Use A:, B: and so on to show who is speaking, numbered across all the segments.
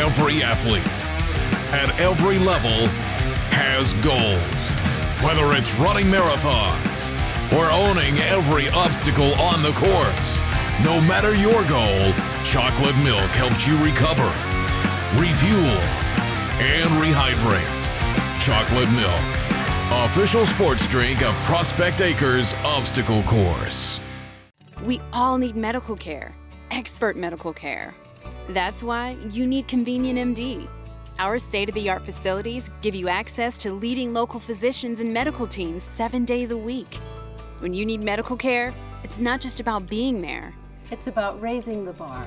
A: Every athlete at every level has goals. Whether it's running marathons or owning every obstacle on the course, no matter your goal, chocolate milk helps you recover, refuel, and rehydrate. Chocolate milk, official sports drink of Prospect Acres Obstacle Course.
B: We all need medical care, expert medical care. That's why you need Convenient MD. Our state-of-the-art facilities give you access to leading local physicians and medical teams 7 days a week. When you need medical care, it's not just about being there.
C: It's about raising the bar.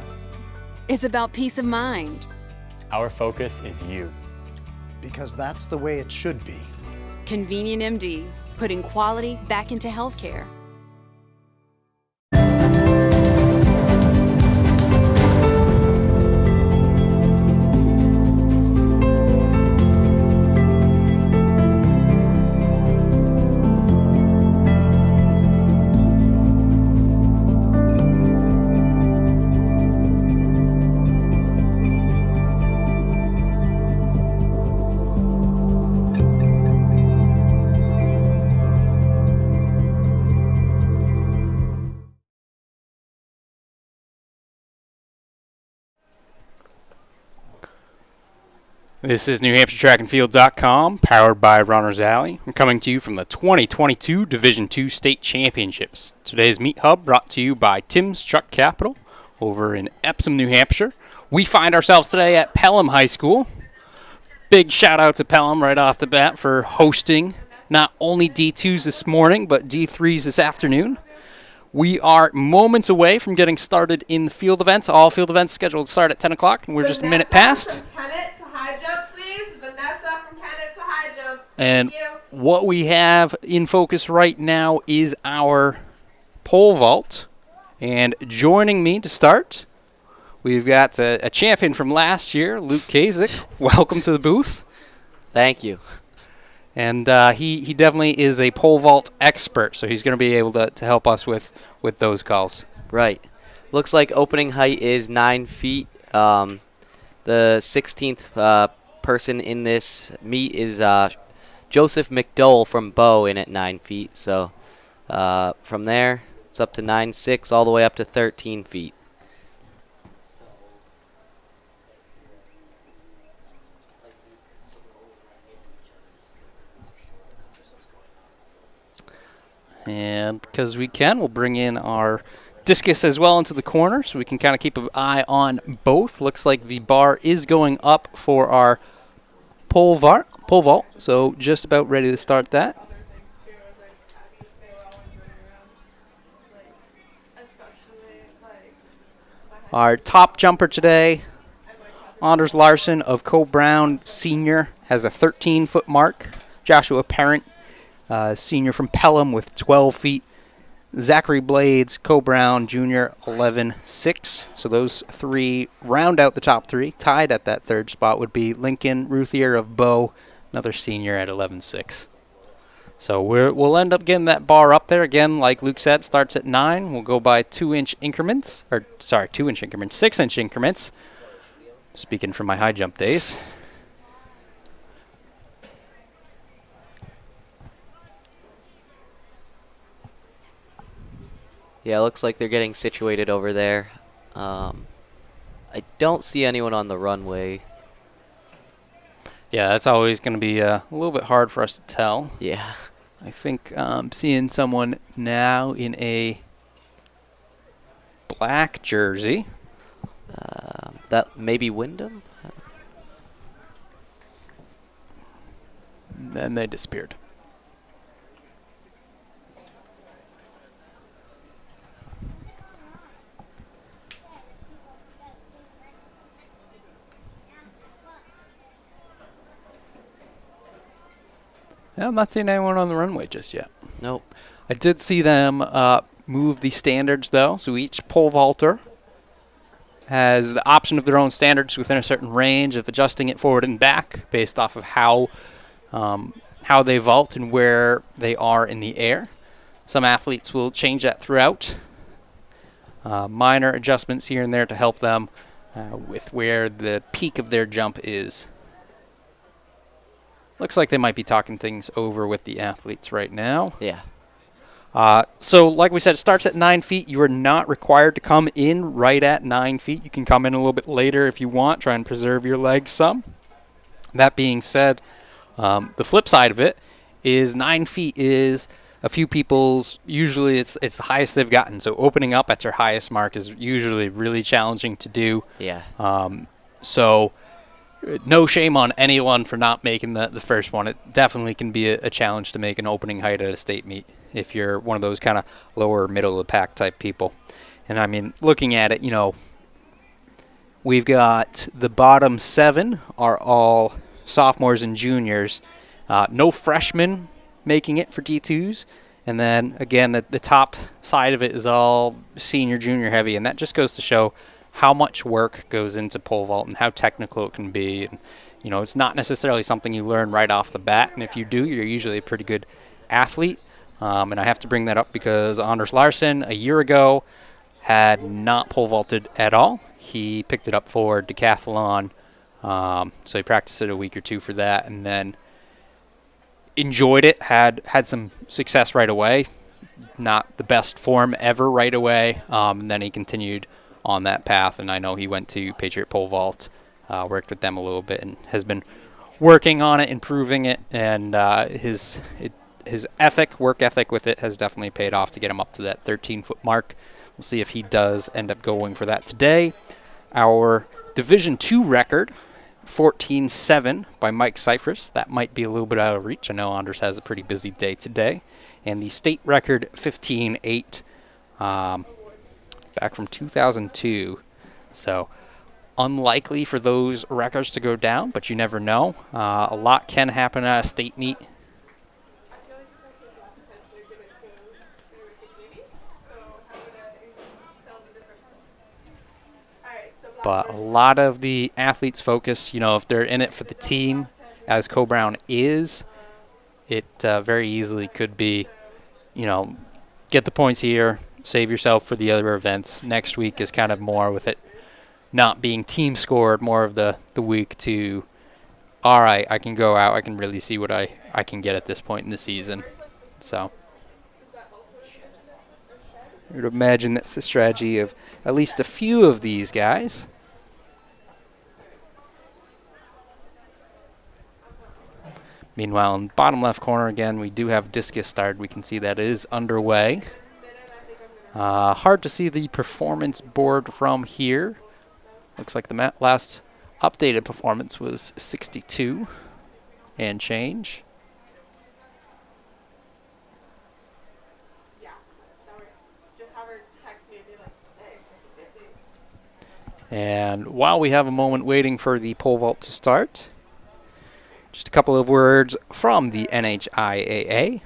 B: It's about peace of mind.
D: Our focus is you.
E: Because that's the way it should be.
B: Convenient MD, putting quality back into healthcare.
F: This is NewHampshireTrackandField.com, powered by Runner's Alley. I'm coming to you from the 2022 Division II State Championships. Today's Meet Hub brought to you by Tim's Truck Capital over in Epsom, New Hampshire. We find ourselves today at Pelham High School. Big shout out to Pelham right off the bat for hosting not only D2s this morning, but D3s this afternoon. We are moments away from getting started in the field events. All field events scheduled to start at 10 o'clock, and we're just a minute past.
G: High jump, please. Vanessa from Kennett to high jump.
F: And what we have in focus right now is our pole vault. And joining me to start, we've got a champion from last year, Luke Kasich. Welcome to the booth.
H: Thank you.
F: And he definitely is a pole vault expert, so he's going to be able to help us with those calls.
H: Right. Looks like opening height is 9 feet. The 16th person in this meet is Joseph McDowell from Bow in at 9 feet. So from there, it's up to 9.6 all the way up to 13 feet.
F: And because we can, we'll bring in our discus as well into the corner so we can kind of keep an eye on both. Looks like the bar is going up for our pole vault, so just about ready to start that. Our top jumper today, Anders Larson of Co-Brown Sr., has a 13-foot mark. Joshua Parent, senior from Pelham, with 12 feet. Zachary Blades, Co-Brown Jr., 11.6. So those three round out the top three. Tied at that third spot would be Lincoln Ruthier of Bow, another senior at 11.6. So we'll end up getting that bar up there. Again, like Luke said, starts at 9. We'll go by 2-inch increments. 2-inch increments, 6-inch increments. Speaking from my high jump days.
H: Yeah, looks like they're getting situated over there. I don't see anyone on the runway.
F: Yeah, that's always going to be a little bit hard for us to tell.
H: Yeah.
F: I think I'm seeing someone now in a black jersey.
H: That may be Wyndham?
F: Then they disappeared. Yeah, I'm not seeing anyone on the runway just yet.
H: Nope.
F: I did see them move the standards, though. So each pole vaulter has the option of their own standards within a certain range of adjusting it forward and back based off of how they vault and where they are in the air. Some athletes will change that throughout. Minor adjustments here and there to help them with where the peak of their jump is. Looks like they might be talking things over with the athletes right now.
H: Yeah.
F: So like we said, it starts at 9 feet. You are not required to come in right at 9 feet. You can come in a little bit later if you want. Try and preserve your legs some. That being said, the flip side of it is 9 feet is a few people's, usually it's the highest they've gotten. So opening up at your highest mark is usually really challenging to do.
H: Yeah.
F: So no shame on anyone for not making the first one. It definitely can be a challenge to make an opening height at a state meet if you're one of those kind of lower middle of the pack type people. And I mean, looking at it, you know, we've got the bottom 7 are all sophomores and juniors. No freshmen making it for D2s. And then, again, the top side of it is all senior, junior heavy. And that just goes to show how much work goes into pole vault and how technical it can be. And, you know, it's not necessarily something you learn right off the bat. And if you do, you're usually a pretty good athlete. And I have to bring that up because Anders Larson, a year ago, had not pole vaulted at all. He picked it up for decathlon. So he practiced it a week or two for that, and then enjoyed it, had some success right away. Not the best form ever right away. And then he continued on that path, and I know he went to Patriot Pole Vault, worked with them a little bit, and has been working on it, improving it, and his work ethic with it has definitely paid off to get him up to that 13-foot mark. We'll see if he does end up going for that today. Our Division II record, 14.7 by Mike Cyphers. That might be a little bit out of reach. I know Anders has a pretty busy day today. And the state record, 15.8, back from 2002. So unlikely for those records to go down, but you never know. A lot can happen at a state meet. But a lot of the athletes focus, you know, if they're in it for the team, as Co-Brown is, it very easily could be, you know, get the points here, save yourself for the other events. Next week is kind of more with it not being team scored, more of the week to, all right, I can go out, I can really see what I can get at this point in the season. So I would imagine that's the strategy of at least a few of these guys. Meanwhile, in the bottom left corner, again, we do have discus started. We can see that is underway. Hard to see the performance board from here. Looks like the last updated performance was 62 and change. And while we have a moment waiting for the pole vault to start, just a couple of words from the NHIAA.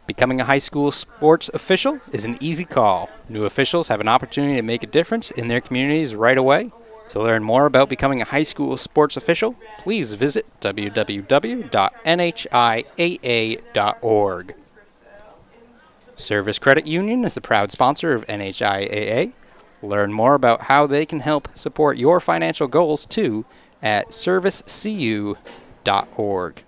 F: Becoming a high school sports official is an easy call. New officials have an opportunity to make a difference in their communities right away. To learn more about becoming a high school sports official, please visit www.nhiaa.org. Service Credit Union is a proud sponsor of NHIAA. Learn more about how they can help support your financial goals, too, at servicecu.org.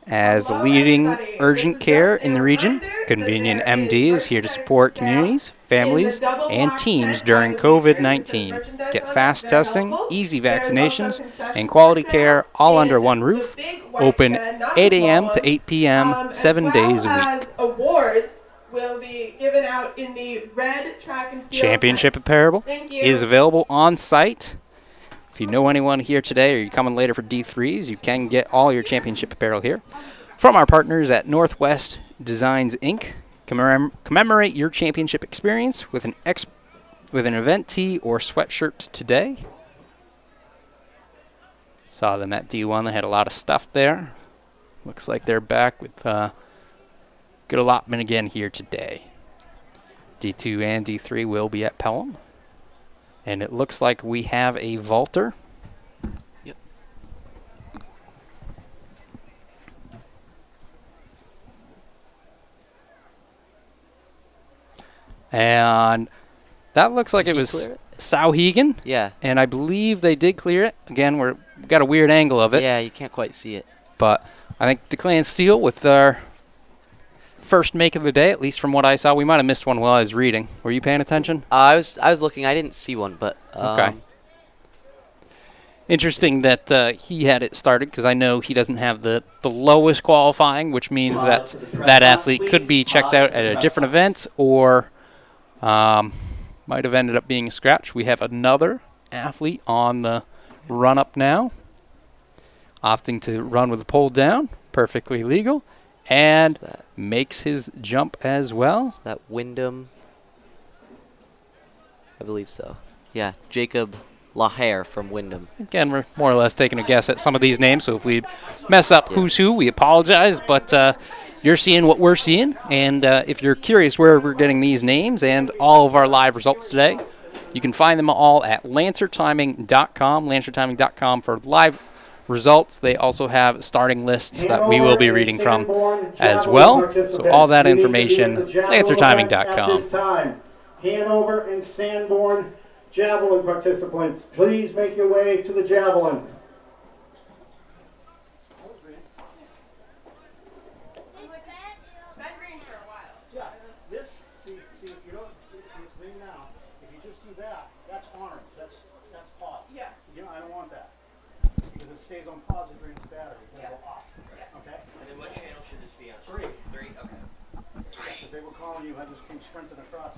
F: As the leading urgent care in the region, Convenient MD is here to support communities, families, and teams during COVID-19. Get fast testing, easy vaccinations, and quality care all under one roof. Open 8 a.m. to 8 p.m. 7 days a week.
G: Awards will be given out in the red track and field
F: Championship apparel is available on site. If you know anyone here today or you're coming later for D3s, you can get all your championship apparel here. From our partners at Northwest Designs, Inc., commemorate your championship experience with an event tee or sweatshirt today. Saw them at D1. They had a lot of stuff there. Looks like they're back with good allotment again here today. D2 and D3 will be at Pelham. And it looks like we have a vaulter.
H: Yep.
F: And That looks like
H: Did
F: it
H: he
F: was
H: clear it?
F: Sauhegan,
H: Yeah.
F: and I believe they did clear it. Again, we've got a weird angle of it,
H: Yeah, you can't quite see it.
F: but I think Declan Steele with our first make of the day, at least from what I saw. We might have missed one while I was reading. Were you paying attention?
H: I was looking. I didn't see one, but
F: Okay. Interesting that he had it started, because I know he doesn't have the lowest qualifying, which means that that athlete could be checked out at a different event or might have ended up being a scratch. We have another athlete on the run-up now, opting to run with the pole down, perfectly legal, and makes his jump as well.
H: Is that Wyndham? I believe so. Yeah, Jacob LaHare from Wyndham.
F: Again, we're more or less taking a guess at some of these names, so if we mess up who's who, we apologize, but you're seeing what we're seeing, and if you're curious where we're getting these names and all of our live results today, you can find them all at lancertiming.com, lancertiming.com for live results. They also have starting lists that we will be reading from as well, so all that information, lancertiming.com.
I: Hanover and Sanborn javelin participants, please make your way to the javelin. Yeah, this, see if you don't, see it's green now. If you just do that, that's orange, that's pause. Yeah. You know, I don't want that. Because it stays on pause, it drains the battery, it'll go off. Okay?
J: And then what channel should this be on?
I: 3.
J: 3, okay.
I: Because they were calling you, I just came sprinting across.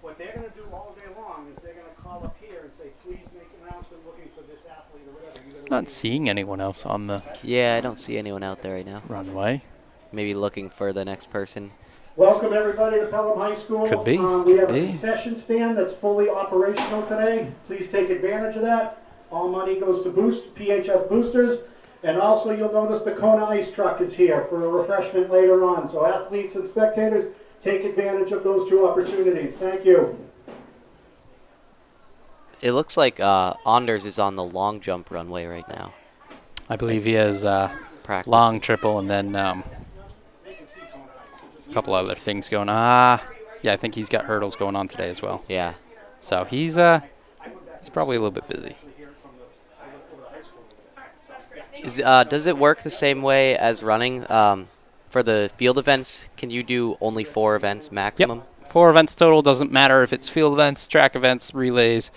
I: What they're going to do all day long is they're going to call up here and say, please make an announcement looking for this athlete or whatever.
F: Not seeing anyone else on the
H: Yeah, I don't see anyone out there right now.
F: runway.
H: Maybe looking for the next person.
I: Welcome everybody to Pelham High School.
F: Could be.
I: We have
F: Could
I: a
F: be.
I: concession stand that's fully operational today. Please take advantage of that. All money goes to PHS boosters. And also you'll notice the Kona ice truck is here for a refreshment later on. So athletes and spectators, take advantage of those 2 opportunities. Thank you.
H: It looks like Anders is on the long jump runway right now.
F: I believe he has
H: Practice.
F: long triple and then a couple other things going on. Yeah, I think he's got hurdles going on today as well.
H: Yeah.
F: So he's probably a little bit busy.
H: Does it work the same way as running? For the field events, can you do only 4 events maximum?
F: Yep. 4 events total. Doesn't matter if it's field events, track events, relays.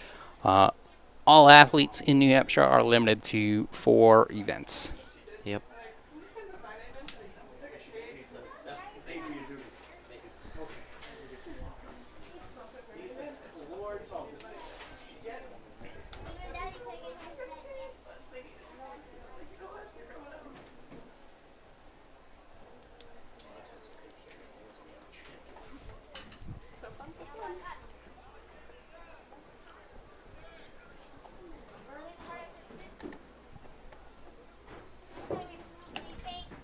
F: All athletes in New Hampshire are limited to 4 events.
H: Yep.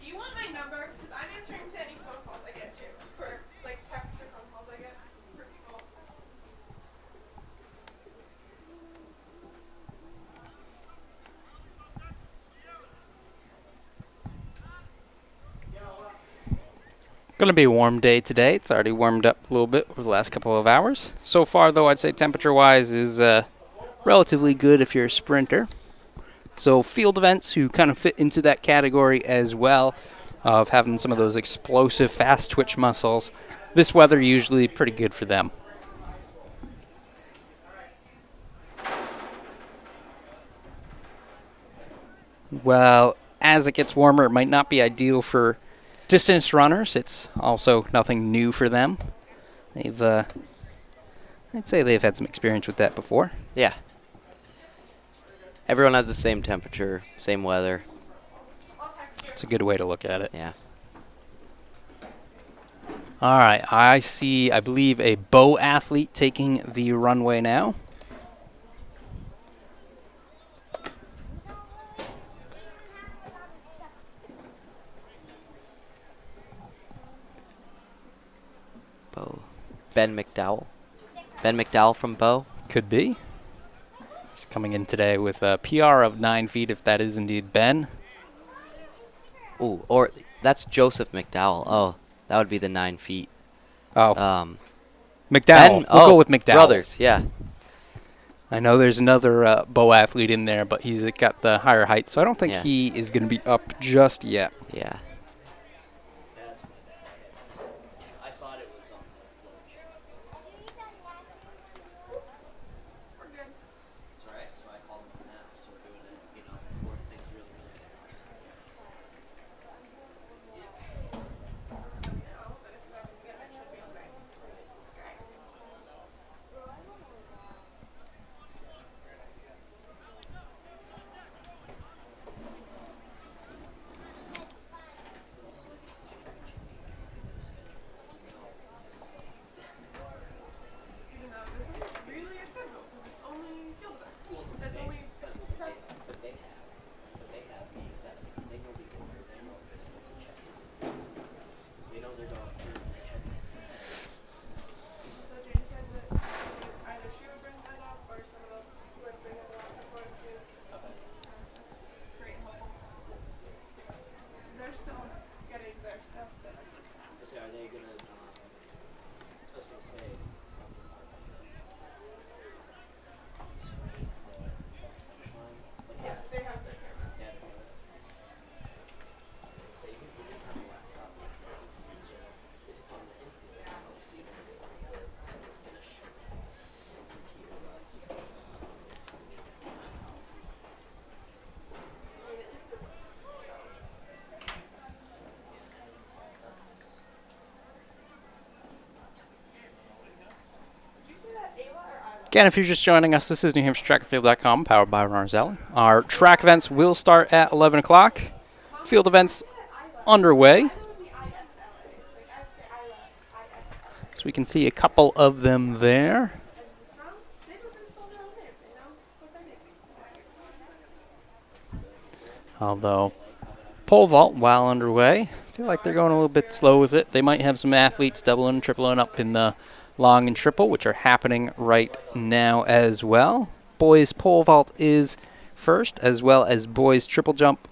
G: Do you want my number? Because I'm answering to any phone calls I get to. For like text or phone calls I get for people.
F: Going to be a warm day today. It's already warmed up a little bit over the last couple of hours. So far, though, I'd say temperature-wise is relatively good if you're a sprinter. So field events who kind of fit into that category as well of having some of those explosive, fast twitch muscles. This weather usually pretty good for them. Well, as it gets warmer, it might not be ideal for distance runners. It's also nothing new for them. I'd say they've had some experience with that before.
H: Yeah. Everyone has the same temperature, same weather.
F: It's a good way to look at it.
H: Yeah.
F: All right, I see, I believe, a bow athlete taking the runway now.
H: Bow. Ben McDowell. Ben McDowell from Bow.
F: Could be. He's coming in today with a PR of 9 feet, if that is indeed Ben.
H: Ooh, or that's Joseph McDowell. Oh, that would be the 9 feet.
F: Oh. McDowell. We'll go with McDowell.
H: Brothers, yeah.
F: I know there's another bow athlete in there, but he's got the higher height, so I don't think he is going to be up just yet.
H: Yeah.
J: I thought it was on It's alright, so I called him now, so we're doing it, before things really get off.
G: Even though this is really a schedule, it's only field events. That's only track.
J: But they have the exact, they know the order, they know if it's a check-in. They know they're going first and check-in.
G: So Jane said that either she would bring that up or someone else would bring it up before us soon. That's great and helpful. They're still getting their stuff set up.
J: So say, are they gonna, I was gonna say, screen the finish line?
G: Yeah, they have their camera.
J: Yeah, they have it. So you can put it on the laptop, like this, if it's on the infield, you don't see the finish here,
F: Again, if you're just joining us, this is NewHampshireTrackandField.com, powered by Runners Alley. Our track events will start at 11 o'clock. Field events underway. So we can see a couple of them there. Although, pole vault, while underway, I feel like they're going a little bit slow with it. They might have some athletes doubling and tripling up in the long and triple, which are happening right now as well. Boys pole vault is first, as well as boys triple jump.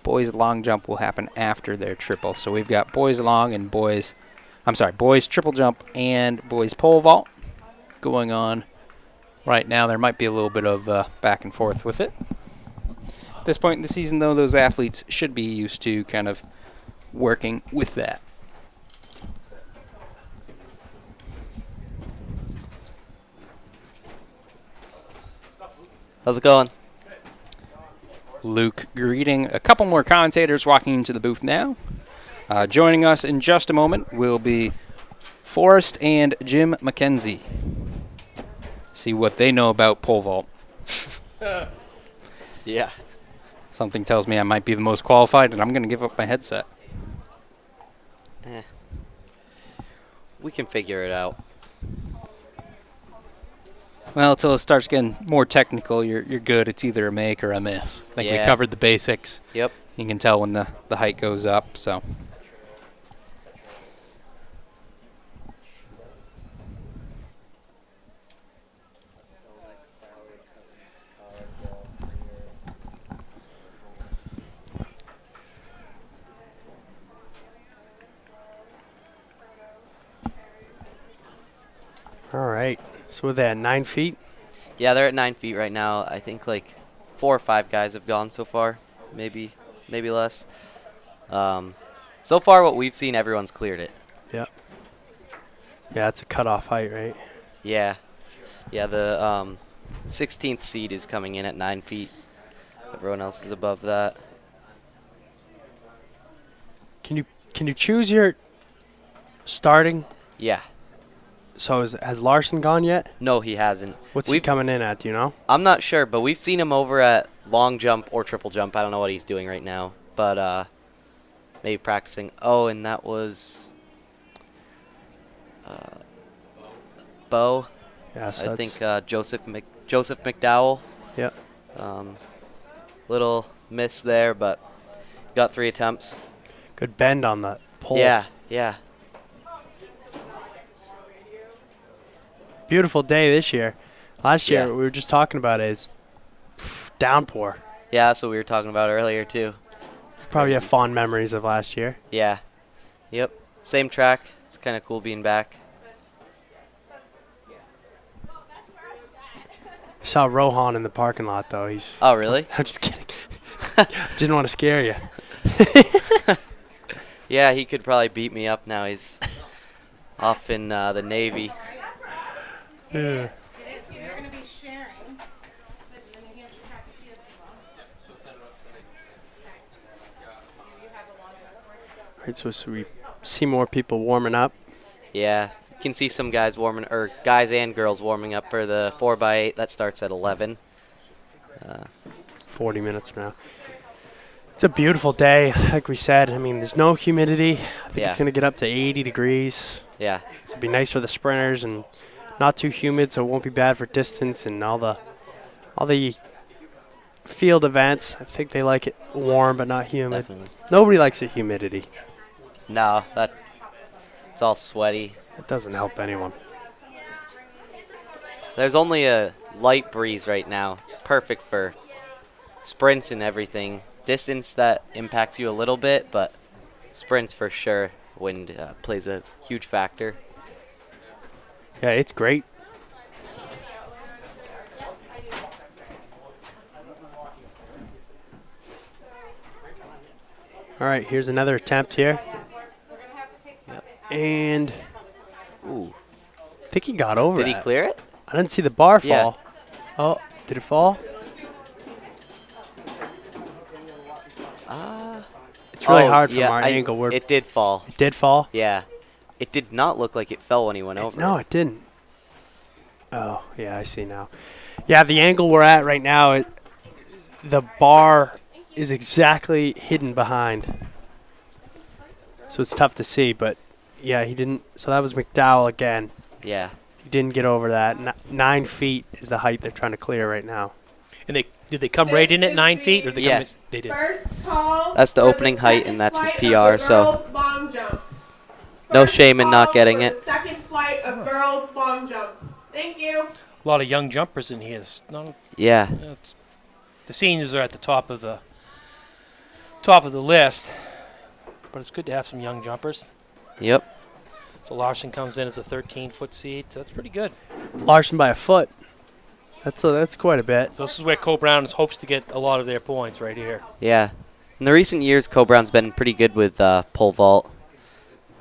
F: Boys long jump will happen after their triple. So we've got boys long and boys triple jump and boys pole vault going on right now. There might be a little bit of back and forth with it. At this point in the season, though, those athletes should be used to kind of working with that.
H: How's it going?
F: Luke greeting a couple more commentators walking into the booth now. Joining us in just a moment will be Forrest and Jim McKenzie. See what they know about pole vault.
H: Yeah.
F: Something tells me I might be the most qualified, and I'm going to give up my headset.
H: We can figure it out.
F: Well, until it starts getting more technical, you're good. It's either a make or a miss. I think we covered the basics.
H: Yep.
F: You can tell when the height goes up, so.
K: All right. So we're at 9 feet?
H: Yeah, they're at 9 feet right now. I think like 4 or 5 guys have gone so far, maybe less. So far, what we've seen, everyone's cleared it.
K: Yep. Yeah, it's a cutoff height, right?
H: Yeah. Yeah, the 16th seed is coming in at 9 feet. Everyone else is above that.
K: Can you choose your starting?
H: Yeah.
K: So has Larson gone yet?
H: No, he hasn't.
K: What's he coming in at, do you know?
H: I'm not sure, but we've seen him over at long jump or triple jump. I don't know what he's doing right now, but maybe practicing. Oh, and that was Bo.
K: Yeah, so
H: I think Joseph McDowell.
K: Yep.
H: Little miss there, but got 3 attempts.
K: Good bend on the pole.
H: Yeah, yeah.
K: Beautiful day this year. Last year, we were just talking about it, it's downpour.
H: Yeah, that's what we were talking about earlier, too.
K: It's probably have fond memories of last year.
H: Yeah. Yep. Same track. It's kind of cool being back.
K: I saw Rohan in the parking lot, though. He's.
H: Oh, really?
K: I'm just kidding. Didn't want to scare you.
H: Yeah, he could probably beat me up now. He's off in the Navy.
K: Yeah.
G: You're going to be sharing the New Hampshire track and field people.
K: Right, so we see more people warming up.
H: Yeah, you can see some guys guys and girls warming up for the 4x8 that starts at 11.
K: 40 minutes from now. It's a beautiful day, like we said. I mean, there's no humidity. I think it's going to get up to 80 degrees.
H: Yeah.
K: So it'll be nice for the sprinters and not too humid, so it won't be bad for distance and all the field events. I think they like it warm but not humid.
H: Definitely.
K: Nobody likes the humidity.
H: No, it's all sweaty.
K: It doesn't help anyone.
H: There's only a light breeze right now. It's perfect for sprints and everything. Distance that impacts you a little bit, but sprints for sure. Wind plays a huge factor.
K: Yeah, it's great. All right, here's another attempt here.
H: Yep.
K: And
H: Ooh.
K: I think he got over
H: Did he
K: that.
H: clear it?
K: I didn't see the bar fall.
H: Yeah.
K: Oh, did it fall? It's really hard from our angle.
H: It did fall.
K: It did fall?
H: Yeah. It did not look like it fell when he went over.
K: No, it didn't. Oh, yeah, I see now. Yeah, the angle we're at right now, the bar is exactly hidden behind. So it's tough to see, but yeah, he didn't. So that was McDowell again.
H: Yeah.
K: He didn't get over that. 9 feet is the height they're trying to clear right now.
L: And did they come right in at 9 feet? Or they
H: Yes.
L: They did.
H: That's the opening height, and that's his PR, so no shame in not getting it.
G: Second flight of girls long jump. Thank you.
L: A lot of young jumpers in here.
H: Yeah.
L: The seniors are at the top of the list, but it's good to have some young jumpers.
H: Yep.
L: So Larson comes in as a 13-foot seed. So that's pretty good.
K: Larson by a foot. That's quite a bit.
L: So this is where Co-Brown hopes to get a lot of their points right here.
H: Yeah. In the recent years, Co-Brown's been pretty good with pole vault.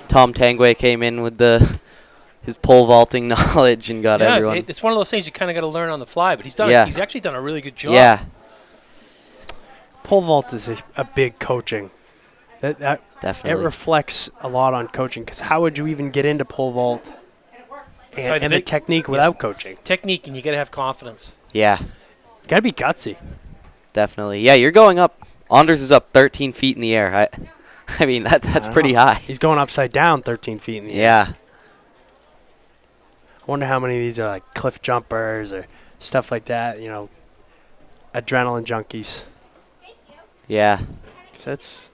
H: Tom Tangway came in with his pole vaulting knowledge and got everyone.
L: It's one of those things you kind of got to learn on the fly, but he's actually done a really good job.
H: Yeah.
K: Pole vault is a big coaching. That
H: Definitely.
K: It reflects a lot on coaching, because how would you even get into pole vault and the technique without coaching?
L: Technique, and you got to have confidence.
H: Yeah.
K: You got to be gutsy.
H: Definitely. Yeah, you're going up. Anders is up 13 feet in the air. I mean, that's pretty high.
K: He's going upside down 13 feet in the air.
H: Yeah.
K: I wonder how many of these are like cliff jumpers or stuff like that, adrenaline junkies.
H: Yeah.
K: That's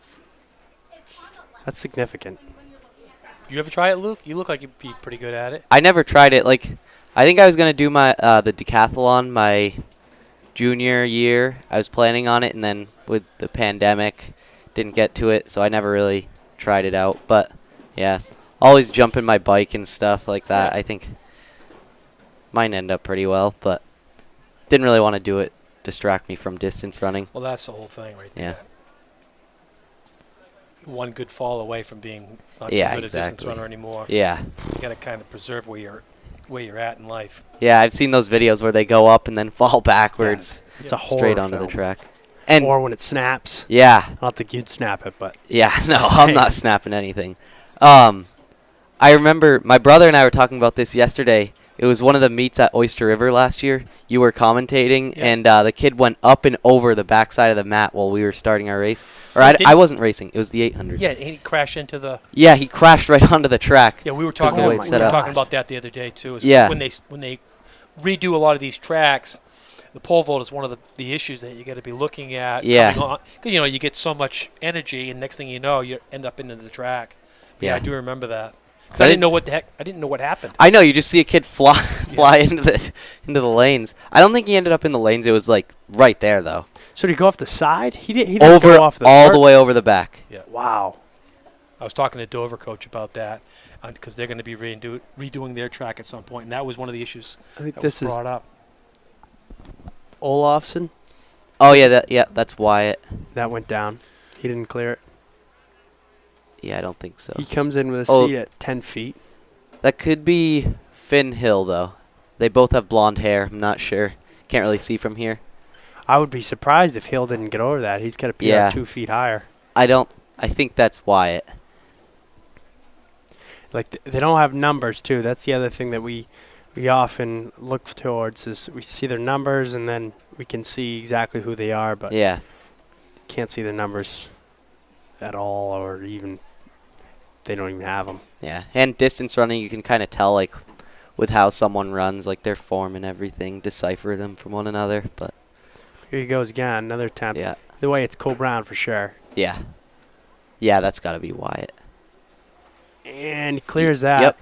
K: significant.
L: You ever try it, Luke? You look like you'd be pretty good at it.
H: I never tried it. I think I was going to do my the decathlon my junior year. I was planning on it, and then with the pandemic, didn't get to it, so I never really tried it out. But, yeah, always jumping my bike and stuff like that. I think mine end up pretty well, but didn't really want to do it, distract me from distance running.
L: Well, that's the whole thing right there.
H: Yeah.
L: One good fall away from being not so good a distance runner anymore.
H: Yeah.
L: You got to kind of preserve where you're at in life.
H: Yeah, I've seen those videos where they go up and then fall backwards.
K: Yeah, it's a horror
H: straight onto
K: film.
H: the track. And
K: or when it snaps.
H: Yeah.
K: I don't think you'd snap it, but
H: yeah, no, I'm not snapping anything. I remember my brother and I were talking about this yesterday. It was one of the meets at Oyster River last year. You were commentating, and the kid went up and over the backside of the mat while we were starting our race. Or I wasn't racing. It was the 800.
L: Yeah, and he crashed into the...
H: Yeah, he crashed right onto the track.
L: Yeah, we were talking about that the other day, too.
H: Yeah.
L: When they redo a lot of these tracks, the pole vault is one of the issues that you got to be looking at.
H: Yeah.
L: Because, you get so much energy, and next thing you know, you end up into the track. Yeah, I do remember that. Because I didn't know what happened.
H: I know, you just see a kid fly into the lanes. I don't think he ended up in the lanes. It was right there though.
K: So did he go off the side? He didn't
H: over
K: go off
H: the way over the back.
L: Yeah.
K: Wow.
L: I was talking to Dover coach about that because they're going to be redoing their track at some point, and that was one of the issues
K: I think
L: that
K: this
L: was
K: is
L: brought up.
K: Olofsson.
H: Oh yeah, that's Wyatt.
K: That went down. He didn't clear it.
H: Yeah, I don't think so.
K: He comes in with a seed at 10 feet.
H: That could be Finn Hill though. They both have blonde hair. I'm not sure. Can't really see from here.
K: I would be surprised if Hill didn't get over that. He's got to be 2 feet higher.
H: I think that's Wyatt.
K: Like they don't have numbers too. That's the other thing that we often look towards is we see their numbers and then we can see exactly who they are, but can't see the numbers at all, or even they don't even have them.
H: Yeah, and distance running, you can kind of tell like with how someone runs, like their form and everything, decipher them from one another. But
K: here he goes again, another attempt.
H: Yeah.
K: The way it's Cole Brown for sure.
H: Yeah, that's got to be Wyatt.
K: And he clears that.
H: Yep.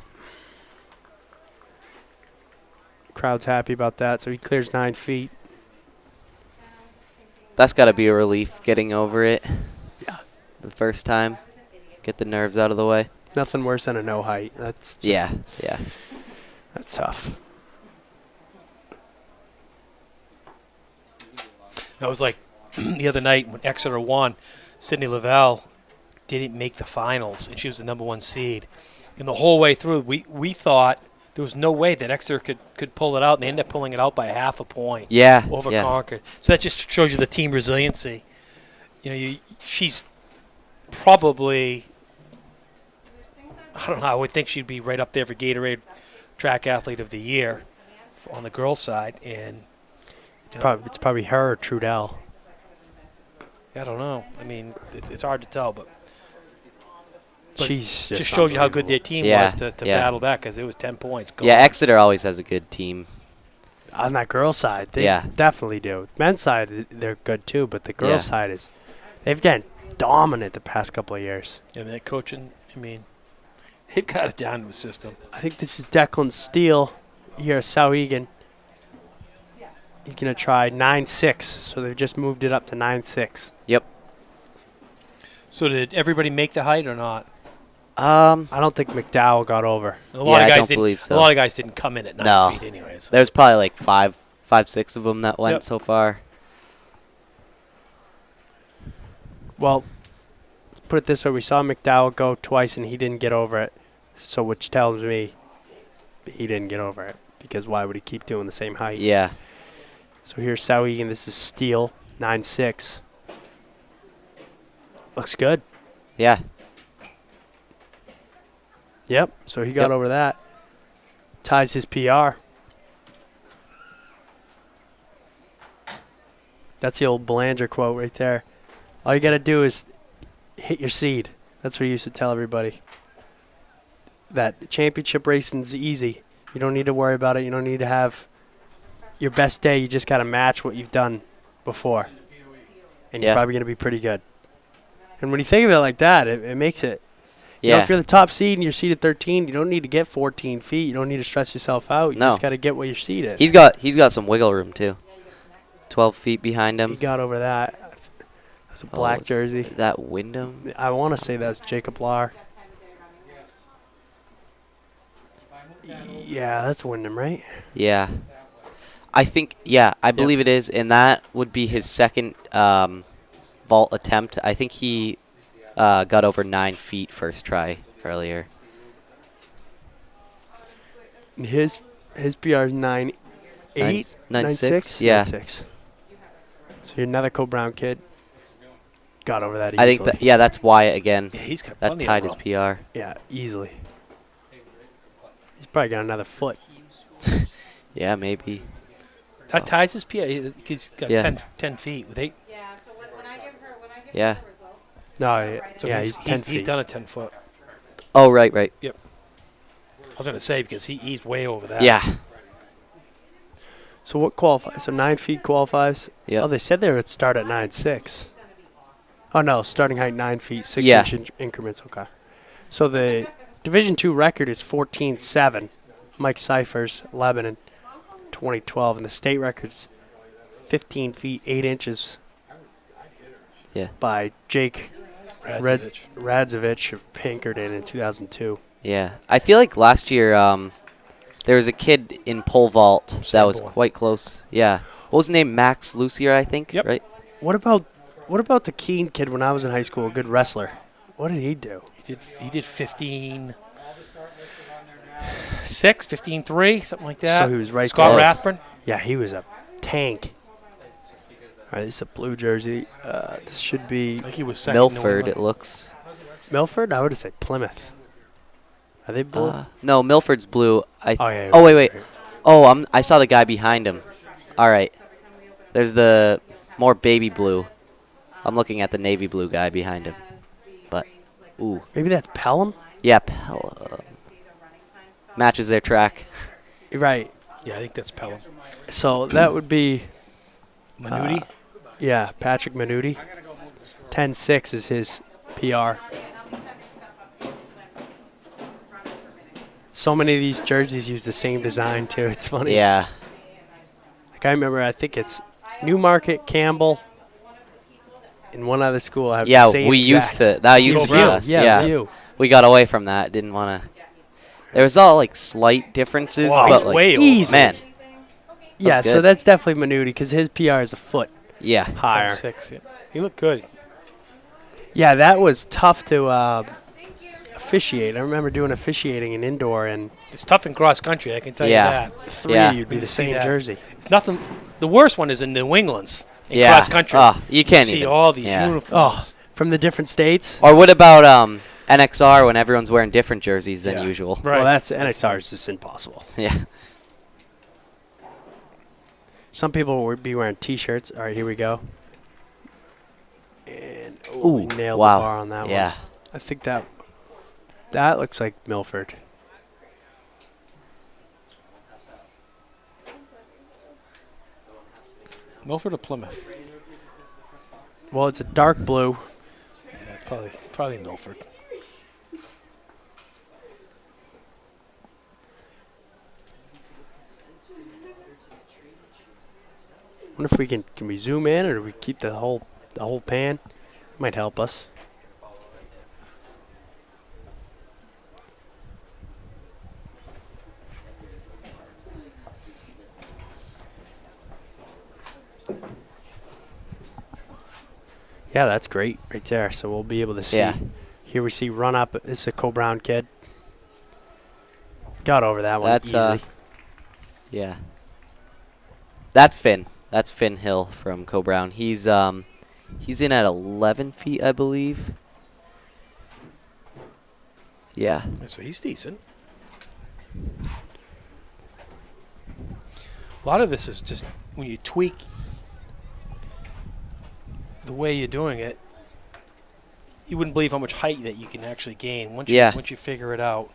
K: Crowd's happy about that, so he clears 9 feet.
H: That's got to be a relief getting over it.
K: Yeah.
H: The first time. Get the nerves out of the way.
K: Nothing worse than a no height. That's just,
H: yeah.
K: That's tough.
L: That was like the other night when Exeter won. Sydney Lavelle didn't make the finals, and she was the #1 seed. And the whole way through, we thought there was no way that Exeter could pull it out, and they ended up pulling it out by half a point. Over Concord. So that just shows you the team resiliency. She's probably, I don't know, I would think she'd be right up there for Gatorade Track Athlete of the Year on the girls' side. And
K: it's probably her or Trudell.
L: I don't know. I mean, it's hard to tell, but
K: she's
L: just shows you how good their team was to battle back, because it was 10 points.
H: Yeah, Exeter always has a good team.
K: On that girls' side, they definitely do. Men's side, they're good too, but the girls' side they've been dominant the past couple of years.
L: And that coaching, I mean, they've got it down to a system.
K: I think this is Declan Steele here at Souhegan. He's going to try 9.6, so they've just moved it up to 9.6.
H: Yep.
L: So did everybody make the height or not?
K: I don't think McDowell got over.
L: A lot of guys
H: I don't
L: didn't,
H: believe so.
L: A lot of guys didn't come in at 9 feet anyway. So.
H: There's probably like five, 6 of them that went so far.
K: Well, let's put it this way. We saw McDowell go twice, and he didn't get over it, so which tells me he didn't get over it, because why would he keep doing the same height?
H: Yeah.
K: So here's Souhegan. This is Steele, 9.6. Looks good.
H: Yeah.
K: Yep, so he got over that. Ties his PR. That's the old Belanger quote right there. All you got to do is hit your seed. That's what he used to tell everybody. That championship racing's easy. You don't need to worry about it. You don't need to have your best day. You just got to match what you've done before. And you're probably going to be pretty good. And when you think of it like that, it makes it. You know, if you're the top seed and you're seeded 13, you don't need to get 14 feet. You don't need to stress yourself out. You just got to get what your seed is.
H: He's got some wiggle room too. 12 feet behind him.
K: He got over that. That's a black jersey.
H: That Wyndham?
K: I want to say that's Jacob Lahr. Yeah, that's Wyndham, right?
H: Yeah. I think, I believe it is, and that would be his second vault attempt. I think he got over 9 feet first try earlier.
K: And his PR is 9.8?
H: 9.6? Yeah.
K: 9.6. So you're another Cole Brown kid. Got over that
H: I
K: easily.
H: think that's Wyatt again.
L: Yeah, he's got
H: that tied his PR.
K: Yeah, easily. He's probably got another foot.
H: Yeah, maybe.
L: That ties his PR. He's got 10 feet with 8.
C: Yeah, so when I give her
H: Yeah.
K: No,
L: So
K: he's 10 feet.
L: He's done a 10 foot.
H: Oh, right.
L: Yep. I was going to say, because he's way over that.
H: Yeah.
K: So what qualifies? So 9 feet qualifies?
H: Yeah.
K: Oh, they said they would start at 9.6. Oh, no, starting height 9 feet, 6-inch increments. Okay. So the Division II record is 14.7. Mike Cyphers, Lebanon, 2012. And the state record's 15 feet, 8 inches.
H: Yeah.
K: By Jake
L: Radzovich.
K: of Pinkerton in 2002.
H: Yeah. I feel like last year there was a kid in pole vault that was quite close. Yeah. what was his name? Max Lucier, I think.
L: Yep.
H: Right.
K: What about the Keene kid when I was in high school? A good wrestler. What did he do?
L: He did 15-6, 15-3, something like that.
K: So he was right
L: Scott
K: there.
L: Rathburn.
K: Yeah, he was a tank. All right, this is a blue jersey. This should be
L: I think he was second. in New
H: Milford,
L: England.
H: it looks.
K: Milford. I would have said Plymouth. Are they blue?
H: No, Milford's blue.
K: Oh, yeah,
H: Oh,
K: right,
H: wait.
K: right.
H: Oh, I saw the guy behind him. All right. There's the more baby blue. I'm looking at the navy blue guy behind him. But, ooh.
K: Maybe that's Pelham?
H: Yeah, matches their track.
K: Right.
L: Yeah, I think that's Pelham.
K: So that would be
L: Minuti.
K: yeah, Patrick Minuti. 10-6 is his PR. So many of these jerseys use the same design too. It's funny.
H: Yeah.
K: Like I remember, I think it's Newmarket, Campbell, and one other school. Have
H: Yeah,
K: the same
H: we used
K: exact-
H: to. That used to be
K: you.
H: us.
K: Yeah,
H: Yeah.
K: it was you.
H: We got away from that. Didn't want to. There was all like slight differences,
K: Wow.
H: but
K: He's
H: like
K: way over.
H: man.
K: Yeah,
H: That's
K: so
H: good.
K: that's definitely Minuti because his PR is a foot
H: Yeah.
K: higher.
L: 10-6, yeah. He looked good.
K: Yeah, that was tough to officiate. I remember doing officiating in indoor, and
L: It's tough in cross country, I can tell
H: Yeah.
L: you that.
K: three
H: Yeah.
K: you'd be
L: You
K: the
L: see
K: same
L: that.
K: jersey.
L: It's nothing. The worst one is in New England's in
H: Yeah.
L: cross country.
H: Oh, you can't
L: see
H: even.
L: all these
H: Yeah.
L: uniforms.
K: From the different states.
H: Or what about NXR when everyone's wearing different jerseys than
K: Yeah.
H: usual?
L: Right.
K: Well, that's NXR is just impossible.
H: Yeah.
K: Some people would be wearing T-shirts. All right, here we go. And
H: Ooh,
K: we nailed
H: wow.
K: the bar on that
H: Yeah.
K: one. I think that looks like Milford.
L: Milford or Plymouth?
K: Well, it's a dark blue.
L: Yeah, it's probably Milford.
K: Wonder if we can we zoom in or do we keep the whole pan? Might help us. Yeah, that's great right there. So we'll be able to see.
H: Yeah.
K: Here we see run up. This is a Co-Brown kid. Got over that one
H: That's
K: easily.
H: yeah. That's Finn. That's Finn Hill from Co-Brown. He's in at 11 feet, I believe. Yeah.
L: So he's decent. A lot of this is just when you tweak the way you're doing it, you wouldn't believe how much height that you can actually gain once
H: Yeah.
L: once you figure it out.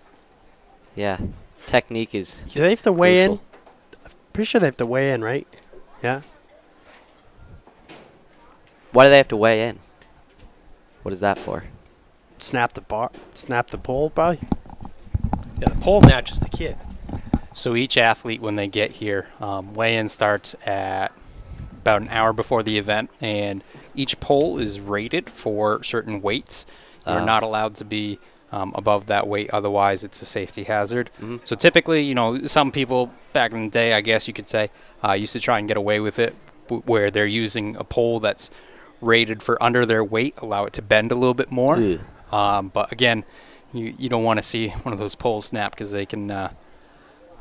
H: Yeah. Technique is
K: Do they have to weigh in?
H: crucial.
K: Pretty sure they have to weigh in, right? Yeah.
H: Why do they have to weigh in? What is that for?
K: Snap the pole, probably.
L: Yeah, the pole matches the kid.
M: So each athlete, when they get here, weigh-in starts at about an hour before the event, and each pole is rated for certain weights. You're not allowed to be above that weight, otherwise it's a safety hazard. So typically, you know, some people back in the day, I guess you could say, used to try and get away with it, where they're using a pole that's rated for under their weight, allow it to bend a little bit more. But again, you don't want to see one of those poles snap because they can,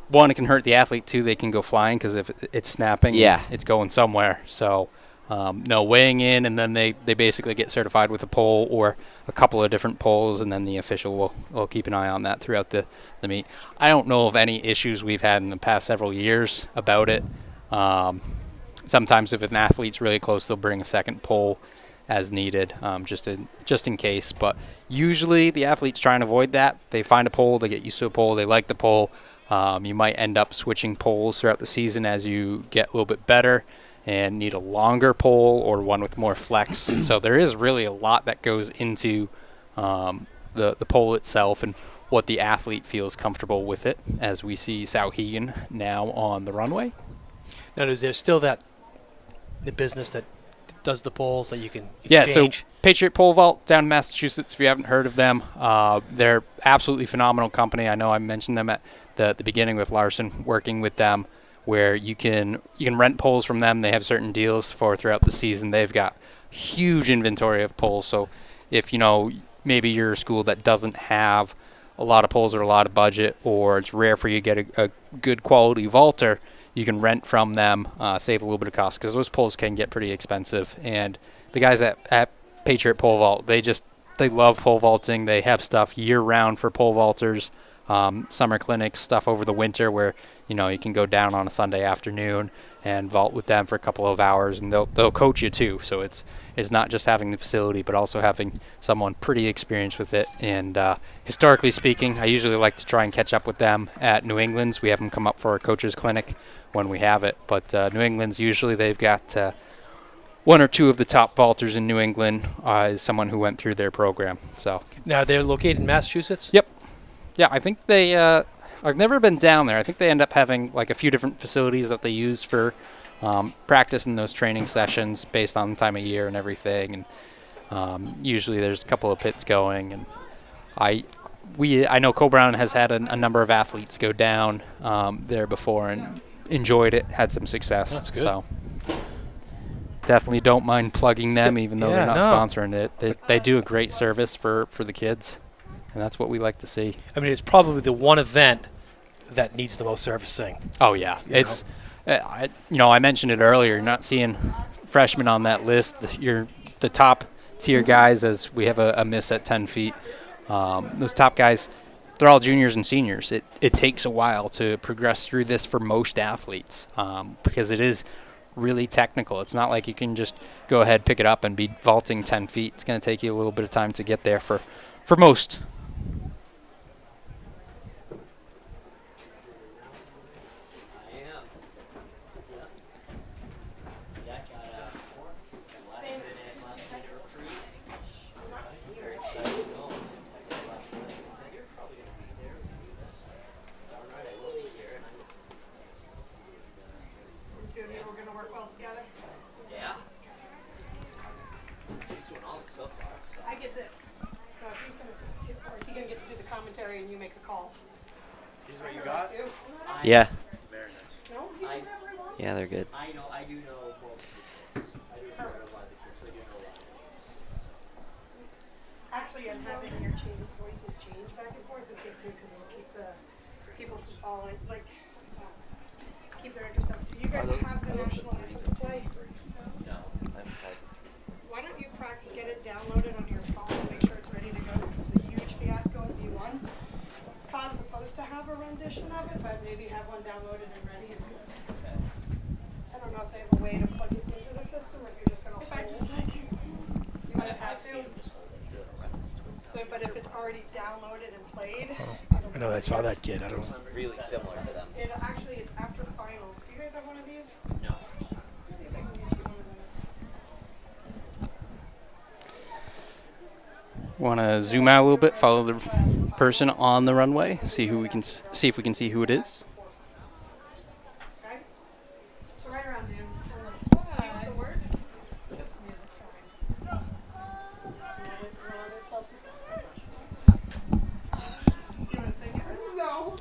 M: one, it can hurt the athlete. Two, they can go flying because if it's snapping,
H: Yeah.
M: it's going somewhere. So no, weighing in, and then they basically get certified with a pole or a couple of different poles, and then the official will keep an eye on that throughout the meet. I don't know of any issues we've had in the past several years about it. Sometimes if an athlete's really close, they'll bring a second pole as needed, just in case. But usually the athletes try and avoid that. They find a pole, they get used to a pole, they like the pole. You might end up switching poles throughout the season as you get a little bit better and need a longer pole or one with more flex. So there is really a lot that goes into the pole itself and what the athlete feels comfortable with it, as we see Sauhegan now on the runway.
L: Now, is there still the business that does the poles that you can
M: Yeah,
L: exchange?
M: so Patriot Pole Vault down in Massachusetts, if you haven't heard of them, they're absolutely phenomenal company. I know I mentioned them at the beginning with Larson, working with them, where you can rent poles from them. They have certain deals for throughout the season. They've got huge inventory of poles. So if maybe you're a school that doesn't have a lot of poles or a lot of budget, or it's rare for you to get a good quality vaulter, you can rent from them, save a little bit of cost, because those poles can get pretty expensive. And the guys at Patriot Pole Vault, they love pole vaulting. They have stuff year round for pole vaulters, summer clinics, stuff over the winter where you can go down on a Sunday afternoon and vault with them for a couple of hours, and they'll coach you too. So it's not just having the facility, but also having someone pretty experienced with it. And historically speaking, I usually like to try and catch up with them at New England's. We have them come up for a coach's clinic when we have it. But New England's, usually they've got one or two of the top vaulters in New England is someone who went through their program. So
L: Now, they're located in Massachusetts?
M: Yep. Yeah, I think they I've never been down there. I think they end up having like a few different facilities that they use for practice in those training sessions based on the time of year and everything. And usually there's a couple of pits going. And I know Cole Brown has had a number of athletes go down there before and enjoyed it, had some success.
L: That's good.
M: So definitely don't mind plugging them, even though they're not sponsoring it. They do a great service for the kids, and that's what we like to see.
L: I mean, it's probably the one event that needs the most servicing.
M: Oh, yeah. It's I mentioned it earlier. You're not seeing freshmen on that list. The top tier guys, as we have a miss at 10 feet. Those top guys, they're all juniors and seniors. It takes a while to progress through this for most athletes because it is really technical. It's not like you can just go ahead, pick it up, and be vaulting 10 feet. It's going to take you a little bit of time to get there for most.
C: And you make the calls.
J: This is what you got?
H: Yeah.
J: Very nice.
C: No, you can have her along.
H: Yeah, they're good.
J: I do know most of the kids. I do know a lot of the kids, so I do know a lot of the names.
C: Actually, and having your voices change back and forth is good too, because it'll keep the people from following, keep their interest up. Do you guys have the national anthem to play?
H: No.
C: Why don't you practice, get it downloaded on your phone, and make sure it's ready to go? It was a huge fiasco in V1. Todd's supposed to have a rendition of it, but maybe have one downloaded and ready is good. I don't know if they have a way to plug it into the system, or if you're just going to hold. You might have to. So, but if it's already downloaded and played.
L: I know, I saw that kid. I don't know.
H: Really similar to them.
C: It's after finals. Do you guys have one of these?
H: No.
C: See if I can get you one of those.
M: Want to zoom out a little bit, follow the person on the runway, see if we can see who it is.
C: Okay? So right around noon. The words? Just the music's fine. Do you want to sing it? No.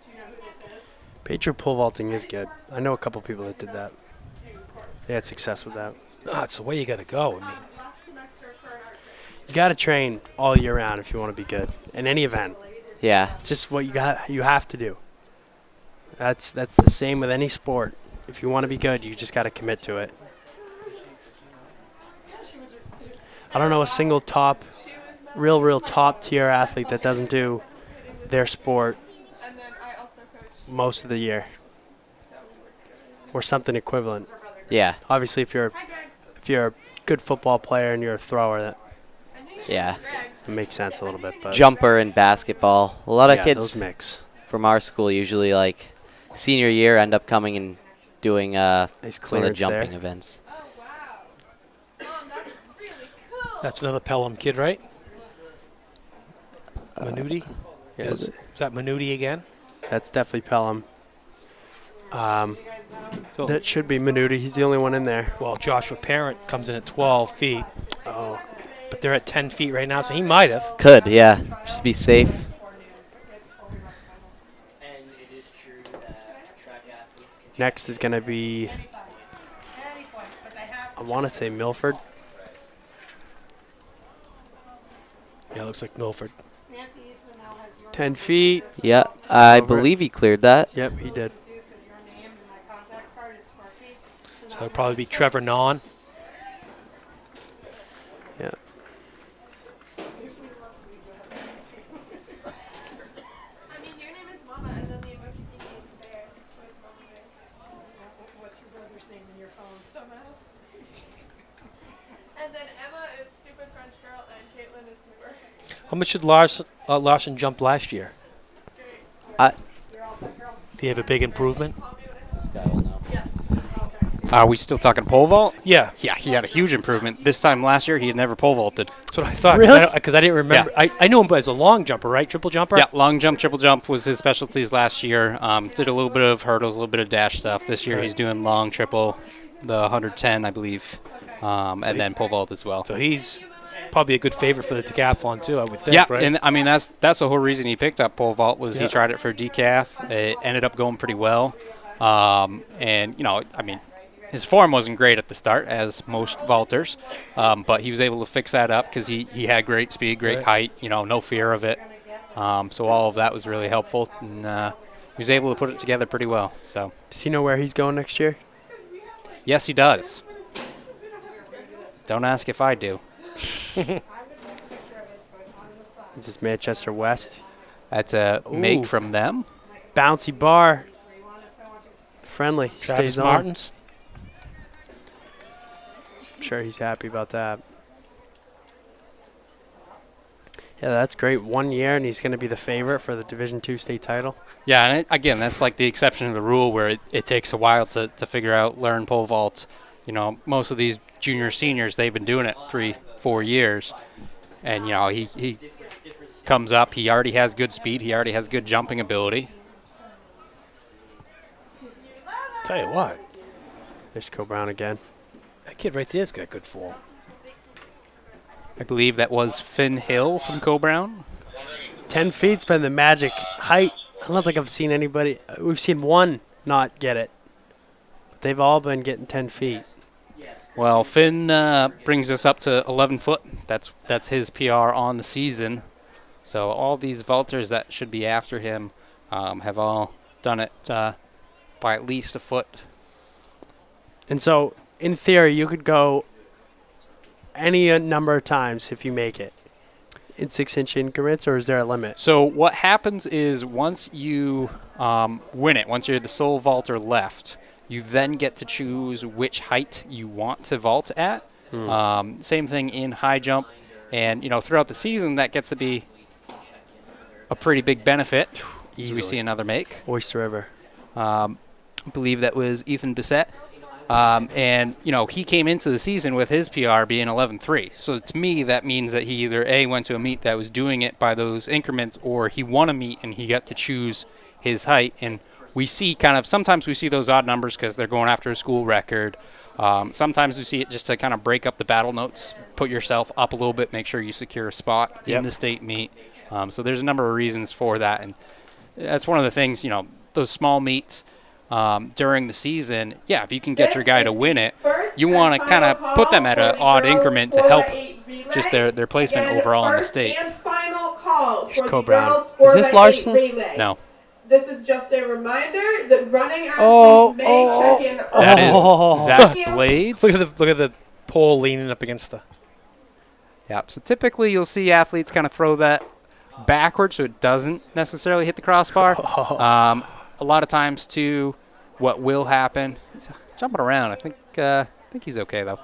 C: Do you know who this is?
K: Patriot pole vaulting is good. I know a couple people that did that. They had success with that.
L: That's the way you got to go. I mean,
K: you got to train all year round if you want to be good in any event.
H: Yeah.
K: It's just what you have to do. That's the same with any sport. If you want to be good, you just got to commit to it. I don't know a single real top tier athlete that doesn't do their sport most of the year or something equivalent.
H: Yeah.
K: Obviously, if you're a good football player and you're a thrower,
H: Yeah.
K: it makes sense a little bit. But
H: Jumper and basketball. A lot of
K: yeah,
H: kids
K: those mix.
H: from our school usually like senior year end up coming and doing some of the jumping
K: there.
H: events.
L: that's another Pelham kid, right? Manuti?
K: Yeah,
L: Is that Manuti again?
K: that's definitely Pelham.
L: So
K: That should be Minuti. He's the only one in there.
L: well, Joshua Parent comes in at 12 feet,
K: Oh,
L: but they're at 10 feet right now, so he might have.
H: Could, yeah. Just be safe.
J: And it is true that
K: Next is going to be, I want to say Milford.
L: Yeah, it looks like Milford.
K: 10 feet.
H: Yeah, I
K: Over it.
H: believe he cleared that.
K: Yep, he did.
L: So it'll probably be Trevor Non.
K: Yeah.
G: I mean, your name is Mama, and then the emoji thingy is Bear. So it's Mama Bear.
C: What's your brother's name in your phone?
G: Dumbass. And then Emma is Stupid French Girl, and Caitlin is Newer.
L: How much did Larson jump last year? Do you have a big improvement?
H: This guy will know.
C: Yes.
M: Are we still talking pole vault?
L: Yeah.
M: Yeah, he had a huge improvement. This time last year, he had never pole vaulted.
L: That's what I thought.
K: Really?
L: Because I didn't remember.
M: Yeah.
L: I knew him as a long jumper, right? Triple jumper?
M: Yeah, long jump, triple jump was his specialties last year. Did a little bit of hurdles, a little bit of dash stuff. This year, he's doing long, triple, the 110, I believe, and then pole vault as well.
L: So he's probably a good favorite for the decathlon, too, I would think,
M: Yeah,
L: right?
M: and I mean, that's the whole reason he picked up pole vault was
L: Yeah.
M: he tried it for decaf. It ended up going pretty well. And, you know, I mean, his form wasn't great at the start, as most vaulters, but he was able to fix that up because he had great speed, great height, you know, no fear of it. So all of that was really helpful, and he was able to put it together pretty well. So
K: Does he know where he's going next year?
M: yes, he does. Don't ask if I do.
K: This is Manchester West.
M: That's a make
K: Ooh.
M: from them.
K: Bouncy bar. Friendly.
L: Travis
K: Stays on.
L: Martins.
K: I'm sure he's happy about that. Yeah, that's great. 1 year, and he's going to be the favorite for the Division II state title.
M: Yeah, and again, that's like the exception to the rule where it takes a while to figure out, learn pole vault. You know, most of these junior seniors, they've been doing it 3-4 years. And, you know, he comes up, he already has good speed, he already has good jumping ability.
L: Tell you what,
K: There's Co Brown again.
L: that kid right there's got good form.
M: I believe that was Finn Hill from Co-Brown.
K: 10 feet's been the magic height. I don't think I've seen anybody. We've seen one not get it. But they've all been getting 10 feet.
M: Well, Finn brings us up to 11 foot. That's his PR on the season. So all these vaulters that should be after him have all done it by at least a foot.
K: And so, in theory, you could go any number of times if you make it in 6-inch increments, or is there a limit?
M: So what happens is once you win it, once you're the sole vaulter left, you then get to choose which height you want to vault at. Same thing in high jump. And, you know, throughout the season, that gets to be a pretty big benefit. As we see another make.
K: Oyster River.
M: I believe that was Ethan Bissett. And, you know, he came into the season with his PR being 11.3. So to me, that means that he either, A, went to a meet that was doing it by those increments, or he won a meet and he got to choose his height. And we see sometimes we see those odd numbers because they're going after a school record. Sometimes we see it just to kind of break up the battle notes, put yourself up a little bit, make sure you secure a spot in the state meet. So there's a number of reasons for that. And that's one of the things, you know, those small meets during the season, if you can get your guy to win it, you want to kind of put them at an odd increment to help just their placement overall in the state.
G: And final call
K: Here's
G: for
K: Co
G: the
K: Brown.
G: girls
K: Is this
G: 4x8
K: Larson?
G: relay.
M: No.
G: This is just a reminder that running athletes may check in
M: That
G: early.
M: is Zach Blades.
L: Look at the pole leaning up against the.
M: Yep. So typically you'll see athletes kind of throw that backwards so it doesn't necessarily hit the crossbar. A lot of times, too, what will happen, he's jumping around. I think he's okay, though,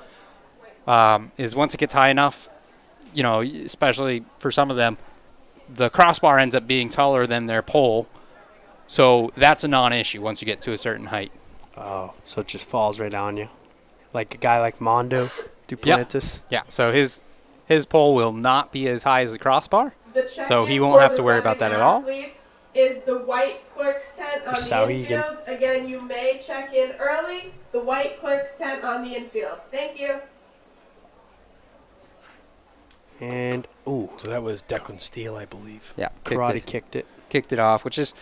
M: is once it gets high enough, you know, especially for some of them, the crossbar ends up being taller than their pole. So that's a non-issue once you get to a certain height.
K: Oh, so it just falls right on you. Like a guy like Mondo Duplantis?
M: Yeah, so his pole will not be as high as the crossbar,
G: The
M: so he
G: check-in
M: won't
G: for
M: have
G: the
M: to worry about that
G: running
M: at all.
G: athletes is the white clerk's tent on the
K: Sauhegan.
G: infield. Again, you may check in early. The white clerk's tent on the infield. Thank you.
K: And, ooh.
L: So that was Declan Steele, I believe.
M: Yeah,
K: Karate kicked it.
M: Kicked it off, which is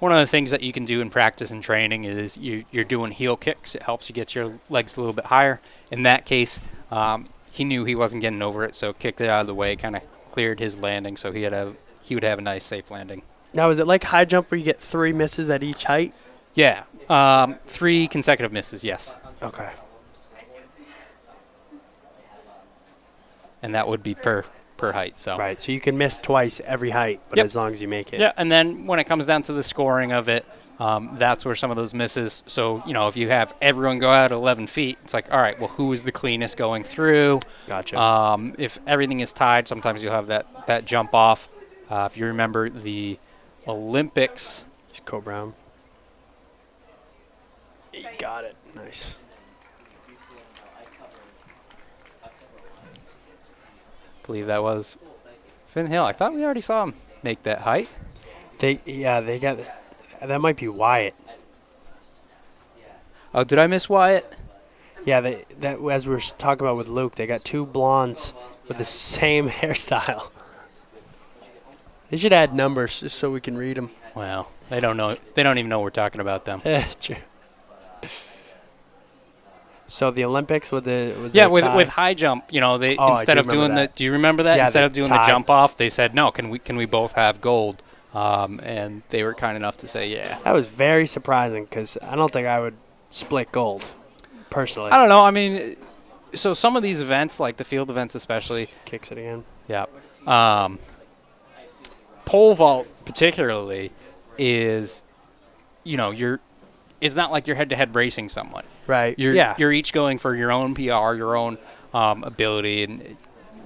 M: one of the things that you can do in practice and training is you're doing heel kicks. It helps you get your legs a little bit higher. In that case, he knew he wasn't getting over it, so kicked it out of the way, kind of cleared his landing, so he would have a nice, safe landing.
K: Now, is it like high jump where you get 3 misses at each height?
M: Yeah, 3 consecutive misses, yes.
K: Okay.
M: And that would be per height. So
K: Right, so you can miss twice every height, but
M: Yep.
K: as long as you make it.
M: Yeah, and then when it comes down to the scoring of it, that's where some of those misses. So, if you have everyone go out 11 feet, it's like, all right, well, who is the cleanest going through?
K: Gotcha.
M: If everything is tied, sometimes you'll have that jump off. If you remember the Olympics.
K: Just Cole Brown. You got it. Nice.
M: I believe that was Finn Hill. I thought we already saw him make that height.
K: They got that might be Wyatt.
M: Oh, did I miss Wyatt?
K: Yeah, that as we were talking about with Luke, they got 2 blondes with the same hairstyle. They should add numbers just so we can read them.
M: Well, they don't know. They don't even know we're talking about them.
K: True. So the Olympics with
M: with high jump, they instead of doing do you remember that?
K: Yeah,
M: instead
K: the
M: of doing
K: tie.
M: the jump off, they said no. Can we both have gold? And they were kind enough to say yeah.
K: That was very surprising because I don't think I would split gold, personally.
M: I don't know. I mean, so some of these events, like the field events especially,
K: Kicks it again.
M: Yeah. Pole vault particularly is, it's not like you're head-to-head racing someone.
K: Right.
M: You're each going for your own PR, your own ability, and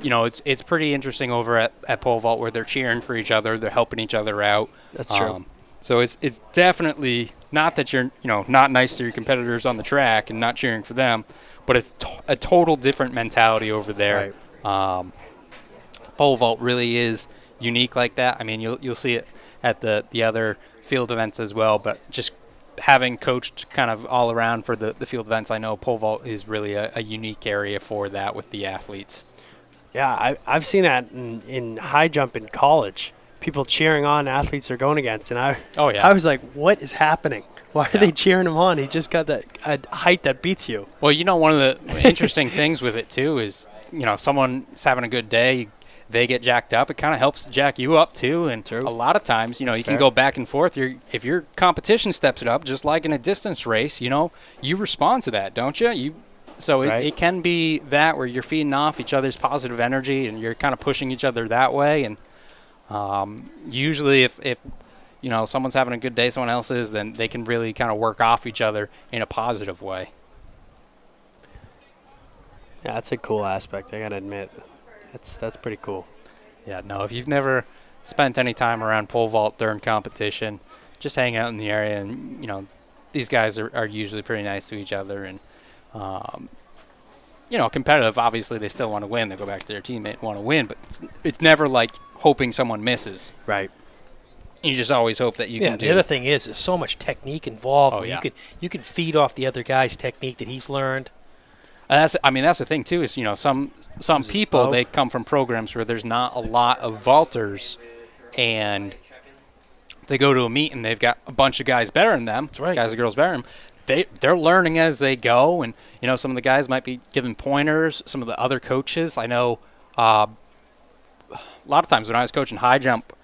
M: it's pretty interesting over at pole vault where they're cheering for each other, they're helping each other out.
K: That's true.
M: So it's definitely not that you're not nice to your competitors on the track and not cheering for them, but it's a total different mentality over there.
K: Right.
M: Pole vault really is unique like that. I mean, you'll see it at the other field events as well, but just having coached kind of all around for the field events, I know pole vault is really a unique area for that with the athletes.
K: Yeah, I've seen that in high jump in college. People cheering on athletes they're going against, and I was like, what is happening? Why are they cheering him on? He just got a height that beats you.
M: Well, one of the interesting things with it too is, someone's having a good day, they get jacked up. It kind of helps jack you up too, and a lot of times, you can go back and forth. If your competition steps it up, just like in a distance race, you respond to that, don't you? So it can be that where you're feeding off each other's positive energy, and you're kind of pushing each other that way. And usually, if someone's having a good day, someone else is, then they can really kind of work off each other in a positive way.
K: Yeah, that's a cool aspect. I gotta admit, that's pretty cool.
M: Yeah, no, if you've never spent any time around pole vault during competition, just hang out in the area, and these guys are usually pretty nice to each other, and competitive. Obviously, they still want to win. They go back to their teammate and want to win, but it's never like hoping someone misses.
K: Right.
M: You just always hope that you can do.
L: The other thing is, there's so much technique involved.
M: Oh, yeah.
L: You can feed off the other guy's technique that he's learned.
M: That's the thing too. Is some people they come from programs where there's not a lot of vaulters, and they go to a meet and they've got a bunch of guys better than them.
L: That's right.
M: Guys and girls better than them. They're learning as they go, and some of the guys might be giving pointers. Some of the other coaches, I know, a lot of times when I was coaching high jump,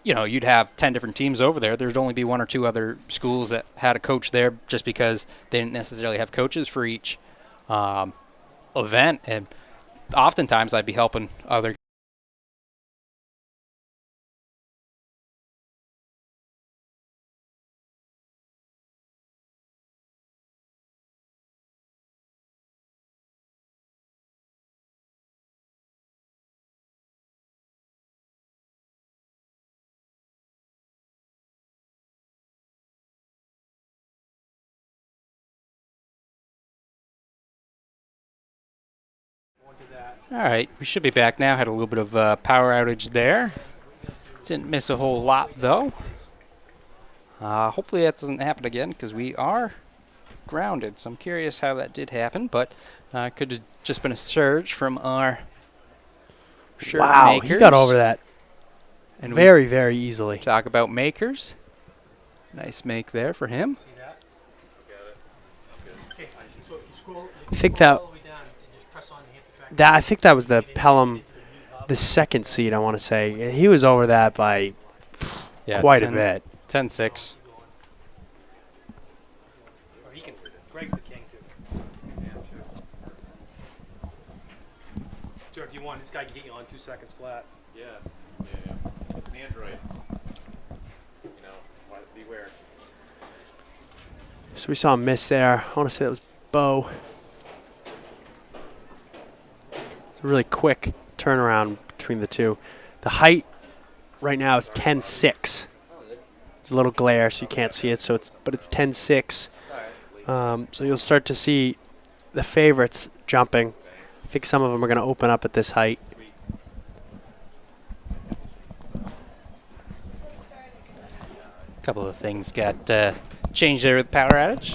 M: you'd have 10 different teams over there. There'd only be 1 or 2 other schools that had a coach there, just because they didn't necessarily have coaches for each event. And oftentimes I'd be helping other. All right, we should be back now. Had a little bit of power outage there. Didn't miss a whole lot, though. Hopefully that doesn't happen again, because we are grounded. So I'm curious how that did happen, but could have just been a surge from our shirt
K: Wow,
M: makers.
K: he got over that.
F: And
K: very, very easily.
F: Talk about makers. Nice make there for him.
K: I think that I think that was the Pelham, the second seed, I want to say. He was over that by quite a bit.
F: 10-6.
L: Or he can. Greg's the king too. Yeah, sure. Sure, if you want, this guy can get you on 2 seconds flat.
N: Yeah. It's an Android. Beware.
K: So we saw a miss there. I want to say that was Bo. It's a really quick turnaround between the two. The height right now is 10.6. It's a little glare, so you can't see it. But it's 10.6. So you'll start to see the favorites jumping. I think some of them are going to open up at this height.
F: Couple of things got changed there with power outage.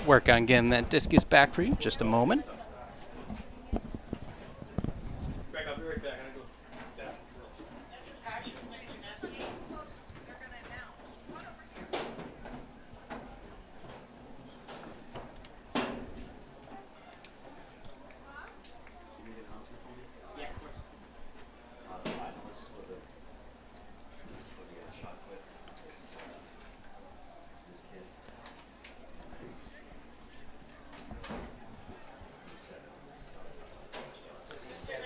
F: Work on getting that discus back for you. Just a moment.
L: Greg, I'll be right back. I'm going to go bathroom first.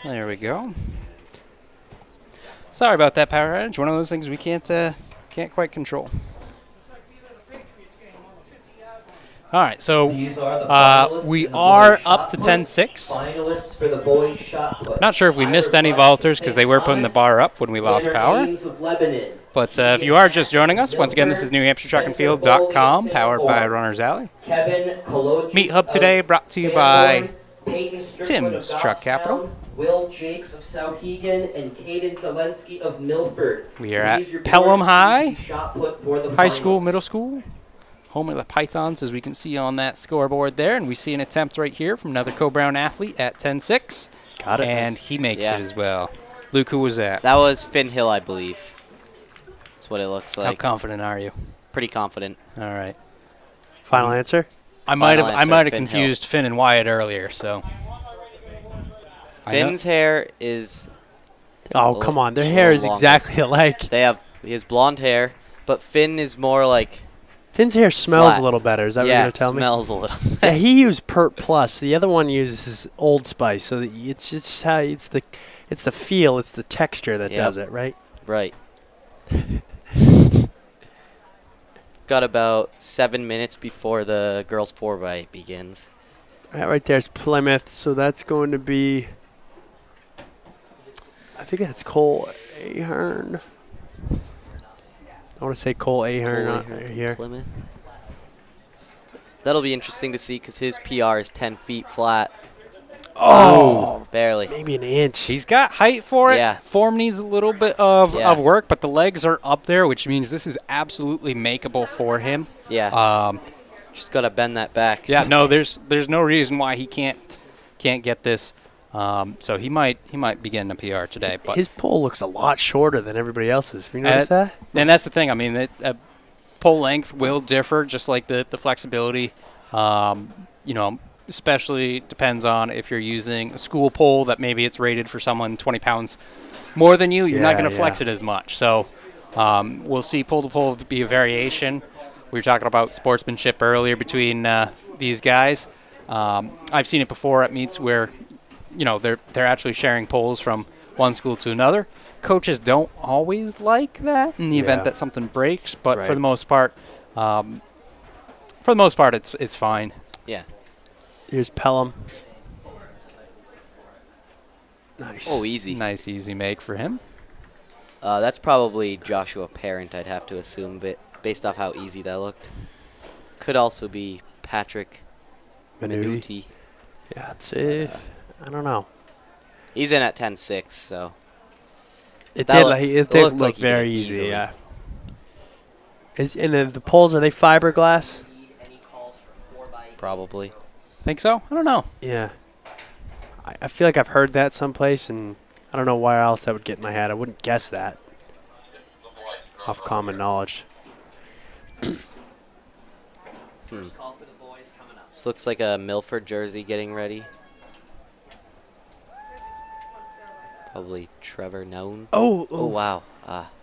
F: There we go. Sorry about that power outage. One of those things we can't quite control. All right, so we are up to 10-6.
J: Finalists for the boys shot put.
F: Not sure if we missed any vaulters because they were putting the bar up when we lost power. But if you are just joining us, once again, this is NewHampshireTrackandField.com, powered by Runner's Alley. Meet Hub today brought to you by Tim's Truck Capital.
J: Will Jakes of Souhegan and Caden Zelensky of Milford.
F: We are at Pelham High School, Middle School. Home of the Pythons, as we can see on that scoreboard there. And we see an attempt right here from another Co-Brown athlete at 10-6.
K: Got it.
F: And he makes it as well. Luke, who was that?
H: That was Finn Hill, I believe. That's what it looks like.
F: How confident are you?
H: Pretty confident.
F: All right.
K: Final answer?
F: I might have confused Finn and Wyatt earlier, so.
H: Finn's hair is.
K: Oh, come on. Their hair is exactly alike.
H: He has blonde hair, but Finn is more like.
K: Finn's hair smells
H: flat.
K: a little better. Is that what you're going to tell me?
H: Yeah, smells a little.
K: Yeah, he used Pert Plus. The other one uses Old Spice. So it's just how it's the feel, it's the texture that does it, right?
H: Right. Got about 7 minutes before the girls' 4x begins.
K: Right there's Plymouth. So that's going to be. I think that's Cole Ahern. I want to say Cole Ahern here.
H: Plymouth. That'll be interesting to see because his PR is 10 feet flat.
K: Oh,
H: barely.
K: Maybe an inch.
F: He's got height for it.
H: Yeah.
F: Form needs a little bit of work, but the legs are up there, which means this is absolutely makeable for him.
H: Yeah. Just got to bend that back.
F: Yeah, no, there's no reason why he can't get this. So he might be getting a PR today. But
K: his pole looks a lot shorter than everybody else's. Have you noticed that?
F: And that's the thing. I mean, pole length will differ, just like the flexibility. Especially depends on if you're using a school pole that maybe it's rated for someone 20 pounds more than you. You're not going to flex it as much. So we'll see pole to pole be a variation. We were talking about sportsmanship earlier between these guys. I've seen it before at meets where. They're actually sharing poles from one school to another. Coaches don't always like that in the event that something breaks, but for the most part, it's fine.
H: Yeah.
K: Here's Pelham. Nice.
H: Oh, easy.
F: Nice, easy make for him.
H: That's probably Joshua Parent, I'd have to assume, but based off how easy that looked. Could also be Patrick Minuti.
K: Yeah, it's I don't know.
H: He's in at 10-6, so.
K: It did look very easy, yeah. And the poles, are they fiberglass?
H: Probably.
F: Think so? I don't know.
K: Yeah. I feel like I've heard that someplace, and I don't know where else that would get in my head. I wouldn't guess that. off common knowledge.
H: This looks like a Milford jersey getting ready. Probably Trevor Known.
K: Oh,
H: oh wow.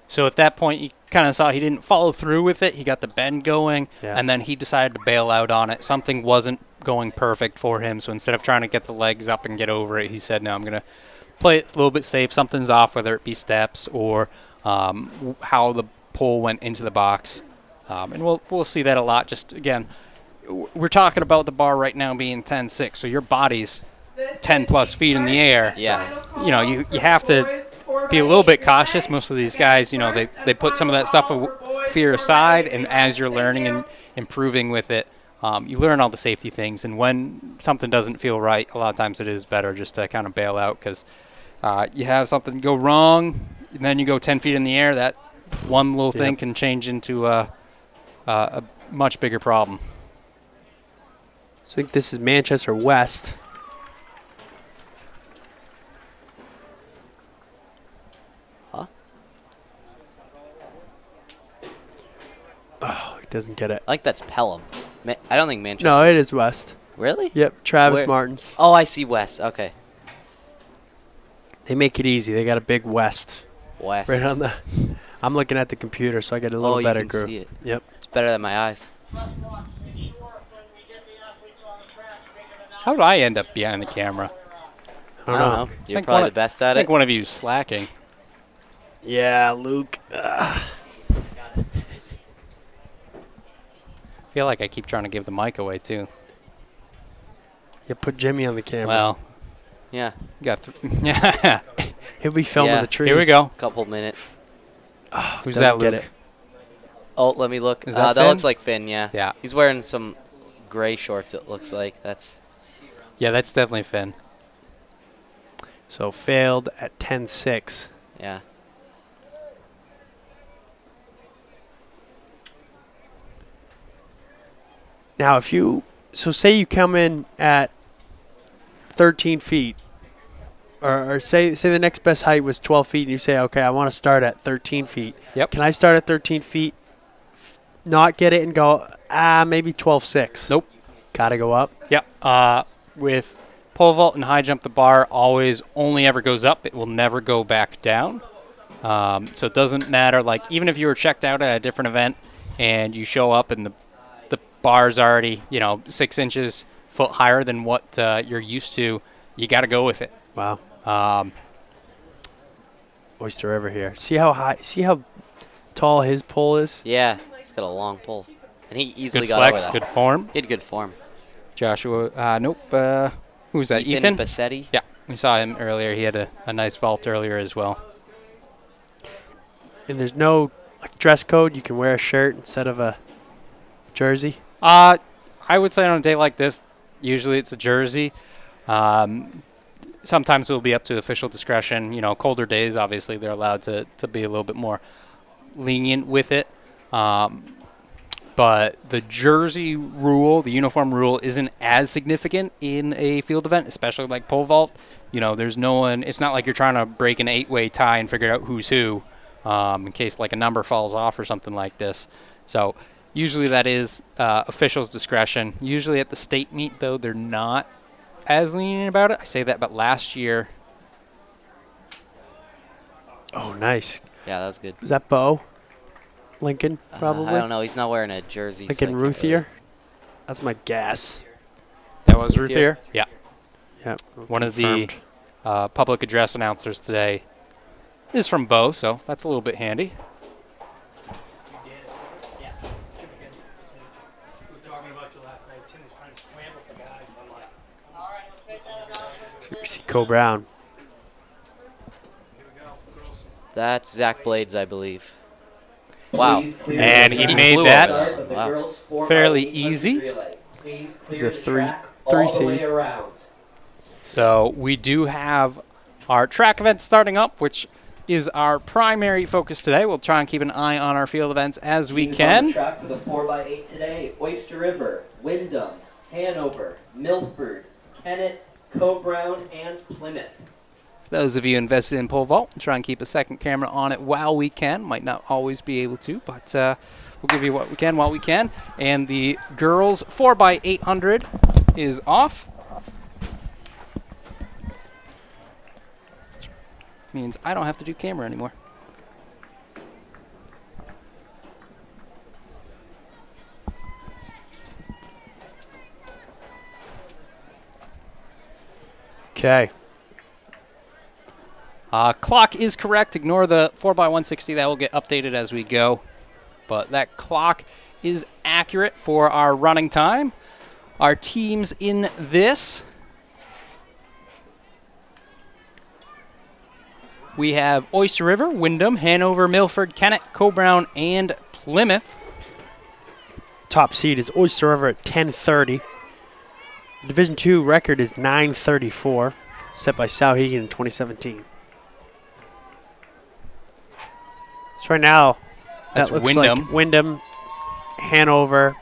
M: So at that point, you kind of saw he didn't follow through with it. He got the bend going, and then he decided to bail out on it. Something wasn't going perfect for him, so instead of trying to get the legs up and get over it, he said, no, I'm going to play it a little bit safe. Something's off, whether it be steps or how the pole went into the box. And we'll see that a lot. Just, again, we're talking about the bar right now being 10.6, so your body's 10-plus feet in the air.
H: Yeah.
M: You know, you have to be a little bit cautious. Most of these guys, you know, they put some of that stuff fear aside, and as you're learning and improving with it, you learn all the safety things. And when something doesn't feel right, a lot of times it is better just to kind of bail out, because you have something go wrong, and then you go 10 feet in the air. That one little thing can change into a much bigger problem.
K: So I think this is Manchester West. Oh, he doesn't get it.
H: I think that's Pelham. I don't think Manchester.
K: No, it is West.
H: Really?
K: Yep, Travis
H: Where?
K: Martin's.
H: Oh, I see West. Okay.
K: They make it easy. They got a big West.
H: West.
K: Right on the. I'm looking at the computer, so I get a little better
H: you can
K: group.
H: see it.
K: Yep.
H: It's better than my eyes.
M: How did I end up behind the camera?
K: I don't know.
H: You're probably the best at
M: I think
H: it.
M: one of you is slacking.
K: Yeah, Luke.
M: I feel like I keep trying to give the mic away, too.
K: You put Jimmy on the camera.
M: Well,
H: yeah.
M: Got yeah.
K: He'll be filming the trees.
M: Here we go.
H: Couple minutes.
K: Oh,
M: who's that, Luke?
H: Oh, let me look.
M: Is that
H: that
M: Finn?
H: looks like Finn, yeah.
M: Yeah.
H: He's wearing some gray shorts, it looks like. That's.
M: Yeah, that's definitely Finn.
K: So failed at 10.6.
H: Yeah.
K: Now, if you say you come in at 13 feet, or say the next best height was 12 feet, and you say, okay, I want to start at 13 feet.
M: Yep.
K: Can I start at 13 feet, not get it, and go, maybe 12.6?
M: Nope.
K: Got to go up?
M: Yep. With pole vault and high jump, the bar always only ever goes up. It will never go back down. So it doesn't matter. Like, even if you were checked out at a different event and you show up and the bar's already, 6 inches foot higher than what you're used to, you got to go with it.
K: Wow. Oyster River here. See how tall his pole is?
H: Yeah, he's got a long pole. And he easily
M: Good
H: got
M: flex,
H: over that.
M: good form.
H: He had good form.
M: Joshua, nope. Who's that?
H: Ethan Bassetti?
M: Yeah, we saw him earlier. He had a nice vault earlier as well.
K: And there's no dress code? You can wear a shirt instead of a jersey?
M: I would say on a day like this, usually it's a jersey. Sometimes it will be up to official discretion. Colder days, obviously, they're allowed to be a little bit more lenient with it. But the jersey rule, the uniform rule, isn't as significant in a field event, especially like pole vault. There's no one. It's not like you're trying to break an 8-way tie and figure out who's who, in case like a number falls off or something like this. So usually that is officials' discretion. Usually at the state meet, though, they're not as lenient about it. I say that, but last year.
K: Oh, nice.
H: Yeah, that was good.
K: Was that Bo? Lincoln, probably?
H: I don't know. He's not wearing a jersey.
K: Lincoln
H: so I can't
K: Ruthier?
H: really-
K: That's my guess.
M: That was Ruthier? Yeah.
K: Yeah.
M: One of the public address announcers today is from Bo, so that's a little bit handy.
K: You see Co Brown.
H: That's Zach Blades, I believe. Wow.
M: And he made
H: flew
M: that
H: over. Wow.
M: fairly easy.
K: He's the three seed.
M: So we do have our track events starting up, which is our primary focus today. We'll try and keep an eye on our field events as we
J: Teams on
M: can.
J: the track for the 4x8 today: Oyster River, Wyndham, Hanover, Milford, Kennett, Co Brown, and Plymouth.
F: Those of you invested in pole vault, try and keep a second camera on it while we can. Might not always be able to, but we'll give you what we can while we can. And the girls 4x800 is off. Means I don't have to do camera anymore.
K: Okay.
F: Clock is correct. Ignore the 4x160. That will get updated as we go. But that clock is accurate for our running time. Our teams in this. We have Oyster River, Wyndham, Hanover, Milford, Kennett, Cobrown, and Plymouth.
K: Top seed is Oyster River at 10:30. Division 2 record is 9:34, set by Souhegan in 2017. So right now,
F: that's
K: that looks
F: Wyndham.
K: like Wyndham, Hanover,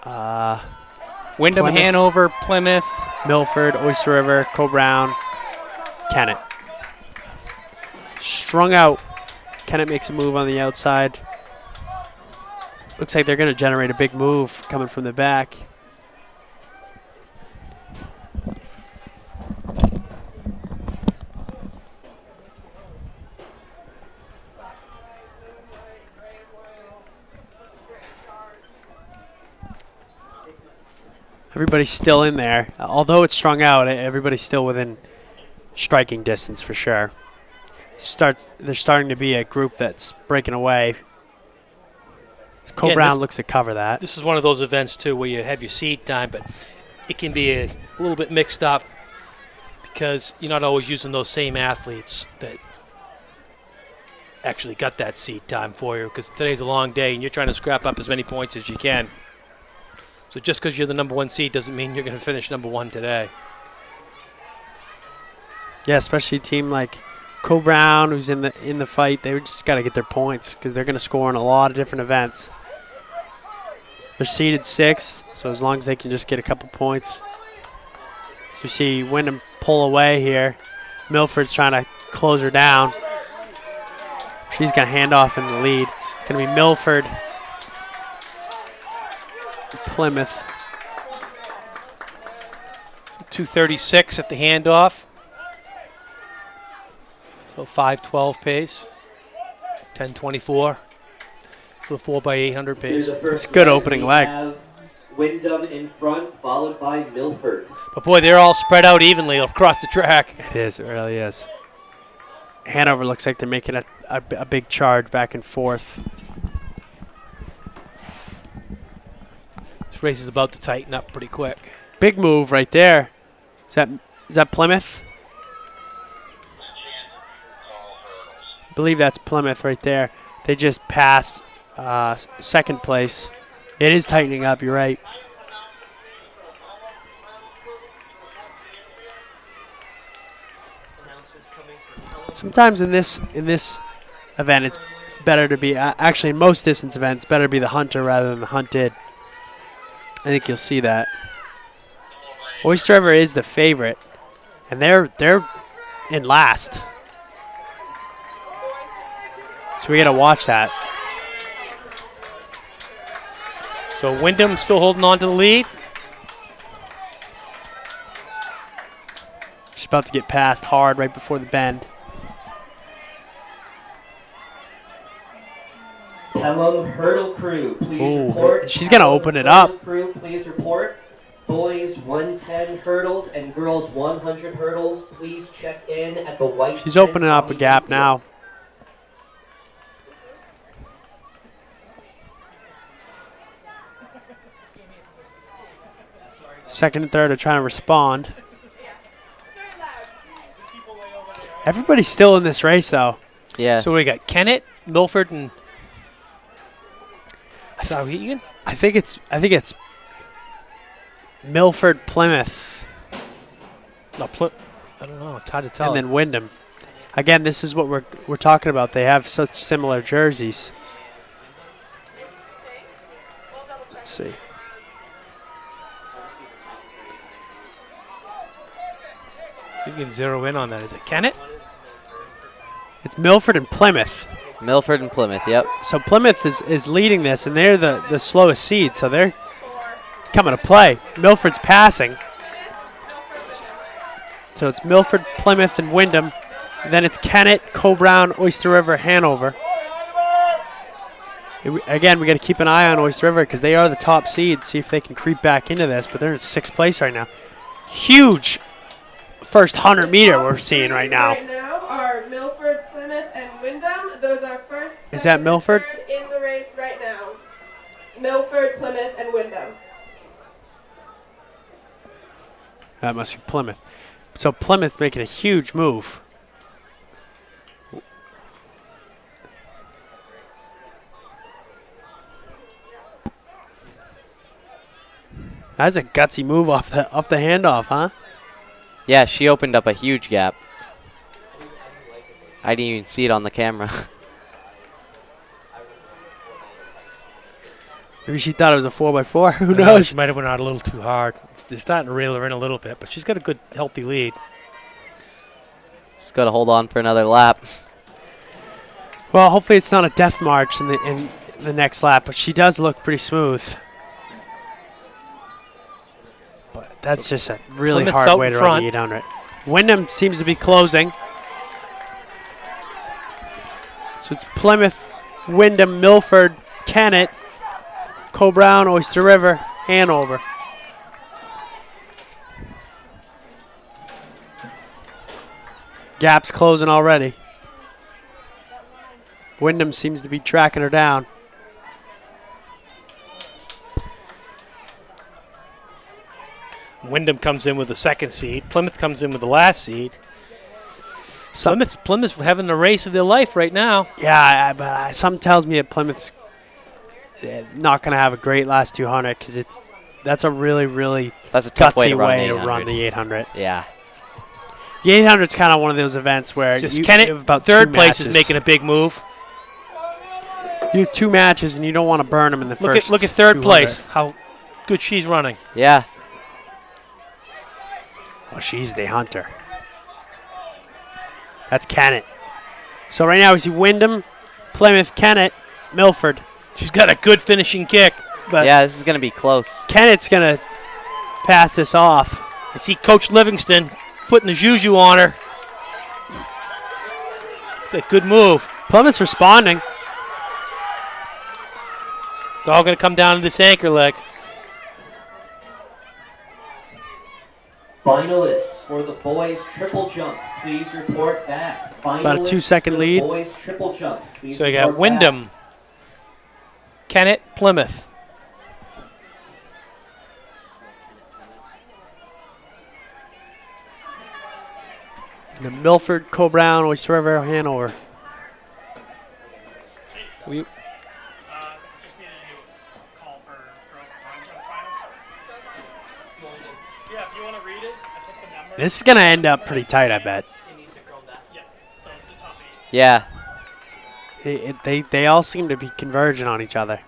F: Wyndham,
K: Plymouth,
F: Hanover, Plymouth,
K: Milford, Oyster River, Cobrown, Kennett. Strung out. Kennett makes a move on the outside. Looks like they're going to generate a big move coming from the back. Everybody's still in there. Although it's strung out, everybody's still within striking distance for sure. There's starting to be a group that's breaking away. Cobrown looks to cover that.
L: This is one of those events, too, where you have your seed time, but it can be a little bit mixed up because you're not always using those same athletes that actually got that seed time for you, because today's a long day and you're trying to scrap up as many points as you can. So just because you're the number 1 seed doesn't mean you're going to finish number 1 today.
K: Yeah, especially a team like Cobrown, who's in the fight. They just got to get their points because they're going to score in a lot of different events. They're seeded 6th, so as long as they can just get a couple points. So you see Wyndham pull away here. Milford's trying to close her down. She's got a handoff in the lead. It's going to be Milford, Plymouth.
L: So 2:36 at the handoff. So 5:12 pace. 10:24 for the 4x800 pace.
K: It's a good opening leg.
J: Wyndham in front, followed by Milford.
L: But boy, they're all spread out evenly across the track.
K: It is. It really is. Hanover looks like they're making a big charge back and forth.
L: This race is about to tighten up pretty quick.
K: Big move right there. Is that Plymouth? I believe that's Plymouth right there. They just passed second place. It is tightening up, you're right. Sometimes in this event, it's better to be, actually in most distance events, better to be the hunter rather than the hunted. I think you'll see that. Oyster River is the favorite, and they're in last. So we got to watch that.
L: So Wyndham still holding on to the lead.
K: She's about to get passed hard right before the bend.
J: Pelham Hurdle Crew, please report.
K: She's going to open it up.
J: Crew, please report. Boys 110 hurdles and girls 100 hurdles. Please check in at the white.
K: She's opening up a gap now. Second and third are trying to respond. Everybody's still in this race, though.
H: Yeah.
L: So we got Kennett, Milford, and Souhegan.
K: I think it's Milford, Plymouth.
L: No, I don't know. It's hard to tell.
K: And then Wyndham. Again, this is what we're talking about. They have such similar jerseys. Let's see.
L: See if you can zero in on that. Is it Kennett?
K: It's Milford and Plymouth.
H: Milford and Plymouth, yep.
K: So Plymouth is leading this, and they're the slowest seed, so they're coming to play. Milford's passing. So it's Milford, Plymouth, and Wyndham. Then it's Kennett, Co-Brown, Oyster River, Hanover. Again, we got to keep an eye on Oyster River because they are the top seed. See if they can creep back into this, but they're in 6th place right now. Huge first 100 meter we're seeing right now.
G: Right now are Milford, Plymouth, and Wyndham. Those are first.
K: Is that Milford?
G: In the race right now. Milford, Plymouth, and Wyndham.
K: That must be Plymouth. So Plymouth's making a huge move. That's a gutsy move off the handoff, huh?
H: Yeah, she opened up a huge gap. I didn't even see it on the camera.
K: Maybe she thought it was a 4x4. Who
L: I know,
K: knows?
L: She might have went out a little too hard. They're starting to reel her in a little bit, but she's got a good, healthy lead.
H: Just got to hold on for another lap.
K: Well, hopefully it's not a death march in the next lap, but she does look pretty smooth. But that's just a really
L: Plymouth's
K: hard
L: out
K: way
L: in
K: to
L: front.
K: run the 800. Wyndham seems to be closing. So it's Plymouth, Wyndham, Milford, Kennett, Co-Brown, Oyster River, Hanover. Gap's closing already. Wyndham seems to be tracking her down.
L: Wyndham comes in with the 2nd seed. Plymouth comes in with the last seed. Plymouth's having the race of their life right now.
K: Yeah, but something tells me that Plymouth's not going to have a great last 200 because that's a really, really
H: that's a tough
K: gutsy
H: way
K: to run the 800.
H: Yeah.
K: The 800 is kind of one of those events where
L: Just
K: you
L: Kennett,
K: have about
L: third
K: 2
L: place
K: matches.
L: is making a big move.
K: You have 2 matches and you don't want to burn them in the first.
L: Look at third
K: 200.
L: place. How good she's running.
H: Yeah.
K: Oh, she's the hunter. That's Kennett. So right now we see Wyndham, Plymouth, Kennett, Milford.
L: She's got a good finishing kick.
K: But
H: yeah, this is going to be close.
K: Kennett's going to pass this off.
L: I see Coach Livingston putting the juju on her. It's a good move.
K: Plymouth's responding.
L: It's all going to come down to this anchor leg.
J: Finalists for the boys triple jump, please report back.
K: About a
J: Finalists
K: 2-second
J: for the
K: lead.
J: Boys triple jump, please
L: So you got
J: report
L: Wyndham, Kennett, Plymouth.
K: And then Milford, Co-Brown, Oyster River, Hanover.
L: We
K: Just needed to call for girls long jump finals. Yeah, if you want to read it, I put the number. This is going to end up pretty tight, I bet.
H: Yeah.
K: They all seem to be converging on each other.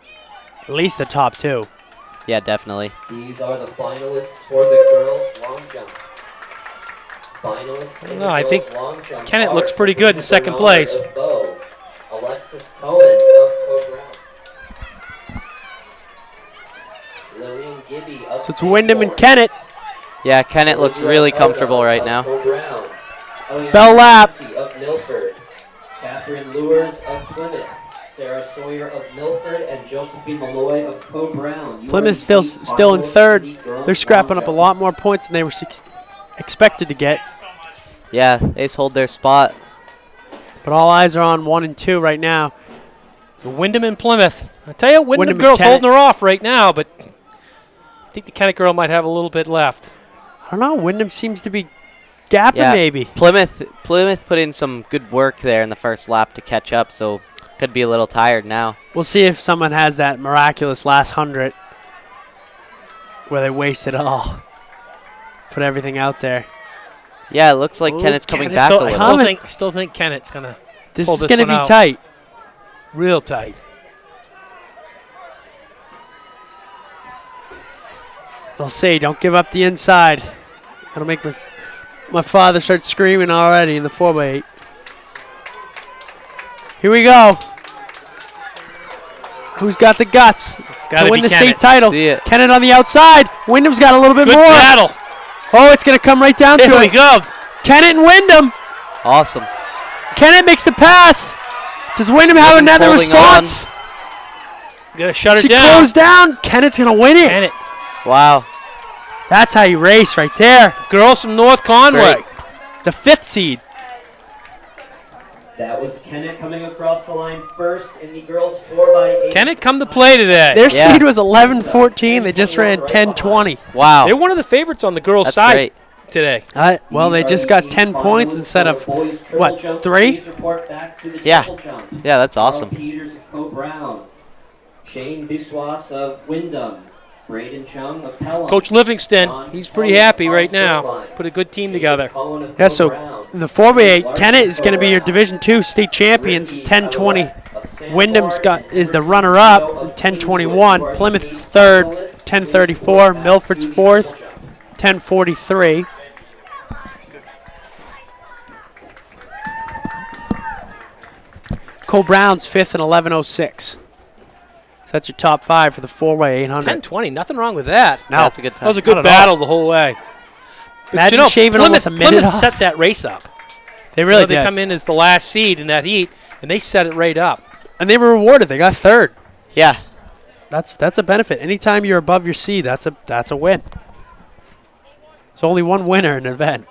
K: At least the top 2.
H: Yeah, definitely.
J: These are the finalists for the girls long jump. Finalists in
L: No,
J: the
L: I think
J: girls long jump
L: Kennett
J: are
L: looks pretty good in
J: Sabrina
L: 2nd place.
J: Bernard of Bow, Alexis Cohen of Co-Brown, Lillian Gibby of
K: So it's Wyndham and
J: Seaboard,
K: Kennett.
H: Yeah, Kennett looks really comfortable right now.
J: Co-Brown, Eliana
K: Bell lap.
J: Massey of Milford, Catherine Lewers of Plymouth, Sarah Sawyer of Milford, and Josephine Malloy of Co-Brown.
K: Plymouth still in 3rd. They're scrapping up a lot more points than they were expected to get.
H: Yeah, they hold their spot.
K: But all eyes are on 1 and 2 right now.
L: So Wyndham and Plymouth. I tell you, Wyndham
K: Wyndham and
L: girl's
K: Kennett.
L: holding her off right now, but I think the Kennett girl might have a little bit left.
K: I don't know. Wyndham seems to be gapping
H: Yeah,
K: maybe.
H: Plymouth put in some good work there in the first lap to catch up, so could be a little tired now.
K: We'll see if someone has that miraculous last 100 where they waste it all. Put everything out there.
H: Yeah, it looks like
K: Ooh,
H: Kennett's coming
K: Kennett's
H: back a
K: so-
H: little.
L: I still think Kennett's going to
K: This
L: pull
K: is
L: this
K: going to
L: one
K: be
L: out.
K: tight.
L: Real tight.
K: They'll say, don't give up the inside. That'll make me My father starts screaming already in the 4x8. Here we go. Who's got the guts to win the state title? Kennett on the outside. Wyndham's got a little bit
L: Good
K: more.
L: battle.
K: Oh, it's going to come right down to it.
L: Here we go.
K: Kennett and Wyndham.
H: Awesome.
K: Kennett makes the pass. Does Wyndham have another response?
L: You gotta shut
K: She
L: it down.
K: closed down. Kennett's going to win it.
L: Kennett.
H: Wow.
K: That's how you race right there.
L: Girls from North Conway.
H: Great.
K: The 5th seed.
J: That was Kennett coming across the line first in the girls 4x8.
L: Kennett come to play today.
K: Their seed was 11-14. They just ran 10-20.
H: Wow.
L: They're one of the favorites on the girls'
H: That's
L: side
H: great.
L: today.
K: Well, they just got 10 points instead of, what, 3?
H: Yeah. Yeah, that's awesome.
J: Peters of Co-Brown. Shane Biswas of Wyndham. Braden Chung of Pelham.
L: Coach Livingston, he's pretty happy right now. Put a good team together.
K: Yeah, so in the 4x8, Kennett is going to be your Division II state champions, 10-20. Wyndham's is the runner-up, 10-21. Plymouth's 3rd, 10-34. Milford's 4th, 10-43. Cole Brown's 5th and 11-06. So that's your top 5 for the 4x800.
L: 10-20, nothing wrong with that.
K: No.
H: That's a good time.
L: That was a good battle the whole way. But
K: Imagine shaving almost a minute
L: Plymouth
K: off.
L: set that race up.
K: They really
L: They
K: did.
L: come in as the last seed in that heat, and they set it right up.
K: And they were rewarded. They got 3rd.
H: Yeah.
K: That's a benefit. Anytime you're above your seed, that's a win. There's only one winner in an event.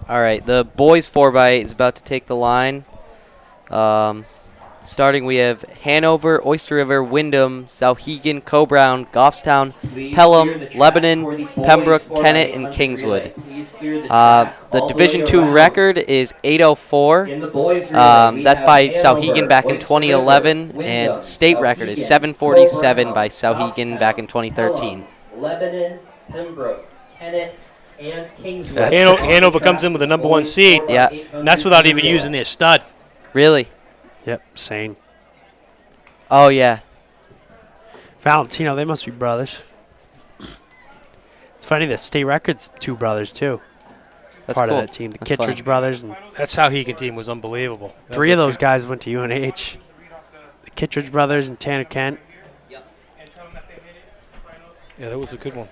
H: All right, the boys 4x8 is about to take the line. Starting, we have Hanover, Oyster River, Wyndham, Souhegan, Co-Brown, Goffstown, Pelham, Lebanon, Pembroke, Kennett, and Kingswood. The Division II record is 804. That's by Souhegan back in 2011, and state record is 747 by Souhegan back in 2013.
J: Lebanon, Pembroke, Kennett, and Kingswood.
L: Hanover comes in with the number 1 seed.
H: Yeah.
L: And that's without even using their stud.
H: Really?
K: Yep, sane.
H: Oh, yeah.
K: Valentino, they must be brothers. It's funny, the state record's 2 brothers, too.
H: That's
K: part
H: cool.
K: of that team. The
H: That's
K: Kittredge
H: funny.
K: brothers. And
L: That's how Hegan team was unbelievable.
K: 3 of those guys went to UNH. The Kittredge brothers and Tanner Kent.
L: Yeah, that was a good one.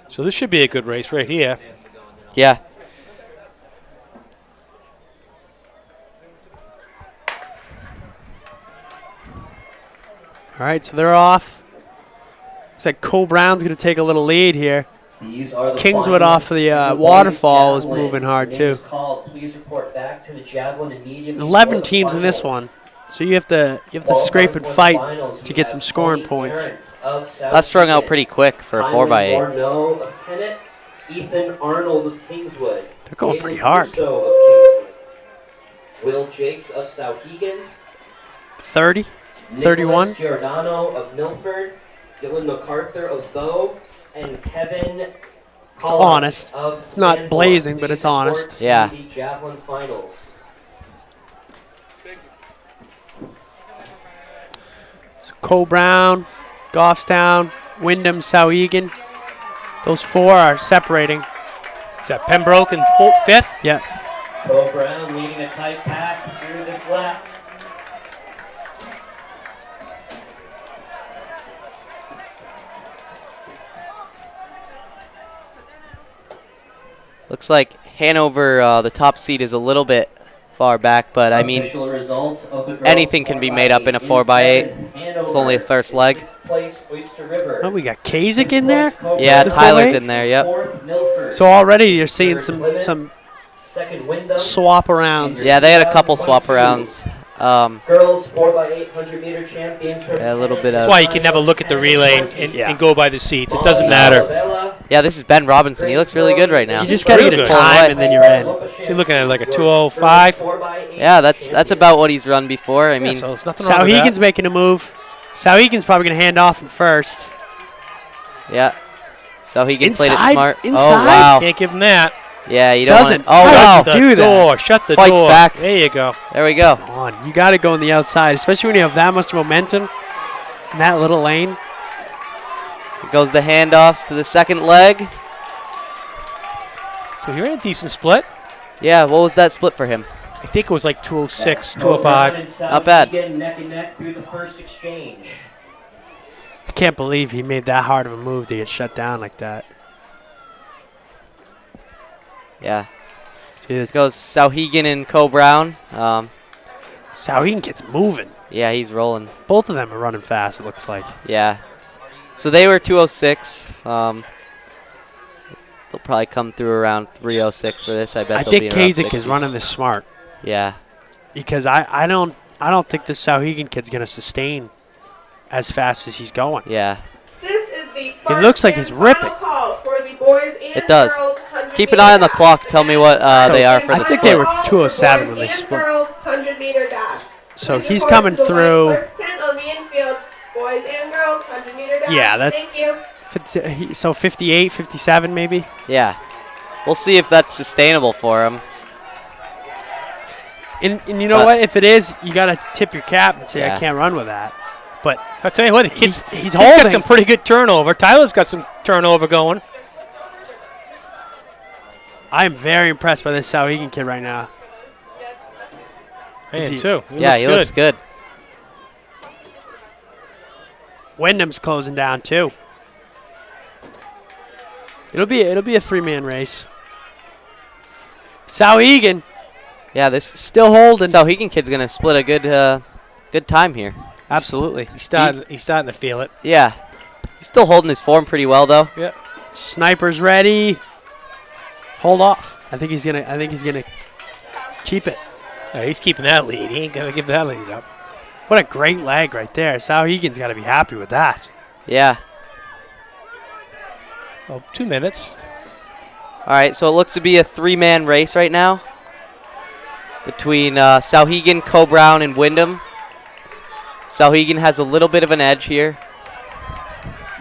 L: So this should be a good race right here.
H: Yeah.
K: All right, so they're off. Looks like Cole Brown's going to take a little lead here. Kingswood off of the waterfall is moving hard, too. 11 teams in this one. So you have to scrape and fight to get some scoring points.
H: That's strung out pretty quick for a 4x8.
J: Morneau of Kennett, Ethan Arnold of Kingswood.
K: They're going pretty hard.
J: Russo of Kingswood. Will Jakes of Souhegan.
K: 30, 31.
J: Nicholas Giordano of Milford. Dylan MacArthur of Bow. And Kevin
K: It's
J: Collins
K: honest.
J: of
K: It's not
J: Sanborn.
K: blazing, but it's honest.
H: Yeah.
J: The Javelin Finals.
K: Cole Brown, Goffstown, Wyndham, Souhegan. Those 4 are separating.
L: Is that Pembroke in 5th?
K: Yep.
J: Cole Brown leading a tight pack through this lap.
H: Looks like Hanover, the top seed, is a little bit far back, but I mean,
J: Official results of the girls
H: anything can be made up in a 4x8. It's only a first leg.
J: Place, Oyster River.
K: Oh, we got Kasich in there?
H: Yeah,
K: The
H: Tyler's
K: 4x8?
H: in there, yep.
J: Fourth, Milford.
K: So already you're seeing some
J: Second, Wyndham.
K: swap arounds.
H: Yeah, they had a couple swap arounds.
J: Girls 4x8 100-meter champions.
H: A little bit
L: That's
H: of.
L: why you can never look at the relay and go by the seats. It doesn't matter.
H: Yeah, this is Ben Robinson. He looks really good right now.
K: You just got to
L: Real
K: get a
L: good.
K: time and then you're in.
L: So you're looking at like a 205.
H: Yeah, that's about what he's run before. I mean,
L: so there's nothing wrong with
K: Souhegan's
L: that.
K: making a move. Souhegan's probably going to hand off in first.
H: yeah. So he can play it
K: Inside?
H: smart.
K: Inside?
H: Oh, wow.
L: Can't give him that.
H: Yeah, you don't
K: Doesn't.
H: want. Oh
K: How
H: no!
K: did you do that?
L: Shut the
H: Fights
L: door.
H: back.
L: There you go.
H: There we go.
K: Come on, you got to go on the outside, especially when you have that much momentum in that little lane.
H: Here goes the handoffs to the second leg.
L: So you're in a decent split.
H: Yeah, what was that split for him?
L: I think it was like 206, 205.
H: Not bad.
J: Neck and neck through the first exchange.
K: I can't believe he made that hard of a move to get shut down like that.
H: Yeah. Here goes Sauhegan and Co Brown.
K: Sauhegan gets moving.
H: Yeah, he's rolling.
K: Both of them are running fast, it looks like.
H: Yeah. So they were 206. They'll probably come through around 306 for this. I bet.
K: I
H: they'll
K: think
H: be around
K: Kasich
H: 60.
K: is running this smart.
H: Yeah.
K: Because I don't think this Sauhegan kid's gonna sustain as fast as he's going.
H: Yeah.
G: This is the
K: It looks like he's ripping.
G: call for the boys and
H: It does.
G: girls 100
H: Keep an eye on the clock. Tell me what they are for
K: I
H: the
K: think
H: split.
K: they were 207 when they
G: and
K: split.
G: girls 100-meter dash.
K: So
G: Please
K: he's
G: report
K: coming
G: to the white
K: through.
G: clerk's tent on the infield. Boys and girls 100-meter dash.
K: Yeah, that's
G: Thank you.
K: so 58, 57 maybe.
H: Yeah. We'll see if that's sustainable for him.
K: And you know what? If it is, you gotta tip your cap and say
H: Yeah.
K: I can't run with that. But
L: I'll tell you what, the kid's
K: he's
L: got
K: holding.
L: some pretty good turnover. Tyler's got some turnover going.
K: I am very impressed by this Sauhegan kid right now.
L: I
K: Is
L: am
K: he-
L: too.
H: He looks good.
K: Wyndham's closing down too. It'll be a 3-man race. Sauhegan
H: Yeah, this
K: still holding.
H: Sauhegan kid's gonna split a good time here.
K: Absolutely.
L: He's starting to feel it.
H: Yeah. He's still holding his form pretty well though.
L: Yeah.
K: Sniper's ready. Hold off. I think he's gonna keep it.
L: He's keeping that lead. He ain't gonna give that lead up.
K: What a great leg right there. Sauhegan's got to be happy with that.
H: Yeah.
L: Oh, 2 minutes.
H: All right, so it looks to be a 3-man race right now between Sauhegan, Co Brown, and Wyndham. Sauhegan has a little bit of an edge here.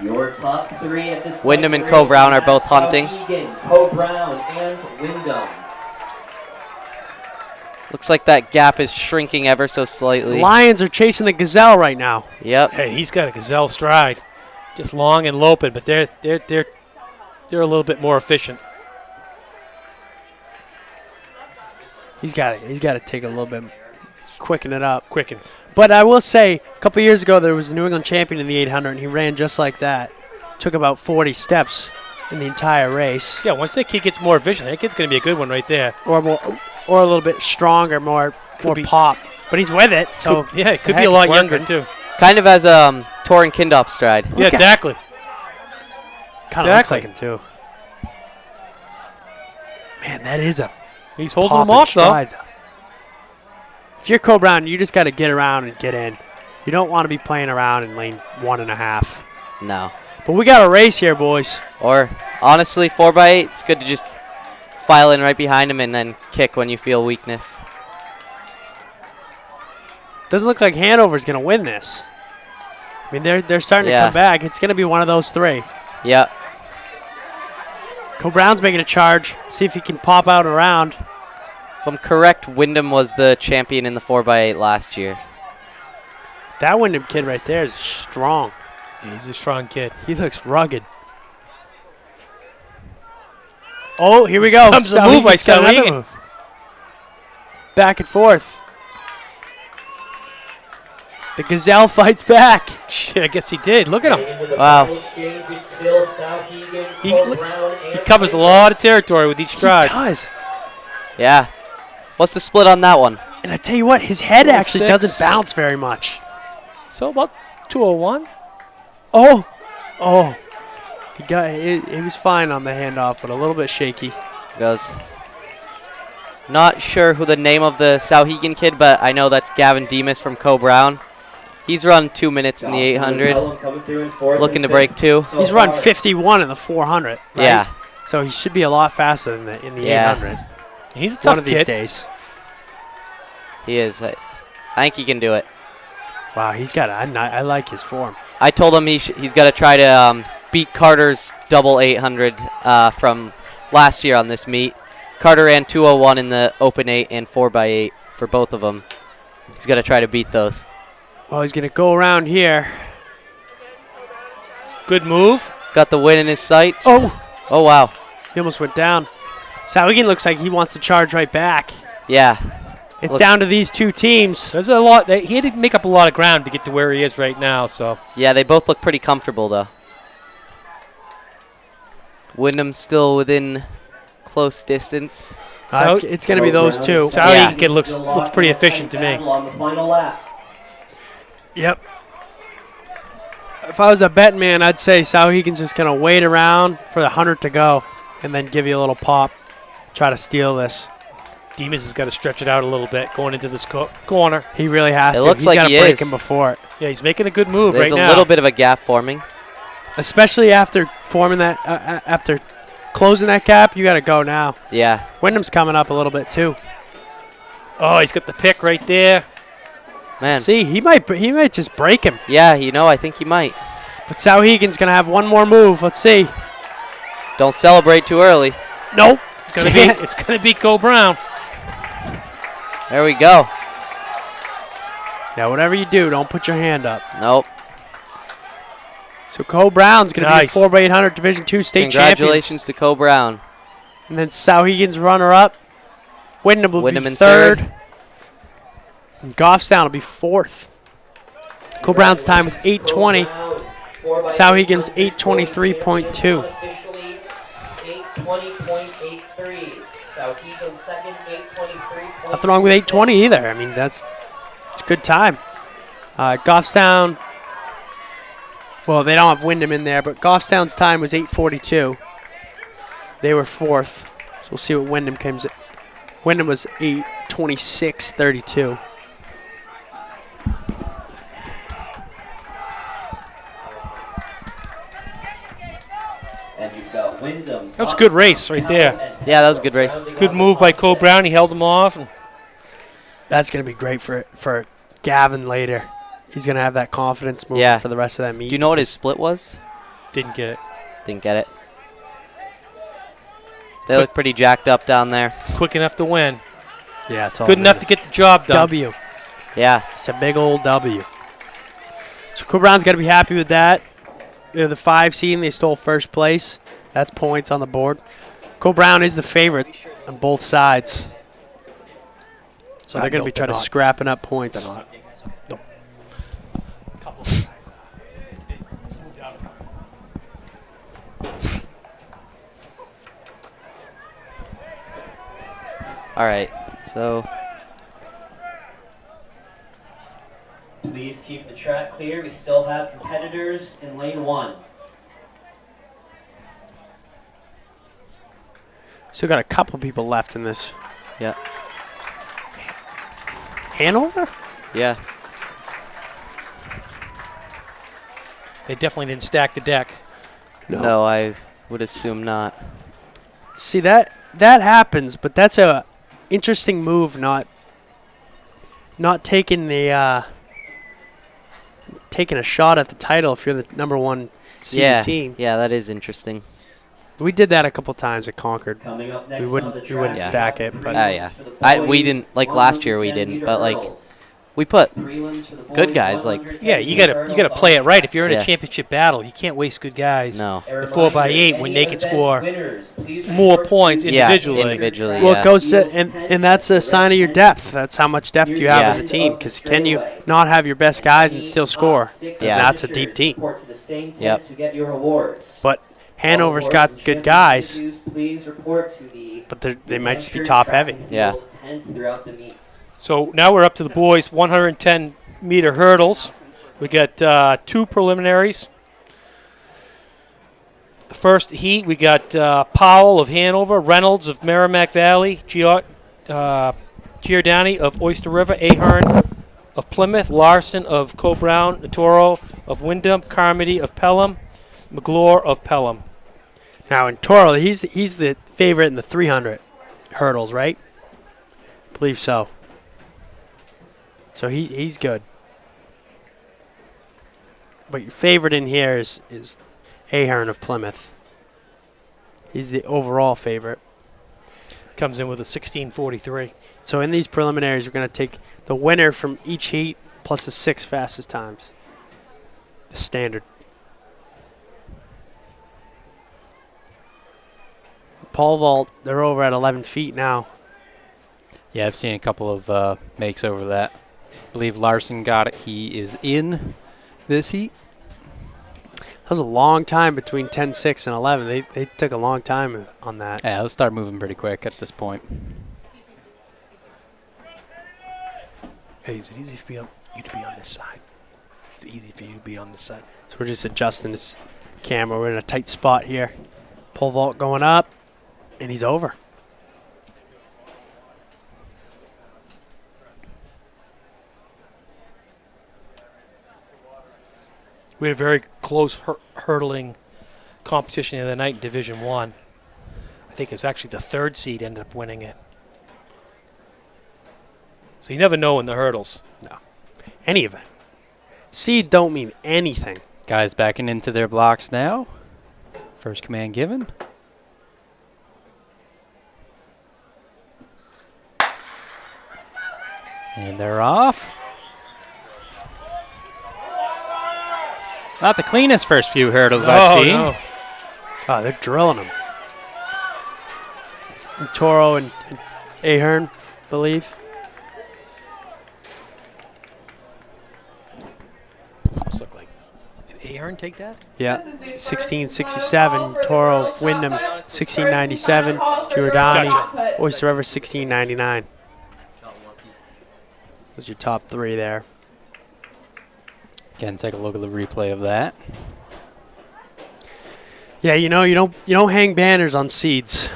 J: Your top three at this
H: Wyndham
J: point
H: and Co Brown are both
J: have
H: hunting.
J: Sauhegan, Co Brown, and Wyndham.
H: Looks like that gap is shrinking ever so slightly.
K: Lions are chasing the gazelle right now.
H: Yep.
L: Hey, he's got a gazelle stride, just long and loping, but they're a little bit more efficient.
K: He's got to take a little bit, quicken it up.
L: Quicken.
K: But I will say, a couple years ago, there was a New England champion in the 800, and he ran just like that. Took about 40 steps in the entire race.
L: Yeah, once that kid gets more efficient, that kid's going to be a good one right there.
K: Or a little bit stronger, more
L: be-
K: pop. But he's with it, so
L: Yeah, it could
K: the
L: be a
K: heck,
L: lot
K: it's
L: younger
K: working.
L: too.
H: Kind of has Torin Kindop stride.
L: Yeah, exactly.
K: Kind of looks
L: Exactly.
K: like him too. Man, that is a
L: He's holding them
K: popping
L: off though.
K: stride. If you're Co Brown, you just got to get around and get in. You don't want to be playing around in lane 1.5.
H: No.
K: But we got a race here, boys.
H: Or honestly, 4x8, it's good to just file in right behind him and then kick when you feel weakness.
K: Doesn't look like Hanover's going to win this. I mean, they're starting to
H: Yeah.
K: come back. It's going to be one of those three.
H: Yep.
K: Co Brown's making a charge. See if he can pop out around.
H: If I'm correct, Wyndham was the champion in the 4x8 last year.
K: That Wyndham kid right there is strong.
L: Yeah, he's a strong kid.
K: He looks rugged. Oh, here we go.
L: Comes the move by
K: Sauhegan's got another
L: Sauhegan.
K: move. Back and forth. The gazelle fights back.
L: Shit, I guess he did. Look at him.
H: Wow.
J: Exchange, it's still Sauhegan,
L: He,
J: Co
L: look,
J: Brown,
L: he
J: and
L: covers a
J: Wyndham.
L: lot of territory with each stride.
K: He does.
H: Yeah. What's the split on that one?
K: And I tell you what, his head actually
L: 206.
K: doesn't bounce very much.
L: So about 201.
K: Oh. He was fine on the handoff, but a little bit shaky.
H: Goes. Not sure who the name of the Sauhegan kid, but I know that's Gavin Demas from Co Brown. He's run 2 minutes in the 800. Looking to break 2.
K: He's run 51 in the 400. Right?
H: Yeah.
K: So he should be a lot faster in the
H: Yeah.
K: 800.
L: He's a tough
K: One of these
L: kid.
K: days.
H: He is. I think he can do it.
K: Wow, he's got. I like his form.
H: I told him he's got to try to beat Carter's double 800 from last year on this meet. Carter ran 2:01 in the open 8 and 4x8 for both of them. He's going to try to beat those.
K: Well, he's going to go around here.
L: Good move.
H: Got the win in his sights.
K: Oh.
H: Oh, wow.
K: He almost went down. Sawigan looks like he wants to charge right back.
H: Yeah.
K: It's down to these two teams.
L: There's a lot. He had to make up a lot of ground to get to where he is right now. So
H: Yeah, they both look pretty comfortable, though. Wyndham's still within close distance.
K: It's going to be those two.
L: Saudi looks pretty efficient to me.
J: On the final lap.
K: Yep. If I was a betting man, I'd say Sauhegan's just going to wait around for the 100 to go and then give you a little pop. Try to steal this.
L: Demas has got to stretch it out a little bit going into this corner.
K: He really has
H: It
K: to.
H: looks
K: He's
H: like
K: got to
H: he
K: break
H: is.
K: him before it.
L: Yeah, he's making a good move
H: There's
L: right now.
H: a little bit of a gap forming.
K: Especially after forming that, after closing that gap, you got to go now.
H: Yeah.
K: Wyndham's coming up a little bit too.
L: Oh, he's got the pick right there.
H: Man.
K: See, he might just break him.
H: Yeah, I think he might.
K: But Sauhegan's going to have one more move. Let's see.
H: Don't celebrate too early.
K: Nope.
L: It's gonna be Cole Brown.
H: There we go.
K: Yeah, whatever you do, don't put your hand up.
H: Nope.
K: So Cole Brown's going to
L: Nice.
K: be a 4x800 Division II state
H: Congratulations to Cole Brown.
K: And then Sauhegan's runner-up. Wyndham will
H: Wyndham
K: be
H: in
K: third. And Goffstown will be fourth. Cole Brown's time was 8:20. Sauhegan's 8:23.2.
J: Officially 8:20.83. Sauhegan second, 8:23.
K: Nothing wrong with 8:20 either. I mean, it's a good time. Goffstown, well, they don't have Wyndham in there, but Goffstown's time was 8:42. They were fourth. So we'll see what Wyndham comes at. Wyndham was 8:26.32.
J: And you've got Wyndham.
L: That was a good race right there.
H: Yeah, that was a good race.
L: Good move by Cole Brown. He held him off. And
K: That's going to be great for Gavin later. He's going to have that confidence moving
H: Yeah.
K: for the rest of that meet.
H: Do you know what his split was?
L: didn't get it.
H: Didn't get it. They look pretty jacked up down there.
L: Quick enough to win.
K: Yeah, it's all
L: Good enough to get the job done.
K: W.
H: Yeah.
K: It's a big old W. So Cole Brown's got to be happy with that. They're the 5 seed, and they stole first place. That's points on the board. Cole Brown is the favorite on both sides. So they're going to be trying to scrapping up points.
H: All right. So
J: Please keep the track clear. We still have competitors in lane 1.
K: Still got a couple people left in this.
H: yeah.
K: Hanover?
H: Yeah.
L: They definitely didn't stack the deck.
H: No, I would assume not.
K: See, that happens, but that's a interesting move, not taking the taking a shot at the title if you're the number 1 seeded team.
H: Yeah, that is interesting.
K: We did that a couple times at Concord.
J: Coming up next
K: We
J: on
K: wouldn't
J: the
K: we wouldn't
J: track.
K: stack it, but
H: Yeah. We didn't like last year. We didn't, but like we put good guys. Like
L: Yeah, you gotta play it right. If you're in
H: Yeah.
L: a championship battle, you can't waste good guys.
H: no.
L: The 4x8 when they can score more points individually.
H: Yeah, individually.
K: well,
H: yeah.
K: it goes to and that's a sign of your depth. That's how much depth you have
H: Yeah.
K: as a team. Because can you not have your best guys and still score?
H: Yeah.
K: That's a deep team.
H: Yep.
J: To get your awards.
K: But Hanover's got good guys,
J: Please report to the
K: but they might just be top heavy.
H: Yeah.
J: 10th throughout the meet.
L: So now we're up to the boys' 110-meter hurdles. We got 2 preliminaries. The first heat, we got Powell of Hanover, Reynolds of Merrimack Valley, Giordani of Oyster River, Ahern of Plymouth, Larson of Cole Brown, Natoro of Wyndham, Carmody of Pelham, McGlure of Pelham.
K: Now in Toro, he's the favorite in the 300 hurdles, right? Believe so. So he's good. But your favorite in here is Ahern of Plymouth. He's the overall favorite.
L: comes in with a 16:43.
K: So in these preliminaries, we're going to take the winner from each heat plus the 6 fastest times. The standard. Pole vault, they're over at 11 feet now.
M: Yeah, I've seen a couple of makes over that. I believe Larson got it. He is in this heat.
K: That was a long time between 10-6 and 11. They took a long time on that.
M: Yeah, let's start moving pretty quick at this point.
L: Hey, is it easy for you to be on this side? It's easy for you to be on this side.
K: So we're just adjusting this camera. We're in a tight spot here. Pole vault going up, and he's over.
L: We had a very close hurdling competition the other night in Division 1. I think it's actually the 3rd seed ended up winning it. So you never know in the hurdles.
K: No. Any event. Seed don't mean anything.
M: Guys backing into their blocks now. First command given. And they're off. Not the cleanest first few hurdles I've seen.
K: No. Oh, they're drilling them. It's Toro and Ahern, believe.
L: Looks like did Aaron take that?
K: Yeah, 1667. Toro, Wyndham, 1697. Giordani,
L: Gotcha.
K: Oyster River, 1699. Those are your top 3 there.
M: Again, take a look at the replay of that.
K: Yeah, you don't hang banners on seeds.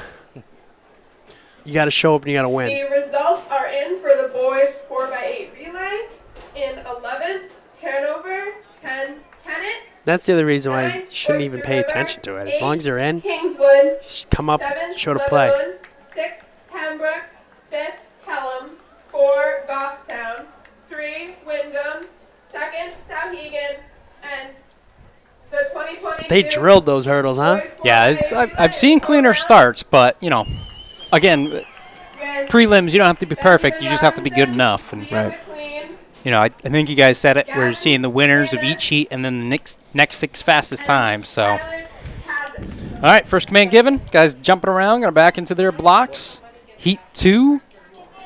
K: You got to show up and you got to win.
G: The results are in for the boys 4x8 relay. In 11th, Hanover, 10, Kennett.
K: That's the other reason why you shouldn't even pay attention to it. As long as you're in,
G: Kingswood,
K: just come up,
G: 7th,
K: show to play.
G: Lebanon, 6th, Pembroke, 5th, Pelham, 4, Goffstown, 3, Wyndham, 2nd, Souhegan, and the 2022.
K: They drilled those hurdles, huh?
M: Yeah, I've seen cleaner starts, but, again, prelims, you don't have to be perfect. You just have to be good enough. And, I think you guys said it. We're seeing the winners of each heat and then the next 6 fastest times. So, all right, first command given. Guys jumping around, going back into their blocks. Heat 2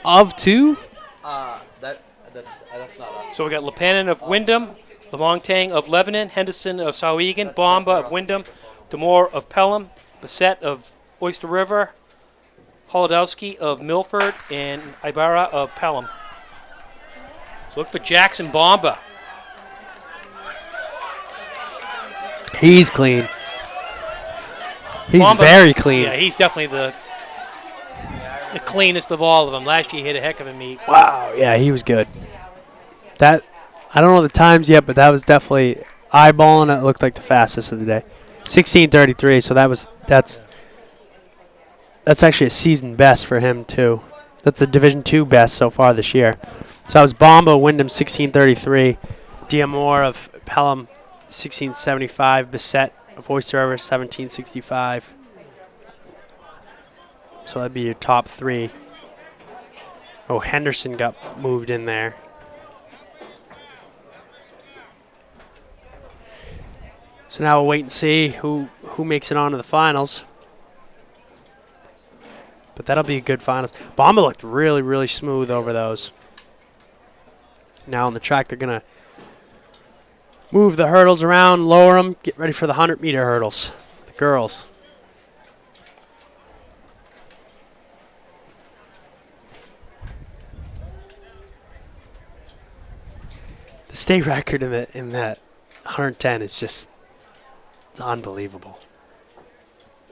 M: of 2.
J: That's not us.
L: So we got Lepanin of Wyndham, Lamontang of Lebanon, Henderson of Souhegan, Bomba of Wyndham, Demore of Pelham, Bassett of Oyster River, Holodowski of Milford, and Ibarra of Pelham. So look for Jackson Bomba.
K: He's clean. He's
L: Bomba,
K: very clean.
L: Yeah, he's definitely the cleanest of all of them. Last year he hit a heck of a meet.
K: Wow, yeah, he was good. That, I don't know the times yet, but that was definitely eyeballing. It looked like the fastest of the day. 16:33. So that's actually a season best for him too. That's a Division 2 best so far this year. So that was Bomba Wyndham 16:33, Diamore of Pelham 16:75, Bassett of Oyster River 17:65. So that'd be your top 3. Oh, Henderson got moved in there. So now we'll wait and see who makes it onto the finals. But that'll be a good finals. Bomba looked really, really smooth over those. Now on the track, they're going to move the hurdles around, lower them, get ready for the 100-meter hurdles for the girls. The state record in that 110 is just, it's unbelievable.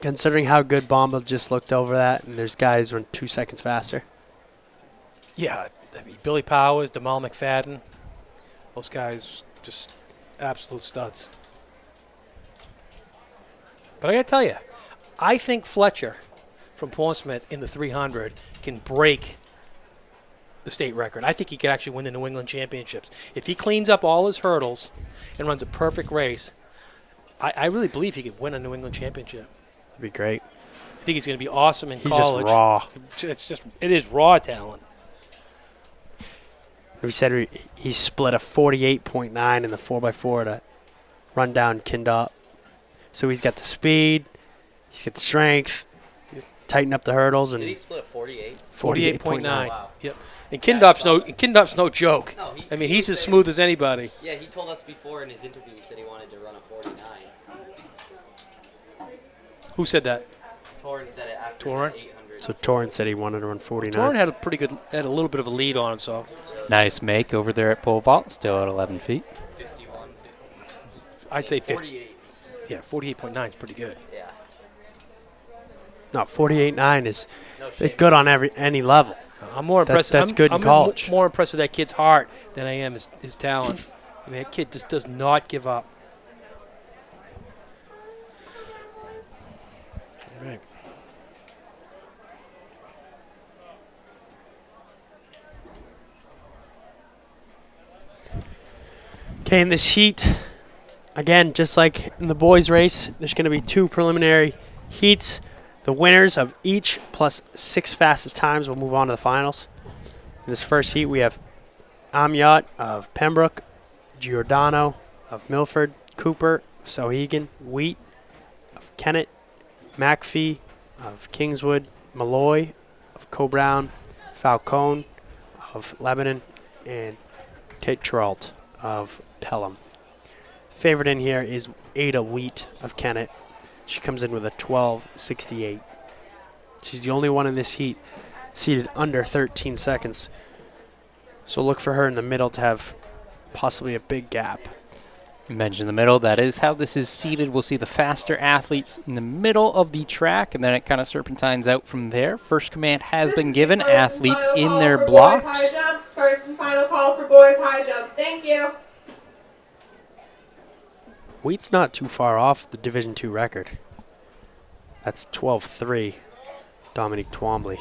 K: Considering how good Bomba just looked over that, and there's guys run 2 seconds faster.
L: Yeah, I mean, Billy Powers, Demal McFadden, those guys just absolute studs. But I got to tell you, I think Fletcher from Portsmouth in the 300 can break the state record. I think he could actually win the New England Championships. If he cleans up all his hurdles and runs a perfect race, I really believe he could win a New England Championship.
K: That'd be great.
L: I think he's going to be awesome in
K: He's
L: college. It is raw talent.
K: We said he split a 48.9 in the 4x4 to run down Kindop. So he's got the speed, he's got the strength, tighten up the hurdles, and
H: Did he split a 48?
L: 48.9.
H: Wow.
L: Yep. And Kindop's no joke.
H: No,
L: I mean, he's as smooth as anybody.
H: Yeah, he told us before in his interview, he said he wanted to run a 49.
L: Who said that?
H: Torrin said it after
L: Torrin?
H: the 800.
K: so Torrin said he wanted to run 49.
L: Torrin had a little bit of a lead on him, so.
M: Nice make over there at pole vault, still at 11 feet.
H: 51.
L: I'd say 50.
H: 48.
L: Yeah, 48.9 is pretty good.
H: Yeah.
K: No, 48.9 is
H: No
K: it's
H: shame.
K: good on any level.
L: I'm more impressed.
K: That's good in college.
L: More impressed with that kid's heart than I am his talent. I mean, that kid just does not give up. All right.
K: Okay, in this heat, again, just like in the boys' race, there's going to be 2 preliminary heats. The winners of each plus 6 fastest times will move on to the finals. In this first heat, we have Amyot of Pembroke, Giordano of Milford, Cooper of Sohegan, Wheat of Kennett, McPhee of Kingswood, Malloy of Cobrown, Falcone of Lebanon, and Tate Tralt of Pelham. Favorite in here is Ada Wheat of Kennett. She comes in with a 12.68. She's the only one in this heat seated under 13 seconds. So look for her in the middle to have possibly a big gap.
M: You mentioned the middle. That is how this is seated. We'll see the faster athletes in the middle of the track, and then it kind of serpentines out from there. First command has been given. Athletes in their blocks.
G: Boys high jump. First and final call for boys high jump. Thank you.
K: Wheat's not too far off the Division II record. That's 12.3, Dominique Twombly.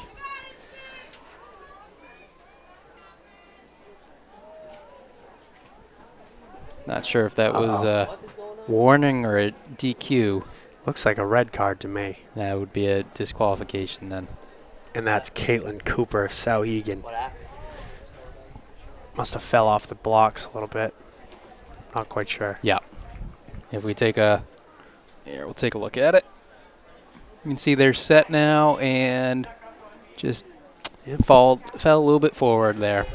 M: Not sure if that was a warning or a DQ.
K: Looks like a red card to me.
M: That would be a disqualification then.
K: And that's Caitlin Cooper of Sohegan.
H: What happened?
K: Must have fell off the blocks a little bit. Not quite sure.
M: Yeah. If we take here, we'll take a look at it. You can see they're set now and just fell a little bit forward there.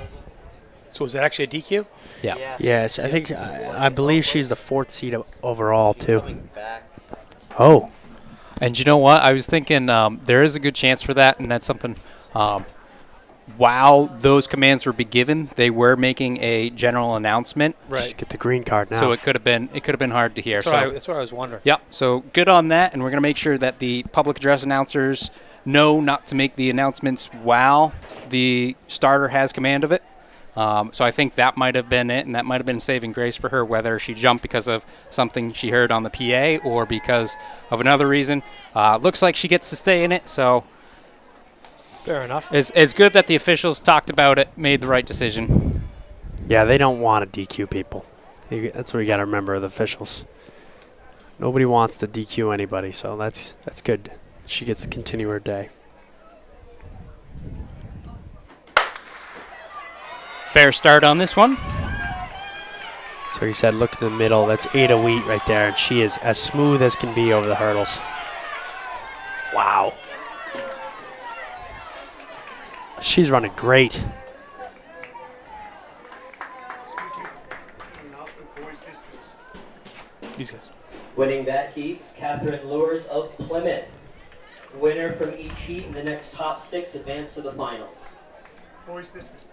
L: So is that actually a DQ?
M: Yeah.
K: Yes, I think I believe she's the 4th seed overall too.
H: Coming back.
K: Oh.
M: And you know what? I was thinking there is a good chance for that, and that's something. While those commands were given, they were making a general announcement.
L: Right.
K: Just get the green card now.
M: So it could have been hard to hear.
L: That's what I was wondering.
M: Yeah. So good on that, and we're going to make sure that the public address announcers know not to make the announcements while the starter has command of it. So I think that might have been it, and that might have been saving grace for her, whether she jumped because of something she heard on the PA or because of another reason. Looks like she gets to stay in it, so
L: fair enough.
M: It's good that the officials talked about it, made the right decision.
K: Yeah, they don't want to DQ people. That's what you got to remember, the officials. Nobody wants to DQ anybody, so that's good. She gets to continue her day.
M: Fair start on this one.
K: So he said, look to the middle. That's Ada Wheat right there, and she is as smooth as can be over the hurdles. Wow. She's running great.
L: These guys.
J: Winning that heat, Catherine Lures of Plymouth. Winner from each heat in the next top 6 advance to the finals.
I: Boys discus.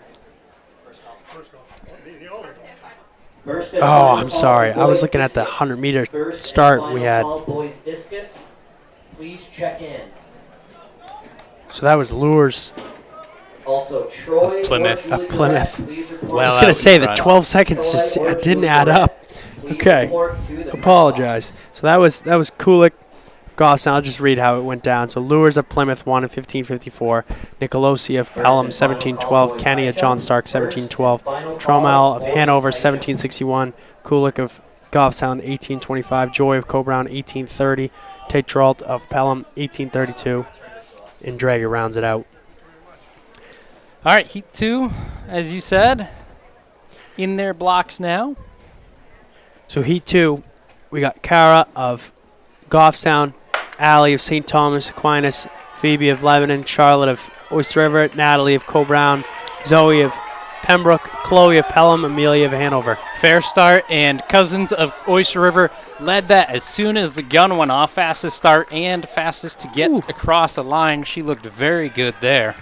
I: First off. The oldest.
J: First and
K: Oh,
J: final
K: I'm
J: call
K: sorry.
J: for
K: I was
J: boys
K: looking at the
J: discus.
K: 100-meter
J: First and
K: start
J: final
K: we had.
J: call, boys discus. Please check in.
K: So that was Lures
J: Also, Troy
M: Of Plymouth.
J: or Julie
K: of Plymouth.
J: Durrett, please report
K: I was
M: Well,
K: going to say
M: run.
K: that 12 seconds just
J: Troy or
K: didn't
J: Julie
K: add
J: Durrett,
K: up.
J: please
K: Okay.
J: report to the press
K: Apologize.
J: box.
K: So that was Kulik, Goss. I'll just read how it went down. So Lures of Plymouth won in 15:54. Nicolosi of Pelham 17:12. Kenny of John Stark 17:12. Tromel of Hanover 17:61. Kulik of Goffstown 1825. Joy of Co-Brown 1830. Tate Tralt of Pelham 1832. And Drager rounds it out.
M: All right, Heat 2, as you said, in their blocks now.
K: So Heat 2, we got Kara of Goffstown, Allie of St. Thomas Aquinas, Phoebe of Lebanon, Charlotte of Oyster River, Natalie of Co-Brown, Zoe of Pembroke, Chloe of Pelham, Amelia of Hanover.
M: Fair start, and Cousins of Oyster River led that as soon as the gun went off. Fastest start and fastest to get across the line. She looked very good there.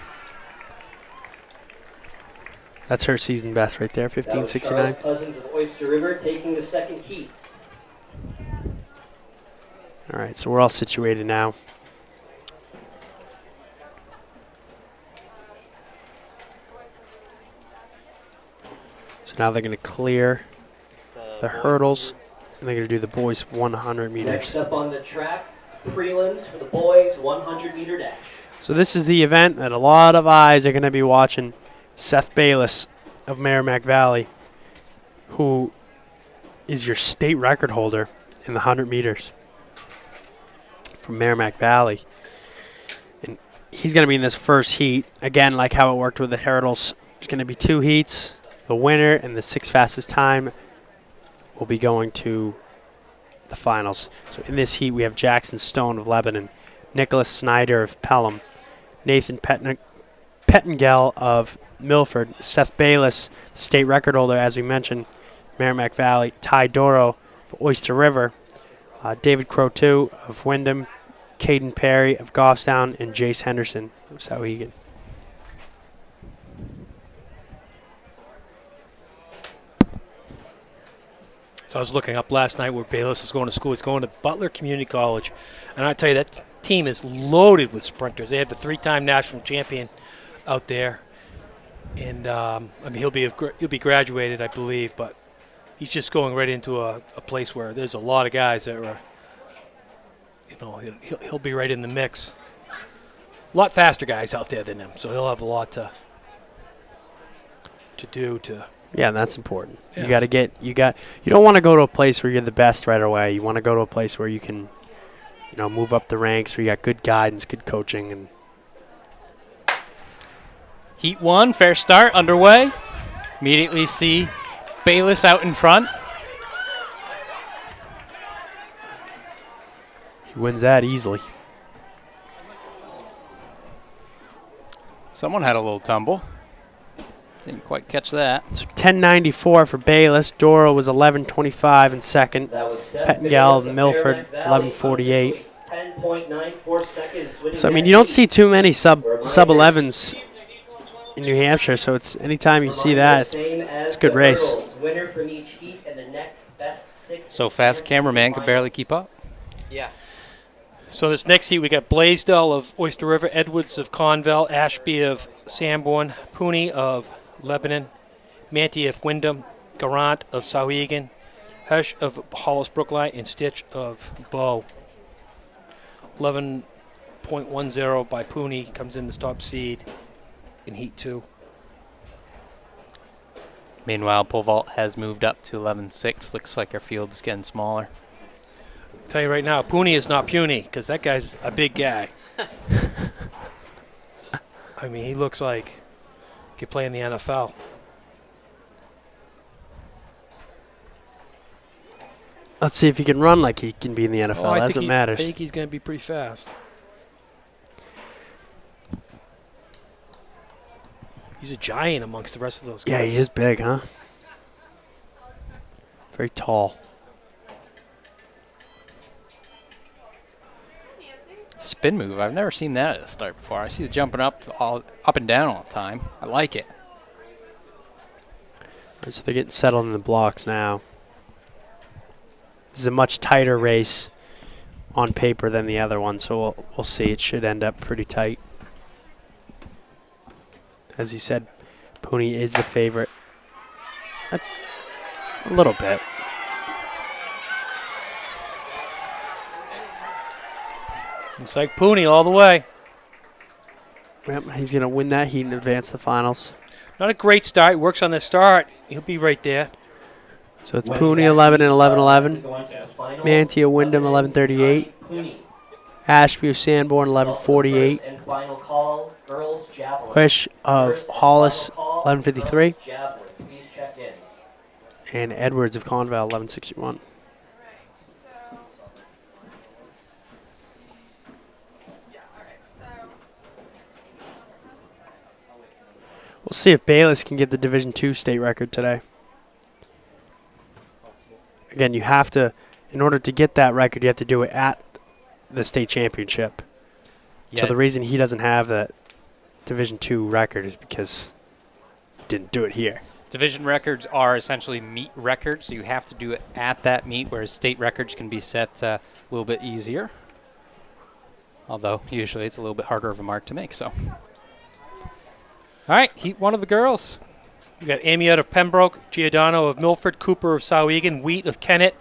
K: That's her season best right there, 15:69.
J: Cousins of Oyster River taking the second heat.
K: All right, so we're all situated now. So now they're going to clear the hurdles, and they're going to do the boys 100 meters.
J: Next up on the track, prelims for the boys 100-meter dash.
K: So this is the event that a lot of eyes are going to be watching. Seth Bayless of Merrimack Valley, who is your state record holder in the 100 meters from Merrimack Valley. And he's going to be in this first heat. Again, like how it worked with the hurdles, there's going to be 2 heats. The winner and the 6th fastest time will be going to the finals. So in this heat, we have Jackson Stone of Lebanon, Nicholas Snyder of Pelham, Nathan Pettengell of Milford, Seth Bayless, state record holder, as we mentioned, Merrimack Valley, Ty Doro of Oyster River, David Croteau of Wyndham, Caden Perry of Goffstown, and Jace Henderson of Sauhegan.
L: So I was looking up last night where Bayless is going to school. He's going to Butler Community College. And I tell you, that team is loaded with sprinters. They have the 3-time national champion out there. And, I mean, he'll be graduated, I believe. But he's just going right into a place where there's a lot of guys that are, you know, he'll be right in the mix. A lot faster guys out there than him. So he'll have a lot to do to...
K: Yeah, that's important.
L: Yeah.
K: You don't want to go to a place where you're the best right away. You want to go to a place where you can, you know, move up the ranks, where you got good guidance, good coaching, and
M: Heat 1, fair start, underway. Immediately see Bayless out in front.
K: he wins that easily.
M: Someone had a little tumble. Didn't quite catch that.
K: So 10:94 for Bayless. Doro was 11:25 in second. Pettengell of Milford 11:48.
J: 10.94 seconds.
K: So I mean, you don't see too many sub 11s in New Hampshire. So it's anytime you see that, it's a good race.
J: Winner from each heat and the next best 6.
M: So fast, cameraman could barely keep up.
J: Yeah.
L: So this next heat, we got Blaisdell of Oyster River, Edwards of Conval, Ashby of Sanborn, Pooney of Lebanon, Manty of Wyndham, Garant of Sauhegan, Hush of Hollis Brookline, and Stitch of Bow. 11.10 by Pooney comes in the top seed in Heat 2.
M: Meanwhile, pole vault has moved up to 11.6. Looks like our field's getting smaller.
L: I'll tell you right now, Pooney is not puny because that guy's a big guy. I mean, he looks like he could play in the NFL.
K: Let's see if he can run like he can be in the NFL. That's what matters.
L: I think he's going to be pretty fast. He's a giant amongst the rest of those guys.
K: Yeah, he is big, huh? Very tall.
M: Spin move. I've never seen that at the start before. I see the jumping up and down all the time. I like it.
K: So they're getting settled in the blocks now. This is a much tighter race on paper than the other one, so we'll see. It should end up pretty tight. As he said, Pooney is the favorite. A little bit.
L: Looks like Pooney all the way.
K: Yep, he's going to win that heat and advance to the finals.
L: Not a great start. Works on the start. He'll be right there.
K: So it's Pooney 11 and 11-11.
J: Going to the finals,
K: Mantia Wyndham 11:38.
J: Pooney.
K: Ashby of Sanborn
J: Also the
K: 11:48.
J: first and final call, girls javelin.
K: Wish of
J: First and
K: Hollis
J: final call,
K: 11:53.
J: girls javelin. Please check in.
K: And Edwards of Conval 11:61. We'll see if Bayless can get the Division II state record today. Again, you have to, in order to get that record, you have to do it at the state championship.
M: Yeah.
K: So the reason he doesn't have that Division II record is because he didn't do it here.
M: Division records are essentially meet records, so you have to do it at that meet, whereas state records can be set a little bit easier. Although, usually it's a little bit harder of a mark to make, so. All right, heat one of the girls.
L: We got Amiot of Pembroke, Giordano of Milford, Cooper of Sowegan, Wheat of Kennett,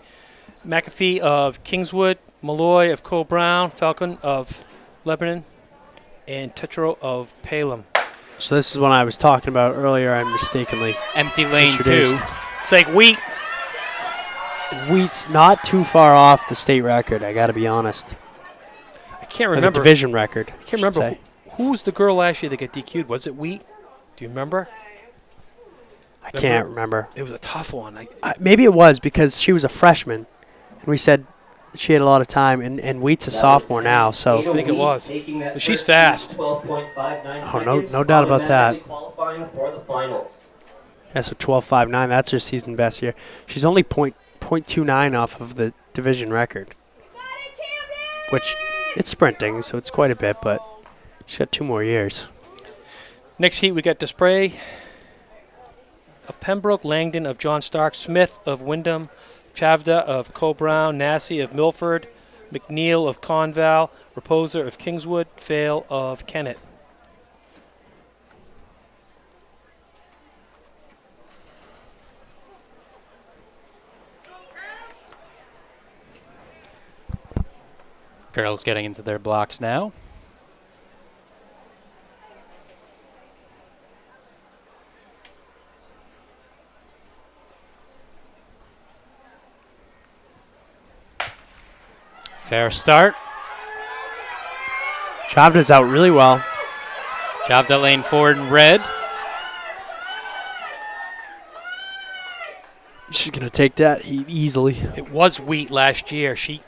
L: McAfee of Kingswood, Malloy of Cole Brown, Falcon of Lebanon, and Tetro of Palem.
K: So this is one I was talking about earlier. I mistakenly
M: Empty lane
K: introduced.
M: 2.
L: It's like Wheat.
K: Wheat's not too far off the state record, I got to be honest.
L: I can't
K: Or
L: remember.
K: the division record.
L: I can't remember who was the girl last year that got DQ'd. Was it Wheat? Do you remember?
K: I can't remember.
L: It was a tough one.
K: Maybe it was because she was a freshman, and we said she had a lot of time, and Wheat's a sophomore now, so
L: I think it was. But she's fast.
K: Oh, no doubt about that.
J: Qualifying for the finals.
K: Yeah, so 12.59, that's her season best year. She's only .29 off of the division record, which it's sprinting, so it's quite a bit, but she's got 2 more years.
L: Next heat, we got Desprez of Pembroke, Langdon of John Stark, Smith of Wyndham, Chavda of Cole Brown, Nassy of Milford, McNeil of Conval, Reposer of Kingswood, Fail of Kennett.
M: Girls getting into their blocks now. Fair start.
K: Chavda's out really well.
M: Chavda lane forward in red.
K: She's going to take that heat easily.
L: It was Wheat last year. She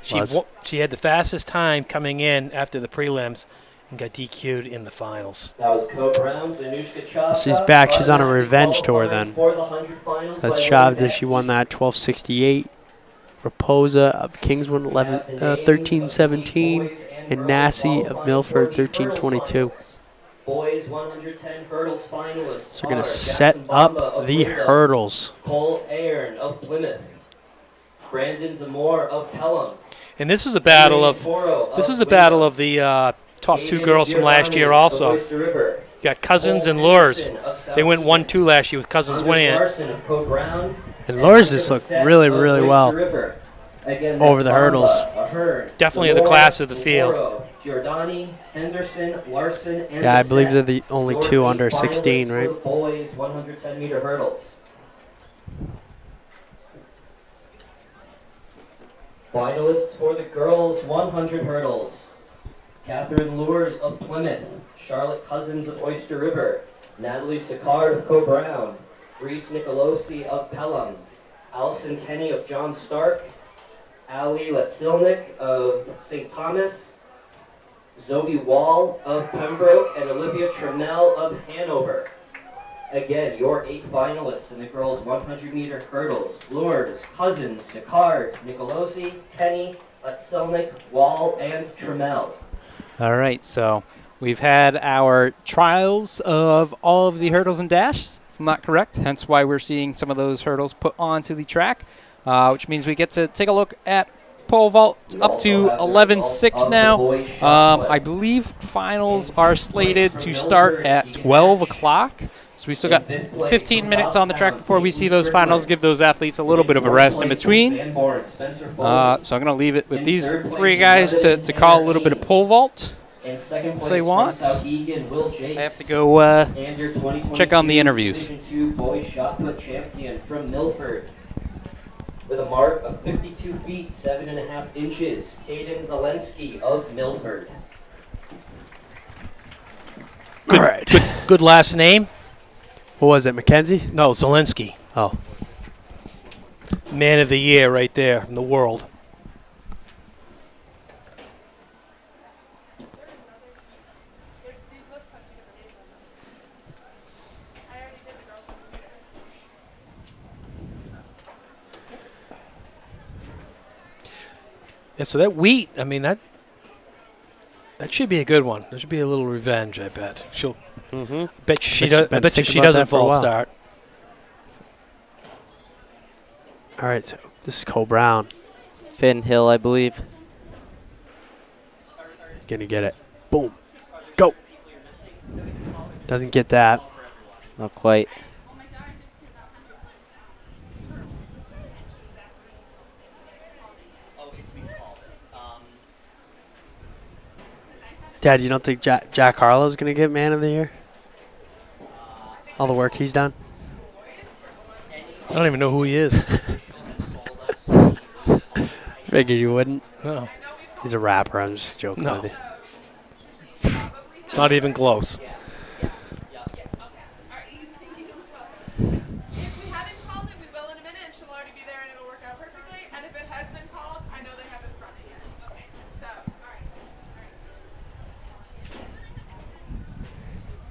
L: had the fastest time coming in after the prelims and got DQ'd in the finals.
J: That was Co Brown's Anushka Chavda.
K: She's back. She's on a revenge tour then.
J: For the 100 finals
K: That's
J: by
K: Chavda. She won that 12.68. Raposa of Kingswood 13.17. And Nassy of Milford 13.22.
J: Boys 110 hurdles finalists.
K: So we're going
J: are
K: to set
J: Jackson
K: up
J: Bamba of
K: the
J: Wyndham,
K: hurdles.
J: Cole Ayrn of Plymouth, Brandon Zamore of Pelham.
L: And this was a battle of the top 2 girls from last year also. You got Cousins and Lures. They went 1-2 last year with Cousins winning it.
K: And Lures just looked really, really well over the hurdles.
L: Definitely the class of the field.
J: Giordani, Henderson, Larson, and
K: Yeah, I believe they're the only 2 under 16,
J: finalists
K: right?
J: for the boys 110-meter hurdles. Finalists for the girls 100 hurdles. Catherine Lures of Plymouth, Charlotte Cousins of Oyster River, Natalie Sicard of Co-Brown, Reese Nicolosi of Pelham, Allison Kenny of John Stark, Ali Letsilnik of St. Thomas, Zoe Wall of Pembroke, and Olivia Trammell of Hanover. Again, your 8 finalists in the girls' 100-meter hurdles. Lourdes, Cousins, Sicard, Nicolosi, Kenny, Letsilnik, Wall, and Trammell.
M: All right, so we've had our trials of all of the hurdles and dashes, if I'm not correct, hence why we're seeing some of those hurdles put onto the track, which means we get to take a look at pole vault up to 11.6 now. I believe finals are slated to start at 12 o'clock. So we still got 15 minutes on the track before we see those finals, give those athletes a little bit of a rest in between. So I'm going to leave it with these 3 guys to call a little bit of pole vault.
J: In second
F: If
J: place
F: they
J: from
F: want.
J: Souhegan, Will Jakes.
F: I have to go
J: And your 2022
M: check on the interviews.
J: Division 2 boys shot put champion from Milford. With a mark of 52 feet, 7.5 inches, Caden Zelensky of Milford.
K: All right.
L: Good last name?
K: What was it, Mackenzie?
L: No, Zelensky.
K: Oh.
L: Man of the year right there in the world. Yeah, so that wheat, I mean, that should be a good one. That should be a little revenge, I bet. She'll. Bet she
K: She's
L: does. I
K: been
L: bet you
K: thinking
L: she
K: about
L: doesn't
K: that for a
L: fall
K: while.
L: start.
K: All right, so this is Cole Brown.
H: Finn Hill, I believe.
K: Gonna get it. Boom. Go. Doesn't get that.
H: Not quite.
K: Dad, you don't think Jack Harlow's going to get Man of the Year? All the work he's done?
L: I don't even know who he is.
K: Figured you wouldn't.
L: No.
K: He's a rapper. I'm just joking
L: No.
K: with you.
L: It's not even close.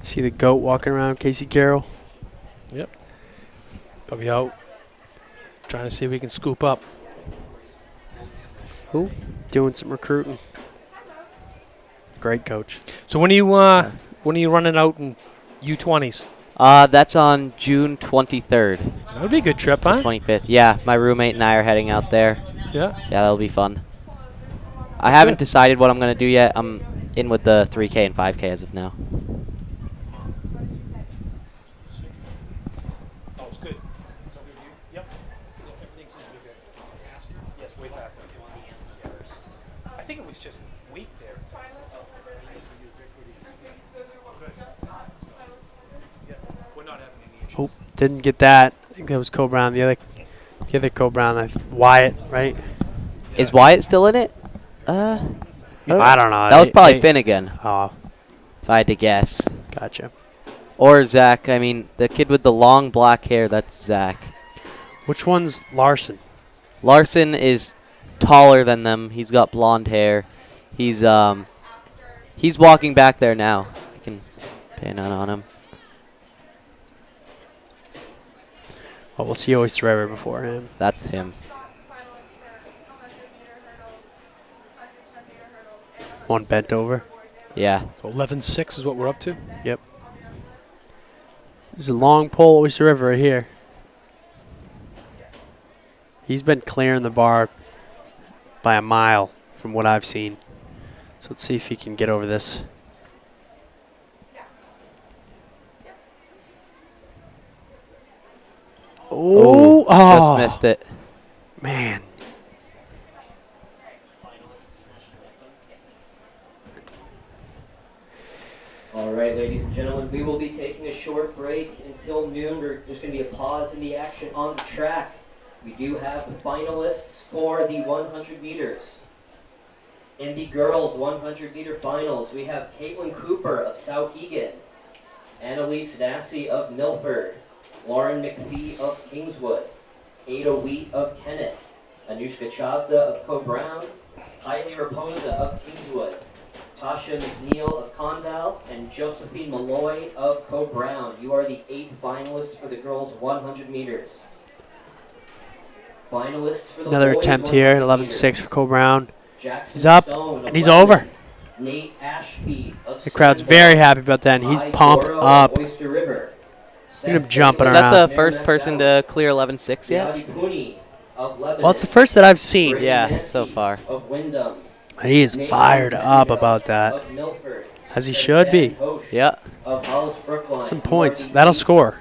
K: See the goat walking around, Casey Carroll?
L: Yep. Probably out trying to see if we can scoop up.
K: Who? Doing some recruiting. Great coach.
L: So when are you running out in U20s?
H: That's on June 23rd.
L: That would be a good trip, huh?
H: 25th. Yeah, my roommate and I are heading out there.
L: Yeah.
H: Yeah, that'll be fun. I haven't decided what I'm going to do yet. I'm in with the 3K and 5K as of now.
L: Oh, it's good. Yep. Everything seems to be good. Yes, way faster. I think it was just weak there. Yeah, we're not having any issues.
K: Oh, didn't get that. I think that was Cole Brown. The other Cole Brown, Wyatt, right?
H: Is Wyatt still in it?
K: I don't know.
H: That was probably Finn again.
K: Oh.
H: If I had to guess.
K: Gotcha.
H: Or Zach. I mean, the kid with the long black hair, that's Zach.
K: Which one's Larson?
H: Larson is taller than them. He's got blonde hair. He's walking back there now. I can pan on him.
K: Well, we'll see Oyster River before him.
H: That's him.
K: One bent over.
H: Yeah.
L: So 11-6 is what we're up to?
K: Yep. This is a long pole, Oyster River right here. He's been clearing the bar by a mile from what I've seen. So let's see if he can get over this.
H: Oh, just missed it.
K: Man.
J: All right, ladies and gentlemen, we will be taking a short break until noon. There's going to be a pause in the action on the track. We do have the finalists for the 100 meters. In the girls' 100-meter finals, we have Caitlin Cooper of Souhegan, Annalise Nassie of Milford, Lauren McPhee of Kingswood, Ada Wheat of Kennett, Anushka Chavda of Co-Brown, Kylie Raposa of Kingswood, Tasha McNeil of Condal, and Josephine Malloy of Co-Brown. You are the 8 finalists for the girls' 100 meters. Finalists for the
K: Another
J: boys'
K: attempt here,
J: 100
K: 11-6 for Cole Brown.
J: Jackson
K: He's up,
J: Stone of
K: and he's
J: Lebanon,
K: over.
J: Nate Ashby of
K: The crowd's
J: Sanborn,
K: very happy about that, and he's
J: Ty
K: pumped
J: Doro
K: up.
J: of Oyster River,
K: Look at him jumping
H: Is
K: around.
H: that the first person to clear 11-6 yet?
J: Yadi Puni of Lebanon,
K: Well, it's the first that I've seen.
H: Yeah, so far.
J: of Wyndham,
K: He is fired up about that,
J: of Milford,
K: as he should be.
J: Hosh
H: Yeah.
J: of Hollis Brookline.
K: Some
J: You are
K: points.
J: the
K: That'll
J: 8
K: score.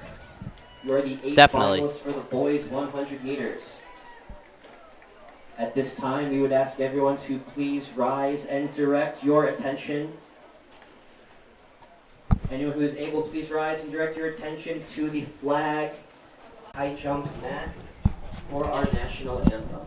J: You're the 8
H: Definitely.
J: finalists for the boys' 100 meters. At this time, we would ask everyone to please rise and direct your attention Anyone who is able, please rise and direct your attention to the flag high jump mat for our national anthem.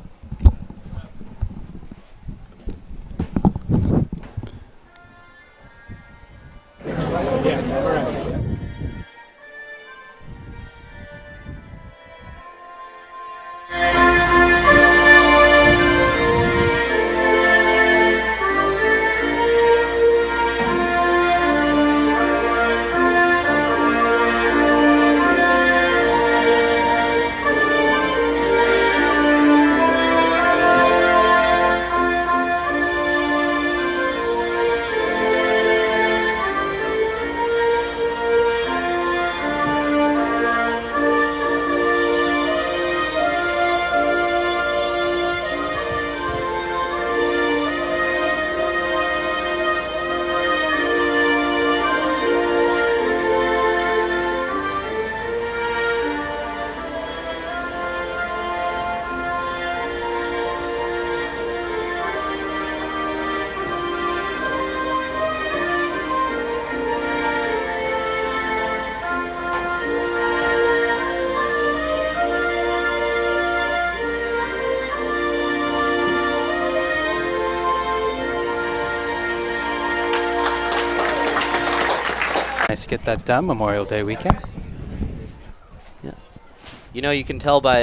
M: Nice to get that done Memorial Day weekend.
H: Yeah. You know, you can tell by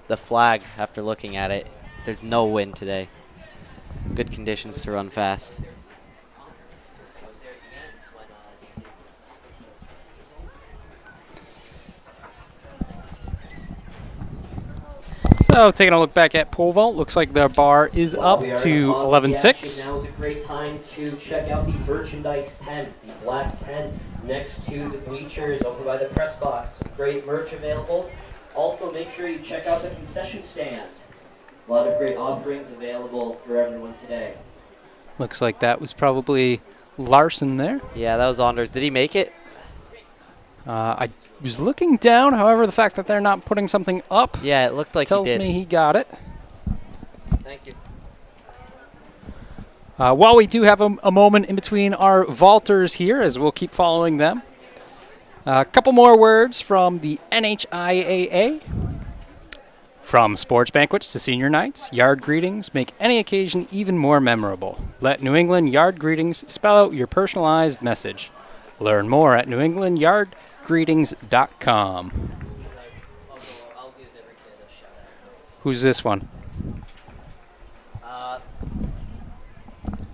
H: the flag after looking at it, there's no wind today. Good conditions to run fast.
M: So taking a look back at pole vault, looks like the bar is up to 11.6.
J: Now is a great time to check out the merchandise tent, the black tent next to the bleachers over by the press box. Great merch available. Also, make sure you check out the concession stand. A lot of great offerings available for everyone today.
M: Looks like that was probably Larson there.
H: Yeah, that was Anders. Did he make it?
M: I was looking down, however, the fact that they're not putting something up
H: Yeah, it looked like
M: tells
H: he did.
M: me he got it.
H: Thank you.
M: While we do have a moment in between our vaulters here, as we'll keep following them, a couple more words from the NHIAA. From sports banquets to senior nights, yard greetings make any occasion even more memorable. Let New England Yard Greetings spell out your personalized message. Learn more at newenglandyardgreetings.com. Who's this one?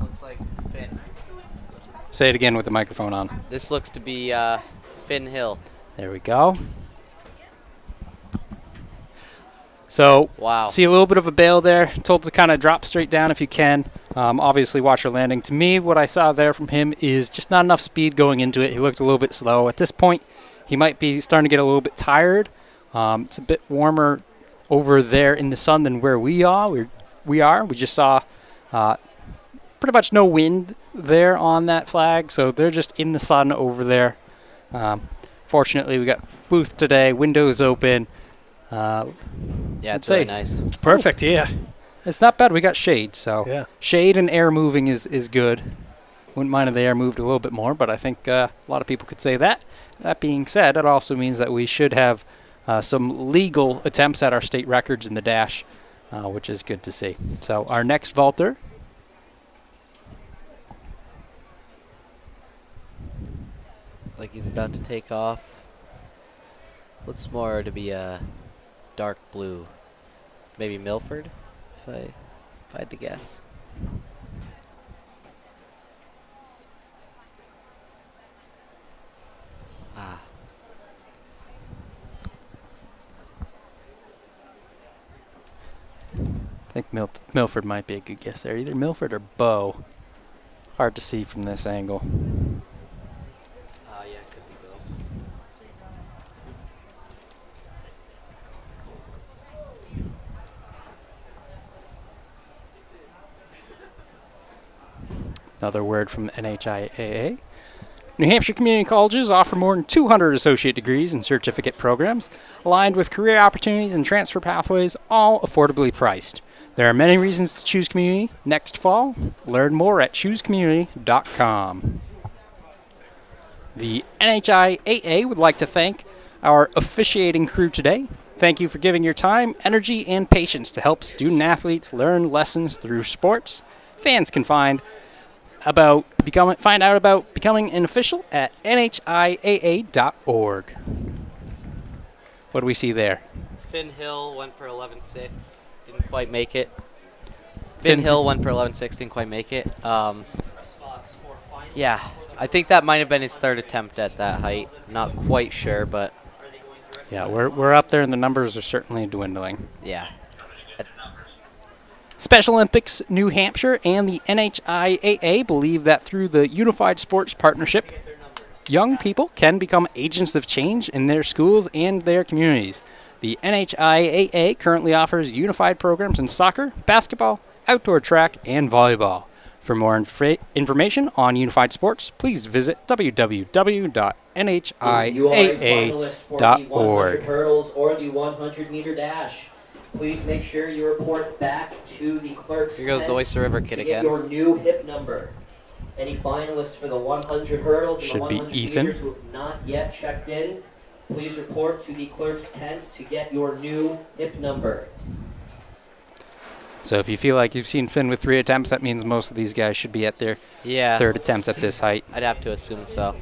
H: Looks like Finn.
M: Say it again with the microphone on.
H: This looks to be Finn Hill.
M: There we go. So,
H: Wow.
M: see a little bit of a bail there. Told to kind of drop straight down if you can. Obviously, watch your landing. To me, what I saw there from him is just not enough speed going into it. He looked a little bit slow. At this point, he might be starting to get a little bit tired. It's a bit warmer over there in the sun than where we are. We just saw pretty much no wind there on that flag, so they're just in the sun over there. Fortunately, we got booth today, windows open.
H: Yeah, it's really nice.
K: It's perfect, yeah.
M: It's not bad. We got shade, so
K: Yeah.
M: shade and air moving is good. Wouldn't mind if the air moved a little bit more, but I think a lot of people could say that. That being said, it also means that we should have some legal attempts at our state records in the dash, which is good to see. So our next vaulter.
H: Looks like he's about to take off. Looks more to be a dark blue. Maybe Milford, if I had to guess. Ah.
M: I think Milford might be a good guess there. Either Milford or Bow. Hard to see from this angle.
H: Yeah, could be Bill.
M: Another word from NHIAA. New Hampshire community colleges offer more than 200 associate degrees and certificate programs, aligned with career opportunities and transfer pathways, all affordably priced. There are many reasons to choose community next fall. Learn more at choosecommunity.com.
F: The NHIAA would like to thank our officiating crew today. Thank you for giving your time, energy, and patience to help student-athletes learn lessons through sports. Fans can find out about becoming an official at nhiaa.org. What do we see there?
H: Finn Hill went for 11.6, didn't quite make it. Finn Hill went for 11.6, didn't quite make it. Yeah, I think that might have been his third attempt at that height. Not quite sure, but
F: yeah, we're up there, and the numbers are certainly dwindling.
H: Yeah.
F: Special Olympics New Hampshire and the NHIAA believe that through the Unified Sports Partnership, young people can become agents of change in their schools and their communities. The NHIAA currently offers unified programs in soccer, basketball, outdoor track, and volleyball. For more information on unified sports, please visit www.nhiaa.org.
J: You are a finalist for the 100 hurdles or the 100-meter dash. Please make sure you report back to the clerk's
H: Here goes the
J: tent
H: Oyster River kid
J: to
H: again.
J: get your new hip number. Any finalists for the 100 hurdles and
F: Should
J: the
F: be
J: 100
F: Ethan.
J: meters who have not yet checked in, please report to the clerk's tent to get your new hip number.
F: So if you feel like you've seen Finn with 3 attempts, that means most of these guys should be at their third attempt at this height.
H: I'd have to assume so.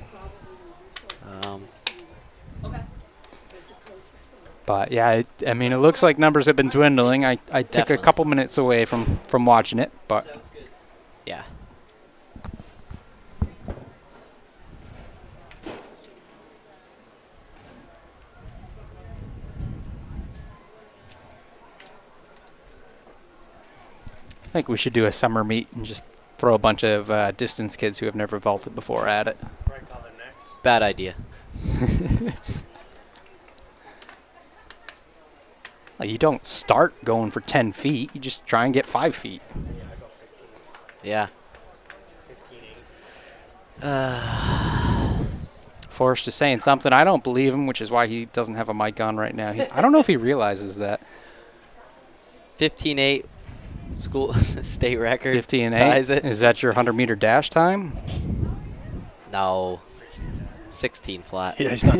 F: But yeah, I mean, it looks like numbers have been dwindling. I took a
H: Definitely.
F: couple minutes away from watching it, but
H: Yeah.
F: I think we should do a summer meet and just throw a bunch of distance kids who have never vaulted before at it.
H: Bad idea.
F: Like, you don't start going for 10 feet. You just try and get 5 feet.
H: Yeah.
F: Forrest is saying something. I don't believe him, which is why he doesn't have a mic on right now. I don't know if he realizes that.
H: 15.8 school state record.
F: 15
H: ties
F: 8.
H: it.
F: Is that your 100-meter dash time?
H: No. 16 flat.
L: Yeah, he's not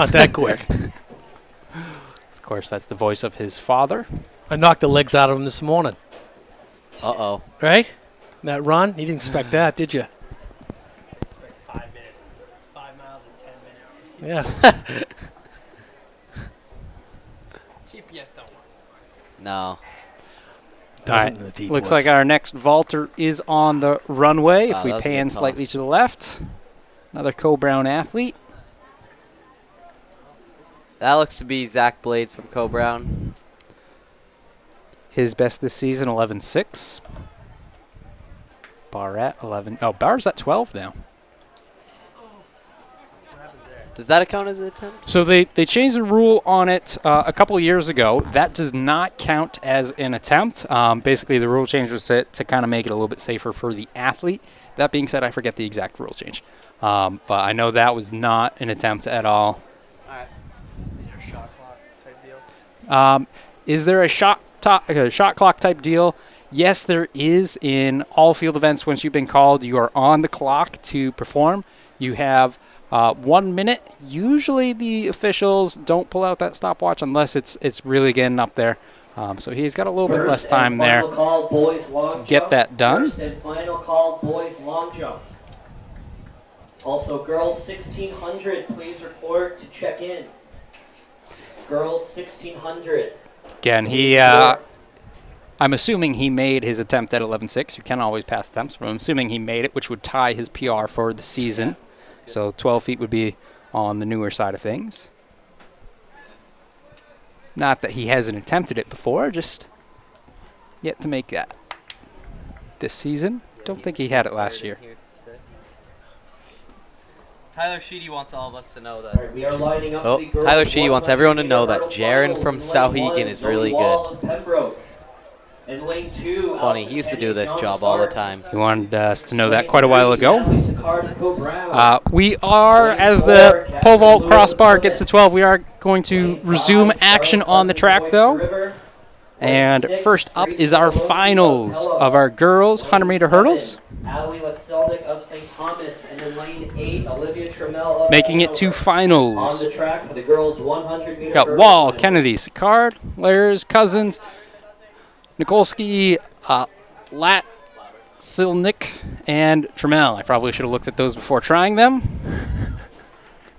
L: that quick.
F: Of course, that's the voice of his father.
L: I knocked the legs out of him this morning.
H: Uh-oh.
L: Right? That run? You didn't expect that, did you?
K: 5 minutes, 5 miles in 10 minutes.
L: Yeah.
K: GPS don't work.
H: No.
L: Doesn't the deep
F: Looks
L: woods.
F: like our next vaulter is on the runway.
H: Wow,
F: If we
H: that was a
F: pan
H: good
F: slightly
H: toss.
F: to the left, another Co-Brown athlete.
H: That looks to be Zach Blades from Co-Brown.
F: His best this season, 11.6. Bar at 11. Oh, Bar's at 12 now.
H: Does that count as an attempt?
F: So they changed the rule on it a couple years ago. That does not count as an attempt. Basically, the rule change was to kind of make it a little bit safer for the athlete. That being said, I forget the exact rule change. But I know that was not an attempt at all.
K: Is there a shot clock type deal?
F: Is there a shot clock type deal? Yes, there is. In all field events, once you've been called, you are on the clock to perform. You have 1 minute. Usually the officials don't pull out that stopwatch unless it's really getting up there. So he's got a little bit less time there to get that done.
J: First and final call, boys long jump. Also, girls 1600, please report to check in. Girls 1600.
F: Again, I'm assuming he made his attempt at 11.6. You can always pass attempts, but I'm assuming he made it, which would tie his PR for the season. So 12 feet would be on the newer side of things. Not that he hasn't attempted it before, just yet to make that this season. Don't think he had it last year.
H: Tyler Sheedy wants all of us to know that.
J: We are lining up
H: Oh,
J: the girls
H: Tyler Sheedy wants everyone to know that
J: 100
H: Jaron
J: finals
H: from
J: in
H: Souhegan
J: lane
H: is
J: one,
H: really
J: Zoe Wall
H: good.
J: of Pembroke. In lane 2,
H: It's funny, he used to do this job all the time.
F: He wanted us to know that quite a while ago.
J: Co-Brown.
F: We are, as the pole vault crossbar gets to 12, we are going to resume action on the track, though.
M: And first up is our finals of our girls 100-meter hurdles.
J: Adelie Letzelnik of St. Thomas, and in lane 8, Olivia Trammell of
M: Making it to
J: on
M: finals.
J: the track for the girls 100-meter
M: Got
J: hurdles.
M: Wall, Kennedy, Sicard, Lairs, Cousins, Nikolsky, Latsilnik, and Trammell. I probably should have looked at those before trying them.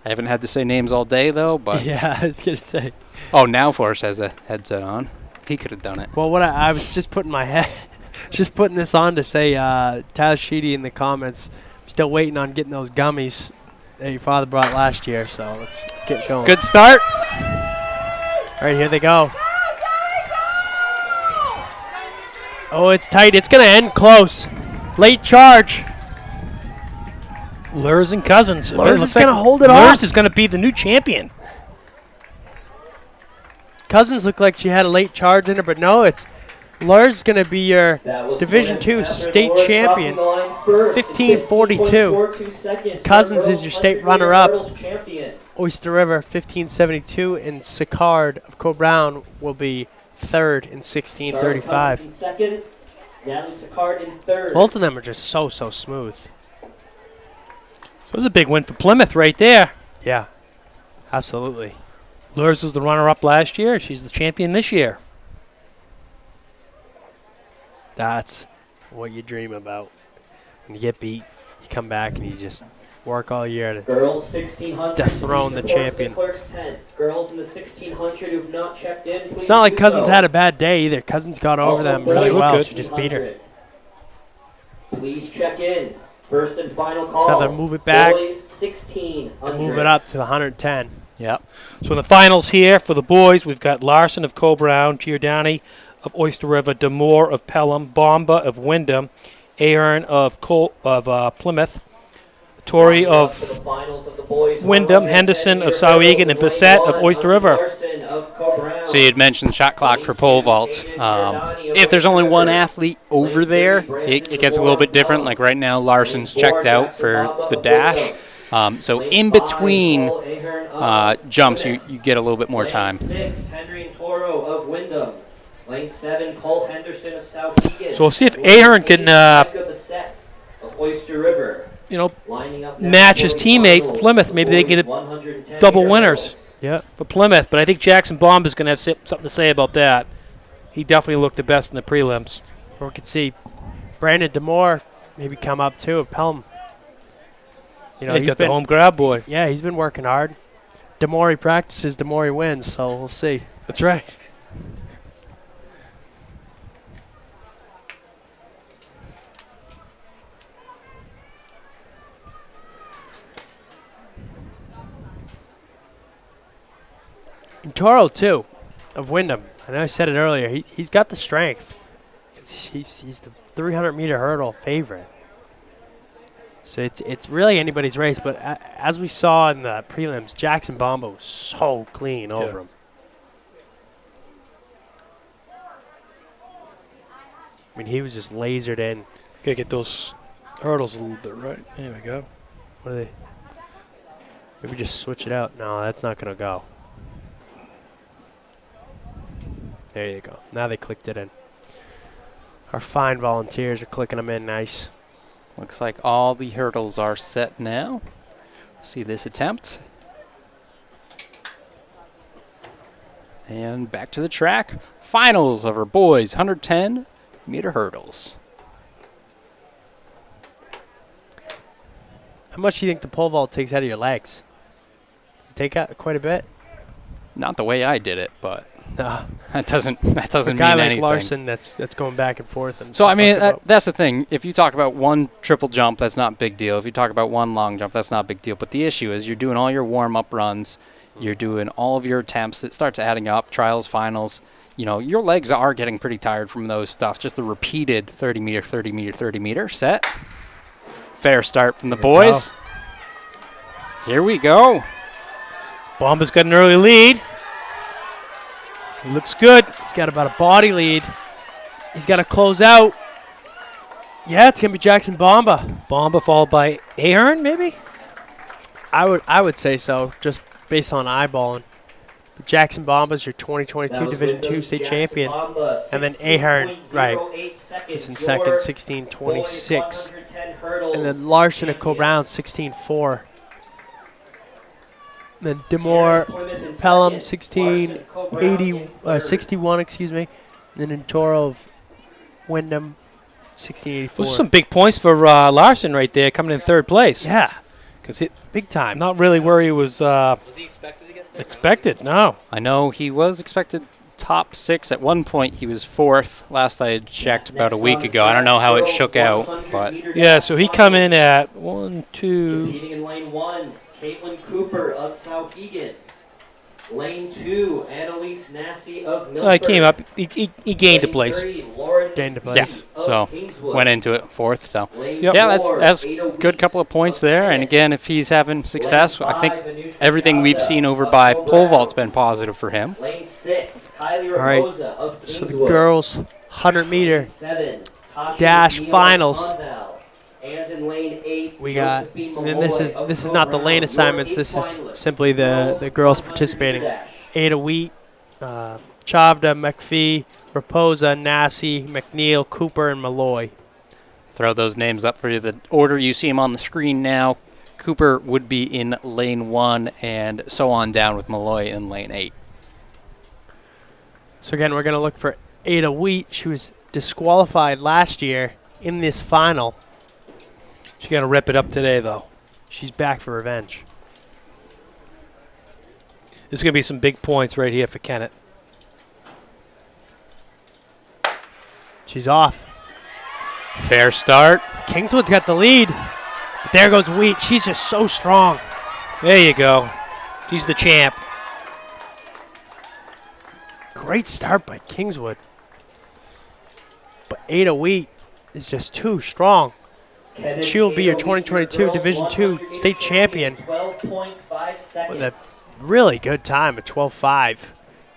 M: I haven't had to say names all day, though. But
K: Yeah, I was going to say.
M: Oh, now Forrest has a headset on. He could have done it.
K: Well, what I was just putting my head, just putting this on to say, Tyler Sheedy in the comments, still waiting on getting those gummies that your father brought last year. So let's get going.
M: Good start.
K: All right, here they go. Oh, it's tight. It's going to end close. Late charge.
L: Lurs and Cousins.
K: Lurs is going to hold it
L: Lurs
K: off.
L: is going to be the new champion.
K: Cousins looked like she had a late charge in her, but no, it's Lurs is going to be your Division II state champion, 15:42. Cousins is your state runner-up. Oyster River, 15:72, and Sicard of Co-Brown will be third in 16:35.
J: Second, Natalie Sicard in third.
K: Both of them are just so smooth.
L: So it was a big win for Plymouth right there.
K: Yeah, absolutely.
L: Lurs was the runner-up last year. She's the champion this year.
K: That's what you dream about. When you get beat, you come back and you just work all year to
J: Girls 1600
K: dethrone the champion.
J: Clerk's tent. Girls in the 1600 who've not checked in.
K: It's not like Cousins had a bad day either. Cousins got over them really well. She just beat her.
J: Please check in. First and final call.
K: So they move it back.
J: Boys 1600.
K: And move it up to the 110.
L: Yep. So in the finals here for the boys, we've got Larson of Co-Brown, Giordani of Oyster River, Demore of Pelham, Bomba of Wyndham, Ahern of Plymouth, Torrey of Wyndham, Henderson of Sauhegan, and Bissett of Oyster River.
M: So you'd mentioned shot clock for pole vault. If there's only one athlete over there, it gets a little bit different. Like right now, Larson's checked out for the dash. So in between jumps, you get a little bit more time.
J: 6, Henry and Toro of Wyndham. Lane 7, Cole Henderson of Sauhegan.
L: So we'll see if Ahern can,
J: of Oyster River.
L: Match his teammate for Plymouth. Maybe they get double winners.
K: Yeah,
L: for Plymouth. But I think Jackson Bomb is going to have something to say about that. He definitely looked the best in the prelims.
K: Or we could see Brandon Demore maybe come up too of Pelham. You know,
L: he's got the home grab boy.
K: Yeah, he's been working hard. Demore practices, Demore wins. So we'll see.
L: That's right.
K: And Toro, too, of Wyndham. I know I said it earlier. He's got the strength. He's the 300-meter hurdle favorite. So it's really anybody's race. But as we saw in the prelims, Jackson Bomba was so clean over him. I mean, he was just lasered in.
L: Gotta get those hurdles a little bit right. There we go.
K: What are they? Maybe just switch it out. No, that's not going to go. There you go. Now they clicked it in. Our fine volunteers are clicking them in nice.
M: Looks like all the hurdles are set now. See this attempt. And back to the track. Finals of our boys 110-meter hurdles.
K: How much do you think the pole vault takes out of your legs? Does it take out quite a bit?
M: Not the way I did it, but
K: no.
M: that doesn't
K: A
M: mean
K: guy like
M: anything.
K: Larson that's going back and forth. And
M: So, I mean, that's the thing. If you talk about one triple jump, that's not a big deal. If you talk about one long jump, that's not a big deal. But the issue is you're doing all your warm-up runs. You're doing all of your attempts. It starts adding up, trials, finals. You know, your legs are getting pretty tired from those stuff. Just the repeated 30-meter, 30-meter, 30-meter set. Fair start from the boys. Here we go.
L: Bomba's got an early lead. He looks good.
K: He's got about a body lead. He's got to close out. Yeah, it's going to be Jackson Bomba.
L: Bomba followed by Ahern, maybe?
K: I would say so, just based on eyeballing. The Jackson Bombers, your 2022
J: That was
K: Division II
J: Wyndham's
K: state
J: Jackson
K: champion.
J: Bomba,
K: And then Ahern, right,
J: 16.08 seconds.
K: is in second,
J: Your
K: 16:26.
J: boys 110 hurdles
K: And then Larson at Co-Brown, 16:04. Then Demore, Pelham, 61, excuse me. And then Toro of Wyndham, 1684.
L: Those are some big points for Larson right there, coming in third place.
K: Yeah,
L: because it
K: big time.
L: Not really where he was. Was
H: he expected to get there?
L: Expected? No.
M: I know he was expected top 6 at one point. He was 4th last I had checked about a week ago. I don't know how it shook out, but
L: Yeah, so he come in at 1, 2.
J: Competing in lane 1, Caitlin Cooper of Souhegan. Lane 2, Annalise Nassy of Milford.
L: He came up. He gained a place.
K: Gained a
M: yeah.
K: place.
M: So went into it 4th. So
L: Yep.
M: yeah, that's a good couple of points there. And again, if he's having success, I think everything we've seen over by pole vault's been positive for him.
J: Lane 6, Kylie
K: All right,
J: Raposa of
K: so the
J: Kingswood.
K: girls' 100-meter
J: 7, Tasha
K: dash
J: McNeil of
K: finals.
J: Conval. And in lane 8,
K: We got,
J: Josephine
K: and then this
J: Malloy
K: is
J: of
K: not the
J: Co-Brown.
K: lane
J: Your
K: assignments.
J: 8
K: This is
J: finalists.
K: simply the girls participating. Ada Wheat, Chavda, McPhee, Raposa, Nassy, McNeil, Cooper, and Malloy.
M: Throw those names up for you. The order you see them on the screen now. Cooper would be in lane 1, and so on down with Malloy in lane 8.
K: So again, we're going to look for Ada Wheat. She was disqualified last year in this final.
L: She's going to rip it up today, though.
K: She's back for revenge.
L: There's going to be some big points right here for Kennett.
K: She's off.
M: Fair start.
K: Kingswood's got the lead. But there goes Wheat. She's just so strong.
L: There you go. She's the champ.
K: Great start by Kingswood. But Ada Wheat is just too strong. She will be your 2022 Division II state champion
J: 12.5 seconds.
K: with a really good time at 12.5.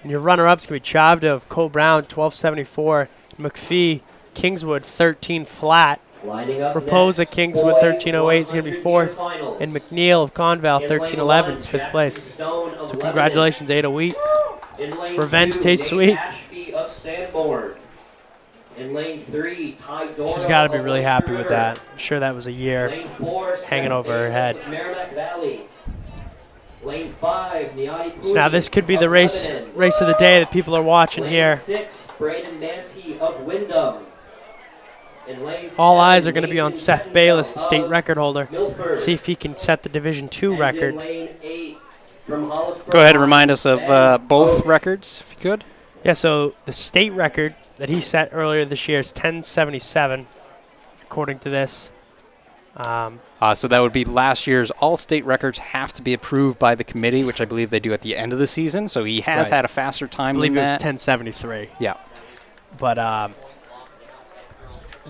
K: And your runner-up's going to be Chavda of Co-Brown, 12.74. McPhee, Kingswood, 13 flat. Raposa, Kingswood, 13.08 is going to be 4th. And McNeil of Conval, 13.11 is 5th place. So congratulations, Ada Wheat. Revenge tastes sweet.
J: In lane 3, Ty Dora
K: She's got to be
J: of
K: really
J: Oyster
K: happy with
J: River.
K: that. I'm sure that was a year
J: Lane 4,
K: hanging over her head.
J: Merrimack Valley. Lane 5, Niati
K: So now this could be the
J: of
K: race
J: Lebanon.
K: of the day that people are watching
J: Lane
K: here.
J: 6, Braden Manti of Wyndham. In lane
K: All
J: 7,
K: eyes are going to be on
J: Nathan
K: Seth Bayless, the
J: Penfield
K: state
J: of
K: record holder.
J: Milford.
K: Let's see if he can set the Division II
J: And in
K: record.
J: lane 8, from Hollisboro,
M: Go ahead and remind us of both records, if you could.
K: Yeah, so the state record that he set earlier this year is 10.77, according to this.
M: So that would be last year's all-state records have to be approved by the committee, which I believe they do at the end of the season. So he has
K: Right.
M: had a faster time
K: I believe
M: than
K: it was
M: that.
K: 10.73.
M: Yeah.
K: But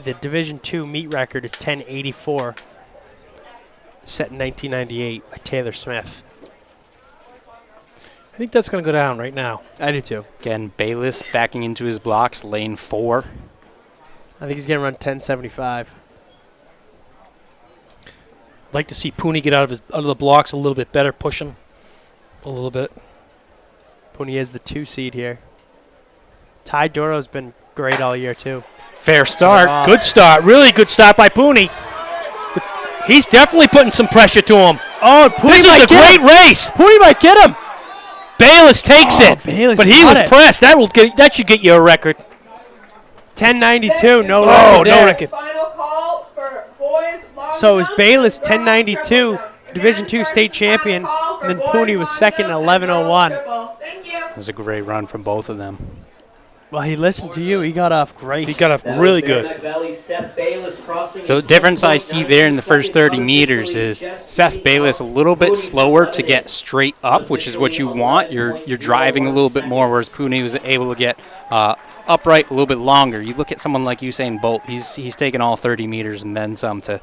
K: the Division II meet record is 10.84, set in 1998 by Taylor Smith.
L: I think that's going to go down right now.
K: I do too.
M: Again, Bayless backing into his blocks, lane 4.
K: I think he's going to run 10.75.
L: I'd like to see Pooney get out of the blocks a little bit better, push him a little bit.
K: Pooney is the 2 seed here. Ty Doro's been great all year too.
L: Fair start.
K: off.
L: Good start. Really good start by Pooney. He's definitely putting some pressure to him.
K: Oh, Pooney
L: This is
K: might
L: a
K: get
L: great
K: him.
L: race.
K: Pooney might get him.
L: Bayless takes
K: Oh,
L: it.
K: Bayless
L: But he
K: got
L: was
K: it.
L: pressed. That should get you a record.
K: 10.92, no
L: Oh,
K: record
L: no
K: there.
L: record.
G: Final call for boys long
K: So is
G: jump
K: Bayless
G: and girls
K: 10.92,
G: triple jump.
K: Division
G: Again,
K: II state
G: final
K: champion,
G: call for
K: and then
G: boys
K: Pooney was
G: long
K: second at
G: jump and girls
K: 11.01.
G: triple. Thank you.
M: It was a great run from both of them.
K: Well, he listened to you. He got off great.
L: He got off
J: That
L: really
J: was
L: good.
J: Merrimack Valley's Seth Bayless crossing
M: So the
J: in
M: difference I see there in the
J: 10.92
M: first 30
J: seconds.
M: meters is Seth Bayless a little bit slower to get straight up, which is what you want. You're driving a little bit more, whereas Pooney was able to get upright a little bit longer. You look at someone like Usain Bolt; he's taken all 30 meters and then some to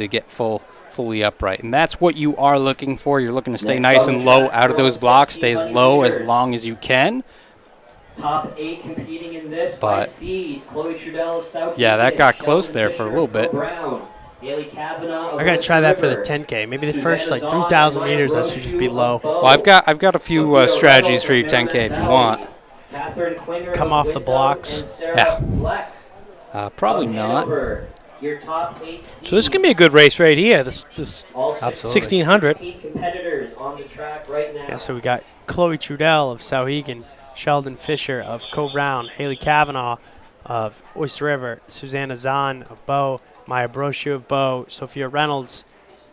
M: get fully upright, and that's what you are looking for. You're looking to stay nice and low out of those blocks, stay as low as long as you can.
J: Top 8 competing in this by
M: But
J: seed. Chloe Trudell of South.
M: yeah, that got close there for a little bit.
J: Brown. Haley Kavanaugh of
K: I gotta try that for the
J: River.
K: 10K. Maybe the first like 3,000 meters, that should just be low.
M: Well, I've got a few strategies for your 10K if you want.
J: Catherine Klinger
K: Come
J: of
K: off the
J: Windham
K: blocks.
J: and Sarah
M: Yeah.
J: Black
M: Probably
J: of
M: not.
J: Hanover. Your top 8
L: So this is gonna be a good race right here. This
K: Absolutely.
L: 1600.
J: 16 competitors on the track right now.
K: Yeah, so we got Chloe Trudell of Sauhegan, Sheldon Fisher of Co-Brown, Haley Kavanaugh of Oyster River, Susanna Zahn of Bow, Maya Brochu of Bow, Sophia Reynolds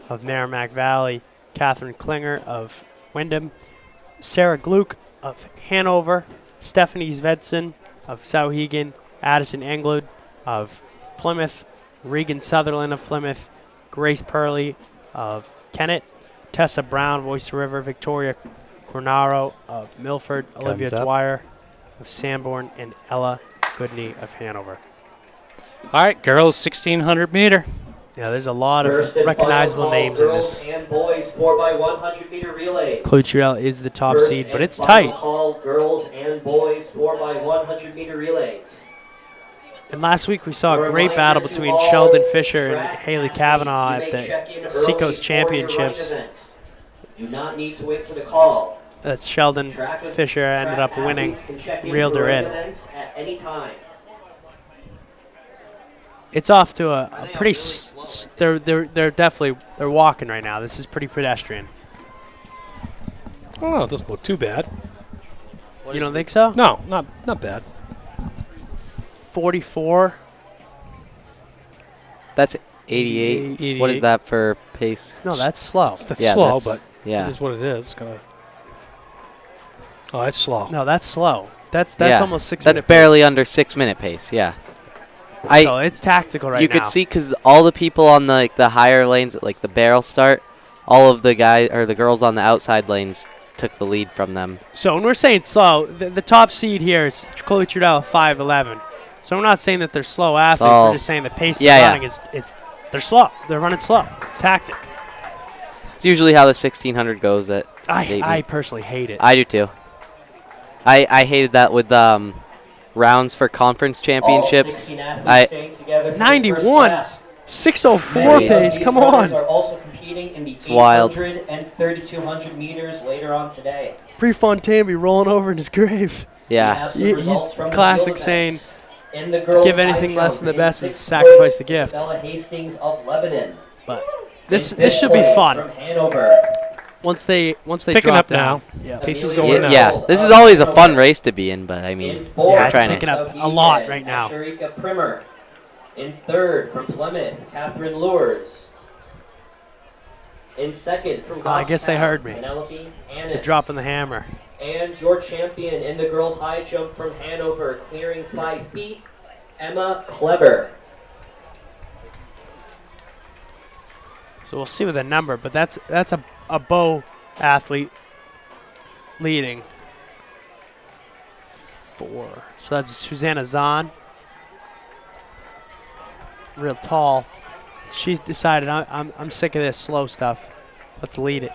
K: of Merrimack Valley, Catherine Klinger of Wyndham, Sarah Gluck of Hanover, Stephanie Svedson of Sauhegan, Addison Englund of Plymouth, Regan Sutherland of Plymouth, Grace Purley of Kennett, Tessa Brown of Oyster River, Victoria Cornaro of Milford, Olivia
M: Guns up.
K: Dwyer of Sanborn, and Ella Goodney of Hanover.
M: All right, girls, 1600 meter.
K: Yeah, there's a lot of
J: First and
K: recognizable
J: final call,
K: names in
J: girls
K: this.
J: and boys 4x100 meter relays.
K: Chloe Trudell is the top
J: First
K: seed, but
J: and
K: it's
J: final
K: tight.
J: Call, girls and boys 4x100 meter relays.
K: And last week we saw a
J: A
K: great
J: reminder
K: battle
J: to
K: between
J: all
K: Sheldon Fisher and
J: track
K: Haley
J: athletes,
K: Kavanaugh
J: you
K: at
J: may check in
K: the
J: early
K: Seacoast
J: for your running
K: Championships.
J: event. Do not need to wait for the call.
K: That's Sheldon
J: Track of-
K: Fisher ended
J: track
K: up winning,
J: athletes can check
K: reeled
J: for
K: her in.
J: events at any time.
K: It's off to a pretty. They're definitely walking right now. This is pretty pedestrian.
L: Oh, it doesn't look too bad.
K: You don't think so?
L: No, not bad.
K: 44.
H: That's 88. What is that for pace?
K: No, that's slow.
L: That's
H: Yeah,
L: slow,
H: that's-
L: but
H: yeah.
L: it is what it is. It's gonna. Oh, that's slow.
K: No, that's slow. That's
H: Yeah,
K: almost 6
H: That's
K: minute
H: barely
K: pace.
H: under 6 minute pace. Yeah.
K: So it's tactical right
H: you
K: now.
H: could see because all the people on the higher lanes, like the barrel start, all of the guys or the girls on the outside lanes took the lead from them.
K: So when we're saying slow, the top seed here is Chloe Trudell, 5'11". So we're not saying that they're slow athletes.
H: So-
K: We're just saying the pace
H: Yeah,
K: they're
H: yeah.
K: running is they're slow. They're running slow. It's tactic.
H: It's usually how the 1600 goes at state
K: I
H: meet.
K: personally hate it.
H: I do too. I hated that with rounds for conference championships.
J: All 16 athletes
H: I
J: staying together for this
K: 91,
J: first lap.
K: 6:04
H: Many of
K: pace.
J: These
K: Come
J: runners
K: on.
J: are also competing in the
H: It's wild.
J: 800 and 3200 meters later on today.
K: Prefontaine be rolling over in his grave.
J: We
H: Yeah.
J: have some
K: He's
J: results from the
K: classic
J: field
K: saying,
J: events. In the girls'
K: give
J: high
K: anything less
J: jump,
K: than the
J: in
K: best is
J: sixth
K: sacrifice
J: place,
K: the gift.
J: Isabella Hastings of Lebanon.
K: But
J: In
K: this
J: fifth
K: should be
J: place
K: fun.
J: From Hanover.
K: Once they
L: Picking
K: drop
L: up
K: down.
L: now.
K: Yeah.
L: Pace is
J: Amelia
L: going
H: Yeah,
L: now.
H: this is always a fun race to be in, but I
J: In
H: mean,
J: fourth,
K: Yeah, it's
H: trying
K: picking
H: to.
K: up a lot right now.
J: Asharika Primer. In third from Plymouth, Catherine Lures. In second from
K: I guess they
J: Goffstown,
K: heard me.
J: Penelope
K: They're
J: Annis.
K: dropping the hammer.
J: And your champion in the girls' high jump from Hanover, clearing 5 feet, Emma Kleber.
K: So we'll see with the number, but that's a bow athlete leading. 4. So that's Susanna Zahn. Real tall. She's decided I'm sick of this slow stuff. Let's lead it.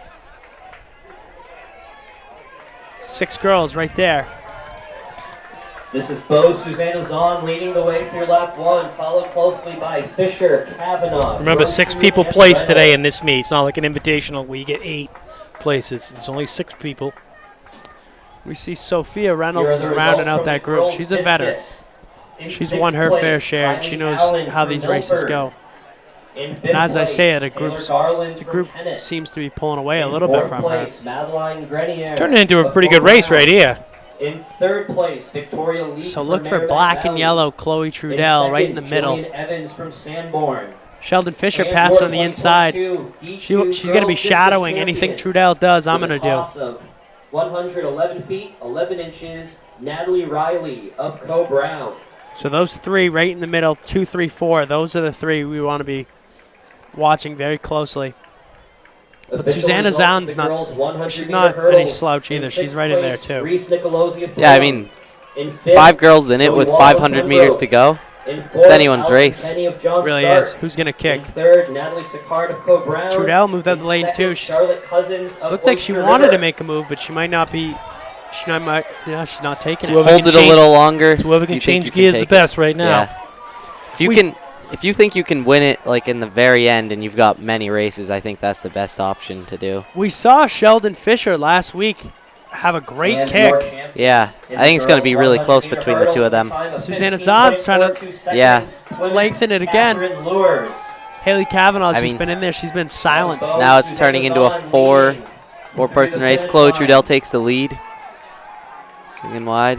K: 6 girls right there.
J: This is Bo Susanna Zahn leading the way through lap 1, followed closely by Fisher, Kavanaugh.
L: Remember, 6
J: Grossman,
L: people
J: and
L: placed today in
J: Reynolds.
L: this meet. It's not like an invitational where you get 8 places. It's only 6 people.
K: We see Sophia
J: Here
K: Reynolds
J: are
K: is
J: the
K: rounding
J: results
K: out
J: from
K: that
J: the
K: group.
J: girls'
K: She's a veteran.
J: discus. In
K: She's
J: sixth
K: won her
J: place,
K: fair share, and she
J: Kylie
K: knows
J: Allen
K: how
J: from
K: these races
J: Milford.
K: go.
J: In fifth
K: And as I say
J: place,
K: it,
J: Taylor
K: the
J: Garland from
K: group
J: Kennett.
K: seems to be pulling away a
J: In
K: little bit
J: fourth
K: from her.
J: place, Madeline Grenier
L: Turning into a
J: of
L: pretty good race
J: Fort
L: right
J: Browne.
L: here.
J: In third place, Victoria Lee.
K: So
J: from
K: look for
J: Merrimack
K: black and
J: Valley.
K: yellow Chloe
J: In
K: Trudell right in the
J: second,
K: middle.
J: Jillian Evans from Sanborn.
K: Sheldon Fisher
J: And
K: passed
J: your
K: on the inside.
J: 2022
K: She's going to be
J: girls
K: shadowing
J: discus
K: anything
J: champion
K: Trudell does, I'm
J: with
K: going
J: a
K: to do.
J: toss of 111 feet, 11 inches, Natalie Riley of Co-Brown.
K: So those 3 right in the middle, 2, 3, 4, those are the 3 we want to be watching very closely. But
J: Official
K: Susanna
J: results of
K: Zahn's
J: the
K: not,
J: girls' 100
K: she's
J: meter
K: not any
J: hurdles.
K: slouch
J: In
K: either. She's
J: sixth
K: right in there
J: place,
K: too.
J: Reese Nicolosi of
H: Yeah, I
J: Thorn.
H: mean,
J: In fifth,
H: 5 girls in it
J: Zoe
H: with
J: Wall of
H: 500 meters to go.
J: In fourth,
H: It's anyone's
J: Allison
H: race.
J: Penny of John
K: Really
J: Stark.
K: is. Who's going to kick?
J: In third, Natalie Sicard of Co-Brown.
K: Trudell moved out
J: In
K: the lane
J: second,
K: too. She
J: Charlotte Cousins of
K: looked like she
J: Oyster
K: wanted to
J: River.
K: make a move, but she might not be. She's not taking it.
L: Whoever
H: Hold
L: can
H: it a
L: change-
H: little longer.
L: Whoever
H: if
L: can
H: you think
L: change
H: you can
L: gears the
H: take it.
L: best right now.
H: Yeah. If you
K: We-
H: can, If you think you can win it like in the very end and you've got many races, I think that's the best option to do.
K: We saw Sheldon Fisher last week have a great kick.
H: Yeah, I think it's going to be really close between the two of them.
K: Susanna Zahn's trying to lengthen it again. Haley Kavanaugh's just been in there. She's been silent.
H: Now it's turning into a four-person race. Chloe Trudell takes the lead. Swinging wide.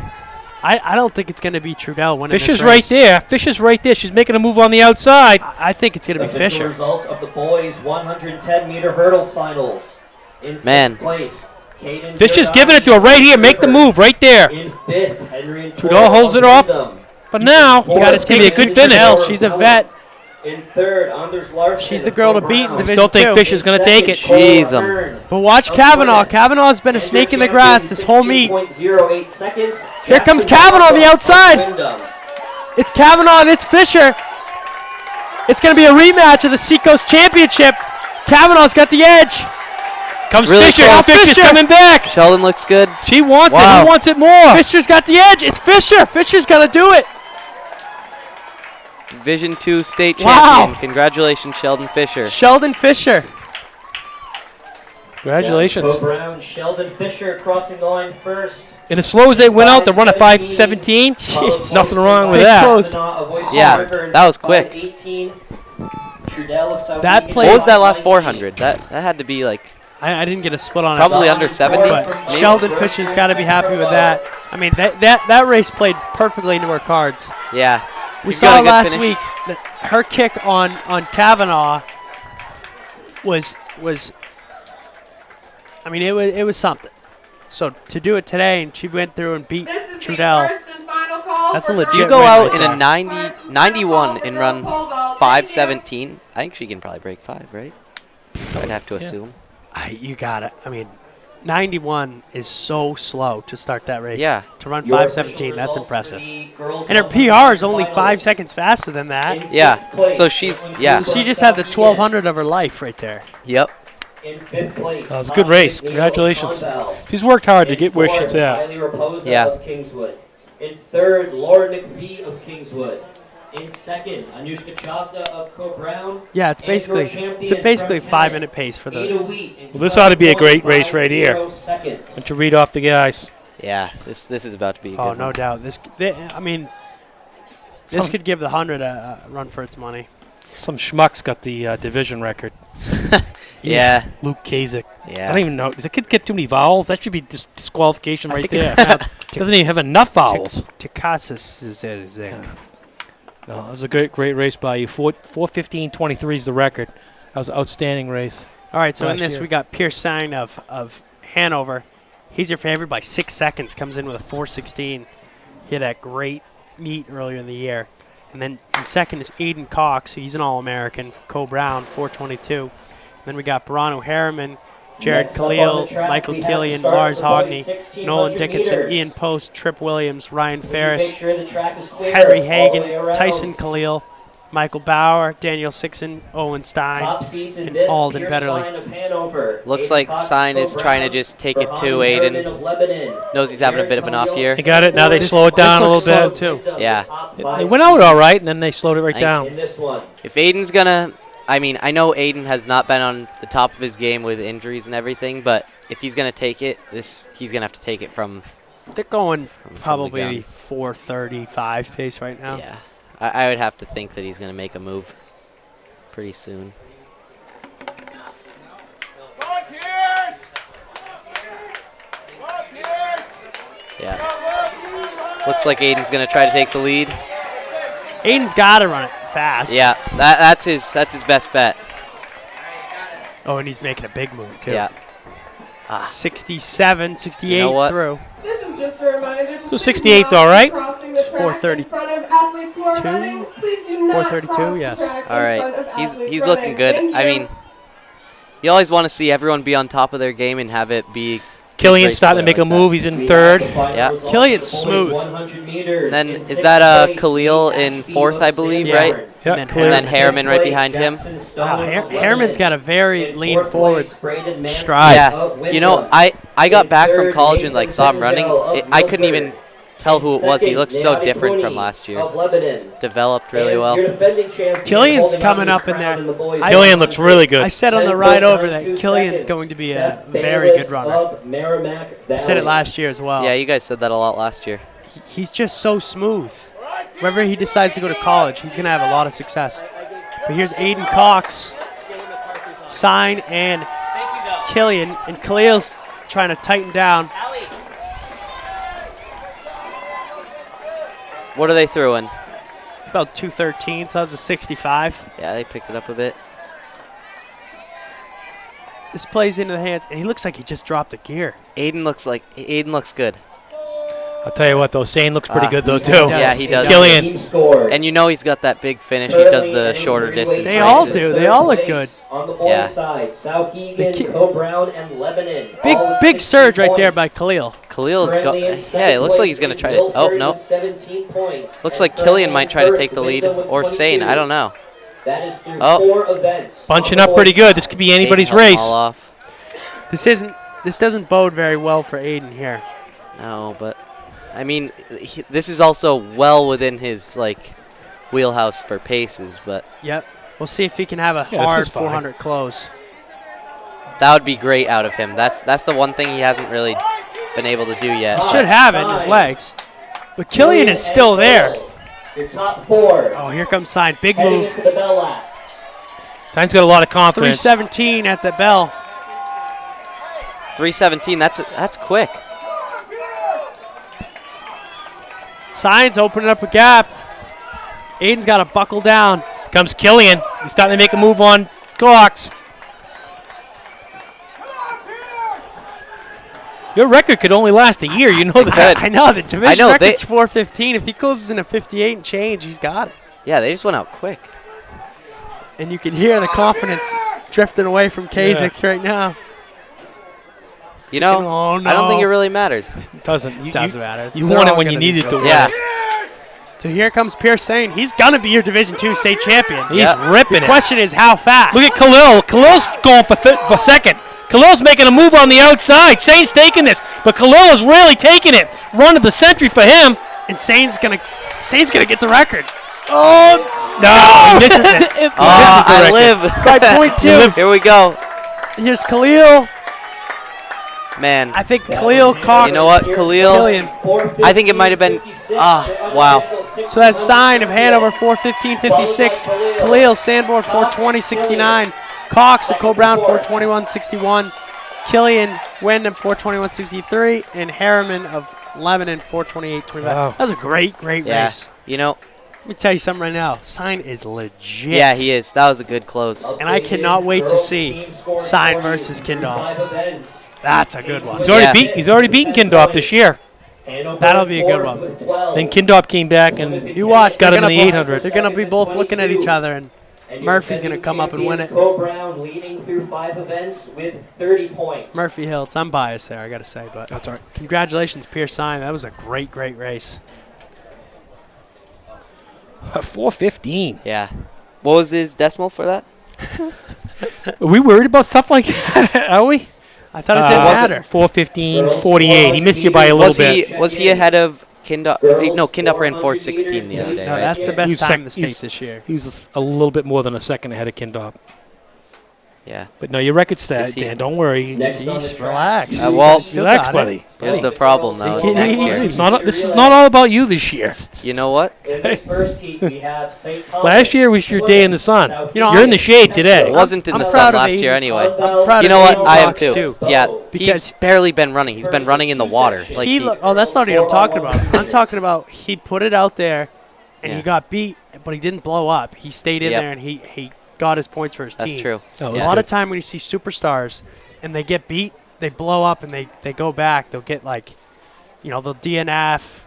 K: I don't think it's going to be Trudell winning
L: Fisher's
K: this race.
L: right there. Fisher's right there. She's making a move on the outside.
K: I think it's going to be
J: Official
K: Fisher.
J: results of the boys 110-meter hurdles finals. In sixth place, Caden
L: Fisher's giving it to her right here. Make the move right there.
J: In fifth, Henry and
L: Trudell holds it off. But now,
K: You got to take
L: be
K: it
L: a good
K: to
L: finish.
K: Trudell. She's a vet.
J: In third, Anders Larson.
K: She's the girl to beat in
L: I
K: Division
L: still think
K: 2.
L: Fisher's going to take it.
H: Jeez, 'em.
K: But watch Kavanaugh. Kavanaugh's been a snake in the grass this whole meet.
J: 0.08 seconds.
K: Here comes Kavanaugh on the outside. It's Kavanaugh and it's Fisher. It's going to be a rematch of the Seacoast Championship. Kavanaugh's got the edge.
L: Comes
H: Really
L: Fisher.
H: close.
L: Fisher's
K: Fisher.
L: coming back.
H: Sheldon looks good.
L: She wants it.
H: Wow.
L: He wants it more.
K: Fisher's got the edge. It's Fisher. Fisher's got to do it.
H: Division 2 state
K: Wow.
H: champion. Congratulations, Sheldon Fisher.
K: Sheldon Fisher.
L: Congratulations.
J: Bo Brown, Sheldon Fisher crossing the line first.
L: And as slow as they went out, they run a 5:17.
J: Jeez.
L: Nothing wrong with
K: They
L: that.
K: closed.
H: Yeah, that was quick.
K: That play.
H: What was that last 400? That had to be like
K: I didn't get a split on it.
H: probably under 70.
K: But
H: maybe?
K: Sheldon Fisher's got to be happy with that. I mean, that race played perfectly into her cards.
H: Yeah.
K: We
H: She's got
K: saw
H: a good
K: last
H: finish.
K: week that her kick on Kavanaugh was I mean it was something. So to do it today and she went through and beat
G: This is
K: Trudell.
G: the first and final call.
K: That's a
G: for
K: legit
H: If you
G: girls
H: go
K: win
H: out
K: right
H: in a
K: there.
H: 91 and run
G: pole vault.
H: 5:17, I think she can probably break 5, right? I'd have to assume.
K: You got it. I mean, 91 is so slow to start that race.
H: Yeah.
K: To run
J: Your
K: 5:17,
J: official
K: that's
J: results for
K: impressive.
J: the girls
K: And her
J: 100
K: PR is only
J: finals.
K: 5 seconds faster than that.
H: Yeah. So she's
K: She just had the 1200 of her life right there.
H: Yep.
J: In fifth place,
L: That was a good race.
J: Neil
L: Congratulations.
J: Conval.
L: She's worked hard to
J: In
L: get where
J: fourth,
L: she's at.
J: Kylie Raposa
H: Yeah.
J: of Kingswood. In third, Laura McPhee of Kingswood. In second, Anushka Chavda of Co-Brown.
K: Yeah, it's
J: And your
K: basically
J: champion
K: a basically
J: from
K: 5-minute pace for
J: Ada
K: the.
J: Wheat in
L: Well, this ought to be a great race right here.
J: 12.50 seconds.
L: Don't you read off the guys?
H: Yeah. This is about to be a good
K: Oh, no
H: one.
K: doubt. This
L: Some-
K: could give the 100 a run for its money.
L: Some schmuck's got the division record.
H: Yeah.
L: Luke Kasich.
H: Yeah.
L: I don't even know. Does the kid get too many vowels? That should be disqualification
K: I
L: right
K: think
L: there.
K: it's-
L: Doesn't even have enough vowels.
K: Takasis is it.
L: No, it was a great race by you. 4:15:23 is the record. That was an outstanding race.
K: All right, so in
L: Last
K: this
L: year.
K: we got Pierce Sign of Hanover. He's your favorite by 6 seconds. Comes in with a 4:16. He had that great meet earlier in the year. And then in second is Aiden Cox. He's an All-American. Co-Brown, 4:22. Then we got Brano Harriman, Jared
J: Next up on
K: Khalil,
J: the track,
K: Michael
J: we have
K: Killian,
J: the start
K: Lars
J: of the boys'
K: Hogney,
J: 1600
K: Nolan Dickinson,
J: meters.
K: Ian Post, Trip Williams, Ryan
J: Please
K: Ferris,
J: make sure the track is clear
K: Henry
J: all the way
K: Hagan,
J: around.
K: Tyson Khalil, Michael Bauer, Daniel Sixon, Owen Stein,
J: Top seeds in
K: and
J: this
K: Alden
J: Pierce
K: Betterly.
J: Sign of Hanover.
H: Looks
J: Aiden
H: like
J: Cox,
H: Sign is
J: Co-Brown,
H: trying to just take it to
J: Farhani Harriman
H: Aiden.
J: of Lebanon.
H: Knows he's having a bit of an off year.
L: They got it. Now they
K: This-
L: slow it down a
K: this
L: little
K: looks
L: bit.
K: slow, too.
H: Yeah.
L: They went out all right, and then they slowed it right
H: Thanks.
L: down.
J: In this one.
H: If Aiden's gonna, I mean, I know Aiden has not been on the top of his game with injuries and everything, but if he's gonna take it, he's gonna have to take it from.
K: They're going
H: the
K: probably
H: gun.
K: 4:35 pace right now.
H: Yeah, I would have to think that he's gonna make a move pretty soon. Yeah. Looks like Aiden's gonna try to take the lead.
K: Aiden's got to run it fast.
H: Yeah, that's his best bet.
K: Oh, and he's making a big move, too.
H: Yeah.
K: 67, 68
H: You know what?
K: through.
G: This is just a reminder.
L: So 68's all right.
G: Crossing the
K: It's
G: track
K: 4:30.
G: in front of athletes who are running. Please do not
K: 4:32,
G: cross the
K: yes.
G: track
H: All
G: in
H: right,
G: front of athletes
H: he's looking
G: running.
H: good.
G: Thank
H: I
G: you.
H: mean, you always want to see everyone be on top of their game and have it be.
L: Killian's starting to make a move. He's in third.
H: Yeah.
K: Killian's smooth.
H: And then is that Khalil in fourth, I believe,
K: Yeah.
H: right?
L: Yeah,
K: And
L: clear.
H: And then Harriman right behind him.
K: Wow, Harriman's got a very lean forward stride.
H: Yeah, you know, I got back from college and like saw him running. I couldn't even tell who it was. He
J: Second,
H: looks so
J: Naomi
H: different from
J: Cooney
H: last year.
J: of Lebanon.
H: Developed really
J: And
H: well.
J: your defending champion,
K: Killian's
J: holding on
K: coming
J: to his
K: up in
J: crown
K: there.
J: the boys'
L: Killian looks really good.
K: I said on the ride over that Killian's going to be a very good runner. I said it last year as well.
H: Yeah, you guys said that a lot last year.
K: He's just so smooth. Wherever he decides to go to college, he's going to have a lot of success. But here's Aiden Cox, Sign, and Killian. And Khalil's trying to tighten down.
H: What are they throwing?
K: About 213, so that was a 65.
H: Yeah, they picked it up a bit.
K: This plays into the hands, and he looks like he just dropped a gear.
H: Aiden looks good.
L: I'll tell you what, though, Sane looks pretty good, though, too.
H: Yeah, he does.
L: Killian.
H: And you know he's got that big finish. He does the shorter distance
K: They all
H: races.
K: do. They all look good.
J: On the boys'
H: Yeah.
J: side, Souhegan, Co-Brown, and Lebanon.
K: Big surge right there by Khalil.
H: Khalil's got. Yeah, it looks like he's going to try to. Oh, no.
J: 17 points.
H: Looks like Killian might try to take the lead. Or Sane. I don't know.
J: That is through
H: Oh.
J: 4 events.
L: Bunching up pretty good. This could be anybody's
H: Aiden held them
L: race.
H: all off.
K: This doesn't bode very well for Aiden here.
H: No, but I mean, this is also well within his wheelhouse for paces. But
K: Yep. We'll see if he can have a
L: Yeah, this
K: hard
L: is fine.
K: 400 close.
H: that would be great out of him. That's the one thing he hasn't really been able to do yet.
K: Should have it in his legs. But Killian is still there.
J: Your top 4.
K: Oh, here comes Sign. Big
J: Heading
K: move.
J: into the bell lap.
L: Sign's got a lot of confidence.
K: 317 at the bell.
H: 317. That's quick.
K: Sign's opening up a gap. Aiden's got to buckle down.
L: Comes Killian. He's starting to make a move on Cox. Your record could only last a year. You know that.
K: I know. The division
H: I know,
K: record's 415. If he closes in a 58 and change, he's got it.
H: Yeah, they just went out quick.
K: And you can hear the confidence drifting away from Kasich right now.
H: You know,
K: Oh, no.
H: I don't think it really matters.
L: Doesn't.
K: Doesn't matter.
L: You
K: They're
L: won it
K: all
L: when you
K: gonna
L: needed
K: be
L: to
K: good.
L: win.
H: Yeah.
K: So here comes Pierce saying he's going to be your Division II state champion.
L: He's ripping
K: The
L: it.
K: question is how fast.
L: Look at Khalil. Khalil's going for second. Khalil's making a move on the outside. Sane's taking this, but Khalil is really taking it. Run of the century for him.
K: And Sane's gonna get the record.
L: Oh no! He misses it. He misses the
H: I
L: record.
H: live.
K: By point two.
H: Here we go.
K: Here's Khalil.
H: Man,
K: I think Khalil Cox.
H: you know what, Khalil?
K: Killian.
H: I think it might have been. Wow.
K: So that's Sign of Hanover 415.56. Khalil Sanborn 420.69. Cox of Co-Brown 421.61. Killian Wyndham 421.63. And Harriman of Lebanon 428.25.
L: Wow.
K: That was a great
H: Yeah.
K: race.
H: You know.
K: Let me tell you something right now. Sign is legit.
H: Yeah, he is. That was a good close.
K: And I cannot wait to see Sign versus Kindall. That's a good one.
L: He's already beaten Kindop this year.
K: That'll be a good one.
L: Then Kindop came back and
K: You watch.
L: got
K: they're
L: him in the
K: gonna
L: 800.
K: They're going to be both looking at each other, and Murphy's going to come up and win it.
J: Co-Brown leading through 5 events with 30 points.
K: Murphy Hills. I'm biased there, I got to say, but
L: That's all right.
K: congratulations, Pierce Sign. That was a great, great race.
L: 415.
H: Yeah. What was his decimal for that?
L: Are we worried about stuff like that? Are we?
K: I thought it didn't matter.
L: 415, 48. He missed you by a little bit.
H: Was he ahead of Kindop? No, Kindop ran 416 the other day,
K: No,
H: right?
K: that's the
L: He
K: best
L: was
K: time in the
L: sec-
K: state this year.
L: He was a little bit more than a second ahead of Kindop.
H: Yeah.
L: But no, your record's set,
H: Is he-
L: Dan. Don't worry.
J: Next on the track.
K: Relax.
H: Well,
L: Relax, buddy.
H: here's the problem, though.
K: Take it
H: Next
K: easy.
H: year.
L: This is not all about you this year.
H: You know what?
J: In this first heat, we have St. Thomas.
L: Last year was your day in the sun.
K: You know,
L: You're in the shade today.
H: It wasn't in
K: I'm
H: the
K: proud
H: sun
K: of
H: last
K: Aiden.
H: year anyway.
K: I'm proud
H: You
K: of
H: know what?
K: Aiden
H: I am
K: Cox,
H: too. Yeah,
K: Because
H: he's barely been running. He's been running in the water. Like
K: oh, that's not what I'm talking about. I'm talking about he put it out there, and he
H: Yeah.
K: got beat, but he didn't blow up. He stayed in
H: Yep.
K: there, and he got his points for his
H: That's
K: team.
H: true.
L: Oh,
K: A
L: that's
K: lot
L: good.
K: of time when you see superstars and they get beat, they blow up and they go back. They'll get they'll DNF.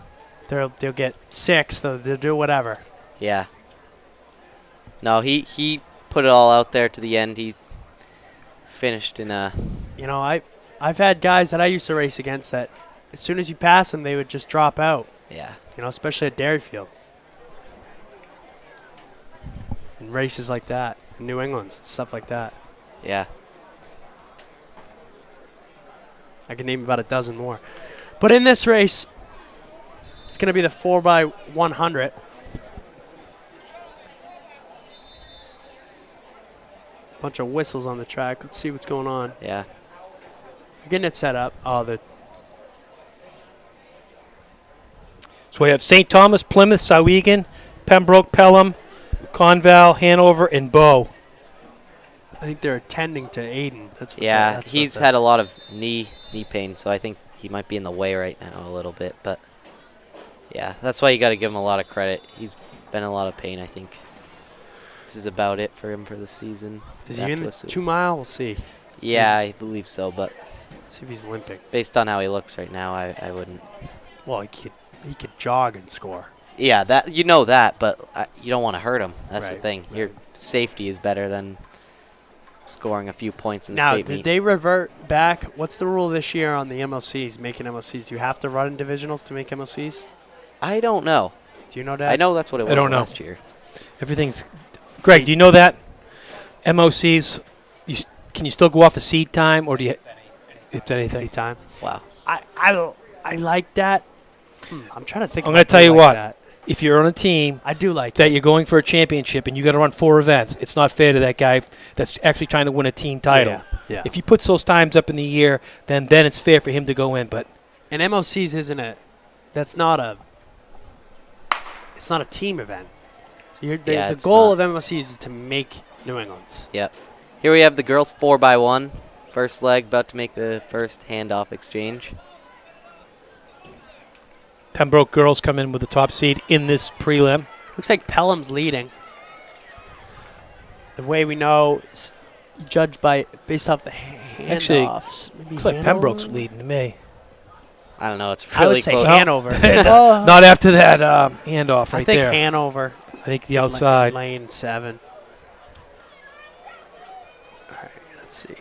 K: They'll get 6. They'll do whatever.
H: Yeah. No, he put it all out there to the end. He finished in a.
K: You know, I've had guys that I used to race against that as soon as you pass them, they would just drop out.
H: Yeah.
K: You know, especially at Dairyfield. And races like that in New England, stuff like that.
H: Yeah.
K: I can name about a dozen more. But in this race, It's going to be the 4x100. Bunch of whistles on the track. Let's see what's going on.
H: Yeah.
K: We're getting it set up. Oh, the
L: So we have St. Thomas, Plymouth, Sauhegan, Pembroke, Pelham, Conval, Hanover, and Bow.
K: I think they're attending to Aiden. That's what
H: Yeah,
K: that's
H: he's
K: what
H: had a lot of knee pain, so I think he might be in the way right now a little bit. But yeah, that's why you got to give him a lot of credit. He's been in a lot of pain. I think this is about it for him for the season.
K: Is he in the 2 mile? We'll see.
H: Yeah, I believe so. But
K: see if he's limping.
H: Based on how he looks right now, I wouldn't.
K: Well, he could jog and score.
H: Yeah, that you know that, but you don't want to hurt him. That's the
K: Right,
H: thing. Your safety is better than scoring a few points in the
K: Now,
H: state
K: did
H: meet.
K: they revert back? What's the rule this year on the MLCs, making MLCs? Do you have to run in divisionals to make MLCs?
H: I don't know.
K: Do you know that?
H: I know that's what it was
L: I don't know.
H: last year.
L: Everything's. Greg, do you know that? MOCs, can you still go off a seed time, or do you? It's anything.
K: Seed time.
H: Wow.
K: I like that. I'm trying to think.
L: I'm
K: if
L: going
K: I
L: to tell
K: do
L: you
K: like
L: what.
K: that.
L: If you're on a team,
K: I do like
L: that you're going for a championship and you got to run 4 events. It's not fair to that guy that's actually trying to win a team title.
K: Yeah.
L: If he puts those times up in the year, then it's fair for him to go in. But
K: And MOCs isn't a. That's not a. It's not a team event. The goal of MOCs is to make New England's.
H: Yep. Here we have the girls 4x1. First leg, about to make the first handoff exchange.
L: Pembroke girls come in with the top seed in this prelim.
K: Looks like Pelham's leading. The way we know is judged based off the handoffs.
L: Actually,
K: Maybe
L: looks like
K: Hanover?
L: Pembroke's leading to me.
H: I don't know. It's
K: I
H: really
K: would say
H: close.
K: Hanover.
L: Not after that handoff right
K: I think
L: there.
K: Hanover.
L: I think the outside.
K: Lane 7. All right, let's see.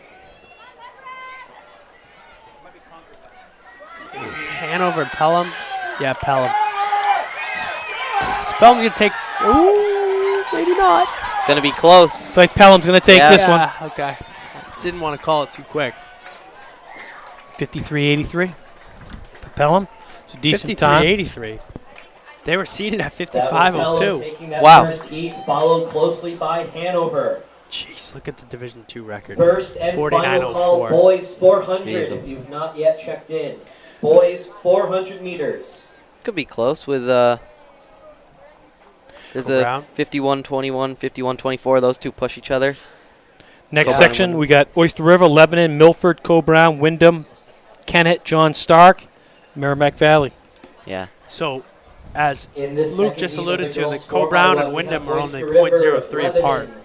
K: Hanover, Pelham. Yeah, Pelham. So Pelham's going to take. Ooh, maybe not.
H: It's going to be close.
L: It's like Pelham's going to take this one.
K: Okay. Didn't want to call it too quick.
L: 53-83. Pelham. It's a decent time.
K: 53-83. They were seated at
J: That was Pelham
K: 55-02.
J: taking that
H: Wow.
J: first heat, followed closely by Hanover.
K: Jeez, look at the Division II record.
J: First and final call,
K: 49-04.
J: boys 400,
H: Jeez.
J: if you've not yet checked in. Boys 400 meters.
H: Could be close with there's a
K: Brown.
H: 51-21, 51-24. Those two push each other.
L: Next
H: Coe-Brown,
L: section,
H: Wyndham.
L: we got Oyster River, Lebanon, Milford, Coe-Brown, Wyndham, Kennett, John Stark, Merrimack Valley.
H: Yeah.
K: So, as
J: In this
K: Luke
J: second
K: just
J: heat of
K: alluded
J: the
K: to, the
J: girls'
K: Coe-Brown
J: 4x1,
K: and
J: we have
K: Wyndham are only
J: Oyster River,
K: 0.03 apart.
J: Lebanon,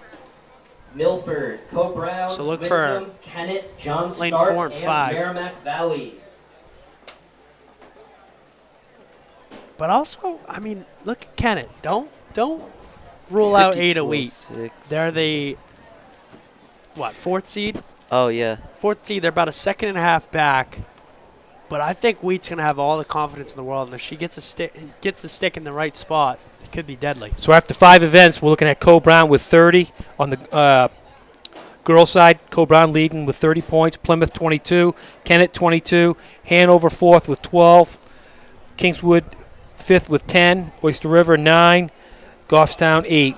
J: Milford, Coe-Brown,
K: So look for
J: Wyndham, Kennett, John
K: lane
J: Stark,
K: 4 and
J: and
K: 5.
J: Merrimack Valley.
K: But also, I mean, look at Kennett. Don't rule out 8 a week.
H: 52-06.
K: They're the, what, 4th seed?
H: Oh, yeah.
K: 4th seed, they're about a second and a half back. But I think Wheat's going to have all the confidence in the world. And if she gets the stick in the right spot, it could be deadly.
L: So after 5 events, we're looking at Coe-Brown with 30 on the girls' side. Coe-Brown leading with 30 points. Plymouth 22, Kennett 22, Hanover 4th with 12, Kingswood 5th with 10, Oyster River 9, Goffstown 8.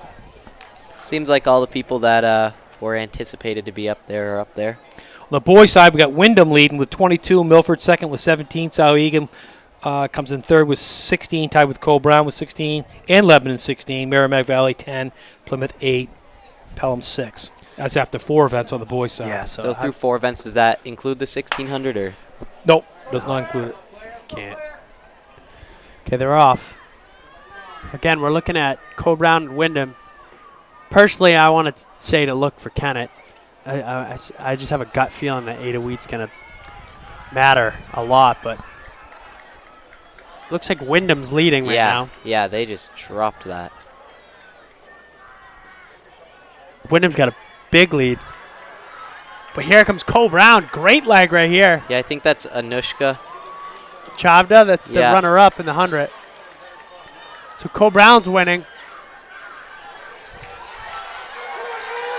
H: Seems like all the people that were anticipated to be up there are up there.
L: On the boys' side, we got Wyndham leading with 22, Milford second with 17, Sauhegan comes in third with 16, tied with Coe-Brown with 16, and Lebanon 16, Merrimack Valley 10, Plymouth 8, Pelham 6. That's after 4 events on the boys' side.
K: Yeah,
H: So through 4 events, does that include the 1600 or?
L: Nope, does not include it.
K: Can't. Okay, they're off. Again, we're looking at Coe-Brown and Wyndham. Personally, I want to say to look for Kennett. I just have a gut feeling that Ada Wheat's going to matter a lot, but looks like Wyndham's leading right now.
H: Yeah, they just dropped that.
K: Wyndham's got a big lead. But here comes Coe-Brown. Great leg right here.
H: Yeah, I think that's Anushka.
K: Chavda, that's the
H: Yeah.
K: runner-up in the 100. So Coe-Brown's winning.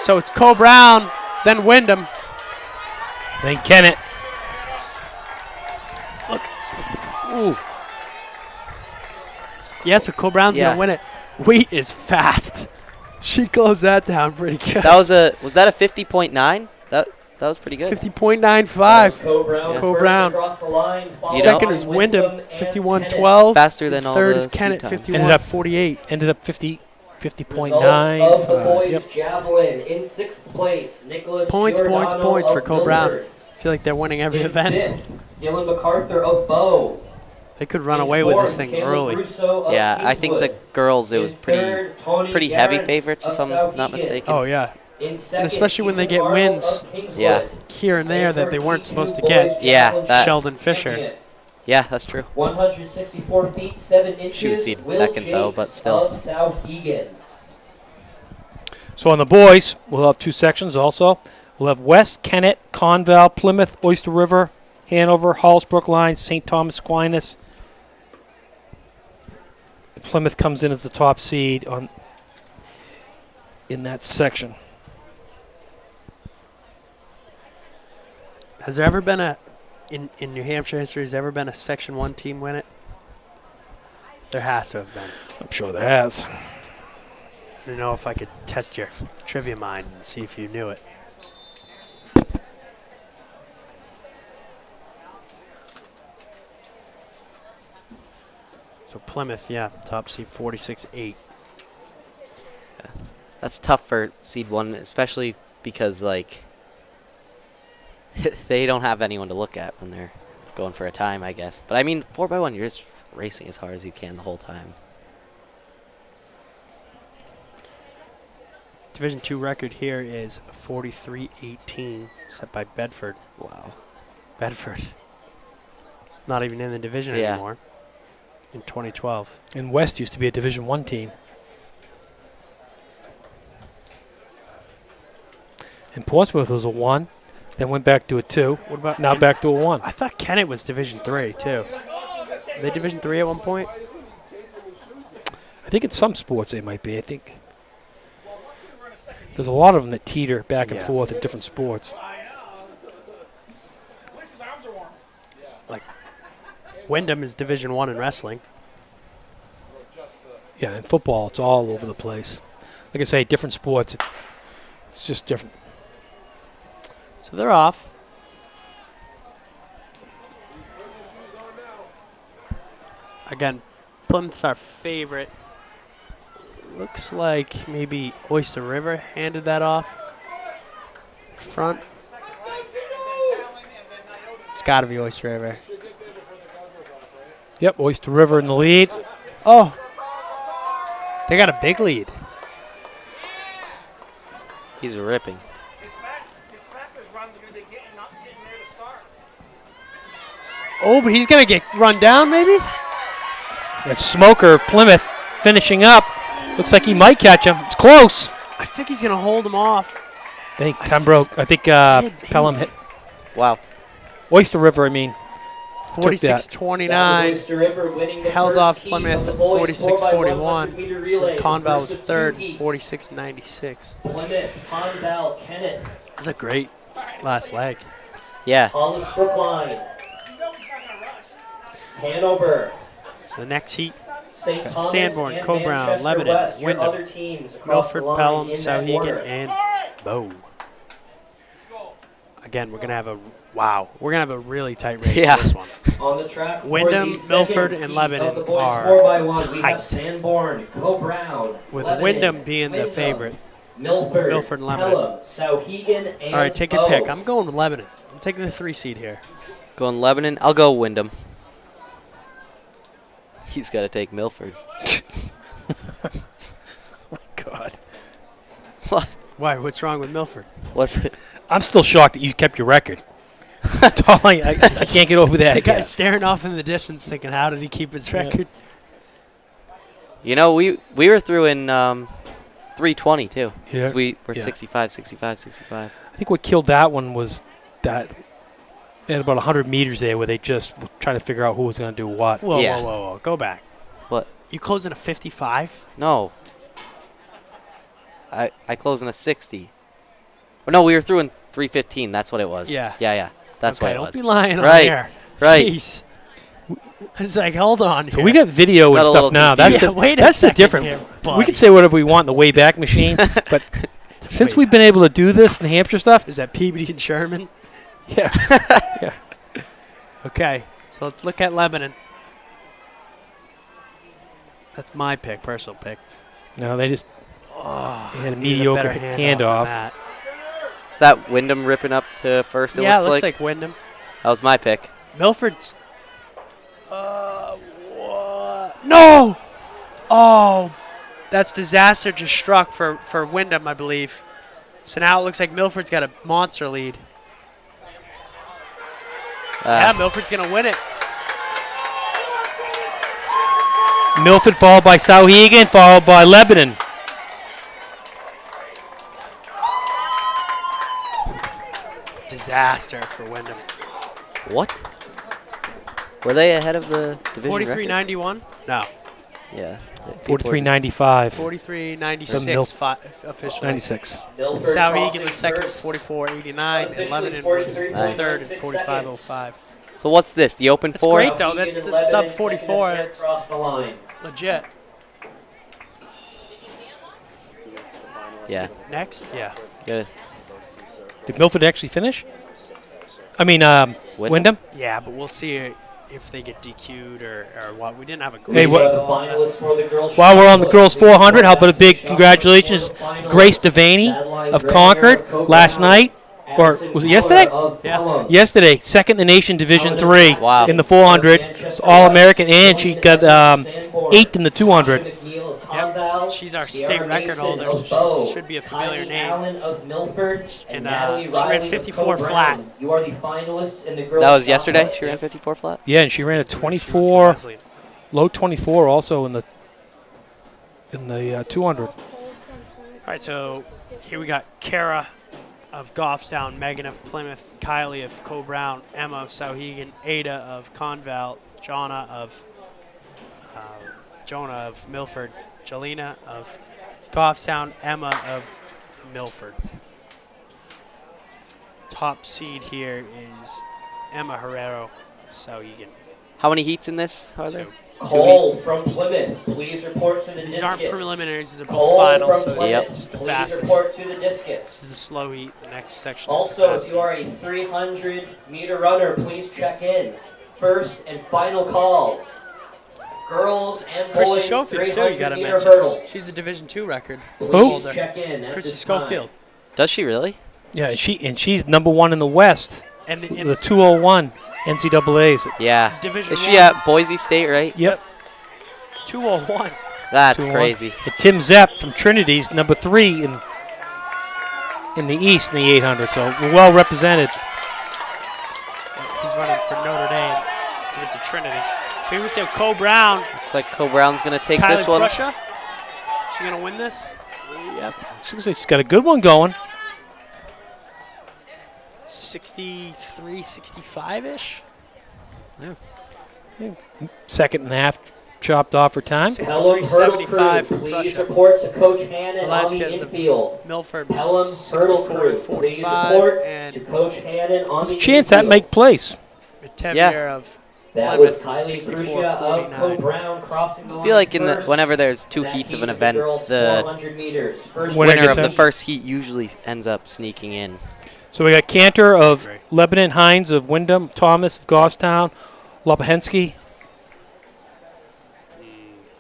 K: So it's Coe-Brown, then Wyndham.
L: Then Kennett.
K: Look. Ooh. Yeah, so Cole Brown's
H: Yeah.
K: gonna win it. Wheat is fast. She closed that down pretty good.
H: That was a 50.9? That was pretty good.
K: 50.95.
J: Co Brown.
K: Co
J: first
K: Brown.
J: across the line. followed
K: Second
J: by
K: is Wyndham,
J: and
K: 51.12.
H: Faster than all
K: Third
H: the
K: is Kennett,
H: seat times.
K: 51.48.
L: Ended up 50.9.
J: Results of the boys
L: Yep.
J: javelin in 6th place. Nicholas
K: Points
J: Giordano
K: for
J: of
K: Cole Brown.
J: Milford.
K: I feel like they're winning every
J: In
K: event.
J: 5th, Dylan MacArthur of Bow.
K: They could run
J: In
K: away with
J: 4th,
K: this thing
J: Caleb
K: early.
J: Russo of
H: Yeah, I think the
J: Kingswood.
H: girls, it was
J: In 3rd, Tony
H: pretty heavy
J: Garrett
H: favorites,
J: of
H: if I'm
J: South
H: not
J: Egan.
H: mistaken.
K: Oh, yeah.
J: In 2nd,
K: And especially when they
J: Ethan
K: get
J: Arnold
K: wins.
J: of Kingswood.
H: Yeah.
K: Here and there
J: And
K: that
J: for
K: they weren't
J: P2
K: supposed to
J: boys
K: get.
H: Yeah,
J: javelin
H: that-
K: Sheldon Fisher.
J: champion.
H: Yeah, that's true.
J: 164 feet 7 inches.
H: She was seeded
J: Will
H: second, though, but
J: Jakes
H: still.
J: Of South Egan.
L: So on the boys, we'll have 2 sections also. We'll have West, Kennett, Conval, Plymouth, Oyster River, Hanover, Hallsbrook line, St. Thomas Aquinas. Plymouth comes in as the top seed in that section.
K: Has there ever been in New Hampshire history, has there ever been a Section 1 team win it? There has to have been.
L: I'm sure there has.
K: I don't know if I could test your trivia mind and see if you knew it. So Plymouth, yeah, top seed 46-8.
H: That's tough for seed 1, especially because, like, they don't have anyone to look at when they're going for a time, I guess. But, I mean, 4x1, you're just racing as hard as you can the whole time.
K: Division 2 record here is 43-18, set by Bedford.
H: Wow.
K: Bedford. Not even in the division
H: Yeah.
K: anymore. In 2012.
L: And West used to be a Division 1 team. And Portsmouth was a 1, then went back to a 2.
K: What about
L: now back to a 1?
K: I thought Kennett was Division 3 too. Were they Division 3 at one point?
L: I think in some sports they might be. I think there's a lot of them that teeter back and
K: Yeah.
L: forth in different sports.
K: Like Wyndham is Division 1 in wrestling.
L: Yeah, in football it's all over the place. Like I say, different sports. It's just different.
K: So they're off. Again, Plymouth's our favorite. Looks like maybe Oyster River handed that off. Front. It's got to be Oyster River.
L: Yep, Oyster River in the lead.
K: Oh, they got a big lead.
H: He's ripping.
K: Oh, but he's going to get run down maybe?
L: That's Smoker of Plymouth finishing up. Looks like he might catch him. It's close.
K: I think he's going to hold him off.
L: I think Pelham hit.
H: Wow.
L: Oyster River, I mean.
K: 46-29. Held off Plymouth at 46-41. Conval was third, 46-96.
J: Plymouth, Conval, Kennett.
K: That's a great last leg.
H: Yeah.
J: Hollis Brookline. Hanover.
K: The next heat.
J: St.
K: Got
J: Thomas
K: Sanborn,
J: and
K: Coe-Brown,
J: Manchester
K: Lebanon,
J: West, your
K: Wyndham,
J: other teams across
K: Milford,
J: the line
K: Pelham,
J: in that
K: Souhegan,
J: order.
K: and Bow. Again, we're gonna have a really tight race
H: Yeah.
K: in this one.
J: On the track for
K: Wyndham,
J: the
K: Milford,
J: second
K: and
J: heat
K: Lebanon
J: of the boys
K: are
J: 4x1, we have
K: tight.
J: Sanborn, Coe-Brown,
K: With
J: Lebanon,
K: Wyndham being the
J: Wyndham,
K: favorite.
J: Milford,
K: Milford and Lebanon.
J: Pelham, Souhegan, and
K: All right, take your
J: Bow.
K: pick. I'm going with Lebanon. I'm taking the 3 seed here.
H: Going Lebanon. I'll go Wyndham. He's got to take Milford.
L: God.
H: What?
K: Why? What's wrong with Milford?
H: What's it?
L: I'm still shocked that you kept your record. That's all I can't get over that.
K: The guy's
L: yet.
K: staring off in the distance thinking, how did he keep his record?
H: You know, we were through in 3:20 too.
L: Yeah.
H: 'Cause we were
L: Yeah.
H: 65.
L: I think what killed that one was that they had about 100 meters there where they just were trying to figure out who was going to do what.
K: Whoa,
H: Yeah.
K: whoa, whoa, whoa. Go back.
H: What?
K: You closing a 55?
H: No. I closed in a 60. Oh, no, we were through in 3:15. That's what it was.
K: Yeah.
H: Yeah. That's
K: okay,
H: what it
K: don't
H: was.
K: be lying
H: right.
K: on air.
H: Right.
K: Jeez. It's like, hold on.
L: So
K: here.
L: we got video
H: Got
L: and
H: a
L: stuff
H: little
L: now.
H: confused.
L: That's
K: Yeah, wait a
L: that's the
K: second
L: different.
K: here,
L: We
K: buddy.
L: can say whatever we want in the Wayback Machine, but since we've been able to do this New Hampshire stuff,
K: Is that Peabody and Sherman?
L: yeah, yeah.
K: Okay, so let's look at Lebanon. That's my pick, personal pick.
L: No, they just
K: Oh,
L: they had a
K: needed
L: mediocre
K: better handoff than
L: handoff.
K: that.
H: Is that Wyndham ripping up to first? It
K: Yeah,
H: looks
K: it looks
H: like.
K: like Wyndham.
H: That was my pick.
K: Milford's. What? No! Oh, that's disaster just struck for Wyndham, I believe. So now it looks like Milford's got a monster lead. Yeah, Milford's going to win it.
L: Milford followed by Sauhegan, followed by Lebanon.
K: Disaster for Wyndham.
H: What? Were they ahead of the division record?
K: 43.91? No.
H: Yeah.
L: 43.95.
K: 43.96 officially.
L: 96.
K: And Sauhegan was second at 44.89, and Lebanon was
H: Nice.
K: third at 45.05.
H: So what's this? The open
K: That's
H: four?
K: great, though. That's the sub 44. That's
J: Across the line.
K: legit.
H: Yeah.
K: Next? Yeah.
H: Good.
L: Did Milford actually finish? I mean, Wyndham?
K: Yeah, but we'll see if they get DQ'd or what. We didn't have a
L: Hey,
K: great
L: what-
J: The finalists for the girls'
L: While we're on the
J: shot
L: girls
J: put,
L: 400, how about a big
J: Shot
L: congratulations,
J: for the finalists,
L: Grace Devaney
J: Adeline
L: of
J: Brenner
L: Concord
J: of Coke
L: last
J: Brown,
L: night, or
J: Addison
L: was it
J: Keller
L: yesterday?
J: of
K: Yeah.
J: Pelham.
L: Yesterday, second in the nation, Division 3
H: Wow.
L: in the 400, All-American, and she got 8th in the 200.
J: McNeil of
K: Yep.
J: Conval,
K: She's our
J: Sierra
K: state record
J: Mason
K: holder,
J: of
K: so
J: Bow,
K: she should be a familiar
J: Kylie
K: name.
J: Allen of Milford,
K: And,
J: and Natalie
K: she
J: Riley
K: ran
J: of
K: 54
J: Coke
K: flat.
J: Brown. You are the finalists in the girls'
H: That was
J: shot
H: yesterday?
J: put.
H: She ran 54 flat?
L: Yeah, and she ran a 24, low 24 also in the 200.
K: All right, so here we got Kara of Goffstown, Megan of Plymouth, Kylie of Co-Brown, Emma of Sauhegan, Ada of Conval, Jonah of Milford, Jelena of Goffstown, Emma of Milford. Top seed here is Emma Herrero of Sauhegan.
H: How many heats in this are there?
J: Cole from Plymouth, please report to the
K: These
J: discus.
K: aren't preliminaries, these are both
J: Cole
K: finals,
J: from
K: so
J: Plymouth,
K: it's just the
J: please
K: fastest.
J: report to the
K: This
J: discus.
K: is the slow heat, the next section is the
J: Also,
K: fast
J: if you are a 300-meter runner, please check in. First and final call. Girls and
K: Chrissy
J: boys
K: Schofield, too, you got to
J: 300-meter
K: mention.
J: hurdles.
K: She's a Division II record.
J: Please
K: holder.
J: check in at
K: Chrissy
J: this time.
K: Schofield.
H: Does she really?
L: Yeah, she's number 1 in the West,
K: And
L: the 201 NCAA's.
H: Yeah.
K: Division
H: Is she
K: I.
H: at Boise State, right?
L: Yep.
K: 201.
H: That's
L: 201.
H: crazy.
L: And Tim Zepp from Trinity's number 3 in the East in the 800, so we're well represented.
K: He's running for Notre Dame. He went to Trinity. So here we see Co-Brown.
H: Looks like Co-Brown's going to take
K: Kylie
H: this one.
K: Crusher. She going to win this?
L: Yep. She's got a good one going.
K: 63, 65-ish?
L: Yeah. Second and a half chopped off for time.
J: Pelham
K: 63,
J: Hurdle
K: 75
J: Crew,
K: for
J: please
K: Crusher.
J: report to Coach Hannon on the
K: Velasquez of
J: infield.
K: Milford,
J: Pelham Hurdle
K: 64,
J: Crew, please
K: 45,
J: report
K: and
J: to Coach Hannon on
L: There's
J: the
L: a chance that
J: infield.
L: make place.
K: Temier
H: Yeah.
K: of
J: That was
K: Plymouth,
J: Kylie
K: 64,
J: Crucia of
K: 49.
J: Co-Brown crossing the line
H: I feel like
J: first.
H: whenever there's two
J: That
H: heats of
J: heat
H: an
J: of
H: event,
J: girls
H: the
J: 400 meters. First
L: Winner
H: winner of
L: gets
H: the
L: in.
H: first heat usually ends up sneaking in.
L: So we got Cantor of
K: Great.
L: Lebanon, Hines of Wyndham, Thomas of Goffstown, Lopahensky,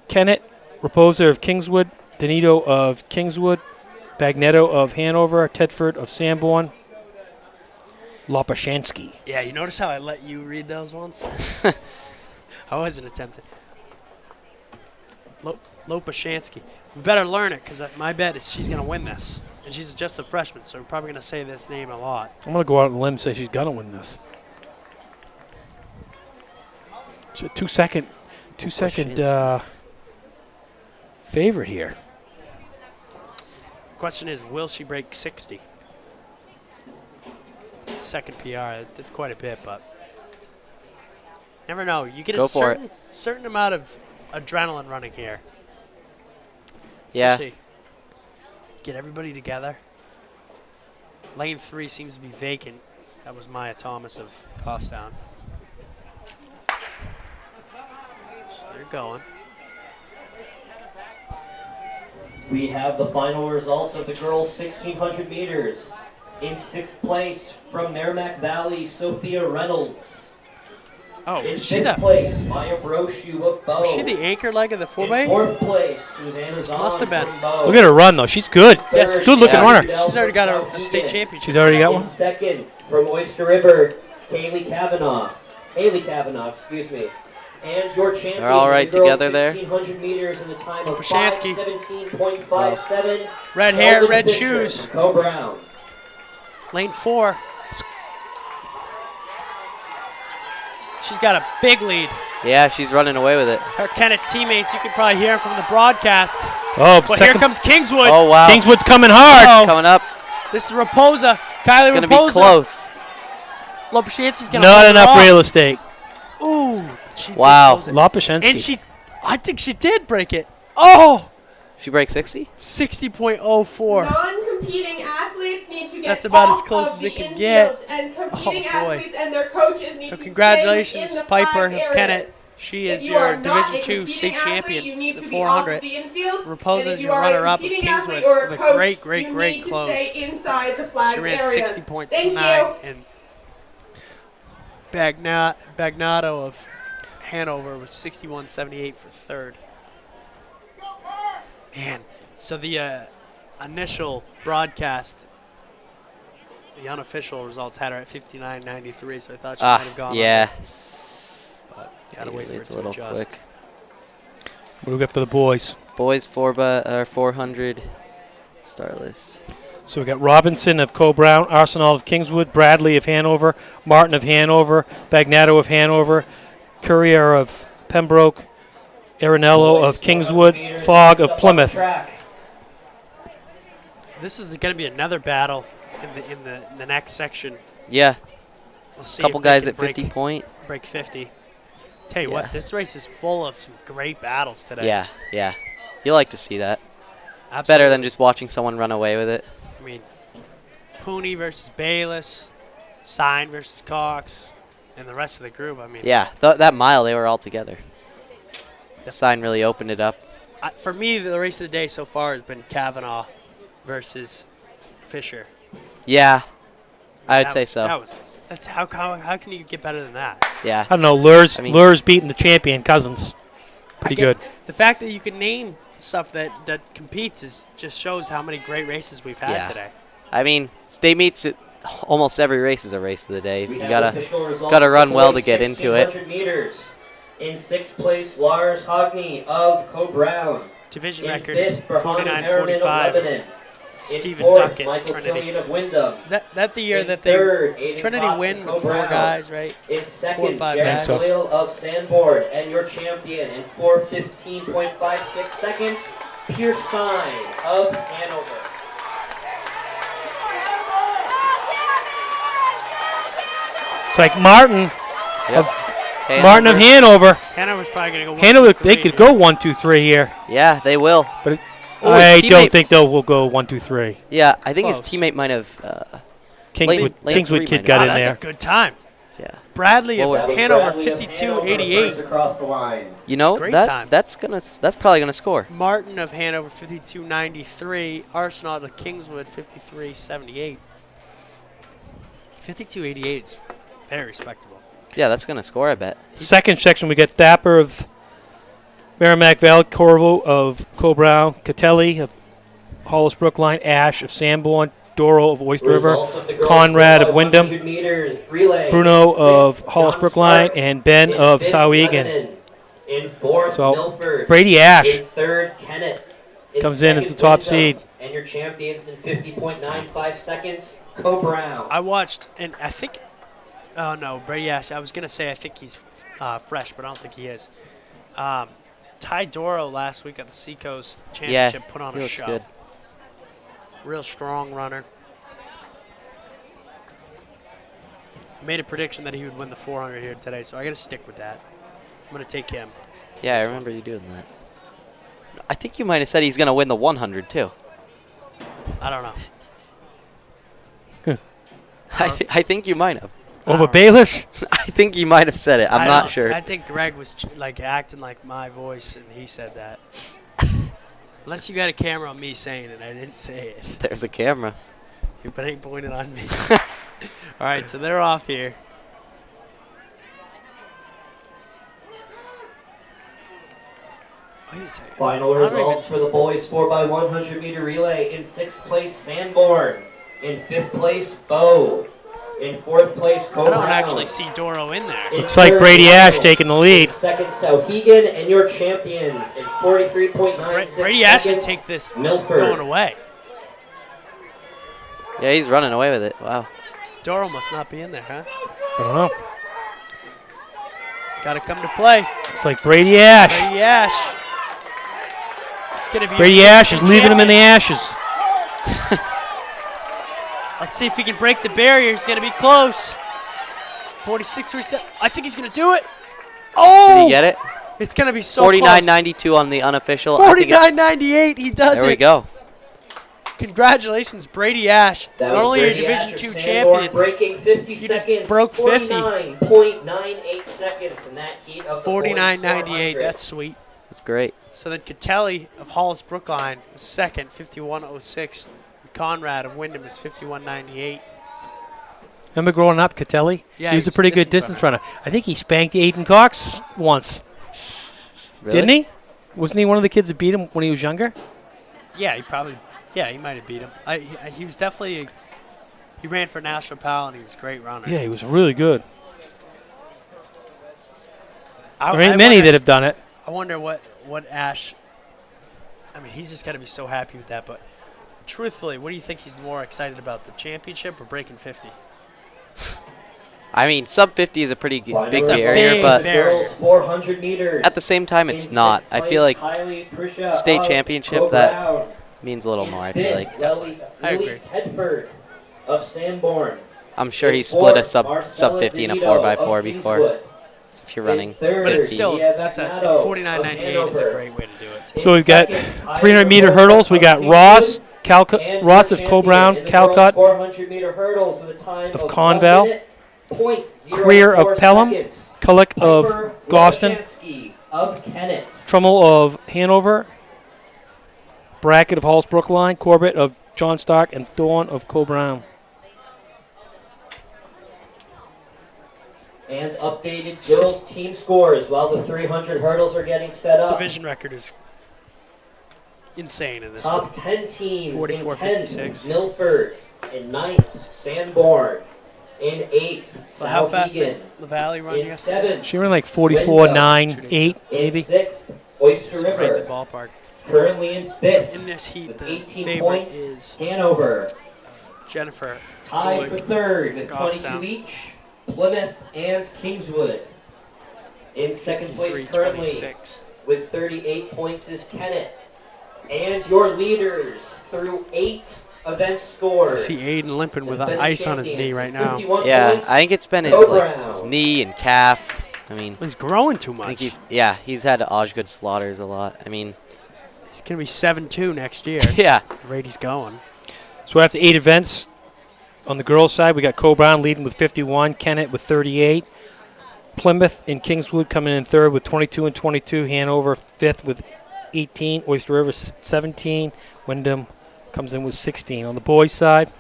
L: Kennett, Raposa of Kingswood, Donito of Kingswood, Bagnetto of Hanover, Tedford of Sanborn, Lopashansky.
K: Yeah, you notice how I let you read those ones? I wasn't attempting. Lopashansky. We better learn it because my bet is she's going to win this. And she's just a freshman, so we're probably going to say this name a lot.
L: I'm going to go out on a limb and say she's going to win this. It's a two-second favorite here.
K: Question is, will she break 60? Second PR. That's quite a bit, but never know. You get
H: Go
K: a
H: for it.
K: certain amount of adrenaline running here.
H: Yeah.
K: Especially get everybody together. Lane 3 seems to be vacant. That was Maya Thomas of Goffstown. going.
J: We have the final results of the girls' 1,600 meters. In 6th place from Merrimack Valley, Sophia Reynolds.
K: Oh,
J: in
K: is she
J: 5th
K: the
J: place, Maya Brochu of Bow.
K: Was she the anchor leg of the 4x8?
J: In 4th place, Susanna Zahn
K: Must have been.
J: from Bow.
L: Look at her run, though. She's good.
K: Yes,
L: Good looking runner.
K: She's already got a state championship.
L: She's already got one?
J: In 2nd, from Oyster River, Haley Kavanaugh, excuse me. And your champion,
H: They're all right
J: the girls'
H: together there.
J: 1,600 meters in the time of
K: Lopushansky.
J: 5:17.57.
K: Red hair,
J: Sheldon
K: red
J: Fisher
K: shoes.
J: from Co Brown.
K: Lane 4. She's got a big lead.
H: Yeah, she's running away with it.
K: Her Kennett teammates, you can probably hear them from the broadcast.
L: Oh,
K: But here
L: second.
K: comes Kingswood.
H: Oh, wow.
L: Kingswood's coming hard.
K: Uh-oh.
H: Coming up.
K: This is Raposa. Kylie
H: It's going to
K: Raposa.
H: be close.
K: Lopushansky's going to
L: Not
K: hold
L: enough
K: off.
L: real estate.
K: Ooh. She did
H: Wow.
K: close it.
L: Lopushansky.
K: And I think she did break it. Oh.
H: She breaks 60?
K: 60.04.
G: Non-competing athletes need to get
K: That's about as
G: off
K: close
G: of
K: as
G: the
K: it can
G: infield,
K: get.
G: and competing
K: Oh, boy.
G: athletes and their coaches need
K: So
G: to
K: congratulations,
G: stay in the
K: Piper of
G: flagged areas.
K: Kennett. She
G: If
K: is
G: you are
K: your
G: not
K: Division
G: a
K: II
G: competing
K: state
G: athlete,
K: champion,
G: you need
K: the
G: to be off
K: 400.
G: the infield.
K: Raposa's
G: And if
K: your
G: you are a
K: runner-up of
G: competing
K: Kingswood
G: athlete or a
K: with a
G: coach,
K: great
G: you need to
K: close.
G: stay inside the flagged
K: She ran
G: areas.
K: 60.29,
G: Thank you.
K: and Bagnato of Hanover was 61.78 for third. Man, so the initial broadcast, the unofficial results had her at 59.93, so I thought she might have gone
H: yeah.
K: under. But gotta wait for it
H: It's a
K: to
H: little
K: adjust.
H: quick.
L: What do we got for the boys?
H: Boys 400 start list.
L: So we got Robinson of Co-Brown, Arsenal of Kingswood, Bradley of Hanover, Martin of Hanover, Bagnato of Hanover, Courier of Pembroke, Arenello of Kingswood, Fogg of Plymouth.
K: This is going to be another battle in the next section.
H: Yeah.
K: We'll see
H: Couple
K: if they
H: guys
K: can
H: at 50 point.
K: Break 50. Tell you
H: Yeah.
K: what, this race is full of some great battles today.
H: Yeah, yeah. You like to see that. It's
K: Absolutely.
H: better than just watching someone run away with it.
K: I mean, Pooney versus Bayless, Sign versus Cox, and the rest of the group. I mean,
H: Yeah, that mile they were all together. The sign really opened it up.
K: For me, the race of the day so far has been Kavanaugh versus Fisher.
H: Yeah, I would
K: That
H: say
K: was-
H: so.
K: That's how can you get better than that?
H: Yeah.
L: I don't know. Lures,
H: I mean-
L: Lures beating the champion, Cousins. Pretty good.
K: The fact that you can name stuff that competes just shows how many great races we've had
H: Yeah.
K: today.
H: I mean, state meets almost every race is a race of the day.
J: We
H: You
J: have
H: gotta
J: official results
H: gotta
J: for
H: run
J: the
H: well to
J: boys'
H: get into it.
J: 1,600 meters. In 6th place, Lars Hogney of Co Brown.
K: Division
J: In
K: record
J: 5th,
K: is
J: Burhan Harriman of
K: 49.45.
J: Lebanon.
K: Stephen
J: In 4th,
K: Duckett,
J: Michael
K: Trinity.
J: Killian of Wyndham.
K: Is that the year
J: In
K: that
J: 3rd,
K: they
J: Aiden
K: Trinity
J: Cox
K: win
J: of
K: with
J: Co
K: 4
J: Brown.
K: guys, right?
J: In
K: 4 or
J: 2nd,
K: 5
J: Jack
K: guys.
J: Doyle of Sandboard. And your champion in 4:15.56 seconds, Pierce Sign of Hanover.
L: It's like Martin
H: Yep.
L: of Martin of Hanover.
K: Hanover's probably going to go
L: Hanover,
K: 1-2-3
L: they could go 1, 2, 3 here.
H: Yeah, they will.
L: But
H: Oh, his
L: I don't
H: teammate-
L: think they'll go 1, 2, 3.
H: Yeah, I think his
K: Close.
H: teammate might have.
L: Kingswood,
H: Lance
L: Kingswood
H: Reed
L: kid
H: might
L: got
H: have.
L: in
K: That's
L: there.
K: a good time.
H: Yeah.
K: Bradley
H: Well,
K: of
H: that was
K: Hanover,
J: Bradley of Hanover
K: 52.88.
J: first across the line.
H: You know
K: great
H: that
K: time.
H: that's probably gonna score.
K: Martin of Hanover, 52.93. Arsenal of Kingswood, 53.78. 52.88 is very respectable.
H: Yeah, that's gonna score. I bet.
L: Second section, we got Thapper of Merrimack Valley, Corvo of Co-Brown, Catelli of Hollis Brookline, Ash of Sanborn, Doro of Oyster River,
J: Results of the girls'
L: Conrad of
J: 100
L: Wyndham,
J: meters relay.
L: Bruno
J: In 6th,
L: of Hollis
J: John
L: Brookline,
J: Stark.
L: and Ben
J: In
L: of
J: 5th,
L: Sauhegan.
J: Lebanon. In 4th,
L: So,
J: Milford.
L: Brady Ash
J: In 3rd, Kennett.
L: comes in as the
J: 2nd,
L: top
J: Wyndham.
L: seed.
J: And your champions in 50.95 seconds, Co Brown.
K: I watched, and I think, oh no, Brady Ash. I was going to say I think he's fresh, but I don't think he is. Ty Doro last week at the Seacoast Championship put on
H: he
K: a
H: looks
K: show.
H: good.
K: Real strong runner. Made a prediction that he would win the 400 here today, so I got to stick with that. I'm going to take him.
H: Yeah, I
K: This
H: remember you doing that. I think you might have said he's gonna win the 100 too.
K: I don't know.
H: I think you might have.
L: Over Bayless?
H: I think you might have said it. I'm not
K: don't-
H: sure.
K: I think Greg was acting like my voice, and he said that. Unless you got a camera on me saying it, I didn't say it.
H: There's a camera.
K: But it ain't pointed on me. All right, so they're off here. Wait a second.
J: Final results for the boys 4x100 meter relay. In 6th place, Sanborn. In 5th place, Bow. In 4th place,
K: I
J: Cole
K: don't
J: Brown.
K: actually see Doro in there.
J: In
L: Looks like
J: 3rd,
L: Brady Ash
J: Michael.
L: taking the lead.
J: In 2nd, Sauhegan, and your champions in 43.96
K: Brady Ash should
J: seconds,
K: take this
J: Milford.
K: going away.
H: Yeah, he's running away with it. Wow.
K: Doro must not be in there, huh?
L: I don't know.
K: Got to come to play.
L: It's like Brady Ash.
K: Brady Ash. It's gonna be
L: Brady Ash is leaving him in the ashes.
K: Let's see if he can break the barrier. He's going to be close. 46, 47. I think he's going to do it. Oh!
H: Did he get it?
K: It's going to be so close.
H: 49.92 on the unofficial. I think it's-
K: 49.98. He does it.
H: There we go.
K: Congratulations, Brady Ash.
J: That
K: Not
J: was
K: only are you
J: Brady
K: Division
J: Asher
K: 2
J: Sanborn
K: champion,
J: breaking 50
K: you just
J: seconds.
K: broke 50.
J: 49.98 seconds in that heat of the
K: 49.98.
J: 400.
K: That's sweet.
H: That's great.
K: So then Catelli of Hollis Brookline was second, 51.06. Conrad of Wyndham is 51.98.
L: Remember growing up, Catelli?
K: Yeah,
L: he was a pretty good distance runner. I think he spanked Aiden Cox once.
H: Really?
L: Didn't he? Wasn't he one of the kids that beat him when he was younger?
K: Yeah, he might have beat him. He was definitely, he ran for National Pal and he was a great runner.
L: Yeah, he was really good.
K: I
L: There ain't many
K: wonder-
L: that have done it.
K: I wonder what Ash, I mean, he's just got to be so happy with that. But truthfully, what do you think he's more excited about, the championship or breaking 50?
H: I mean, sub 50 is a pretty
J: Final
H: big
J: results
H: barrier,
J: for
H: but
J: the girls 400 meters.
H: at the same time, it's
J: In
H: not.
J: 6th
H: I
J: place,
H: feel like
J: Kylie Prisha
H: state
J: of
H: championship,
J: Cole
H: that
J: Brown.
H: means a little
J: In
H: more, I feel like.
J: 5th,
K: I
J: Lily
K: agree.
J: Tedford of Sanborn.
H: I'm sure
J: In
H: he split a
J: 4th,
H: sub
J: Marcella
H: 50 and a
J: DeVito
H: 4x4
J: of
H: before.
J: Kingswood.
H: So if you're
J: In
H: running
J: 3rd,
K: But it's
H: 50.
K: still,
J: Leah
K: that's a
J: Vecnato of
K: 49.98 is a
J: Hanover.
K: great way to do it.
L: So we've got
J: In 2nd,
L: 300 meter
J: Tyler
L: hurdles. We got
J: Kingswood
L: Ross,
J: and
L: Ross
J: your
L: of Cole
J: champion
L: Brown,
J: in the girls
L: Calcutt
J: 400 meter hurdles with a time
L: of
J: of
L: Conval,
J: 1 minute,
L: Creer of
J: 0.04
L: Pelham,
J: seconds.
L: Kulik of
J: Piper
L: Goston,
J: Wojcicki of Kennett.
L: Trummel of Hanover, Brackett of Halls Brookline, Corbett of John Stark, and Thorne of Cole Brown.
J: And updated girls team scores while the 300 hurdles are getting set up.
K: Division record is insane in this one.
J: Top 10 teams in
K: 44.56.
J: 10th, Milford. In 9th, Sanborn. In 8th,
K: So how fast
J: Southegan.
K: did LaValle run
J: In
K: yesterday?
J: 7th,
L: She ran like 44.98,
J: in
L: maybe.
J: 6th, Oyster
K: It's right in the
J: River.
K: ballpark.
J: Currently in 5th,
K: In this heat,
J: with
K: the
J: 18
K: favorite
J: points,
K: is
J: Hanover.
K: Jennifer.
J: Tied for
K: Kulik.
J: 3rd with
K: Goffstown.
J: 22 each, Plymouth and Kingswood. In 2nd place
K: 53,
J: currently
K: 26.
J: with 38 points is Kennett. And your leaders through 8 events
K: I
J: scored.
K: see Aiden limping with
J: Defending
K: ice on his knee
J: champions
K: right
J: with
K: now.
J: 51
H: Yeah,
J: points,
H: I think it's been his,
J: Cole
H: like,
J: Brown.
H: his knee and calf. I mean,
K: He's growing too
H: I
K: much.
H: think he's had Osgood slaughters a lot. I mean,
K: He's going to be 7-2 next year.
H: yeah.
K: The rate he's going.
L: So after 8 events, on the girls' side, we got Cole Brown leading with 51, Kennett with 38, Plymouth and Kingswood coming in third with 22 and 22, Hanover fifth with 18, Oyster River 17, Wyndham comes in with 16. On the boys' side,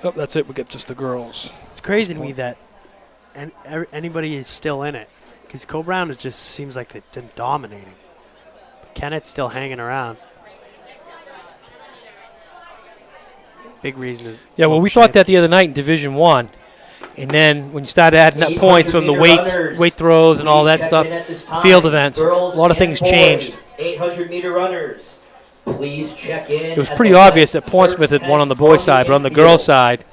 L: oh, that's it. We got just the girls.
K: It's crazy to me that anybody is still in it. Because Cole Brown, it just seems like they've been dominating. But Kennett's still hanging around. Big reason is.
L: Yeah, well, we thought that the other night in Division 1. And then when you started adding up points from the
J: 800-meter
L: weight throws and all
J: Please
L: that
J: check
L: stuff,
J: in at this time.
L: field events, a
J: Girls
L: lot of
J: and
L: things
J: boys,
L: changed.
J: 800-meter runners. Please check in.
L: It was
J: at
L: pretty
J: the
L: obvious that
J: first
L: Portsmouth had won on the
J: 10
L: boys' side, but on the
J: infield.
L: girls' side,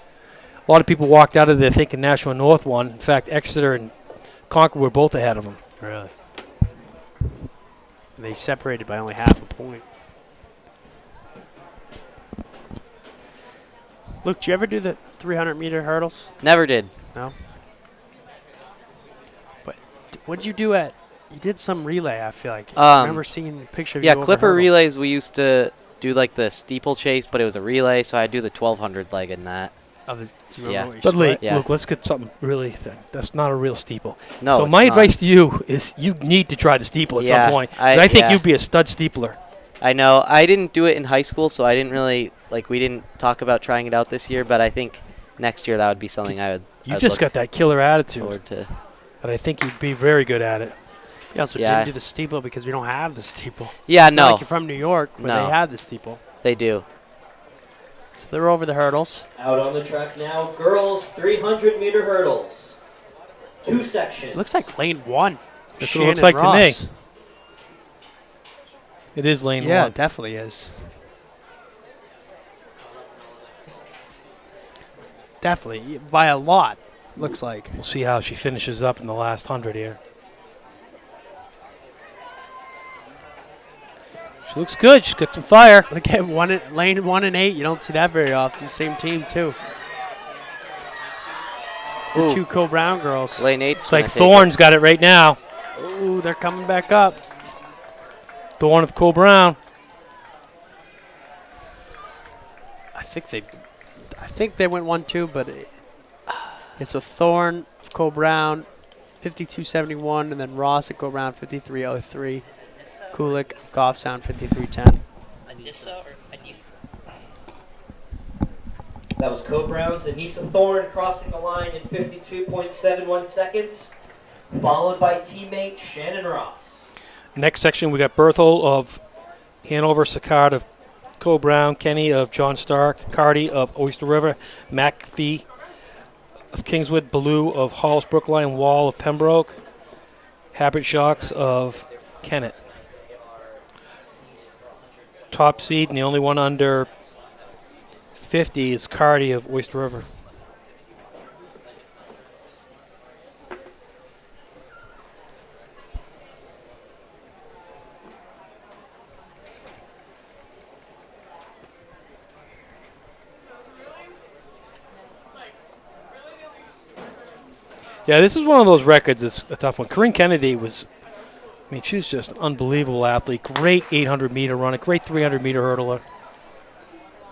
L: a lot of people walked out of there thinking National North won. In fact, Exeter and Concord were both ahead of them.
K: Really? And they separated by only half a point. Luke, did you ever do the 300-meter hurdles?
H: Never did.
K: No? But what did you do at... You did some relay, I feel like. I remember seeing a picture of you
H: Yeah,
K: over
H: Clipper
K: hurdles.
H: relays, we used to do like the steeplechase, but it was a relay, so I'd do the 1,200 leg in that.
K: Do you remember
H: Yeah.
K: what you
L: But Lee,
H: Yeah.
L: look, let's get something really thin. That's not a real steeple.
H: No,
L: So
H: it's
L: my
H: not.
L: advice to you is you need to try the steeple at
H: Yeah,
L: some point. 'Cause I think
H: yeah.
L: you'd be a stud steepler.
H: I know. I didn't do it in high school, so I didn't really we didn't talk about trying it out this year. But I think next year that would be something I would.
L: You
H: I'd
L: just
H: look
L: got that killer attitude,
H: forward to.
L: and I think you'd be very good at it.
K: You also
H: Yeah.
K: didn't do the steeple because we don't have the steeple.
H: Yeah,
K: It's not
H: no.
K: like you're from New York where
H: No.
K: they have the steeple.
H: They do.
K: So they're over the hurdles.
J: Out on the track now, girls 300-meter hurdles. 2 sections.
K: It looks like lane 1.
L: That's what it looks like to me. It is lane
K: Yeah,
L: 1.
K: it definitely is. Definitely. By a lot, looks like.
L: We'll see how she finishes up in the last 100 here. She looks good. She's got some fire.
K: Look at lane 1 and 8. You don't see that very often. Same team, too. It's the
H: Ooh.
K: 2 Co Brown girls.
H: Lane 8's
L: It's like Thorne's got it right now.
K: Ooh, they're coming back up.
L: Thorne of Cole Brown.
K: I think they went 1-2, but it's a Thorne, Co Brown, 52.71, and then Ross at Co Brown 53.03. Kulik, Golf Sound 53.10.
J: That was Co Brown's Anissa Thorne crossing the line in 52.71 seconds, followed by teammate Shannon Ross.
L: Next section, we got Berthel of Hanover, Sicard of Cole Brown, Kenny of John Stark, Cardi of Oyster River, McPhee of Kingswood, Ballou of Halls Brookline, Wall of Pembroke, Habit Jacques of Kennett. Top seed and the only one under 50 is Cardi of Oyster River. Yeah, this is one of those records that's a tough one. Corinne Kennedy was, I mean, she was just an unbelievable athlete. Great 800-meter runner, great 300-meter hurdler.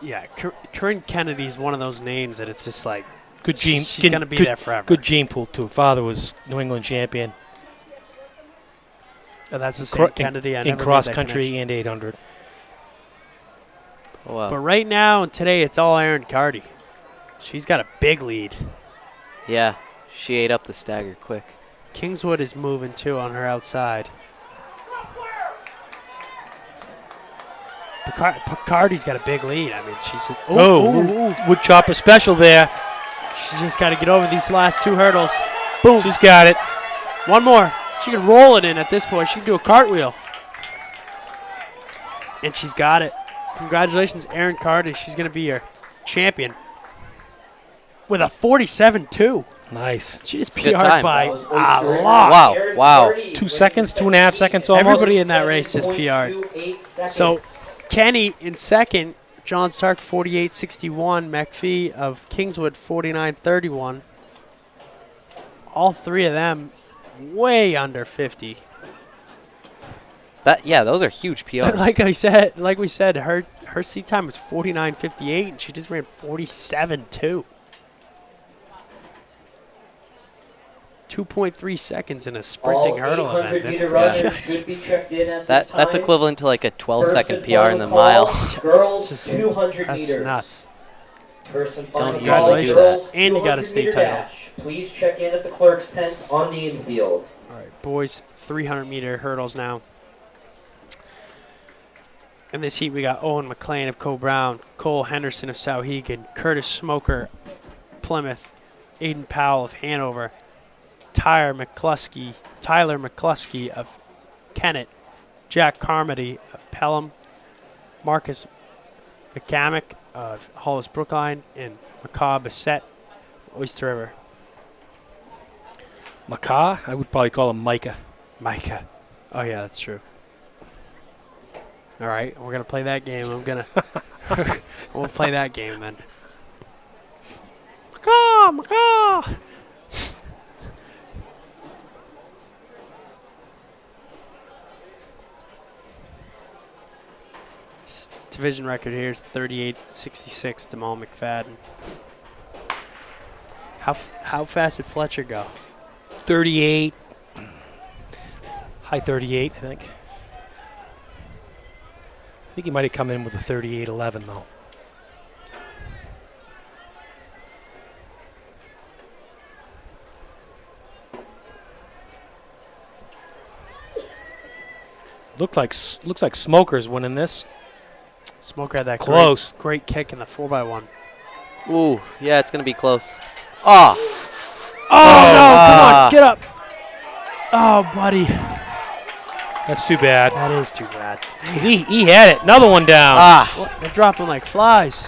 K: Yeah, Corinne Kennedy's one of those names that it's just like,
L: Good gene.
K: she's going to be there forever.
L: Good gene pool, too. Father was New England champion.
K: And that's the same Kennedy. I
L: in
K: never made
L: cross
K: that
L: country
K: connection.
L: and 800.
H: Oh, wow.
K: But right now and today, it's all Erin Cardi. She's got a big lead.
H: Yeah, she ate up the stagger quick.
K: Kingswood is moving too on her outside. Picardi's got a big lead. I mean, she's just,
L: Wood chopper special there.
K: she's just got to get over these last 2 hurdles. Boom.
L: She's got it.
K: One more. She can roll it in at this point. She can do a cartwheel. And she's got it. Congratulations, Erin Cardi. She's going to be your champion. With a 47.2.
L: Nice.
K: She just
H: It's a good
K: PR'd
H: time.
K: by
J: That was
K: a
J: Oyster River.
K: lot.
H: Wow.
L: 2 seconds, 2.5 seconds almost.
K: Everybody in that race just PR'd.
J: 7.28 seconds.
K: So Kenny in second, John Stark 48.61, McPhee of Kingswood 49.31. All 3 of them way under 50.
H: Those are huge PRs.
K: like we said, her seat time was 49.58, and she just ran 47.2. 2.3 seconds in a sprinting
J: All
K: hurdle event.
J: 800-meter
K: That's
J: runners should be checked in at this
H: That's
J: time.
H: equivalent to like a 12-second
J: First
H: PR in
J: and
H: the
J: final
H: mile.
J: call, Girls,
K: Just-
J: 200
K: That's
J: meters.
K: nuts.
J: First and
H: Don't
J: final
H: usually
J: call,
H: do
J: girls,
K: that. And you got a
J: 200
K: state
J: meter
K: title.
J: dash. Please check in at the clerk's tent on the infield.
K: All right, boys, 300-meter hurdles now. In this heat, we got Owen McLean of Co Brown, Cole Henderson of Souhegan, Curtis Smoker, Plymouth, Aiden Powell of Hanover, Tyler McCluskey of Kennett, Jack Carmody of Pelham, Marcus McCamick of Hollis Brookline, and Macaw Bissett of Oyster River.
L: Macaw? I would probably call him Micah.
K: Micah. Oh, yeah, that's true. All right, we're going to play that game. We'll play that game then. Macaw! Division record here is 38.66 to Mal McFadden. How fast did Fletcher go?
L: 38, high 38, I think. I think he might have come in with a 38.11 though. Looks like Smoker's winning this.
K: Smoker had that
L: close.
K: Great kick in the 4x1.
H: Ooh, yeah, it's going to be close. Oh.
K: Oh, no, come on, get up. Oh, buddy.
L: That's too bad.
K: That is too bad.
L: He had it. Another one down.
K: What? They're dropping like flies.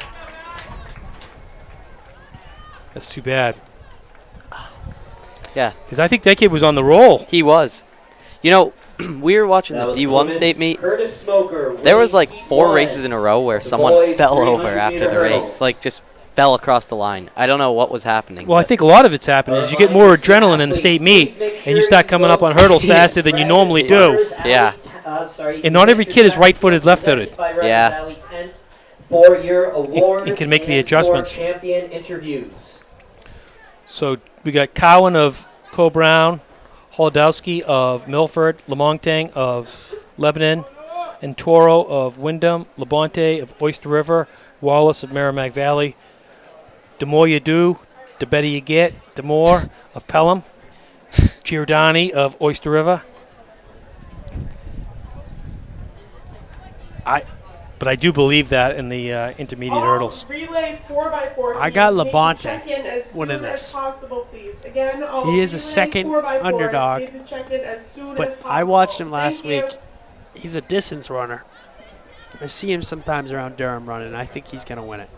L: That's too bad.
H: Yeah.
L: Because I think that kid was on the roll.
H: He was. You know, we were watching the D1 state meet. There was like 4 races in a row where someone fell over after the race. Like, just fell across the line. I don't know what was happening.
L: Well, I think a lot of it's happening is you get more adrenaline in the state meet, and you start coming up on hurdles faster than you normally do.
H: Yeah.
L: And not every kid is right-footed, left-footed.
H: Yeah.
J: For-year awards
L: It can make the
J: and
L: adjustments.
J: for champion interviews.
L: So we got Cowan of Co-Brown, Holdowski of Milford, Lamontagne of Lebanon, and Toro of Wyndham, Labonte of Oyster River, Wallace of Merrimack Valley, Demore you do, the better you get, Demore of Pelham, Giordani of Oyster River. But I do believe that in the intermediate hurdles.
G: Relay 4x4.
K: I got
G: teams need to
K: Labonte
G: check in as
K: winning
G: soon as
K: this.
G: possible, please. Again, all
K: He is a
G: relay
K: second
G: 4x4s
K: underdog,
G: need to check in as soon as
K: but
G: possible.
K: I watched him last
G: Thank
K: week.
G: you.
K: He's a distance runner. I see him sometimes around Durham running, and I think he's going to win it.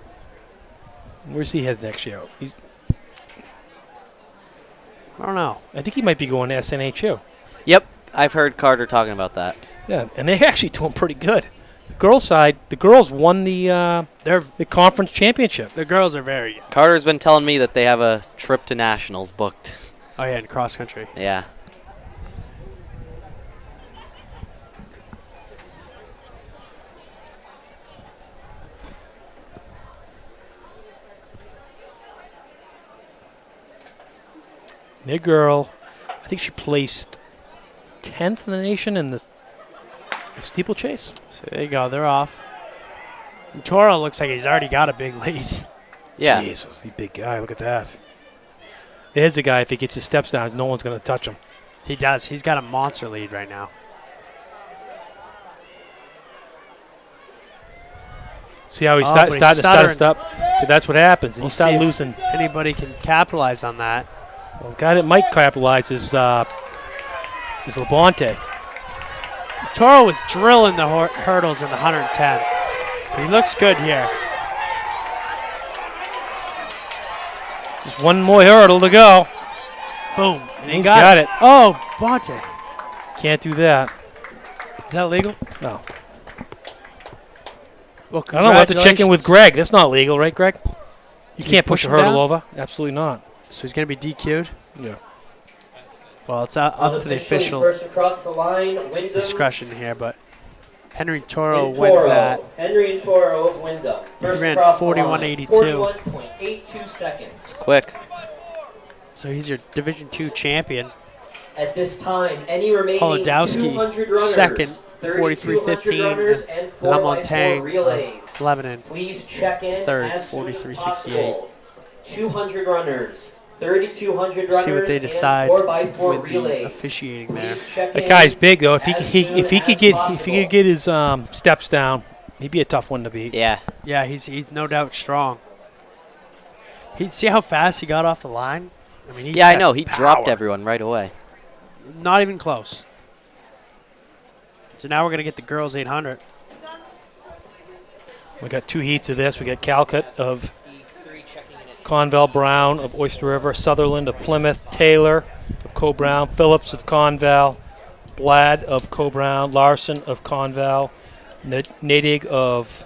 L: Where's he headed next year?
K: I don't know.
L: I think he might be going to SNHU.
H: Yep. I've heard Carter talking about that.
L: Yeah, and they're actually doing pretty good. The girls' side, the girls won the conference championship.
K: The girls are very good.
H: Carter's been telling me that they have a trip to nationals booked.
K: Oh, yeah, in cross country.
H: Yeah.
L: Their girl, I think she placed 10th in the nation in the steeplechase.
K: So there you go. They're off. And Toro looks like he's already got a big lead.
H: Yeah.
L: Jesus, he's a big guy. Look at that. There's a guy, if he gets his steps down, no one's going to touch him.
K: He does. He's got a monster lead right now.
L: See how he
K: but he's
L: started to
K: stuttering.
L: stop? See, that's what happens. And
K: We'll
L: you start
K: see if
L: losing.
K: Anybody can capitalize on that.
L: Well, the guy that might capitalize is Labonte.
K: Toro was drilling the hurdles in the 110. He looks good here.
L: Just one more hurdle to go.
K: Boom. And
L: He's got it.
K: Oh, Bonte.
L: Can't do that.
K: Is that legal?
L: No.
K: Well,
L: I don't know. We'll have to check in with
K: congratulations.
L: Greg. That's not legal, right, Greg? You
K: Can
L: can't
K: you
L: push
K: push
L: a
K: him
L: hurdle
K: down?
L: over. Absolutely not.
K: So he's going to be DQ'd?
L: Yeah.
K: Well, it's up to the
J: Unofficially
K: official
J: first across the line, Wyndham's
K: discretion here, but Henry Toro
J: and
K: wins
J: Toro.
K: that.
J: Henry and Toro of Wyndham. First
K: ran
J: across the
K: 41.82.
J: line, 41.82 seconds.
H: It's quick.
K: So he's your Division II champion.
J: At this time, any remaining
K: Holodowski,
J: 200 runners,
K: second,
J: 3,200
K: 43.15,
J: runners, and 4x4
K: Lamontagne
J: relays.
K: of Lebanon,
J: Please check in
K: third,
J: as soon as
K: 43.68.
J: possible. 200 runners, 3,200 runners,
K: See what they decide
J: and 4x4
K: with the
J: relays.
K: officiating there.
J: Please check
L: That
J: in
L: guy's big though. If he
J: as
L: he
J: soon
L: if he
J: as
L: could get
J: possible.
L: his steps down, he'd be a tough one to beat.
H: Yeah.
K: Yeah, he's no doubt strong. See how fast he got off the line? I mean,
H: Yeah, I know. He dropped everyone right away.
K: Not even close. So now we're going to get the girls 800.
L: We got 2 heats of this. We got Calcutt of Conval, Brown of Oyster River, Sutherland of Plymouth, Taylor of Co-Brown, Phillips of Conval, Blad of Co-Brown, Larson of Conval, Nadig of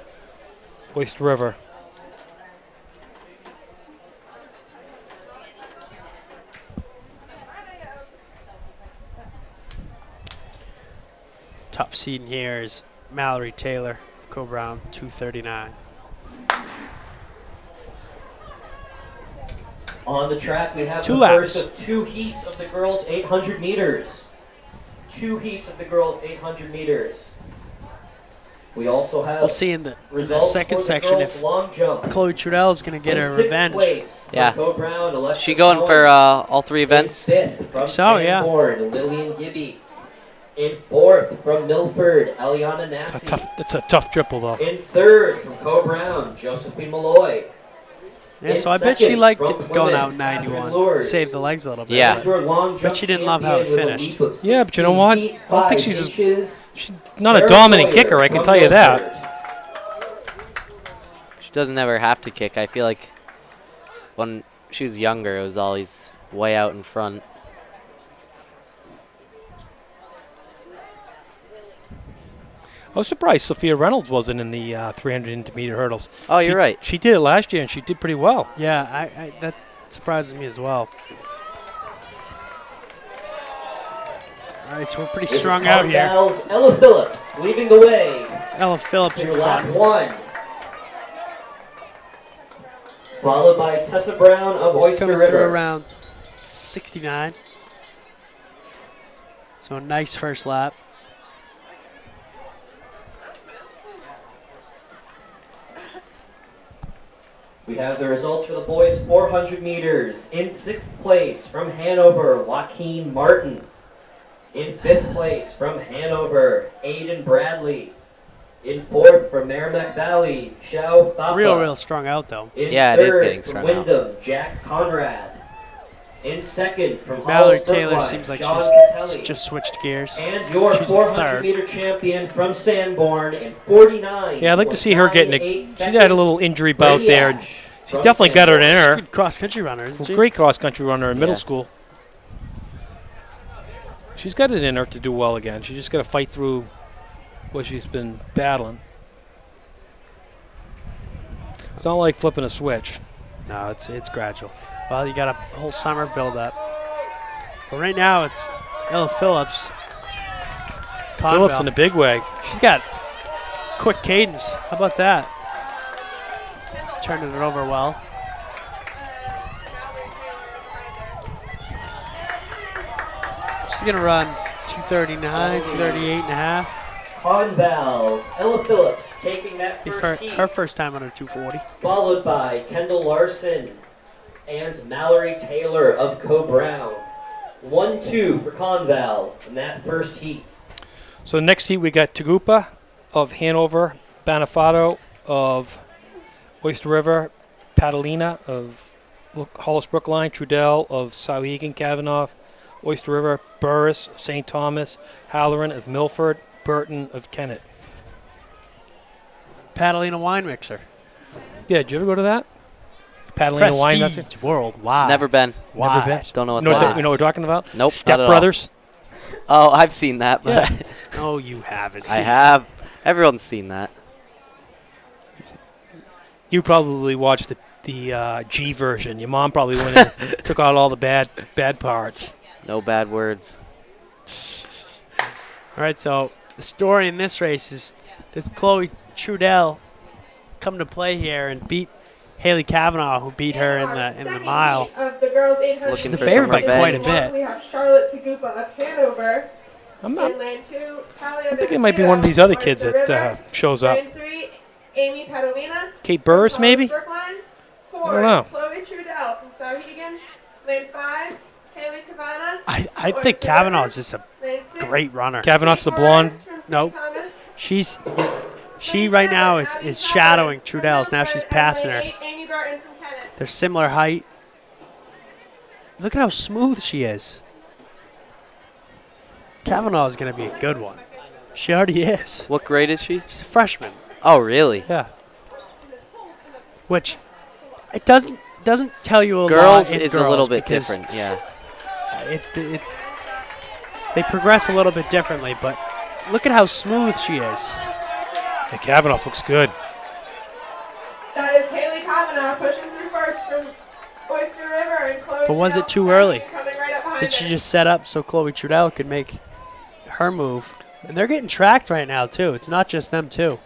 L: Oyster River.
K: Top seed in here is Mallory Taylor of Co-Brown, 239.
J: On the track, we have
K: Two
J: the
K: laps.
J: first of 2 heats of the girls' 800 meters. 2 heats of the girls' 800 meters. We also have
K: We'll see in the
J: results
K: second
J: for the
K: section
J: girls'
K: if
J: long jump.
K: Chloe Trudell is going to get
J: In
K: her
J: 6th
K: revenge.
J: place for
H: Yeah.
J: Co Brown, Alexis
H: She going
J: Cohen.
H: for all 3 events?
J: In 5th from
K: So, yeah.
J: Sanborn, Lillian Gibby. In 4th from Milford, Aliana Nassi.
L: It's a tough triple, though.
J: In 3rd from Co Brown, Josephine Malloy.
K: Yeah,
J: In
K: so I bet she
J: 2nd
K: liked
J: from
K: it going
J: Plymouth,
K: out in
J: Catherine
K: 91.
J: Lures.
K: Save the legs a little bit.
H: Yeah.
J: Amateur long jump
K: But she didn't love how it
J: champion with a
K: finished.
J: leap of
L: Yeah, but you know what?
J: 16 feet,
L: I don't think
J: 5
L: she's
J: inches.
L: not a
J: Sarah
L: dominant
J: Sawyer
L: kicker, I can
J: from
L: tell you that.
J: Milford.
H: She doesn't ever have to kick. I feel like when she was younger, it was always way out in front.
L: I was surprised Sophia Reynolds wasn't in the 300 intermediate hurdles.
H: Oh, you're right.
L: She did it last year, and she did pretty well.
K: Yeah, I that surprises me as well. All right, so we're pretty
J: This is
K: strung out here.
J: Carval's Ella Phillips leading the way.
K: It's Ella Phillips in
J: To lap
K: front.
J: 1. Followed by Tessa Brown of
K: She's
J: Oyster
K: coming through
J: River.
K: around 69. So a nice first lap.
J: We have the results for the boys 400 meters. In 6th place from Hanover, Joaquin Martin. In 5th place from Hanover, Aiden Bradley. In 4th from Merrimack Valley, Xiao Thapa.
K: Real strung out though.
J: In
H: Yeah, it is
J: 3rd
H: getting
J: from
H: strung out.
J: Wyndham, Jack Conrad. In 2nd from
K: Mallory
J: Hollis
K: Taylor
J: Brookline,
K: seems like
J: John
K: she's
J: Catelli.
K: just switched gears.
J: And your
K: She's
J: 400
K: third.
J: meter champion from Sanborn in 49.
L: Yeah, I'd like to see her getting a. She had a little injury bout
J: Brady
L: there. And
J: Ash
L: she's
J: from
L: definitely got it in
J: Sanborn.
L: her.
K: Good cross country runner, isn't she?
L: Great cross country runner in middle
H: Yeah.
L: school. She's got it in her to do well again. She just got to fight through what she's been battling. It's not like flipping a switch.
K: No, it's gradual. Well, you got a whole summer build up. But right now it's Ella Phillips.
L: Phillips in a big way.
K: She's got quick cadence. How about that? Turning it over well. She's going to run 239, 238 and a half.
J: Conval's Ella Phillips taking that
K: Be
J: first heat,
K: her first time under 240.
J: followed by Kendall Larson and Mallory Taylor of Co Brown. 1-2 for Conval in that first heat.
L: So the next heat we got Tagupa of Hanover, Banafato of Oyster River, Catalina of Hollis Brookline, Trudell of Sauhegan, Kavanaugh, Oyster River, Burris of St. Thomas, Halloran of Milford, Burton of Kennett.
K: Catalina wine mixer.
L: Yeah, did you ever go to that? Catalina wine mixer?
K: Prestige worldwide.
H: Never been.
L: Never been.
H: Don't know what
L: You know
H: that
L: what,
H: is.
L: you know what we're talking about?
H: Nope,
L: Step
H: not at all.
L: Brothers.
H: Oh, I've seen that, but
L: Yeah.
K: No, you haven't.
H: I have. Everyone's seen that.
L: You probably watched the G version. Your mom probably went and took out all the bad parts.
H: No bad words.
K: All right, so the story in this race is does Chloe Trudell come to play here and beat Haley Kavanaugh, who beat her in the mile?
G: Of the girls 800
H: Looking
K: She's a
H: for
K: favorite
H: some
K: by quite a
H: revenge.
K: bit.
G: We have Charlotte Tagupa of Hanover.
L: I'm not.
G: In lane 2, Talia
L: I think it might be one of these other kids that shows up.
G: Lane 3, Amy Padolina.
L: Kate Burris, maybe?
G: Brookline.
L: I
G: 4,
L: don't know.
G: Chloe Trudell from Sauhegan. Lane 5, Haley Kavanaugh.
K: I think Kavanaugh is just a
G: Lane 6,
K: great runner.
L: Kavanaugh's the blonde.
G: from St.
K: Nope.
G: Thomas.
K: She right now is shadowing Trudell's. Now she's passing her.
G: Lane 8, Amy Barton from Kennett.
K: They're similar height. Look at how smooth she is. Kavanaugh is going to be a good one. She already is.
H: What grade is she?
K: She's a freshman.
H: Oh, really?
K: Yeah. Which it doesn't tell you a lot.
H: Girls
K: in
H: is a
K: girls
H: little bit
K: because
H: different, yeah.
K: They progress a little bit differently, but look at how smooth she is.
L: Hey, Kavanaugh looks good.
G: That is Haley Kavanaugh pushing through first from Oyster River and Chloe.
K: But was it
G: Trudell
K: too early?
G: coming right up behind
K: Did she
G: her.
K: just set up so Chloe Trudell could make her move? And they're getting tracked right now, too. It's not just them, too.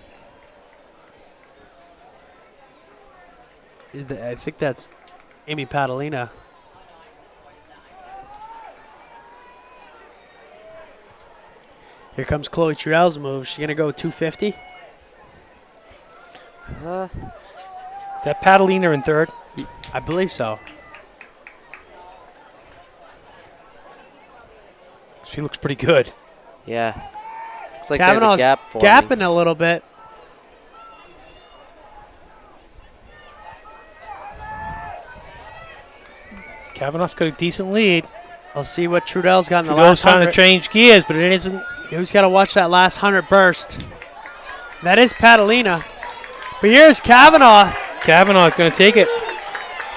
K: I think that's Amy Padalina. Here comes Chloe Trudell's move. She's going to go 250.
L: That Padalina in third.
K: I believe so.
L: She looks pretty good.
H: Yeah. Looks like
K: Kavanaugh's
H: there's a gap for
K: gapping a little bit.
L: Kavanaugh's got a decent lead.
K: Let's see what Trudell's got in the
L: Trudell's
K: last
L: trying
K: 100.
L: to change gears, but it isn't.
K: Who's got to watch that last 100 burst? That is Padalina. But here's Kavanaugh.
L: Kavanaugh's going to take it.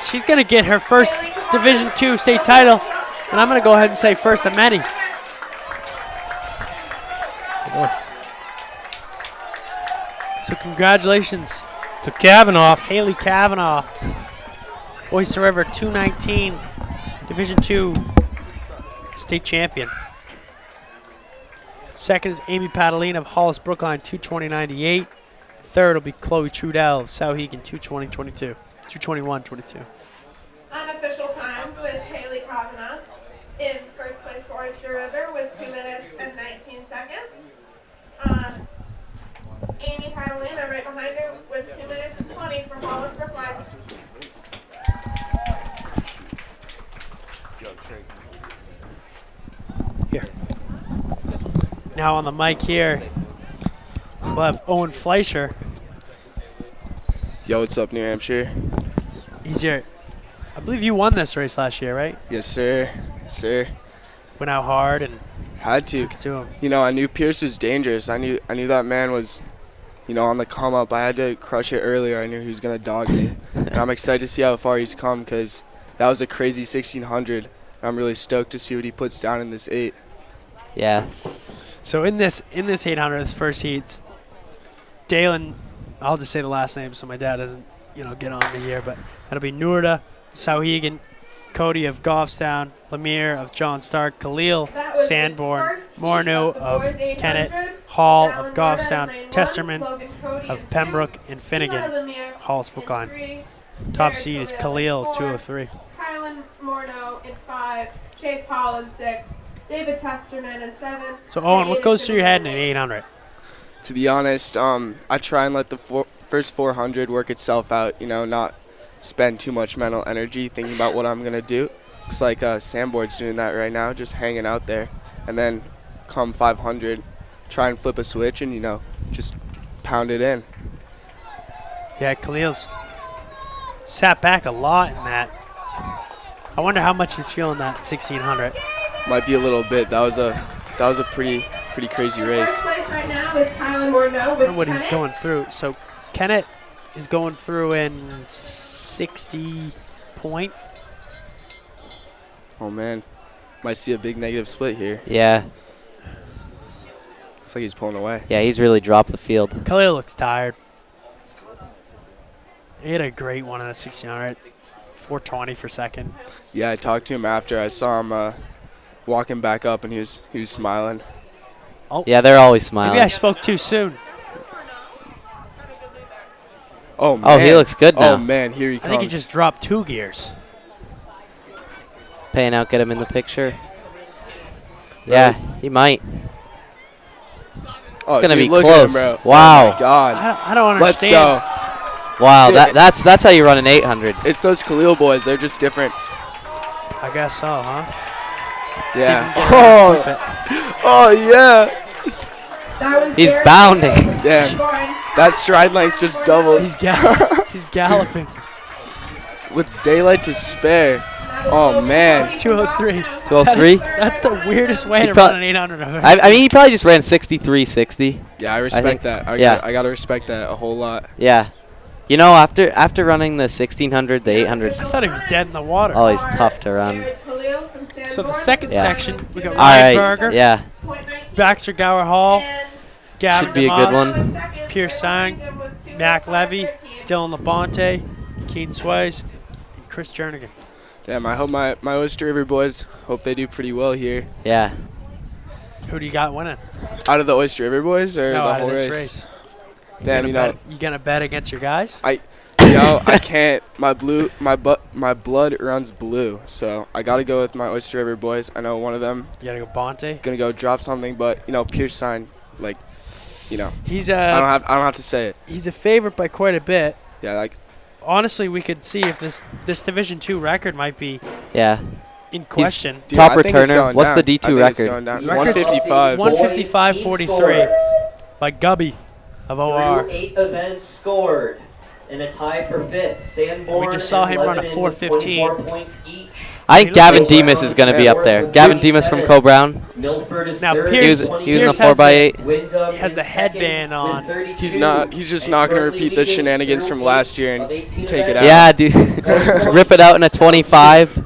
K: She's going to get her first Division II state title. And I'm going to go ahead and say first of many. So congratulations
L: to Kavanaugh.
K: Haley Kavanaugh. Oyster River 219 Division II state champion. Second is Amy Padalina of Hollis Brookline 220.98. Third will be Chloe Trudell of Souhegan 221.22.
G: Unofficial times with Haley Kavanaugh in first place for Oyster River with 2 minutes and 19 seconds. Amy Padalina right behind her with 2 minutes and 20 for Hollis Brookline.
K: Here. Now on the mic here, we'll have Owen Fleischer.
O: Yo, what's up, New Hampshire?
K: He's here. I believe you won this race last year, right?
O: Yes, sir. Yes, sir.
K: Went out hard and
O: had to.
K: Took it to him.
O: You know, I knew Pierce was dangerous. I knew that man was, on the come up. I had to crush it earlier. I knew he was gonna dog me, and I'm excited to see how far he's come because that was a crazy 1600. I'm really stoked to see what he puts down in this 8.
H: Yeah.
K: So in this 800, this first heats, Dalen, I'll just say the last name so my dad doesn't, get on me here, but that'll be Noorda, Souhegan, Cody of Goffstown, Lemire of John Stark, Khalil, Sanborn, Morneau of Kennett, Hall of Goffstown, Testerman of Pembroke, and Finnegan, Hollis Brookline. Top seed is Khalil, 203.
G: Kylan Morneau in 5, Chase Hall in 6, David Testerman in 7.
K: So Owen, what goes through your head in an 800?
O: To be honest, I try and let the first 400 work itself out, not spend too much mental energy thinking about what I'm going to do. Looks like Sanborn's doing that right now, just hanging out there. And then come 500, try and flip a switch and, just pound it in.
K: Yeah, Khalil's sat back a lot in that. I wonder how much he's feeling that 1600.
O: Might be a little bit. That was a pretty crazy race.
G: First place right now is Kylan Morneau.
K: I wonder what he's going through. So Kennett is going through in 60 point.
O: Oh man, might see a big negative split here.
H: Yeah.
O: Looks like he's pulling away.
H: Yeah, he's really dropped the field.
K: Khalil looks tired. He had a great one on the 1600, 420 for second.
O: Yeah, I talked to him after. I saw him walking back up, and he was smiling.
K: Oh.
H: Yeah, they're always smiling.
K: Maybe I spoke too soon.
O: Oh man.
H: Oh, he looks good now.
O: Oh man, here he comes.
K: I think he just dropped 2 gears.
H: Paying out, get him in the picture. Yeah, he might. It's gonna be
O: look
H: close.
O: at him, bro.
H: Wow.
O: Oh my God.
K: I don't understand.
O: Let's go.
H: Wow,
O: Dude,
H: that's how you run an 800.
O: It's those Khalil boys. They're just different.
K: I guess so, huh?
O: Yeah.
K: Oh,
O: yeah.
H: He's bounding.
O: Damn. That stride length just doubled.
K: He's galloping.
O: With daylight to spare. Oh man.
K: 203.
H: 203?
K: That's the weirdest way
H: He
K: to
H: prob-
K: run an 800.
H: I mean, he probably just ran 63.60.
O: Yeah, I respect that. I gotta respect that a whole lot.
H: Yeah. After running the 1600, the 800s.
K: I thought he was dead in the water.
H: Oh, he's tough to run.
K: So the second section, we got
H: All
K: Ryan
H: right,
K: Berger,
H: yeah.
K: Baxter Gower Hall, Gavin
H: Should be a good
K: DeMoss,
H: one.
K: Pierce Sang, Mac Levy, Dylan Labonte, Keen Sways, and Chris Jernigan.
O: Damn, I hope my Oyster River boys hope they do pretty well here.
H: Yeah.
K: Who do you got winning?
O: Out of the Oyster River boys or
K: No,
O: the
K: out
O: whole
K: of this
O: race?
K: race.
O: Damn,
K: You gonna bet against your guys?
O: Yo, I can't. My blood runs blue, so I gotta go with my Oyster River boys. I know one of them.
K: You gotta go Bonte.
O: Gonna go drop something, but Pierce sign, like,
K: He's
O: I don't have to say it.
K: He's a favorite by quite a bit.
O: Yeah, like.
K: Honestly, we could see if this Division II record might be.
H: Yeah.
K: In question.
H: Dude, top returner. What's the D2 record?
O: 155.
K: 155.43 by Gubby of OR.
J: Through 8 events scored. In a tie for 5th, Sanborn
K: We just saw him run a
J: and Lebanon with
K: 4:15.
J: 24 points each.
H: I think Gavin Demas is going to be up there. Gavin Demas from Co-Brown.
J: Milford is
K: Now
J: third.
K: Pierce,
H: He was in a 4x8.
J: Wyndham
K: He has
J: is
K: the headband on.
O: He's not going to repeat the shenanigans from last year and take it out.
H: Yeah, dude. Rip it out in a 25.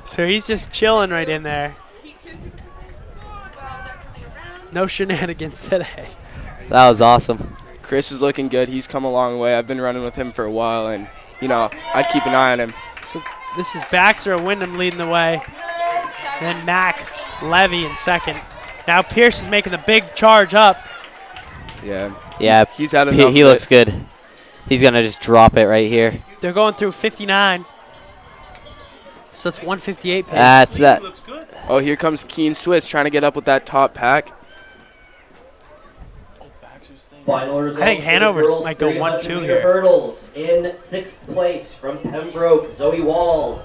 K: So he's just chilling right in there. No shenanigans today.
H: That was awesome.
O: Chris is looking good. He's come a long way. I've been running with him for a while, and, I'd keep an eye on him.
K: So this is Baxter of Wyndham leading the way. Then Mac Levy in second. Now Pierce is making the big charge up.
O: Yeah.
H: Yeah,
O: he's had enough.
H: He looks good. He's going to just drop it right here.
K: They're going through 59. So it's 158 pace.
H: That's that.
O: Oh, here comes Keen Swiss trying to get up with that top pack.
J: Final results
K: I think
J: for the
K: Hanover
J: girls'
K: might go 1-2
J: 300
K: here.
J: Hurdles in 6th place from Pembroke, Zoe Wall.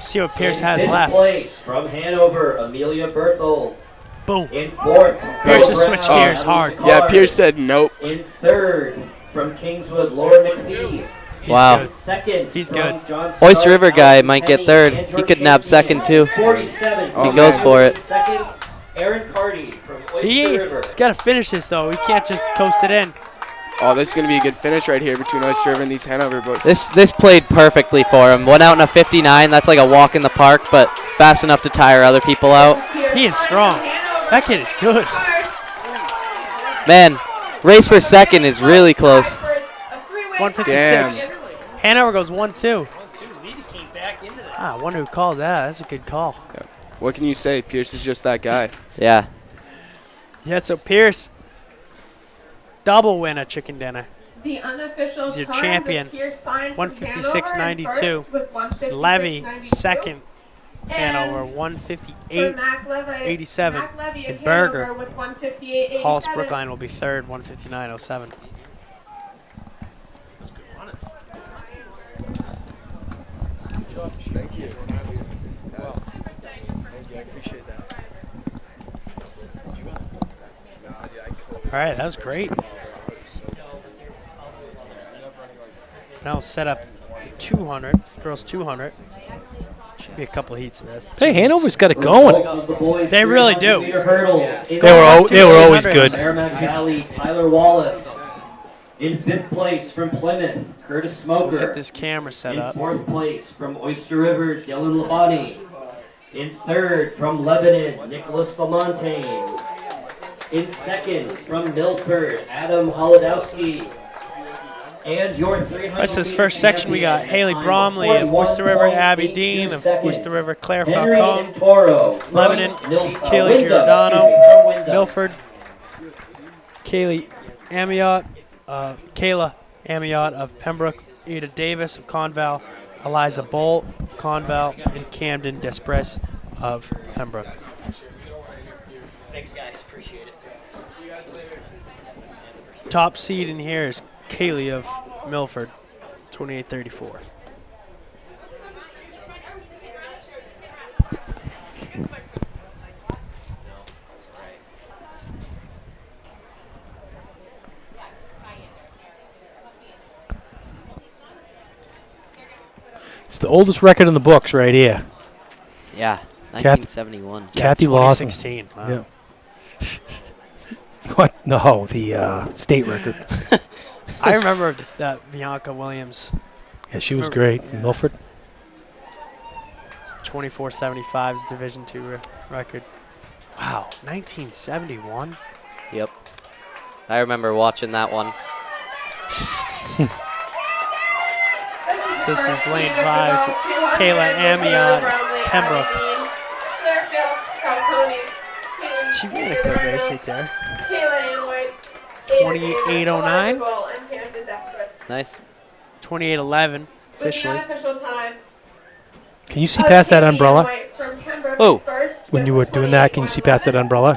K: See what Pierce
J: in
K: has
J: 5th
K: left.
J: place from Hanover, Amelia Berthold.
K: Boom.
J: In 4th,
K: Pierce just switched gears hard.
O: Yeah, Pierce said nope.
J: In 3rd from Kingswood, Laura McPhee.
H: Wow.
K: Good.
J: Second,
K: He's
J: from
K: good.
J: John
H: Oyster
J: Stark,
H: River guy
J: Allison
H: might get
J: Penny,
H: third.
J: Andrew
H: He could nab
J: Shankman.
H: second, too.
J: 47.
H: He goes for it.
J: Seconds, Aaron Carty from Oyster River.
K: He's got to finish this, though. He can't just coast it in.
O: Oh, this is going to be a good finish right here between Oyster River and these Hanover boys.
H: This played perfectly for him. Went out in a 59. That's like a walk in the park, but fast enough to tire other people out.
K: He is strong. That kid is good.
H: Man, race for second is really close.
K: 156. Hanover goes 1-2. I wonder who called that. That's a good call.
O: Yeah. What can you say? Pierce is just that guy.
H: Yeah.
K: Yeah, so Pierce, double win at Chicken Dinner.
G: The unofficial
K: He's your
G: times
K: champion.
G: of Pierce signed from
K: 156.92.
G: Hanover and first with
K: Levy,
G: 156.92.
K: second. Hanover,
G: For
K: 158.
G: Mac Levy,
K: 87.
G: Mac Levy
K: And
G: of
K: Berger.
G: Hanover with 158.87.
K: Hollis Brookline will be third, 159.07.
O: Thank you. I appreciate that.
K: All right, that was great. So now we'll set up the 200, girls 200. Should be a couple heats of this.
L: Hey, Hanover's got it going.
K: They really do.
L: They were always good.
J: Merrimack Valley, Tyler Wallace. In 5th place from Plymouth, Curtis
K: So
J: Smoker.
K: we'll get this camera set
J: In
K: up.
J: 4th place from Oyster River, Dylan Labani. In 3rd from Lebanon, Nicholas Lamontagne. In 2nd from Milford, Adam Holodowski. And your 300.
K: All right, so this first section we got Haley Bromley of Oyster River, Abby Dean of Oyster River, Claire Falcone, Lebanon, Kaylee Giordano, Milford, Kaylee Amiot, Kayla Amiot of Pembroke, Ada Davis of Conval, Eliza Bolt of Conval, and Camden Desprez of Pembroke.
J: Thanks, guys. Appreciate it.
K: Top seed in here is Kaylee of Milford, 28-34.
L: It's the oldest record in the books right here.
H: Yeah, 1971.
L: Kathy Lawson.
K: 2016. Wow.
L: Yeah. What? No, the state record.
K: I remember that Bianca Williams.
L: Yeah, she was great.
K: Yeah.
L: Milford.
K: 24-75 is Division II record. Wow, 1971.
H: Yep. I remember watching that one.
K: This is lane 5. Kayla Amiot, Pembroke. She ran a good race right there. 28:09.
H: Nice.
K: 28:11
G: With
K: officially.
G: the unofficial time.
L: Can you see past that umbrella?
G: From Pembroke
H: Oh.
G: first
L: When
G: with
L: you were doing that, can you see past that umbrella?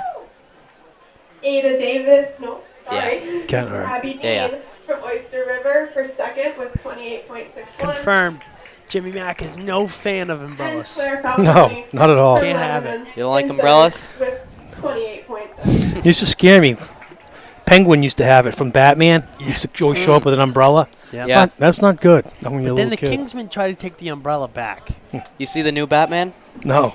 G: Ada Davis, no, sorry.
L: Can't, all right.
G: Abby Dean
H: Yeah, yeah.
G: from Oyster River for second with 28.61.
K: Confirmed. Jimmy Mack is no fan of
G: And
K: umbrellas.
G: Claire
L: No,
G: Falcone
L: not at all.
G: from
K: Can't have it.
G: Lebanon
H: You don't like
G: in third
H: umbrellas?
G: With 28.7.
L: Used to scare me. Penguin used to have it from Batman. He used to always show up with an umbrella.
K: Yeah.
H: Yeah.
L: That's not good. Not when you're a
K: Then
L: little
K: the
L: kid.
K: Kingsmen try to take the umbrella back.
H: You see the new Batman?
L: No,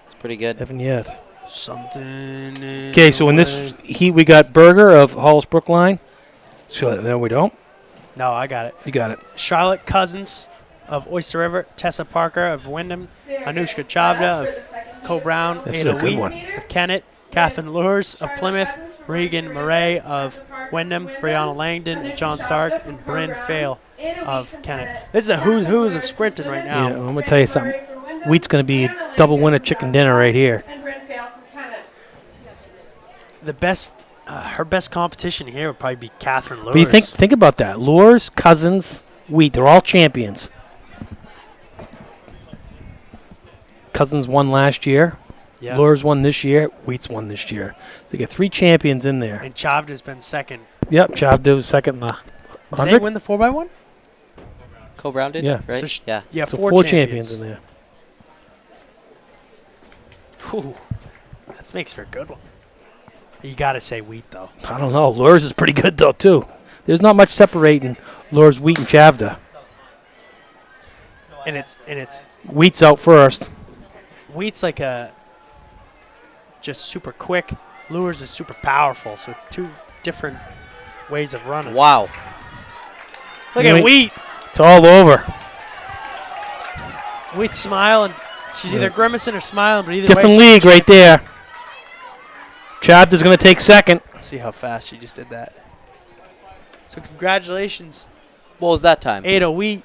H: It's pretty good.
L: haven't yet.
K: Something.
L: Okay, so in this heat we got Berger of Hollis Brookline. So no, we don't.
K: No, I got it.
L: You got it.
K: Charlotte Cousins of Oyster River, Tessa Parker of Wyndham, Anushka Chavda of Co Brown,
L: That's
K: Ada
L: a good
K: Wheat
L: one.
K: of Kennett, Catherine Lures of Plymouth, Regan Murray of Wyndham, Brianna Langdon, and John Stark, and Bryn Fail of Kennett. This is the who's of sprinting right
L: Yeah,
K: now.
L: I'm gonna tell you something. Wheat's gonna be a double winner chicken dinner right here.
G: And Bryn Fail from Kennett.
K: The best, her best competition here would probably be Catherine Lures.
L: But you think about that. Lures, Cousins, Wheat, they're all champions. Cousins won last year.
K: Yeah.
L: Lures won this year. Wheat's won this year. So you get 3 champions in there.
K: And Chavda's been second.
L: Yep, Chavda was second in the
K: Did they
L: 100.
K: win the 4x1?
H: Co Brown did?
L: Yeah.
H: Right?
K: So sh-
H: yeah.
K: Yeah,
L: So
K: four,
L: four champions in there.
K: Whew. That makes for a good one. You got to say Wheat, though.
L: I don't know. Lures is pretty good, though, too. There's not much separating Lures, Wheat, and Chavda.
K: And it's
L: Wheat's out first.
K: Wheat's like a just super quick. Lures is super powerful, so it's two different ways of running.
H: Wow.
K: Look
L: You
K: at
L: ain't-
K: Wheat.
L: It's all over.
K: Wheat's smiling. She's either grimacing or smiling, but either
L: Different
K: way.
L: league right there. Chavda's going to take second.
K: Let's see how fast she just did that. So congratulations,
H: What was that time?
K: Ada Wheat,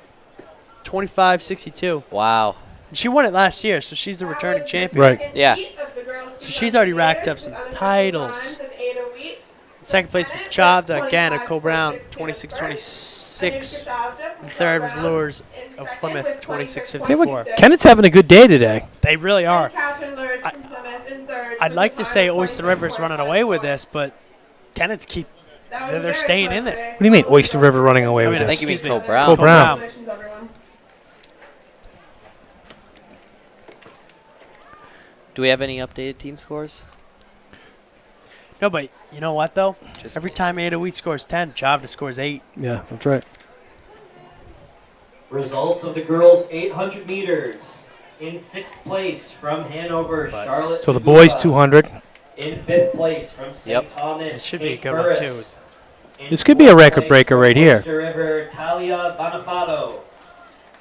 K: 25.62.
H: Wow.
K: And she won it last year, so she's the returning champion.
L: Right.
H: Yeah.
K: So she's already racked up some titles. Second place was Chavda, again, at Co Brown, 26.26. And third was Lures of Plymouth,
L: Hey,
K: 26.54.
L: look, Kennett's having a good day today.
K: They really are.
G: Catherine Lures from Plymouth in third.
K: I'd like to say Oyster River's running away with this, but Kennett's they're staying in there.
L: What do you mean Oyster River running away with
H: I
L: this?
H: think you mean
K: Excuse me.
H: Co Brown.
L: Co Brown.
G: Congratulations, everyone.
H: Do we have any updated team scores?
K: No, but you know what, though?
H: Just
K: Every time Ada Wheat scores 10, Chavda scores 8.
L: Yeah, that's right.
J: Results of the girls 800 meters. In 6th place from Hanover, Charlotte.
L: So the boys
J: Taguba.
L: 200.
J: In 5th place from St.
H: Yep.
J: Thomas.
K: This should be a
J: Kate
K: good one,
J: Burris.
K: too.
J: In
L: This could be a
J: 4th
L: record
J: place
L: breaker
J: from
L: right here.
J: Oyster River, Talia Bonifato.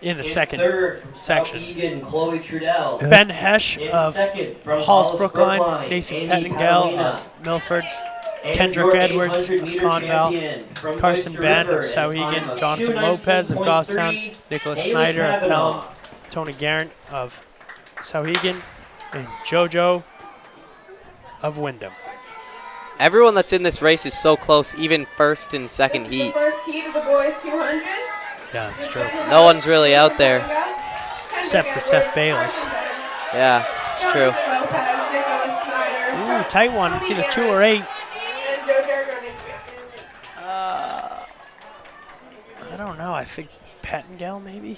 K: In the
J: In
K: second
J: 3rd from
K: section.
J: South Egan, Chloe Trudell.
K: Ben Hesh
J: In
K: of
J: 2nd from
K: Hollis
J: Hollis
K: Brookline, Nathan
J: Amy
K: Pettingale
J: Paolina.
K: of Milford,
J: And
K: Kendrick
J: your
K: Edwards
J: 800
K: of
J: meter
K: Conval,
J: champion from
K: Carson
J: Oyster
K: Ben
J: River
K: of
J: at a time
K: Sauhegan,
J: of
K: Jonathan Lopez of
J: 219.3,
K: Goffstown, Nicholas
J: Haley
K: Snyder of
J: Kavanaugh.
K: Pelham, Tony Garrett of Sauhegan, and JoJo of Wyndham.
H: Everyone that's in this race is so close, even first and second
G: This is the
H: heat.
G: first heat of the boys 200.
K: Yeah, that's true.
H: No one's really out there.
K: Except for Seth Bayless.
H: Yeah, it's true.
K: Ooh, tight one. It's either 2 or 8. I don't know. I think Pettingale maybe.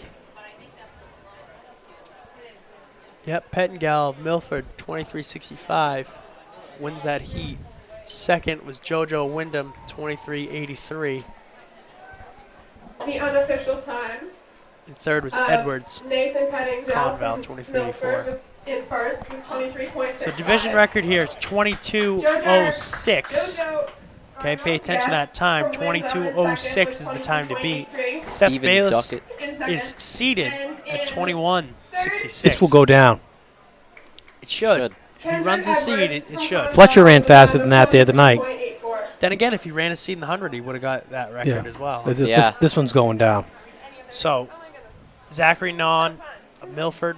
K: Yep, Pettingale of Milford, 23.65, wins that heat. Second was JoJo Wyndham, 23.83.
G: The unofficial times.
K: And third was Edwards.
G: Nathan Pettingale
K: Conval,
G: from
K: 23.84.
G: Milford in first with 23.6.
K: So division record here is 22.06. Okay, pay attention to that time. 22.06 is the time to beat. Seth
H: Steven
K: Bayless
H: Duckett.
K: is seated at 21.66.
L: This will go down.
K: It should. If he runs the seed, it should.
L: Fletcher ran faster than that the other night.
K: Then again, if he ran a seed in the 100, he would have got that record as well.
L: This one's going down.
K: So, Zachary Non of Milford,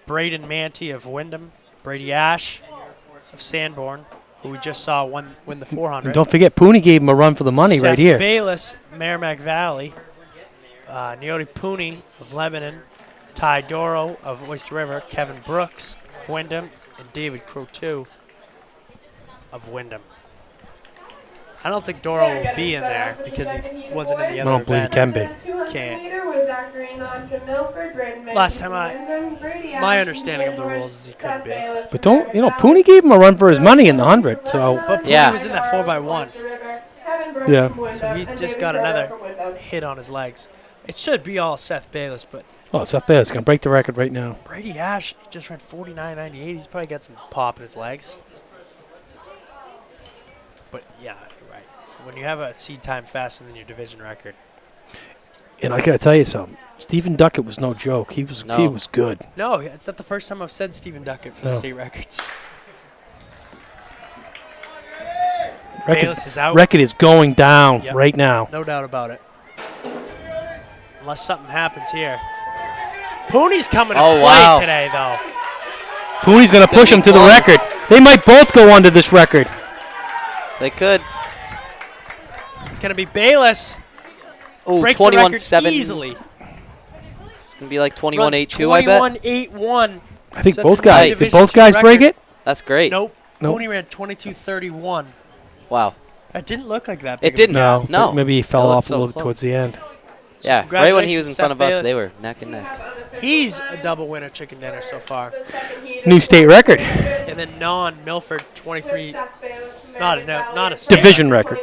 K: Braden Manty of Wyndham, Brady Ash of Sanborn, who we just saw win the 400.
L: And don't forget, Pooney gave him a run for the money right
K: Seth
L: here.
K: Bayless, Merrimack Valley. Neoti Pooney of Lebanon. Ty Doro of Oyster River. Kevin Brooks, Wyndham. And David Croteau of Wyndham. I don't think Doro will be in there because he wasn't in the other
L: I don't believe he can be.
K: Can't.
G: Last
K: time my understanding of the rules is he could be.
L: But don't, Pooney gave him a run for his money in the 100. So
K: But Pooney was in that 4x1.
L: Yeah.
K: So he's just got another hit on his legs. It should be all Seth Bayless, but
L: Oh, Seth Bayless going to break the record right now.
K: Brady Ash just ran 49.98. He's probably got some pop in his legs. But yeah, you're right. When you have a seed time faster than your division record.
L: And I got to tell you something. Stephen Duckett was no joke. He was good.
K: No, it's not the first time I've said Stephen Duckett for the state records. Bayless is out.
L: Record is going down right now.
K: No doubt about it. Unless something happens here. Pooney's coming to play today, though.
L: Pooney's going to push him to the record. They might both go under this record.
H: They could.
K: It's going to be Bayless.
H: Oh,
K: breaks the record
H: 21-7.
K: easily.
H: It's going to be like 21-8-2, I bet.
K: 21-8-1.
L: I think
K: So
L: both
K: that's a
L: guys. Did
K: Division
L: both
K: II
L: guys break
K: record.
L: it?
H: That's great.
K: Nope.
L: Nope.
K: Pooney ran 22-31.
H: Wow.
K: It didn't look like that big
H: It didn't.
L: No.
H: No.
L: Maybe he
H: It
L: fell
H: looked
L: off a
H: so
L: little bit
H: close.
L: towards the end.
H: Yeah, right when he was in
K: Congratulations,
H: front of us,
K: Seth
H: they
K: Bayless.
H: were neck and neck.
K: He's a double winner chicken dinner so far.
L: New state record.
K: And then non-Milford 23. Not a state
L: Division record.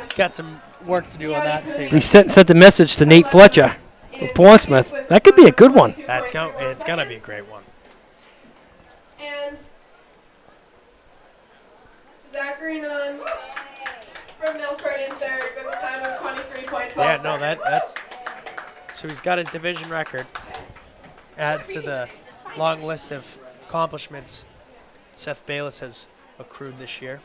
K: He's got some work to do on that state
L: He
K: record.
L: sent a message to Nate Fletcher of Portsmouth. That could be a good one.
K: It's going to be a great one.
G: And Zachary Nunn from Milford in third with a time of 23.12
K: Yeah, no,
G: seconds.
K: that's so he's got his division record. Adds to the long list of accomplishments Seth Bayless has accrued this year.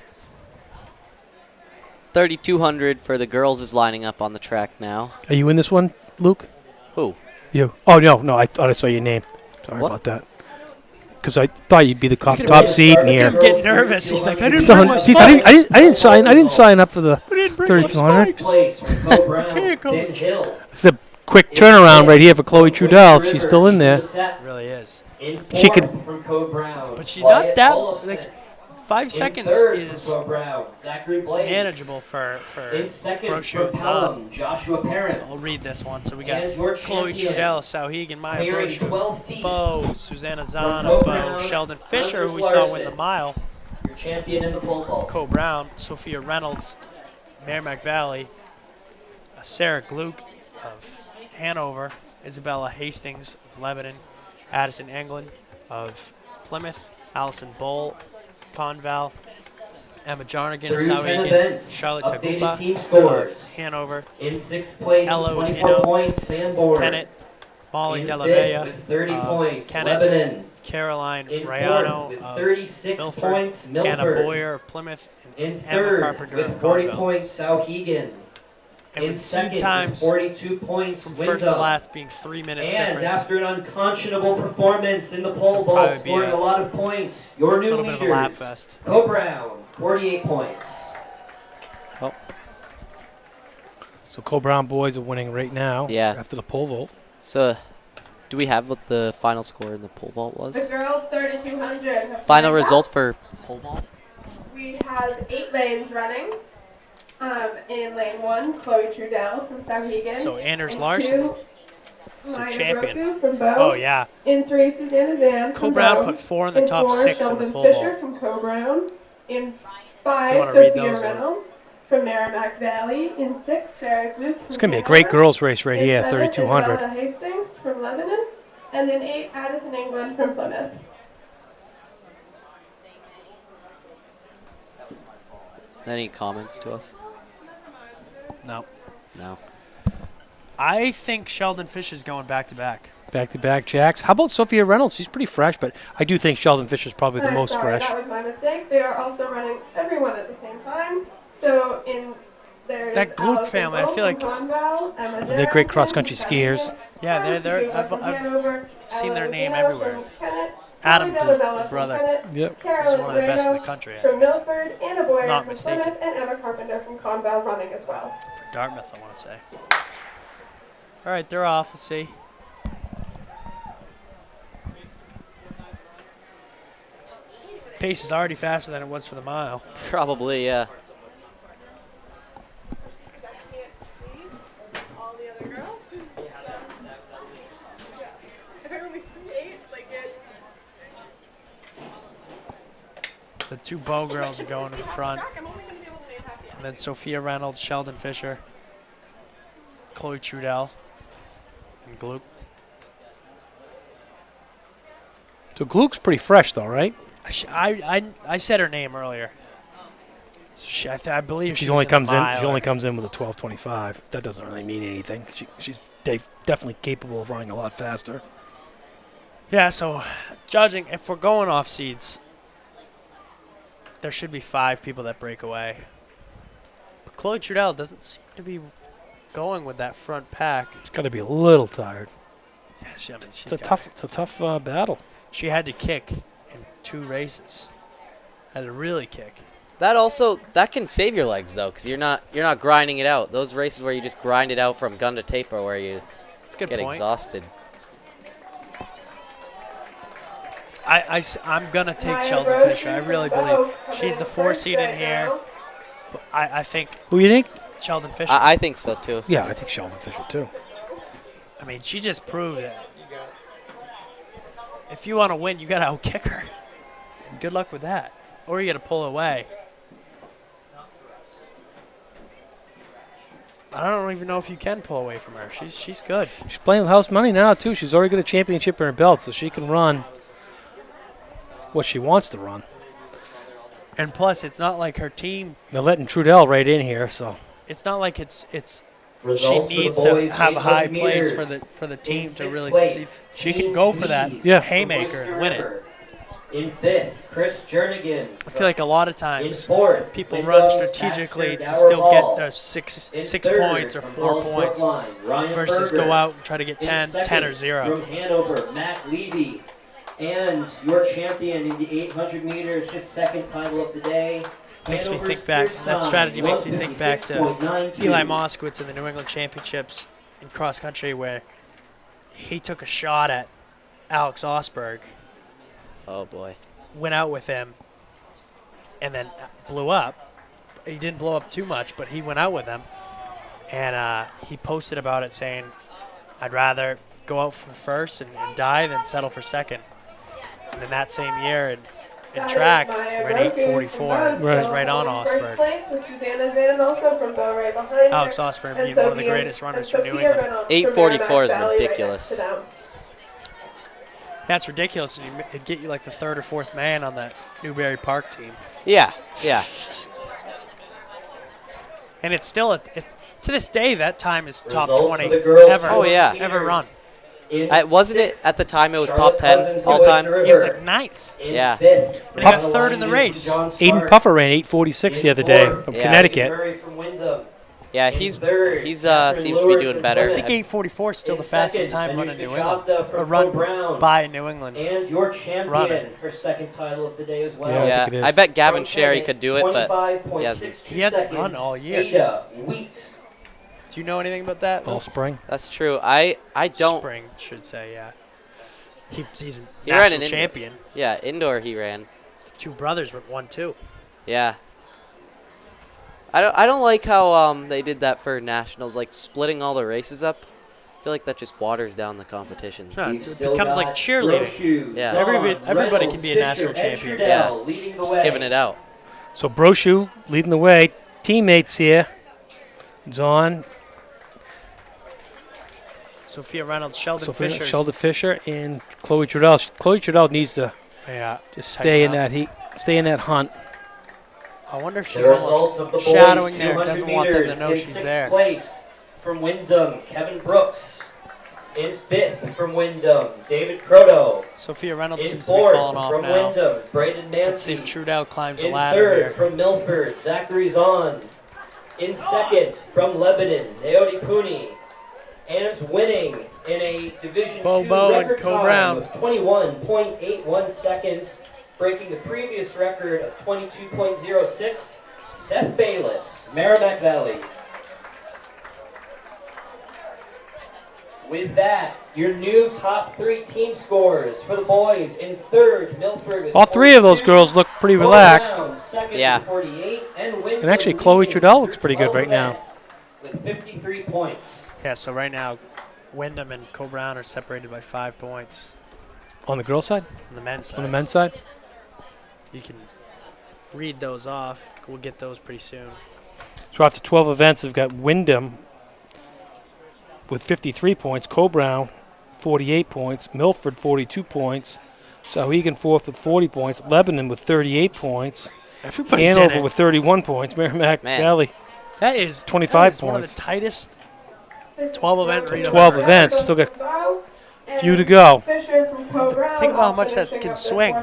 H: 3,200 for the girls is lining up on the track now.
L: Are you in this one, Luke?
H: Who?
L: You. Oh, no. I thought I saw your name. Sorry
H: What?
L: about that. Because I thought you'd be the top
K: him
L: seed in
K: Look
L: here.
K: at him get nervous. He's like, I didn't
L: So,
K: bring my
L: see,
K: spikes.
L: I didn't sign up for the
K: didn't bring my
L: 3,200.
J: Place for Bo Brown,
K: Okay, coach.
J: Ben Hill.
L: It's a quick turnaround right here for Chloe Trudell. She's still in there.
K: It really is.
J: In
L: She could-
J: fourth from Code Brown.
K: But she's
J: Wyatt
K: not that
J: Olofsson.
K: like 5
J: In
K: seconds
J: third
K: is
J: from Code Brown, Zachary Blades.
K: manageable for
J: In second
K: Brochu
J: from
K: and
J: Pelham,
K: Zahn.
J: Joshua Parent.
K: I'll read this one. So we got
J: And your
K: Chloe
J: champion,
K: Trudell, Sauhegan, Maya
J: clearing
K: Brochu,
J: 12 feet
K: Bo, Susanna Zahn,
J: Code
K: Bo,
J: Brown,
K: Sheldon Fisher,
J: Anders
K: who we saw win the
J: Larson.
K: mile,
J: Your champion in the pole vault.
K: Co Brown, Sophia Reynolds, Merrimack Valley, Sarah Gluck of Hanover, Isabella Hastings of Lebanon, Addison Englund of Plymouth, Allison Bowl, Conval, Emma Jarnigan of
J: Through 10
K: Sauhegan,
J: events,
K: Charlotte
J: updated team
K: Tagupa
J: scores.
K: of Hanover,
J: In sixth place
K: Elo
J: with 24
K: Dino,
J: points, Sam Bourne.
K: Kennett, Molly
J: In
K: Della
J: fifth
K: Vella
J: with 30
K: of
J: points,
K: Kennett,
J: Lebanon.
K: Caroline
J: In
K: Rayano
J: fourth with
K: of
J: 36
K: Milford,
J: points,
K: Anna
J: Milford.
K: Boyer of Plymouth,
J: In
K: and Emma
J: third
K: Carpenter
J: with
K: of
J: 40
K: Conville.
J: points, Sauhegan.
K: And
J: In
K: with seed
J: second
K: times
J: with 42 points,
K: from
J: Wyndham.
K: first to last being 3 minutes
J: And
K: difference.
J: after an unconscionable performance in the pole
K: Could
J: vault,
K: probably be
J: scoring a lot of points, your
K: a
J: new
K: little bit of a lap
J: leaders,
K: fest.
J: Co Brown, 48 points.
L: So Cole Brown boys are winning right now.
H: Yeah.
L: After the pole vault.
H: So, do we have what the final score in the pole vault
G: The
H: was?
G: girls 3,200. have
H: Final
G: lined up.
H: results for pole vault?
G: We had 8 lanes running. In lane 1, Chloe Trudell from Sauhegan.
K: So Anders
G: In
K: Larson,
G: 2,
K: so
G: Maya
K: champion.
G: Broku from Bo.
K: Oh yeah.
G: In 3, Susanna Zan
K: Co
G: from
K: Brown
G: Bo.
K: put 4 in the
G: In
K: top
G: 4,
K: 6 in
G: Sheldon
K: the pole
G: Fisher
K: vault.
G: from Co Brown. In
K: If you
G: 5,
K: wanna read
G: Sophia
K: those,
G: Reynolds from Merrimack Valley. In 6, Sarah Gluck from
L: It's going to be a great
G: Hanover.
L: girls race right
G: In
L: here,
G: 7,
L: 3,200.
G: Isabella Hastings from Lebanon. And in 8, Addison England from Plymouth.
H: Any comments to us?
K: No.
H: No.
K: I think Sheldon Fisher's going back to back.
L: Back-to-back jacks. How about Sophia Reynolds? She's pretty fresh, but I do think Sheldon Fisher's probably the
G: I'm
L: most
G: sorry,
L: fresh.
G: that was my mistake. They are also running everyone at the same time. So in there's
K: That Gluck
G: Allison
K: family, I
G: Bolt
K: feel like
G: from Conval, Emma
L: They're great
G: Jarrington
L: cross-country
G: from
L: skiers.
G: Sauhegan,
K: Yeah,
G: Sarah
K: they're
G: Gluck
K: I've
G: from Hanover,
K: seen their
G: Elo
K: name
G: Dino
K: everywhere.
G: from Kennett,
K: Adam,
G: Molly
K: the
G: Delabella from
K: brother,
G: Plymouth,
L: Yep.
G: Carolyn
K: is one of the best in the
G: Ramos
K: country.
G: from Milford, Anna Boyer
K: Not
G: from
K: mistaken.
G: Plymouth, and Emma Carpenter from Conval running as well.
K: For Dartmouth, I want to say. All right, they're off. Let's see. Pace is already faster than it was for the mile.
H: Probably, yeah.
G: Can't see all the other girls. If I only see 8, like it.
K: The two bow girls are going to the front.
G: I'm only going to be able to name half the
K: And then Sophia Reynolds, Sheldon Fisher, Chloe Trudell, and Gluck.
L: So Gluck's pretty fresh, though, right?
K: I said her name earlier. So I believe
L: She
K: she
L: only
K: was
L: comes
K: in.
L: in.
K: The
L: She only
K: mile.
L: comes in with a 12:25. That doesn't really mean anything. She's definitely capable of running a lot faster.
K: Yeah. So, judging, if we're going off seeds, there should be 5 people that break away. But Chloe Trudell doesn't seem to be going with that front pack.
L: She's got to be a little tired.
K: Yeah, she's
L: It's a tough battle.
K: She had to kick in 2 races. Had to really kick.
H: That can save your legs though, because you're not grinding it out. Those races where you just grind it out from gun to tape are where you
K: That's a good
H: get
K: point.
H: exhausted.
K: I'm going to take
G: Maya
K: Sheldon
G: Brochu
K: Fisher. I
G: from
K: really
G: Bow
K: believe.
G: coming
K: She's
G: in
K: the 4
G: first
K: seed in
G: right
K: here.
G: now.
K: But I think
L: Who you think?
K: Sheldon Fisher.
H: I think so too.
L: Yeah, I think Sheldon Fisher too.
K: I mean, she just proved that. If you want to win, you got to out-kick her. And good luck with that. Or you got to pull away. I don't even know if you can pull away from her. She's good.
L: She's playing with house money now too. She's already got a championship in her belt, so she can run what she wants to run.
K: And plus, it's not like her team.
L: They're letting Trudell right in here, so
K: It's not like it's.
J: Results
K: She
J: for the
K: needs
J: boys,
K: to have a high
J: 800
K: place
J: meters.
K: for the team
J: In
K: to
J: 6th
K: really
J: place,
K: succeed. She
J: Team
K: can go for that
J: Sneeze
K: haymaker
J: from
K: and win it.
J: River. In 5th, Chris Jernigan.
K: I feel like a lot of
J: In
K: times
J: 4th,
K: people
J: Wyndham's
K: run strategically
J: Baxter
K: to still
J: Gower
K: get
J: Hall.
K: their six
J: In
K: 6 points or
J: 3rd,
K: 4
J: from
K: points
J: Line, Ryan
K: versus
J: Berger.
K: go out and try to get
J: In
K: 10 or
J: 2nd,
K: 0.
J: From Hanover, Matt Levy. And your champion in the 800 meters, his 2nd title of the day.
K: Makes me
J: Hanover's
K: think back.
J: Pierce
K: That
J: Son,
K: strategy makes me think back to
J: 156.92.
K: Eli Moskowitz in the New England Championships in cross country, where he took a shot at Alex Osberg,
H: Oh boy.
K: went out with him, and then blew up. He didn't blow up too much, but he went out with him, and he posted about it saying, "I'd rather go out for first and die than settle for second." And then that same year in track, ran 8:44. He was right on
G: First
K: Osberg.
G: place with Susanna Zanin also from Bow right behind her.
K: Alex Osberg
G: And
K: being one of the
G: Sophia-
K: greatest runners
G: and
K: for New
G: Sophia
K: England.
G: Reynolds from
H: 8:44 is
G: Merrimack Valley right
H: ridiculous.
G: next to them.
K: That's ridiculous. It'd get you like the 3rd or 4th man on that Newberry Park team.
H: Yeah.
K: And it's still, it's to this day, that time is top
J: Results
K: 20
J: for the girls'
K: ever.
H: Oh, yeah.
K: Ever run.
H: Wasn't it at the time it was
J: Charlotte
H: top 10
J: Cousins
H: all
J: from
H: time?
J: Oyster
K: He was
J: River.
K: like 9th.
J: In
H: Yeah.
J: 5th,
K: And he got
J: Brenda
K: 3rd in the
J: Langdon
K: race.
J: from John
L: Aiden
J: Stark.
L: Puffer ran 8:46 the
J: In
L: other day
J: 4th,
L: from
H: Yeah.
L: Connecticut.
J: Murray from Wyndham.
H: Yeah,
J: In
H: he's
J: 3rd,
H: seems to be
J: Catherine
H: doing
J: Lewis
H: better.
K: I
J: from
K: think
J: Plymouth.
K: 8:44 is still
J: In
K: the fastest
J: 2nd,
K: time run in
J: Anushka
K: New England.
J: Chavda from
K: A run
J: Co-Brown.
K: by New England.
J: And your champion,
K: Runner.
J: her 2nd title of the day as well.
L: Yeah, I
H: Yeah,
L: think it
H: I
L: is.
H: bet Gavin
J: From
H: Sherry
J: Kennett,
H: could do it, but
J: 25.62
K: He hasn't run
J: seconds.
K: all year.
J: Ada Wheat.
K: Do you know anything about that?
L: All spring.
H: that's true. I don't.
K: Spring, should say, yeah. He's a
H: He ran
K: national
H: an indoor.
K: champion.
H: Yeah, indoor he ran.
K: 2 brothers won 2.
H: Yeah. I don't like how they did that for nationals, like splitting all the races up. I feel like that just waters down the competition.
K: No,
J: We've
K: it
J: still
K: becomes
J: got
K: like cheerleading.
J: Brochu,
H: Yeah.
J: Zahn,
K: Everybody can be a
J: Reynolds,
K: national
J: Fisher, and
K: champion.
J: Trudell
H: Yeah.
J: leading the
H: Just
J: way.
H: giving it out.
L: So Brochu leading the way. Teammates here. Zahn,
K: Sophia Reynolds, Sheldon Fisher.
L: Sheldon Fisher, and Chloe Trudell. Chloe Trudell needs to
K: Yeah.
L: just stay in
K: Tighten
L: that heat, stay in that hunt.
K: I wonder if
J: The
K: she's
J: results of the
K: almost
J: boys
K: shadowing there.
J: 200
K: Doesn't want them to
J: meters.
K: know
J: In
K: she's
J: 6th
K: there.
J: place from Wyndham, Kevin Brooks. In 5th from Wyndham, David Croto.
K: Sophia Reynolds
J: In
K: seems to be
J: 4th
K: falling off
J: from
K: now.
J: Wyndham, Braden
K: So let's see if
J: Nancy.
K: Trudell climbs the
J: In
K: ladder
J: 3rd
K: here.
J: from Milford, Zachary Zahn. In 2nd from Lebanon, Naomi Cooney. And winning in a Division
K: Bo
J: II
K: Bo and
J: record
K: Co
J: time
K: Brown.
J: of 21.81 seconds, breaking the previous record of 22.06. Seth Bayless, Merrimack Valley. With that, your new top 3 team scores for the boys. In third, Milford with
L: All 3 of those
J: 42,
L: girls look pretty
J: Bo
L: relaxed.
J: Brown, second
H: Yeah.
J: with 48, and Winthrop
L: And actually, Chloe
J: leading
L: Trudell looks
J: through
L: pretty good
J: 12
L: right now.
J: events with 53 points.
K: Yeah, so right now, Wyndham and Co Brown are separated by 5 points.
L: On the girls' side?
K: On the men's side.
L: On the men's side?
K: You can read those off. We'll get those pretty soon.
L: So after 12 events, we've got Wyndham with 53 points, Co-Brown 48 points, Milford 42 points, Sauhegan fourth with 40 points, Lebanon with 38 points,
K: Everybody's
L: Hanover
K: in it.
L: with 31 points, Merrimack
H: Man.
L: Valley
K: That is
L: 25
K: that is one of
L: points.
K: the tightest 12 event read
L: 12 events, still got a few to go.
K: Think about how much that can swing.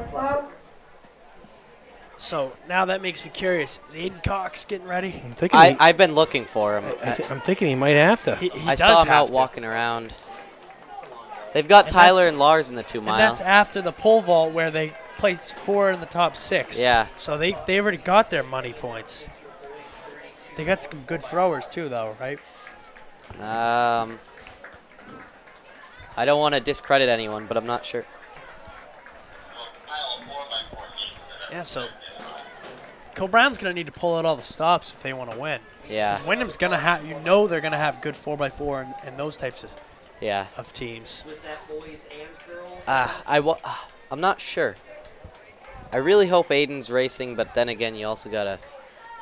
K: So now that makes me curious. Is Aiden Cox getting ready?
L: I'm thinking,
H: I've been looking for him.
L: I'm thinking he might have to.
K: He
H: I
K: does
H: saw him
K: have
H: out
K: to.
H: walking around. They've got
K: And
H: Tyler
K: that's-
H: and Lars in the 2
K: And
H: mile.
K: that's after the pole vault where they placed 4 in the top 6.
H: Yeah.
K: So they already got their money points. They got some good throwers too, though, right?
H: I don't want to discredit anyone, but I'm not sure.
K: Yeah, so Co Brown's going to need to pull out all the stops if they want to win.
H: Yeah.
K: Because Wyndham's going to have, they're going to have good 4x4 and those types of teams.
J: Was that boys and girls?
H: I'm not sure. I really hope Aiden's racing, but then again, you also gotta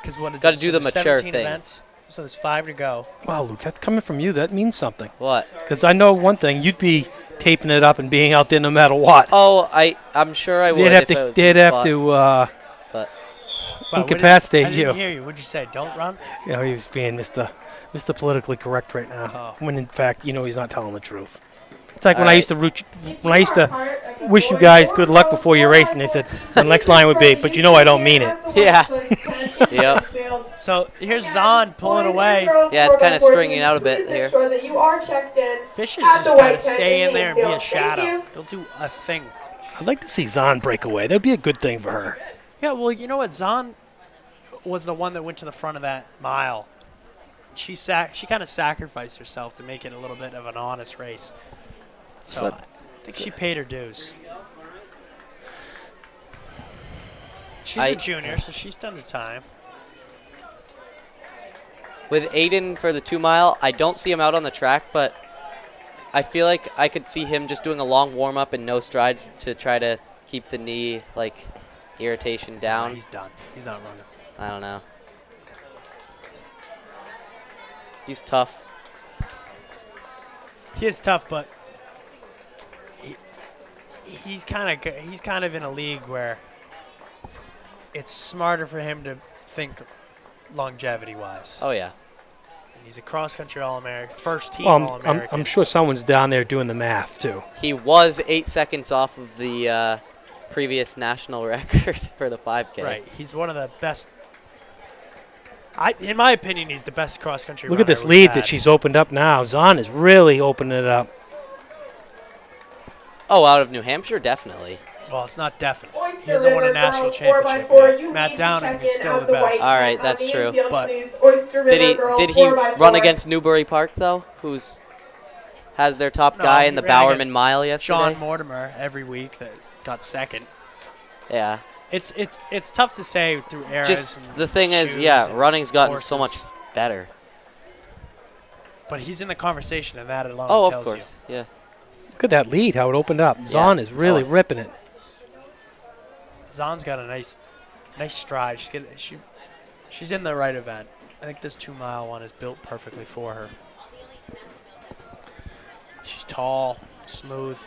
K: Because what is
H: gotta
K: it?
H: do
K: So
H: the
K: there's
H: mature
K: 17
H: thing.
K: events, so there's 5 to go.
L: Wow, Luke, that's coming from you. That means something.
H: What?
L: Because I know one thing. You'd be taping it up and being out there no matter what.
H: Oh, I'm sure I would.
L: They'd have
H: if I
L: to.
H: was in
L: They'd
H: the
L: have
H: spot.
L: to
H: But
L: incapacitate
K: I
L: you.
K: didn't hear you. What'd you say? Don't run?
L: You know, he was being Mr. Politically correct right now. When in fact, he's not telling the truth. It's like when I used to wish you guys good luck before your race, and they said the next line would be, "But I don't mean it."
H: Yeah. Yep.
K: So here's Zahn pulling away.
H: Yeah, it's kind of stringing out a bit here.
G: Sure that you are checked in.
K: Fisher's
G: at
K: just
G: the
K: got to
G: white tent
K: stay in
G: the
K: there and be a
G: infield. Thank
K: shadow.
G: you.
K: He'll do a thing.
L: I'd like to see Zahn break away. That'd be a good thing for her.
K: Yeah, well, you know what? Zahn was the one that went to the front of that mile. She kind of sacrificed herself to make it a little bit of an honest race. So I think she paid her dues. She's a junior, so she's done her time.
H: With Aiden for the 2 mile, I don't see him out on the track, but I feel like I could see him just doing a long warm up and no strides to try to keep the knee irritation down.
K: He's done. He's not running.
H: I don't know. He's tough.
K: He is tough, but he's kind of in a league where it's smarter for him to think longevity-wise.
H: Oh yeah.
K: And he's a cross-country All-American, first team
L: Well,
K: All-American.
L: I'm sure someone's down there doing the math too.
H: He was 8 seconds off of the previous national record for the 5K.
K: Right. He's one of the best. In my opinion, he's the best cross-country
L: Look at this
K: runner we've
L: lead
K: had.
L: that she's opened up now. Zahn is really opening it up.
H: Oh, out of New Hampshire, definitely.
K: Well, it's not definite.
G: Oyster
K: He hasn't won a
G: River
K: national
G: girls
K: championship
G: 4x4,
K: yet.
G: you
K: Matt
G: need to
K: Downing
G: check
K: is
G: in
K: still
G: at
K: the
G: the
K: best.
G: white
H: All right,
G: tent on
H: that's
G: the
H: true.
G: infield,
K: But
G: please. Oyster River girls
H: Did he
G: 4x4.
H: run against Newbury Park though? Who's has their top
K: No,
H: guy
K: he
H: in the
K: ran
H: Bowerman
K: against
H: Mile yesterday?
K: John Mortimer every week that got second.
H: Yeah.
K: It's tough to say through eras.
H: Just
K: and
H: the thing is,
K: shoes
H: yeah,
K: and
H: running's gotten so much
K: horses.
H: better.
K: But he's in the conversation, and that alone
H: Oh, of
K: tells
H: course, yeah.
L: Look at that lead, how it opened up. Zahn is really ripping it.
K: Zahn's got a nice stride. She's in the right event. I think this 2 mile one is built perfectly for her. She's tall, smooth.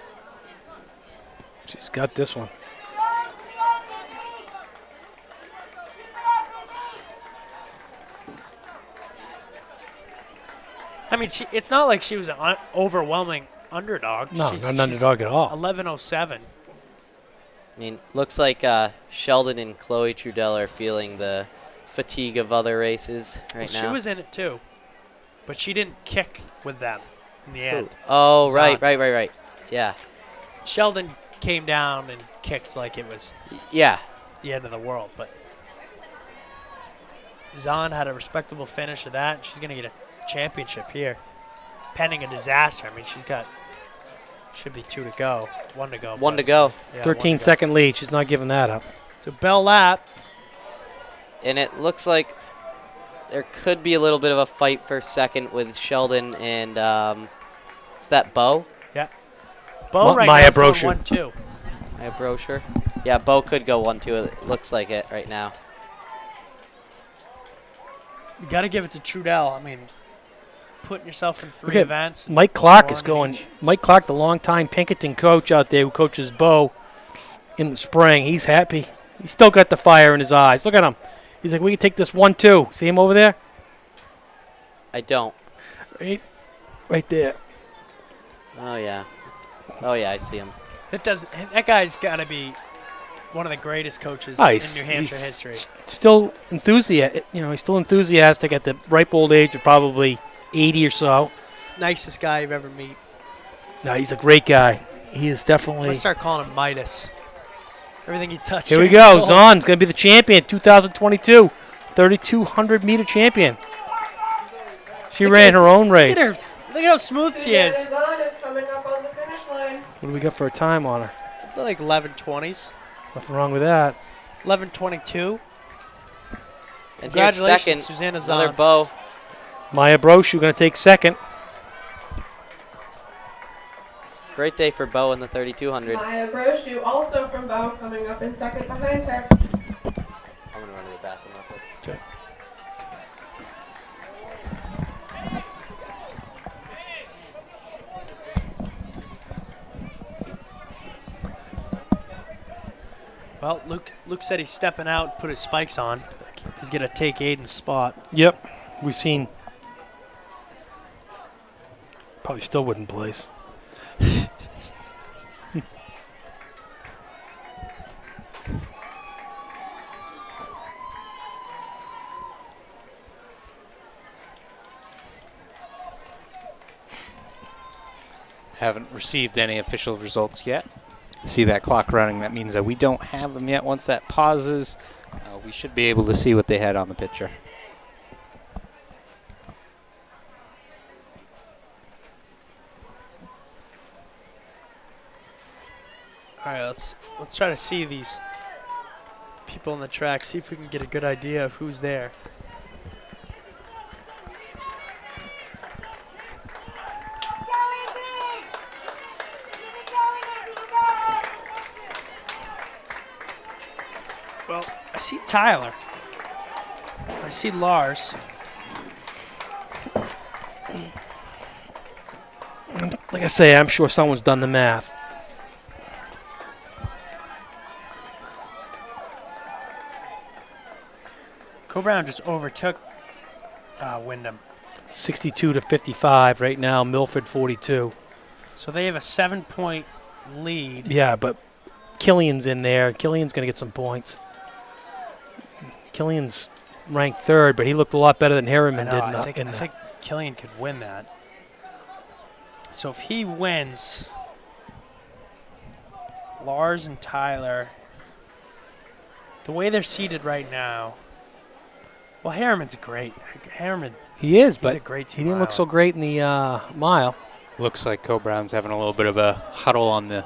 L: She's got this one.
K: I mean, it's not like she was an overwhelming underdog.
L: No,
K: she's,
L: not an underdog at all.
K: 11:07.
H: I mean, looks like Sheldon and Chloe Trudell are feeling the fatigue of other races right now.
K: She was in it too, but she didn't kick with them.
P: in the end.
H: Oh,
P: Zahn.
H: right. Yeah.
P: Sheldon came down and kicked like it was
H: Yeah.
P: the end of the world, but Zahn had a respectable finish of that. She's going to get a championship here, pending a disaster. I mean, should be 2 to go, 1 to go.
H: 1 to go.
P: Yeah,
L: 13-second lead. She's not giving that up.
P: So bell lap.
H: And it looks like there could be a little bit of a fight for second with Sheldon and is that Bo?
P: Yeah. Bo right
L: Maya
P: now is going
L: Brochu.
P: 1-2.
H: Maya Brochure. Yeah, Bo could go 1-2. It looks like it right now.
P: You got to give it to Trudell. I mean, putting yourself in 3 events.
L: Mike Clark is
P: scoring
L: going. Mike Clark, the longtime Pinkerton coach out there who coaches Bo in the spring. He's happy. He's still got the fire in his eyes. Look at him. He's like, we can take this 1-2. See him over there?
H: I don't.
L: Right there.
H: Oh, yeah. Oh, yeah, I see him.
P: That guy's got to be one of the greatest coaches
L: Oh,
P: in New Hampshire history.
L: Still enthusiastic. He's still enthusiastic at the ripe old age of probably 80 or so.
P: Nicest guy you've ever meet.
L: No, he's a great guy. He is definitely.
P: Let's start calling him Midas. Everything he touches.
L: Here we go. Zahn's going to be the champion, 2022, 3,200-meter champion. She ran her own race.
P: Look at how smooth she is.
G: Zahn is coming up on the finish line.
L: What do we got for a time on her?
P: Like 11:20s.
L: Nothing wrong with that.
P: 11:22.
H: And here's second,
P: Susanna
H: another
P: Zahn.
H: Bo.
L: Maya Brochu going to take second.
H: Great day for Bo in the 3,200.
G: Maya Brochu, also from Bow, coming up in second behind her.
H: I'm going to run to the bathroom real quick.
L: Okay.
P: Well, Luke said he's stepping out, put his spikes on. He's going to take Aiden's spot.
L: Yep. We've seen. Probably still wouldn't place.
M: Haven't received any official results yet. See that clock running. That means that we don't have them yet. Once that pauses, we should be able to see what they had on the picture.
P: All right, let's try to see these people on the track. See if we can get a good idea of who's there. Well, I see Tyler. I see Lars.
L: Like I say, I'm sure someone's done the math.
P: Co-Brown just overtook Wyndham.
L: 62-55 right now. Milford 42.
P: So they have a 7-point lead.
L: Yeah, but Killian's in there. Killian's going to get some points. Killian's ranked third, but he looked a lot better than Harriman did.
P: I think Killian could win that. So if he wins, Lars and Tyler, the way they're seated right now, well, Harriman's great. Harriman,
L: he is,
P: he's
L: but
P: a great
L: he didn't look so great in the mile.
M: Looks like Co-Brown's having a little bit of a huddle on the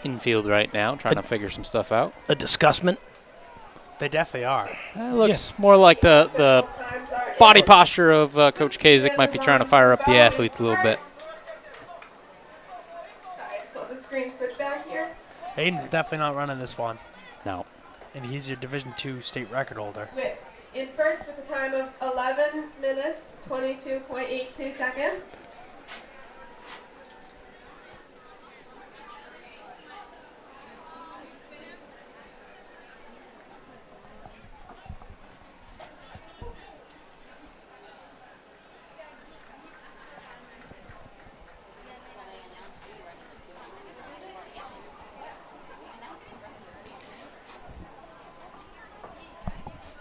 M: infield right now, trying to figure some stuff out.
L: A discussment.
P: They definitely are.
M: It looks more like the body posture of Coach Kasich might be trying to fire up the athletes a little bit.
G: Sorry, just let the screen switch back here.
P: Aiden's definitely not running this one.
M: No.
P: And he's your Division II state record holder.
G: In first with a time of 11 minutes, 22.82 seconds.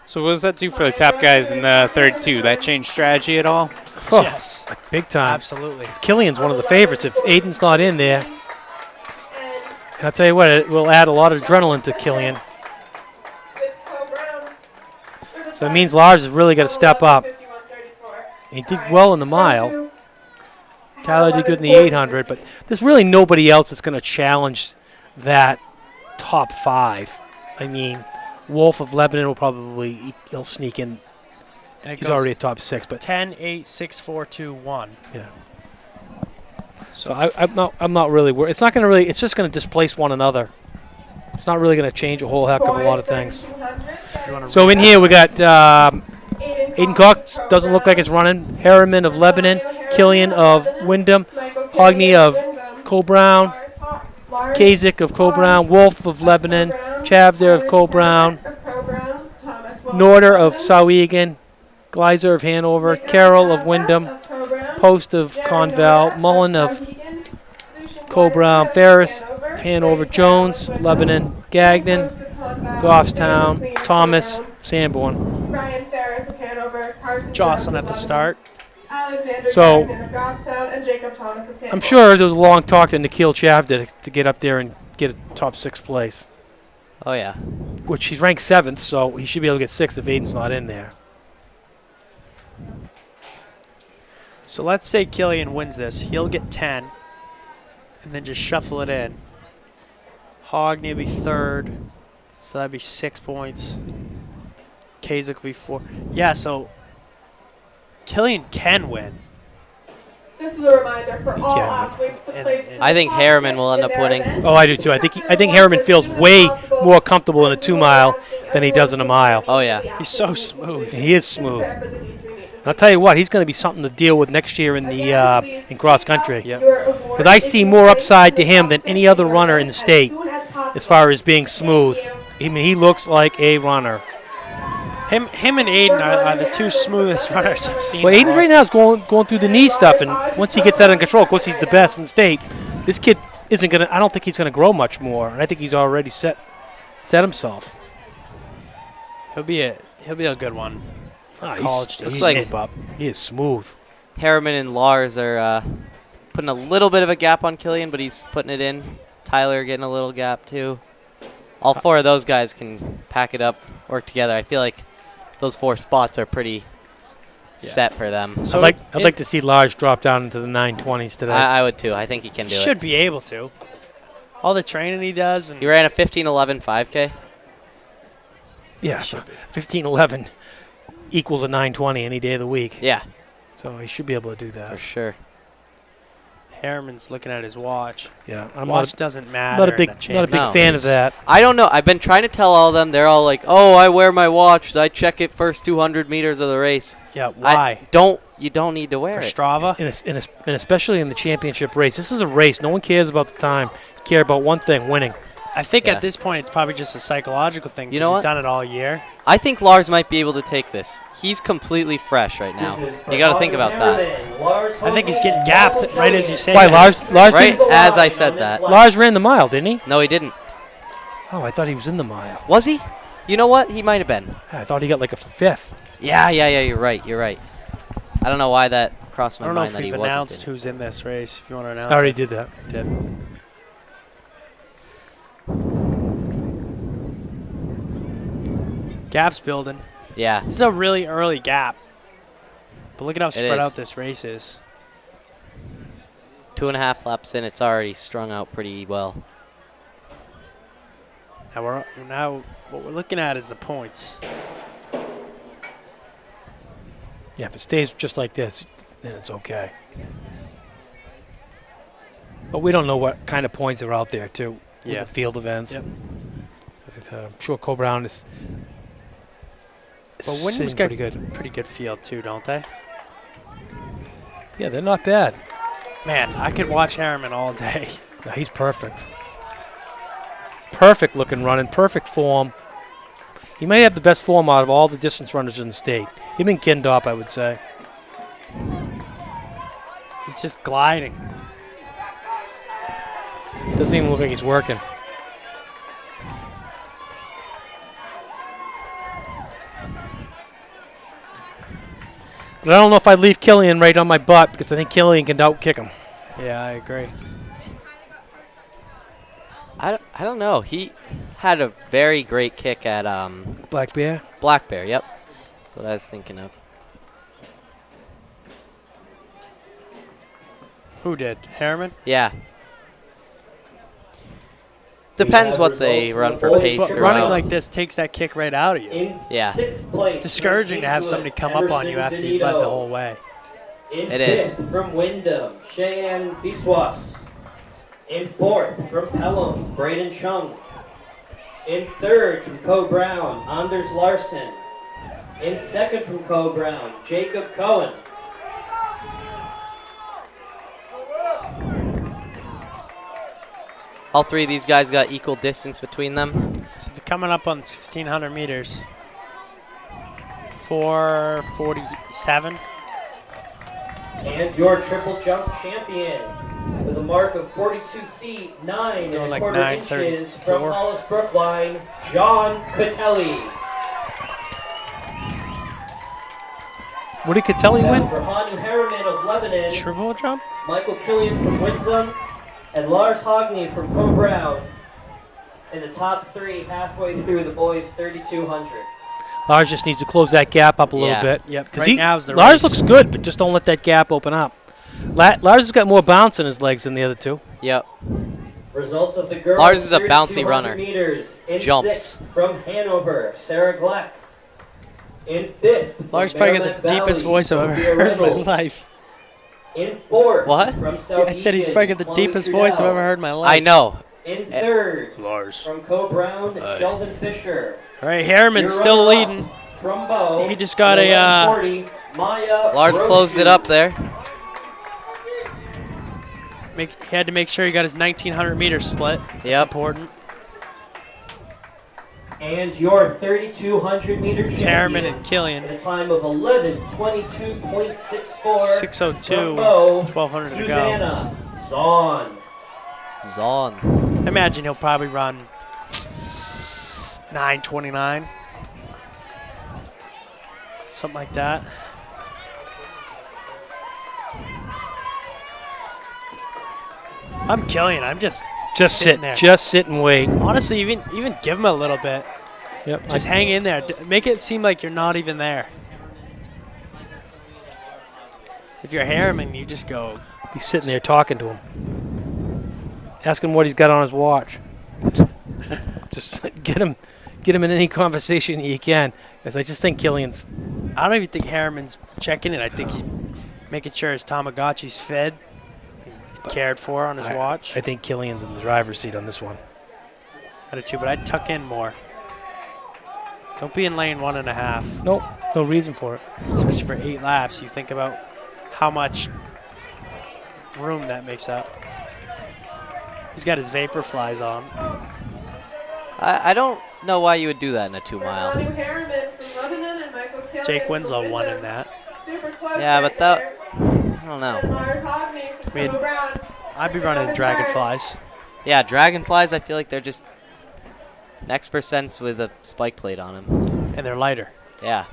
M: So what does that do for the top guys in the 32? That change strategy at all?
P: Yes.
L: Big time.
P: Absolutely.
L: Killian's one of the favorites. If Aiden's not in there, and I'll tell you what, it will add a lot of adrenaline to Killian. So it means Lars has really got to step up. He did well in the mile. Tyler did good in the 800, but there's really nobody else that's going to challenge that top 5. I mean, Wolf of Lebanon will probably he'll sneak in.
P: And
L: He's already a top 6, but
P: 10, 8, 6, 4, 2, 1.
L: Yeah. So I'm not really worried. It's not going to really. It's just going to displace one another. It's not really going to change a whole heck of a lot of things. So in here we got Aiden Cox. Doesn't look like it's running. Harriman of Lebanon, Killian of Wyndham, Hogney of Co-Brown, Kazik of Co-Brown, Wolf of Lebanon, Chavder of Co-Brown, Norder of Sauegan, Gleiser of Hanover, Carroll of Wyndham, Post of Conval, Mullen of Co-Brown, Ferris, Hanover, Jones, Lebanon, Gagnon, Goffstown, Thomas, Sanborn.
G: Ryan Ferris of Hanover, Carson
P: Jocelyn at the start.
G: Alexander
L: So,
G: Gagnon of Goffstown, and Jacob Thomas of Sanborn.
L: I'm sure there was a long talk to Nikhil Chavda to get up there and get a top 6 place.
H: Oh, yeah.
L: Which he's ranked 7th, so he should be able to get 6th if Aiden's not in there.
P: So let's say Killian wins this. He'll get 10, and then just shuffle it in. Hogney will be 3rd, so that'd be 6 points. Kazik will be 4. Yeah, so Killian can win.
G: This is a reminder for all athletes to place
H: I think Harriman will end up winning.
L: Oh, I do too. I think Harriman feels way more comfortable in a 2-mile than he does in a mile.
H: Oh, yeah.
P: He's so smooth.
L: He is smooth. And I'll tell you what, he's going to be something to deal with next year in the in cross country. Because I see more upside to him than any other runner in the state as far as being smooth. I mean, he looks like a runner.
P: Him and Aiden are the 2 smoothest runners I've seen.
L: Well, Aiden right now is going through the knee stuff, and once he gets that under control, of course he's the best in the state. This kid isn't going to. I don't think he's going to grow much more, and I think he's already set himself.
P: He'll be a good one. College
H: Looks like
L: he is smooth.
H: Harriman and Lars are putting a little bit of a gap on Killian, but he's putting it in. Tyler getting a little gap too. All 4 of those guys can pack it up, work together. I feel like those 4 spots are pretty set for them.
L: So I'd like to see Lars drop down into the 920s today.
H: I would too. I think he can do it.
P: Should be able to. All the training he does. And
H: he ran a 15:11 5K.
L: Yeah, so 15:11 equals a 920 any day of the week.
H: Yeah.
L: So he should be able to do that.
H: For sure.
P: Harriman's looking at his watch.
L: Yeah,
P: watch doesn't matter.
L: Not a big fan of that.
H: I don't know. I've been trying to tell all of them. They're all like, "Oh, I wear my watch. I check it first 200 meters of the race."
P: Yeah, why?
H: You don't need to wear
P: For
H: it.
P: Strava?
L: And especially in the championship race. This is a race. No one cares about the time. You care about one thing, winning.
P: I think at this point it's probably just a psychological thing.
H: You know what?
P: He's done it all year.
H: I think Lars might be able to take this. He's completely fresh right now. You got to think about that.
P: I think he's getting gapped right as you say.
L: Why,
P: that.
L: Lars
H: right as I said that.
L: Lars ran the mile, didn't he?
H: No, he didn't.
L: Oh, I thought he was in the mile.
H: Was he? You know what? He might have been.
L: I thought he got like a 5th.
H: Yeah, you're right. I don't know why that crossed my
P: I don't know
H: mind
P: if
H: that he
P: we've
H: wasn't.
P: announced who's in this race. If you want to announce
L: I already
P: it.
L: did that.
P: Did. Gap's building.
H: Yeah.
P: This is a really early gap. But look at how spread
H: is.
P: out this race is.
H: 2.5 laps in, it's already strung out pretty well.
P: Now what we're looking at is the points.
L: Yeah, if it stays just like this, then it's okay. But we don't know what kind of points are out there, too, with the field events.
P: Yep.
L: I'm sure Co-Brown is
P: But Wyndham's got
L: pretty good.
P: Pretty good field, too, don't they?
L: Yeah, they're not bad.
P: Man, I could watch Harriman all day.
L: No, he's perfect. Perfect looking running, perfect form. He may have the best form out of all the distance runners in the state. Him and Kindop, I would say.
P: He's just gliding.
L: Doesn't even look like he's working. But I don't know if I'd leave Killian right on my butt because I think Killian can out-kick him.
P: Yeah, I agree.
H: I don't know. He had a very great kick at
L: Black Bear?
H: Black Bear, yep. That's what I was thinking of.
P: Who did? Harriman?
H: Yeah. Depends what they run for pace
P: But
H: throughout.
P: running like this takes that kick right out of you.
H: Yeah.
P: It's discouraging to have somebody come up on you after you've led the whole way.
J: In
H: It is.
J: fifth from Wyndham, Cheyenne Biswas. In fourth from Pelham, Braden Chung. In third from Co Brown, Anders Larson. In second from Co Brown, Jacob Cohen.
H: All three of these guys got equal distance between them.
P: So they're coming up on 1,600 meters. 4:47.
J: And your triple jump champion with a mark of 42 feet, 9
P: Going
J: and a
P: like
J: quarter
P: 9:34.
J: inches from Hollis Brookline, John Catelli.
L: What did Catelli win?
J: For Hanu Harriman of Lebanon,
P: triple jump?
J: Michael Killian from Wyndham, and Lars Hogney from Co Brown in the top three halfway through the boys 3,200.
L: Lars just needs to close that gap up a little
H: Yeah.
L: bit.
P: Yep,
L: Because
P: right now's the
L: Lars
P: race.
L: looks good, but just don't let that gap open up. Lars has got more bounce in his legs than the other two.
H: Yep.
J: Results of the girls.
H: Lars is a bouncy
J: 3,200
H: runner.
J: Meters. In
H: Jumps.
J: sixth from Hanover, Sarah Gleck. In fifth, from
P: Lars probably got
J: Merrimack
P: the deepest
J: Valley,
P: voice I've ever
J: Sophia
P: heard in my
J: Reynolds.
P: life.
J: In fourth,
H: What?
J: from South
P: I said he's probably got the
J: Chloe
P: deepest voice I've
J: Trudell.
P: ever heard in my life.
H: I know.
J: In third,
L: Lars.
J: from Co Brown, Sheldon Fisher.
P: All right, Harriman's
J: Your
P: still
J: runner-up
P: leading.
J: From Bo,
P: He just got a,
J: 11:40, Maya
H: Lars closed it
J: Rochu.
H: up there.
P: He had to make sure he got his 1,900 meter split. That's
H: Yep.
P: important.
J: And your 3,200 meter
P: It's
J: champion.
P: Harriman and Killian.
J: At a time of 11:22.64.
P: 6:02,
J: from Bo,
P: 1,200 to go.
J: Susanna Zahn.
H: Zahn.
P: I imagine he'll probably run 9:29. Something like that. I'm Killian. I'm just sitting there.
L: Just sit and wait.
P: Honestly, even give him a little bit.
L: Yep.
P: Just hang in there. Make it seem like you're not even there. If you're Harriman, you just go.
L: He's sitting there talking to him. Ask him what he's got on his watch. Just get him in any conversation you can. Because I just think Killian's.
P: I don't even think Harriman's checking it. I think he's making sure his Tamagotchi's fed, and cared for on his watch.
L: I think Killian's in the driver's seat on this one.
P: I do too, but I'd tuck in more. Don't be in lane 1.5.
L: Nope, no reason for it.
P: Especially for 8 laps. You think about how much room that makes up. He's got his vapor flies on.
H: I don't know why you would do that in a 2 mile.
G: Hanu Harriman from Lebanon and Michael Killian
P: Jake
G: from
P: Winslow won in
G: Wyndham.
P: that.
G: Super close
H: Yeah,
G: right
H: but that.
G: there.
H: I don't
G: And
H: know.
G: Lars Hogney from
P: I mean,
G: Co Brown.
P: I'd be running dragonflies.
H: Yeah, dragonflies, I feel like they're just next percents with a spike plate on them.
P: And they're lighter.
H: Yeah.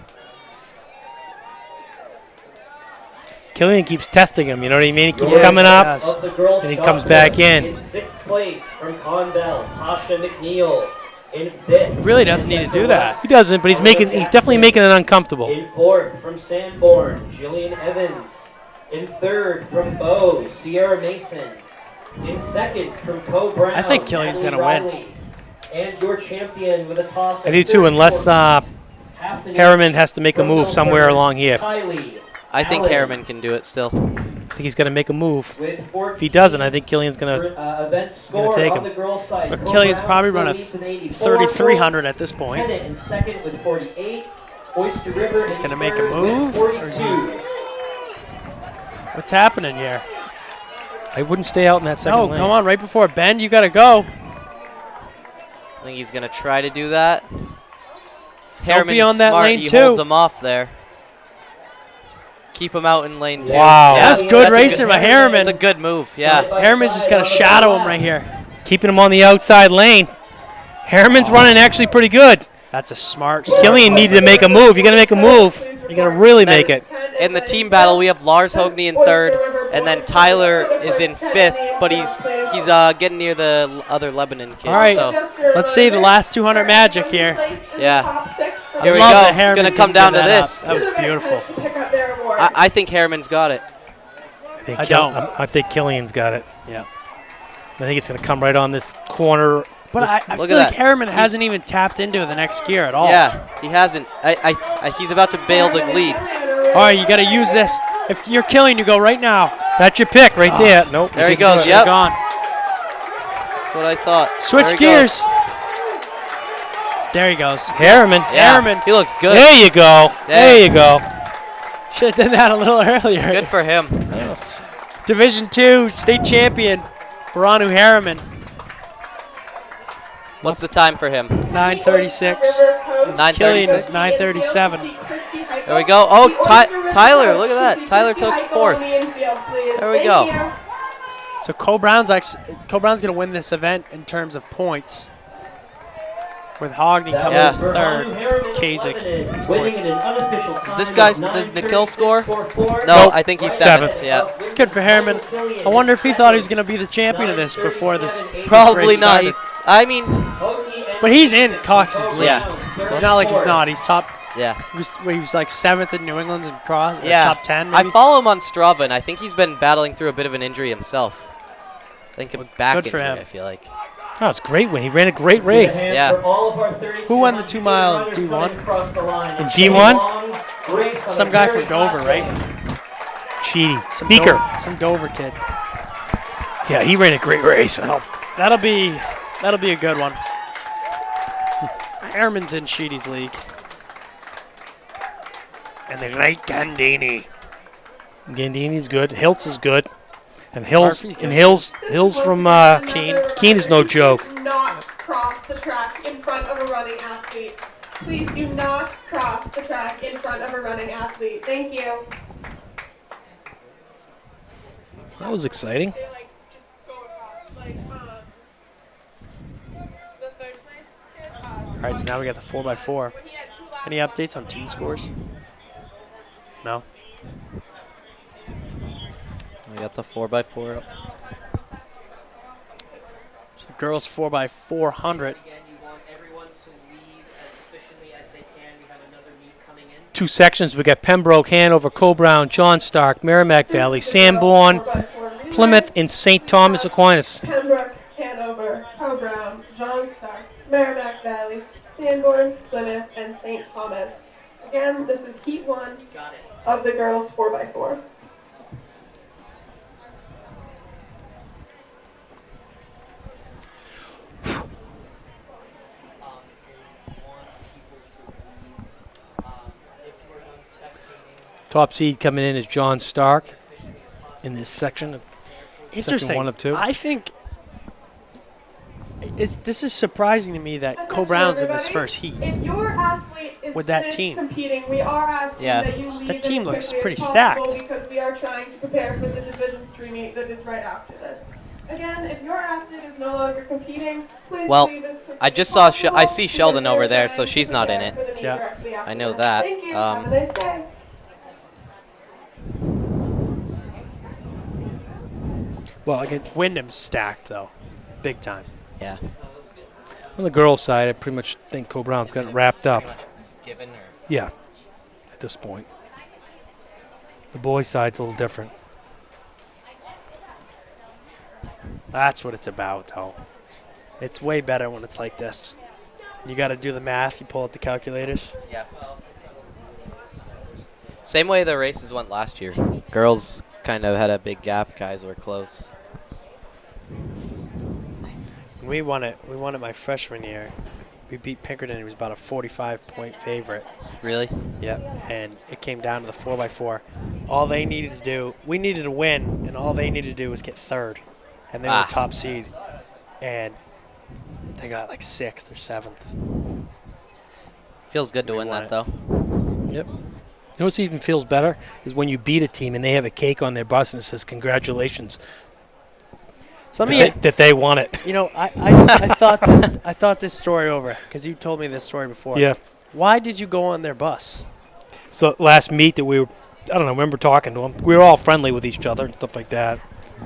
L: Killian keeps testing him, you know what I mean? He keeps
J: Your
L: coming up,
J: of the girls'
L: and he
J: shot
L: comes
J: put
L: back in.
J: In 6th place from Condell, Tasha McNeil. In 5th,
P: He really doesn't need to do that.
L: He doesn't, but he's definitely making it uncomfortable.
J: In 4th from Sanborn, Jillian Evans. In 3rd from Bow, Sierra Mason. In 2nd from Co Brown,
P: I think Killian's
J: Natalie
P: gonna win.
J: Riley. And your champion with a toss.
L: I
J: of
L: do too, unless
J: 34 feet, half an
L: Harriman
J: inch
L: has to make a
J: from
L: move
J: Melbourne,
L: somewhere along here.
J: Kylie
H: I think
J: Allen.
H: Harriman can do it still.
L: I think he's got to make a move.
J: With
L: If he doesn't, I think Killian's going to
J: event score
L: take
J: on
L: him.
J: the girls' side.
P: But
J: Co
P: Killian's
J: Brown
P: probably
J: still
P: running
J: leads in 84,
P: 3,300 at this point.
J: Pennant in 2nd with 48. Oyster River
P: He's
J: in
P: gonna make a
J: 3rd
P: move,
J: with
P: or is he-
J: 42.
P: What's happening here?
L: I wouldn't stay out in that second
P: No,
L: lane.
P: come on. Right before a bend, you got to go.
H: I think he's going to try to do that.
P: Don't
H: Harriman's
P: be on that
H: smart.
P: lane
H: He
P: too.
H: holds him off there. Keep him out in lane 2.
L: Wow.
H: Yeah,
P: That's good
H: a
P: racing by Harriman.
H: That's a good move, yeah.
P: Harriman's just got to shadow him right here.
L: Keeping him on the outside lane. Harriman's running actually pretty good.
P: That's a smart.
L: Killian needed to make a move. You got to make a move. You got to really make it.
H: in the team battle, we have Lars Hogney in third, and then Tyler is in fifth, but he's getting near the other Lebanon kid.
P: All right,
H: So.
P: let's see the last 200 magic here.
H: Yeah.
P: I
H: Here we
P: love
H: go.
P: that
H: It's
P: Harriman
H: going to come
P: didn't
H: down
P: give
H: to
P: that
H: this.
P: up. That was beautiful.
H: I think Harriman's got it.
P: I don't.
L: I think Killian's got it.
P: Yeah.
L: I think it's going to come right on this corner.
P: But I feel like Harriman hasn't even tapped into the next gear at all.
H: Yeah, he hasn't. He's about to bail the lead.
P: All right, you got to use this. If you're Killian, you go right now.
L: That's your pick right there. Nope.
H: There he
L: didn't do
H: goes.
L: it.
H: Yep.
P: Gone.
H: That's what I thought.
P: Switch
H: There he
P: gears.
H: goes.
P: There he goes.
L: Harriman.
H: Yeah,
P: Harriman.
H: he looks good.
L: There you go. There you go.
P: Should have done that a little earlier.
H: Good for him.
P: Division 2 state champion, Baranu Harriman.
H: What's the time for him?
P: 9:36.
H: 9:36.
P: Killian is 9:37.
H: There we go. Oh, Tyler, look at that. Tyler took fourth. There we go.
P: So Brown's going to win this event in terms of points. With Hogney coming in third, Kasich fourth.
H: Does this guy, does Nikhil score? No, I think he's seventh. Yeah.
P: It's good for Harriman. I wonder if he thought he was going to be the champion of this before this.
H: Probably
P: race
H: not.
P: started.
H: I mean,
P: but he's in Cox's league.
H: Yeah.
P: It's not like he's not. He's top.
H: Yeah.
P: He was like 7th in New England and cross.
H: Yeah.
P: Top 10.
H: I
P: Maybe.
H: follow him on Strava, and I think he's been battling through a bit of an injury himself. I think a back
P: good for
H: injury,
P: him.
H: I feel like.
L: Oh, it's a great win. He ran a great race.
H: Yeah.
P: Who won the 2 mile in D1?
L: In G1?
P: Some guy from Dover, right?
L: Cheaty. Beaker.
P: Some Dover kid.
L: Yeah, he ran a great race. Oh.
P: That'll be a good one. Harriman's in Sheedy's league.
L: And the great Gandini. Gandini's good. Hiltz is good. And Hills from
P: Keene.
L: Keene is no joke.
G: Do not cross the track in front of a running athlete. Please do not cross the track in front of a running athlete. Thank you.
L: That was exciting.
G: They just go across. The third place kid.
P: All right, so now we got the 4x4. Any updates on team scores? No.
H: We got the 4x4 up.
P: So the girls 4x400.
L: 2 sections. We got Pembroke, Hanover, Co-Brown, John Stark, Merrimack Valley, Sanborn, Plymouth, and St. Thomas Aquinas.
G: Pembroke, Hanover, Co-Brown, John Stark, Merrimack Valley, Sanborn, Plymouth, and St. Thomas. Again, this is Heat 1 of the girls 4x4.
L: Top seed coming in is John Stark in this section.
P: Interesting.
L: Section 1 of 2.
P: I think this is surprising to me that Co-Brown's in this first heat.
G: If your athlete is
P: with that
G: finished
P: team.
G: competing, we are asking that you leave
P: That team
G: as
P: looks
G: quickly
P: pretty
G: as possible
P: stacked.
G: because we are trying to prepare for the Division 3 meet that is right after this. Again, if your athlete is no longer competing, please
H: Well,
G: leave as quickly
H: I just
G: as
H: saw.
G: possible
H: I see
G: because
H: Sheldon
G: we are
H: over there,
G: trying
H: so
G: to
H: she's not in
G: prepare
H: it.
G: for the meet directly after
H: I know
G: this.
H: that.
G: Thank you. Have a nice day.
L: Well, again,
P: Wyndham's stacked though, big time.
H: Yeah.
L: On the girls' side, I pretty much think Co-Brown's got it wrapped up.
H: Given or?
L: Yeah, at this point. The boys' side's a little different.
P: That's what it's about, though. It's way better when it's like this. You got to do the math. You pull out the calculators.
H: Yeah. Same way the races went last year. Girls kind of had a big gap. Guys were close.
P: We won it my freshman year. We beat Pinkerton. He was about a 45-point favorite.
H: Really?
P: Yep. And it came down to the 4x4. All they needed to do, we needed to win, and all they needed to do was get third. And they were top seed. And they got like 6th or 7th.
H: Feels good to win that, though.
L: Yep. You know what even feels better is when you beat a team and they have a cake on their bus and it says congratulations.
P: So
L: that they won it.
P: You know, I thought this story over because you told me this story before.
L: Yeah.
P: Why did you go on their bus?
L: So last meet that we were I don't know. I remember talking to him. We were all friendly with each other and stuff like that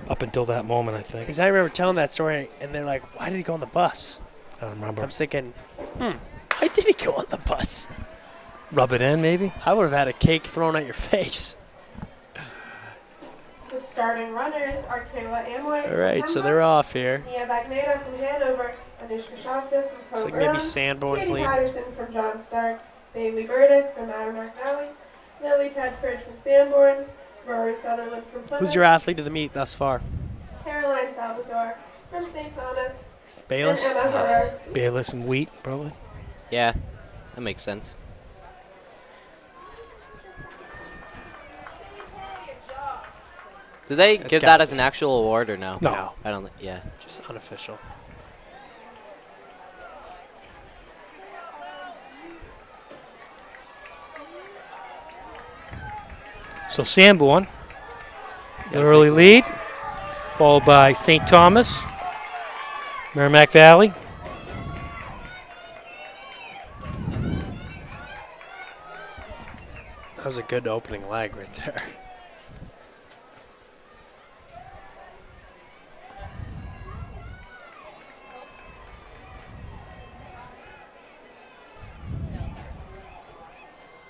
L: up until that moment, I think.
P: Because I remember telling that story, and they're like, "Why did he go on the bus?"
L: I don't remember.
P: I was thinking, why did he go on the bus?
L: Rub it in, maybe?
P: I would have had a cake thrown at your face.
G: The starting runners are Kayla Amway.
P: All right, so they're off here.
G: Mia Bagneda from Hanover, Anushka Shafta from
P: Looks like
G: Brown,
P: maybe Sanborn's
G: Katie
P: lead.
G: Patterson from John Stark, Bailey Burdick from Merrimack Valley, Lily Tedford from Sanborn, Rory Sutherland from Plymouth,
P: Who's your athlete of the meet thus far?
G: Caroline Salvatore from St. Thomas,
P: Bayless?
G: and Emma Herrera.
L: Bayless and Wheat, probably.
H: Yeah, that makes sense. Do they
P: It's
H: give
P: gotta
H: that as an actual award or no?
P: No.
H: I don't think. Yeah.
P: Just unofficial.
L: So Sanborn, the early lead, followed by St. Thomas, Merrimack Valley.
P: That was a good opening leg right there.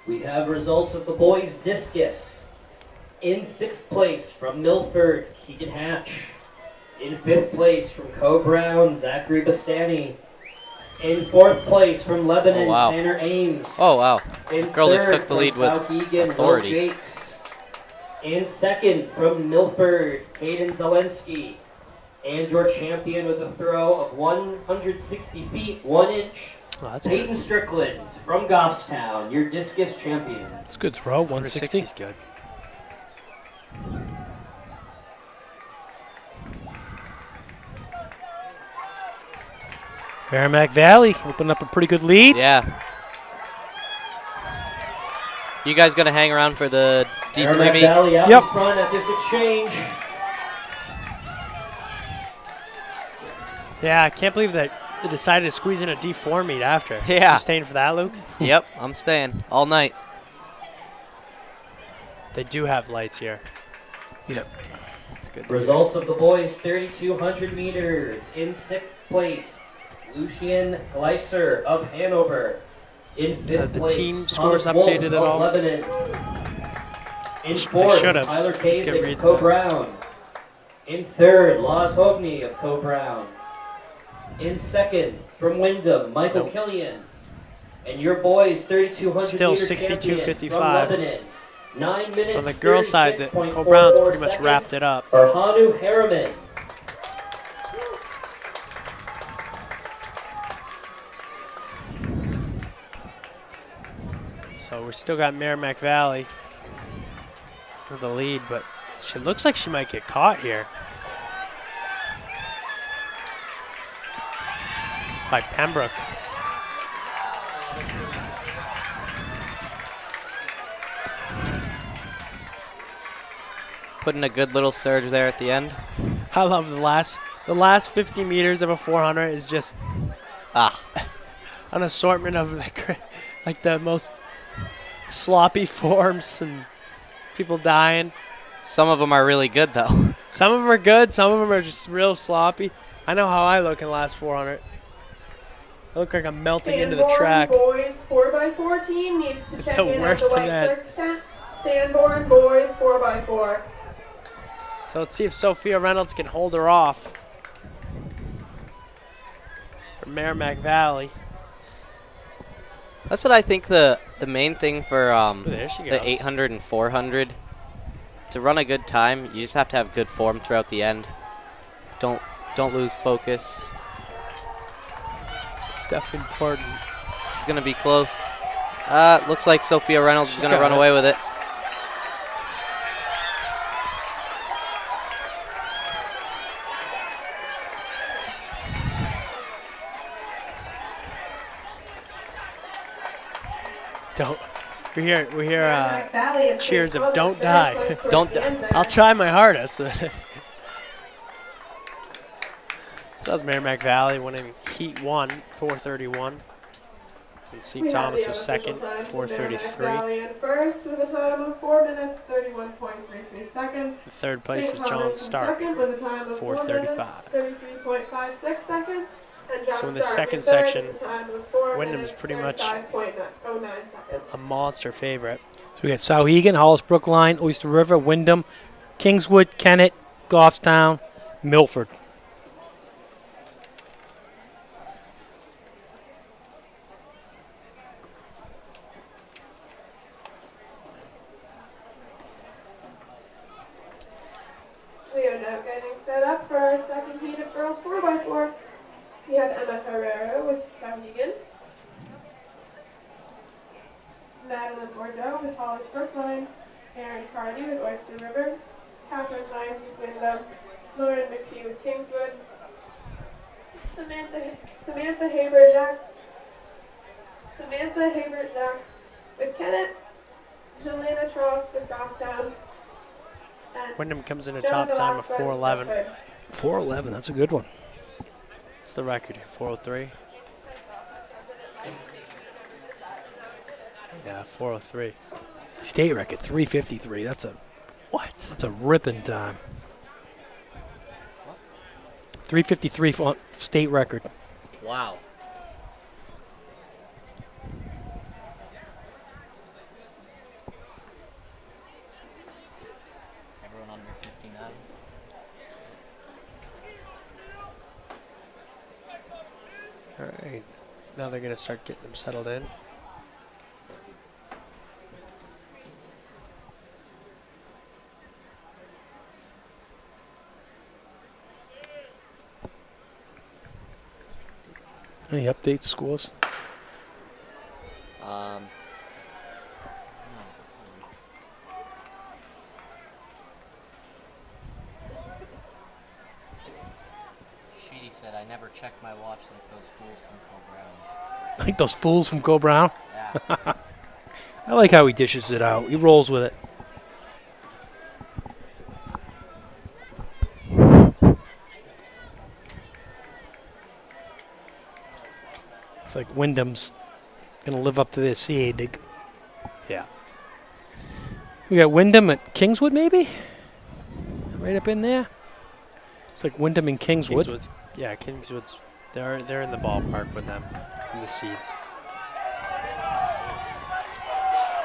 J: We have results of the boys' discus. In 6th place from Milford, Keegan Hatch. In 5th place from Co-Brown, Zachary Bastani. In 4th place from Lebanon,
H: Oh, wow.
J: Tanner Ames.
H: Oh, wow.
J: In
H: Girl just
J: 3rd
H: took the
J: from
H: lead with
J: South Egan,
H: authority.
J: Will Jakes. In 2nd from Milford, Hayden Zelensky. And your champion with a throw of 160 feet, 1 inch.
P: Oh, that's
J: Peyton
P: good.
J: Strickland from Goffstown, your discus champion.
L: It's a good throw, 160.
P: 160's good.
L: Merrimack Valley opened up a pretty good lead.
H: Yeah. You guys gonna hang around for the D3
J: Merrimack
H: meet?
J: Valley out
L: Yep.
J: in front at this exchange.
P: Yeah, I can't believe that they decided to squeeze in a D4 meet after.
H: Yeah.
P: You staying for that, Luke?
H: Yep, I'm staying all night.
P: They do have lights here.
L: Yep.
P: That's good.
J: Results of the boys 3,200 meters. In 6th place, Lucian Gleiser of Hanover. In 5th
P: the
J: place,
P: team
J: Thomas
P: scores
J: Wolf
P: updated at
J: of
P: all?
J: Lebanon. In
P: They
J: 4th,
P: should have.
J: Tyler
P: Let's get
J: Kasich
P: read
J: of Co-Brown. In 3rd, Laz Hogney of Co-Brown. In 2nd, from Wyndham, Michael Killian. And your boys 3,200
P: Still
J: meter
P: 62.55.
J: champion from Lebanon. 9 minutes.
P: On the girls' side, the
J: 36.44
P: Co-Browns pretty much
J: seconds
P: wrapped it up.
J: For Hanu Harriman.
P: So we still got Merrimack Valley with the lead, but she looks like she might get caught here. By Pembroke.
H: Putting a good little surge there at the end.
P: I love the last 50 meters of a 400 is just an assortment of like the most sloppy forms and people dying.
H: Some of them are really good though.
P: Some of them are good. Some of them are just real sloppy. I know how I look in the last 400. I look like I'm melting into the
G: Sanborn
P: track.
G: boys 4x4 team needs
P: It's
G: to
P: the
G: check in at the
P: worst
G: white
P: event.
G: clerk tent. Sanborn boys 4x4.
P: So let's see if Sophia Reynolds can hold her off. From Merrimack Valley.
H: That's what I think the main thing for
P: there she
H: the
P: goes.
H: 800 and 400. To run a good time, you just have to have good form throughout the end. Don't lose focus.
P: Stuff important.
H: It's gonna be close. Looks like Sophia Reynolds is gonna
P: got
H: run
P: it.
H: away with it.
P: Don't. We hear
G: Valley of
P: cheers
G: St.
P: of
G: Thomas
P: "Don't
G: very
P: die."
G: close towards
P: Don't
G: the
P: die.
G: end there.
P: I'll try my hardest. So that's Merrimack Valley winning Heat 1, 431. And St. Thomas was second, 4:33.
G: Valley in first with a time of 4 minutes 31.33 seconds.
P: The third place
G: St.
P: was John
G: Thomas in
P: Stark,
G: second with a time of 4 minutes
P: 4:35.
G: 33.56 seconds. And John
P: So in the
G: Stark
P: second
G: in third
P: section,
G: with a time of 4
P: Wyndham's
G: minutes
P: pretty much
G: 35.09 seconds.
P: a monster favorite.
L: So we got Souhegan, Hollis Brookline, Oyster River, Wyndham, Kingswood, Kennett, Goffstown, Milford.
G: We are now getting set up for our second heat of girls 4x4. We have Emma Herrera with Souhegan, Madeline Bordeaux with Hollis Brookline, Erin Carney with Oyster River, Catherine Hines with Wyndham, Lauren McPhee with Kingswood, Samantha Haber-Jack with Kennett, Jelena Trost with Goffstown, and
P: Wyndham comes in a
G: Jonah
P: top time of
G: Velasquez with
P: 4:11.
G: Milford.
L: 4:11, that's a good one.
P: What's the record here? 4:03? Yeah, 4:03.
L: State record, 3:53. That's a what? That's a ripping time. 3:53 for state record.
H: Wow. Everyone under 59.
P: All right. Now they're going to start getting them settled in.
L: Any updates, scores?
H: Sheedy said, I never check my watch like those fools from Co-Brown.
L: Like those fools from Go Brown?
H: Yeah.
L: I like how he dishes it out. He rolls with it. It's like Wyndham's going to live up to their seed.
P: Yeah.
L: We got Wyndham at Kingswood, maybe? Right up in there? It's like Wyndham and Kingswood.
P: Kingswood's they're in the ballpark with them in the seeds.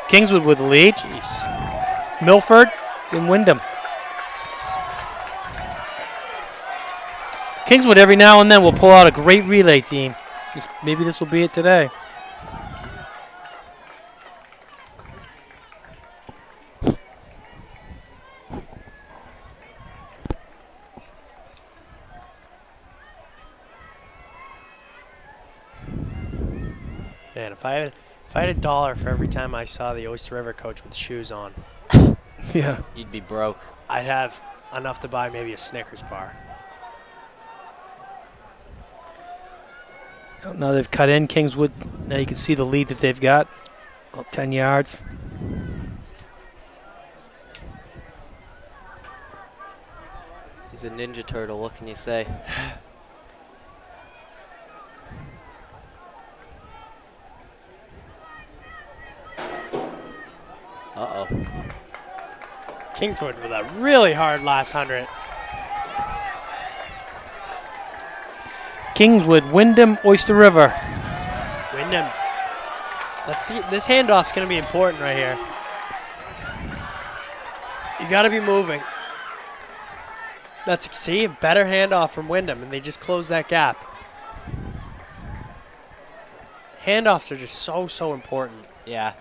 L: Kingswood with the lead.
P: Jeez.
L: Milford and Wyndham. Kingswood every now and then will pull out a great relay team. Maybe this will be it today.
P: Man, if I had $1 for every time I saw the Oyster River coach with shoes on,
L: yeah,
H: you'd be broke.
P: I'd have enough to buy maybe a Snickers bar.
L: Now they've cut in Kingswood. Now you can see the lead that they've got. About 10 yards.
H: He's a Ninja Turtle, what can you say? Uh-oh.
P: Kingswood with a really hard last 100.
L: Kingswood, Wyndham, Oyster River.
P: Wyndham. Let's see. This handoff's going to be important right here. You got to be moving. See, a better handoff from Wyndham, and they just closed that gap. Handoffs are just so important.
H: Yeah.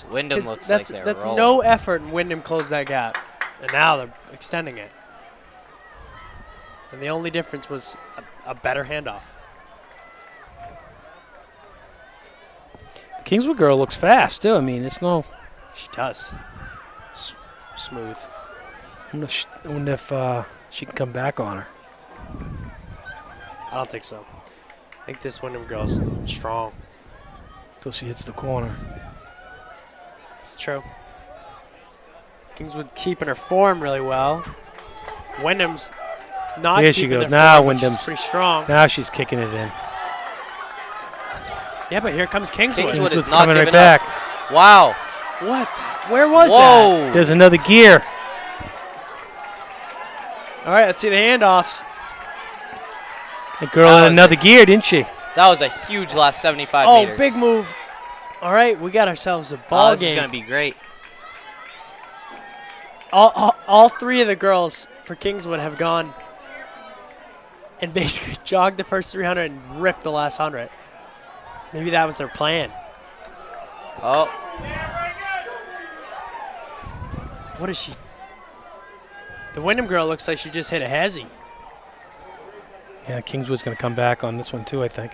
H: Wyndham looks
P: that's,
H: like they're
P: That's
H: rolling.
P: no effort, and Wyndham closed that gap. And now they're extending it. And the only difference was a better handoff.
L: The Kingswood girl looks fast, too. I mean, it's no...
P: She does. Smooth.
L: I wonder if she can come back on her.
P: I don't think so. I think this Wyndham girl's strong.
L: Until she hits the corner.
P: It's true. Kingswood keeping her form really well. Wyndham's not
L: Here
P: keeping
L: she goes.
P: her
L: Now
P: form, but
L: Wyndham's
P: she's pretty strong.
L: Now she's kicking it in.
P: Yeah, but here comes Kingswood.
H: Kingswood is
L: Kingswood's
H: not
L: coming right
H: giving
L: back.
H: up. Wow.
P: What? Where was
H: Whoa.
P: that?
L: There's another gear.
P: All right, let's see the handoffs.
L: The girl in another gear, didn't she?
H: That was a huge last 75
P: Oh,
H: meters.
P: big move. All right, we got ourselves a
H: Oh,
P: ball
H: this
P: game.
H: is going to be great.
P: All three of the girls for Kingswood have gone and basically jogged the first 300 and ripped the last 100. Maybe that was their plan.
H: Oh.
P: What is she? The Wyndham girl looks like she just hit a hezzy.
L: Yeah, Kingswood's going to come back on this one too, I think.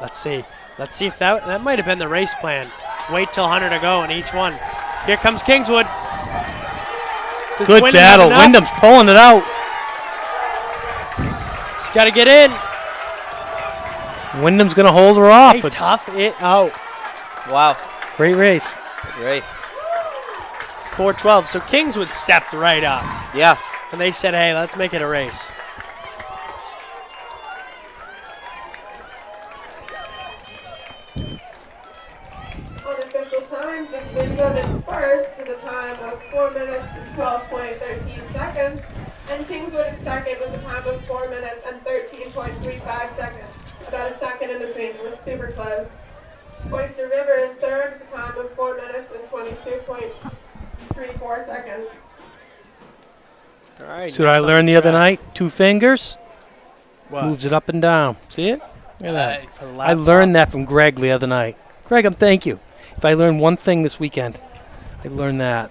P: Let's see. Let's see if that might have been the race plan. Wait till 100 to go in each one. Here comes Kingswood. Does
L: Good
P: Wyndham
L: battle.
P: have enough?
L: Wyndham's pulling it out.
P: She's got to get in.
L: Wyndham's going to hold her off.
P: They
L: But
P: tough it out.
H: Wow.
L: great race.
H: Good race.
P: 4:12. So Kingswood stepped right up.
H: Yeah.
P: And they said, hey, let's make it a race.
G: Unofficial times, Wyndham in first with a time of 4 minutes and 12.13 seconds, and Kingswood in second with a time of 4 minutes and 13.35 seconds. About a second in between. It was super close. Oyster River in third with a time of 4 minutes and 22.34 seconds.
P: All right.
L: So what I learned the other night? 2 fingers.
P: What?
L: Moves it up and down. See it? Look at that.
P: For the
L: I learned that from Greg the other night. Greg, thank you. If I learned one thing this weekend, I learned that.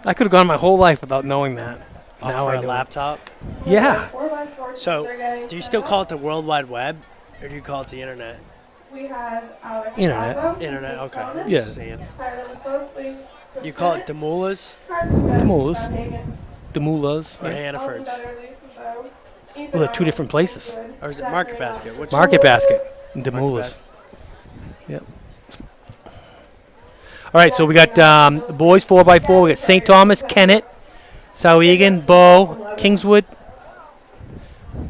L: I could have gone my whole life without knowing that. Now
P: for
L: I
P: a
L: know.
P: laptop?
L: Yeah.
P: So, do you still call it the World Wide Web, or do you call it the internet?
G: We have Alex
L: Internet.
G: Bravo,
P: Internet, okay.
G: Thomas,
L: Yeah.
P: Just saying.
G: Tyler Closely,
P: You call it the Mullahs
L: The Mullahs. The Mullahs.
P: or
L: Yeah.
P: Hannaford's?
L: Well, they're 2 different places.
P: Or is it Market Basket? Which
L: Market Basket. The
P: Market
L: Mullahs. Yep. All right, so we got the boys 4x4. We got St. Thomas, Kennett, Souhegan, Bow, Kingswood,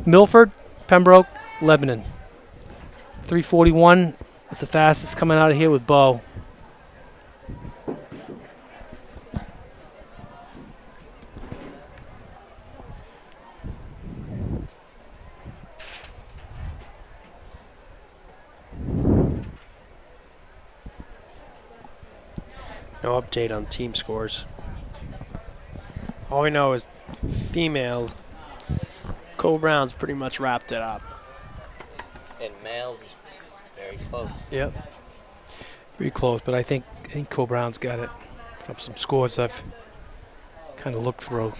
L: Milford, Pembroke, Lebanon. 341 is the fastest coming out of here with Bow.
P: No update on team scores. All we know is females. Cole Brown's pretty much wrapped it up.
H: And males is very close.
P: Yep.
L: Pretty close, but I think Cole Brown's got it. From some scores I've kind of looked through.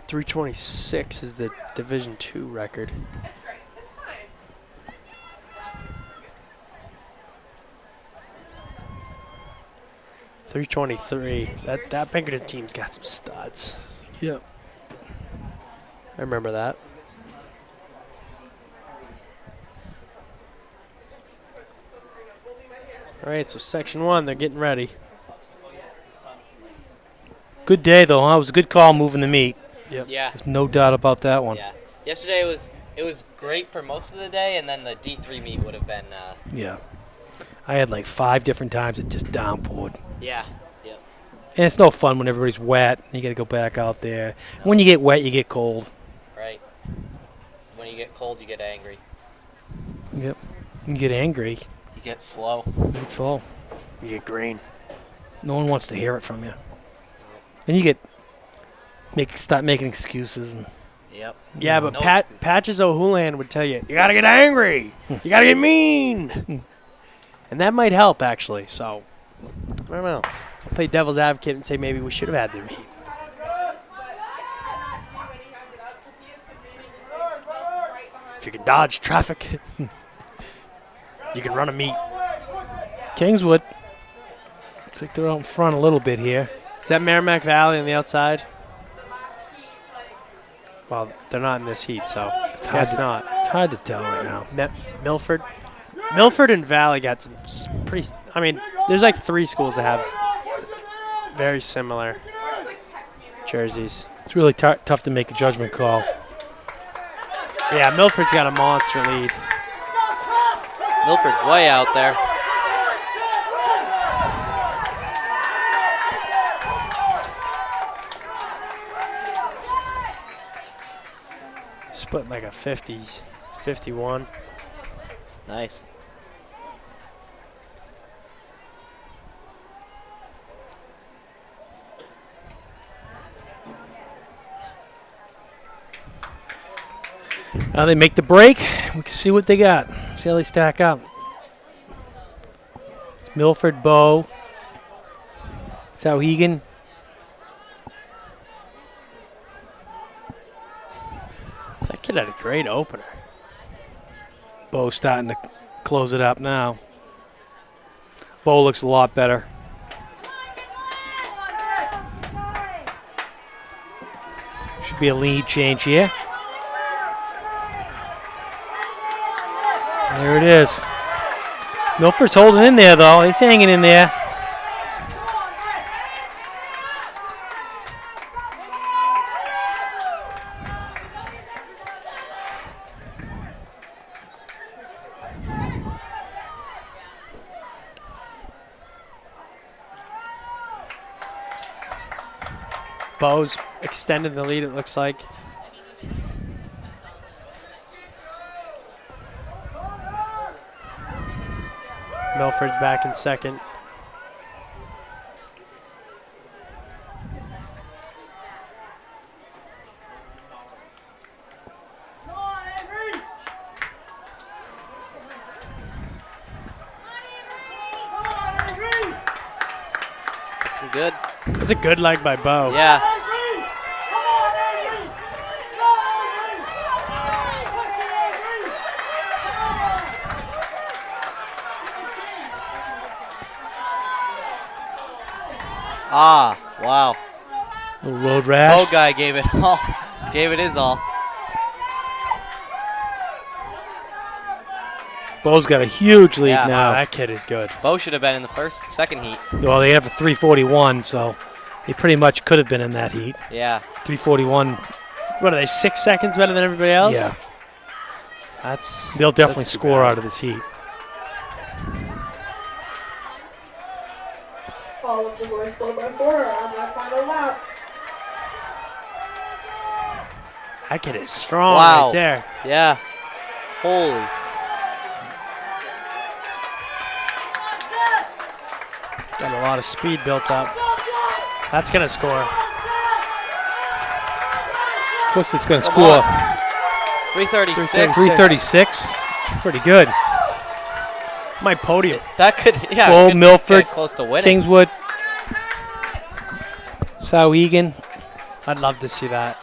P: .326 is the Division II record.
G: It's great. It's fine.
P: .323. That Pinkerton team's got some studs.
L: Yep.
P: I remember that. All right, so Section 1, they're getting ready.
L: Good day, though, huh? It was a good call moving the meet.
P: Yep.
H: Yeah.
L: There's no doubt about that one.
H: Yeah. Yesterday it was great for most of the day, and then the D3 meet would have been.
L: Yeah. I had like 5 different times it just downpoured.
H: Yeah. Yep.
L: And it's no fun when everybody's wet. You got to go back out there. When you get wet, you get cold.
H: Right. When you get cold, you get angry.
L: Yep. You get angry.
H: You get slow.
L: You get slow.
P: You get green.
L: No one wants to hear it from you. And you get start making excuses. And
H: Yep.
P: Yeah, but
H: No
P: Patches O'Houlihan would tell you gotta get angry. You gotta get mean. And that might help, actually. So, I don't know. I'll play devil's advocate and say maybe we should have had the meet. If you can dodge traffic, you can run a meet.
L: Kingswood. Looks like they're out in front a little bit here.
P: Is that Merrimack Valley on the outside?
K: Well, they're not in this heat, so
L: hard
K: guess
L: to-
K: not.
L: It's hard to tell right now.
K: Milford and Valley got some pretty. I mean, there's like 3 schools that have very similar jerseys.
L: It's really tough to make a judgment call.
K: Yeah, Milford's got a monster lead.
H: Milford's way out there.
K: Split like a 50s, 51.
H: Nice.
L: Now they make the break. We can see what they got. See how they stack up. It's Milford, Bow, Sauhegan.
K: That kid had a great opener.
L: Bow starting to close it up now. Bow looks a lot better. Should be a lead change here. There it is. Milford's holding in there, though. He's hanging in there.
K: Bo's extended the lead, it looks like. Milford's back in second.
H: Good.
K: It's a good leg by Bo.
H: Yeah. Ah, wow.
L: Little road rash.
H: Bo guy gave it all. Gave it his all.
L: Bo's got a huge lead
H: Yeah,
L: now.
K: That kid is good.
H: Bo should have been in the second heat.
L: Well, they have a 341, so he pretty much could have been in that heat.
H: Yeah.
L: 341.
K: What are they, 6 seconds better than everybody else?
L: Yeah.
K: They'll
L: definitely score out of this heat.
G: All of the boys 4x4 are on that final lap.
K: That kid is strong
H: Wow.
K: right there.
H: Yeah. Holy.
K: Got a lot of speed built up. That's going to score.
L: Of course, it's going to
H: Come
L: score.
H: on. 336.
L: 336. Pretty good.
K: My podium.
H: That could, yeah.
L: Bo,
H: could
L: Milford,
H: get close to winning.
L: Kingswood, Sauhegan.
K: I'd love to see that.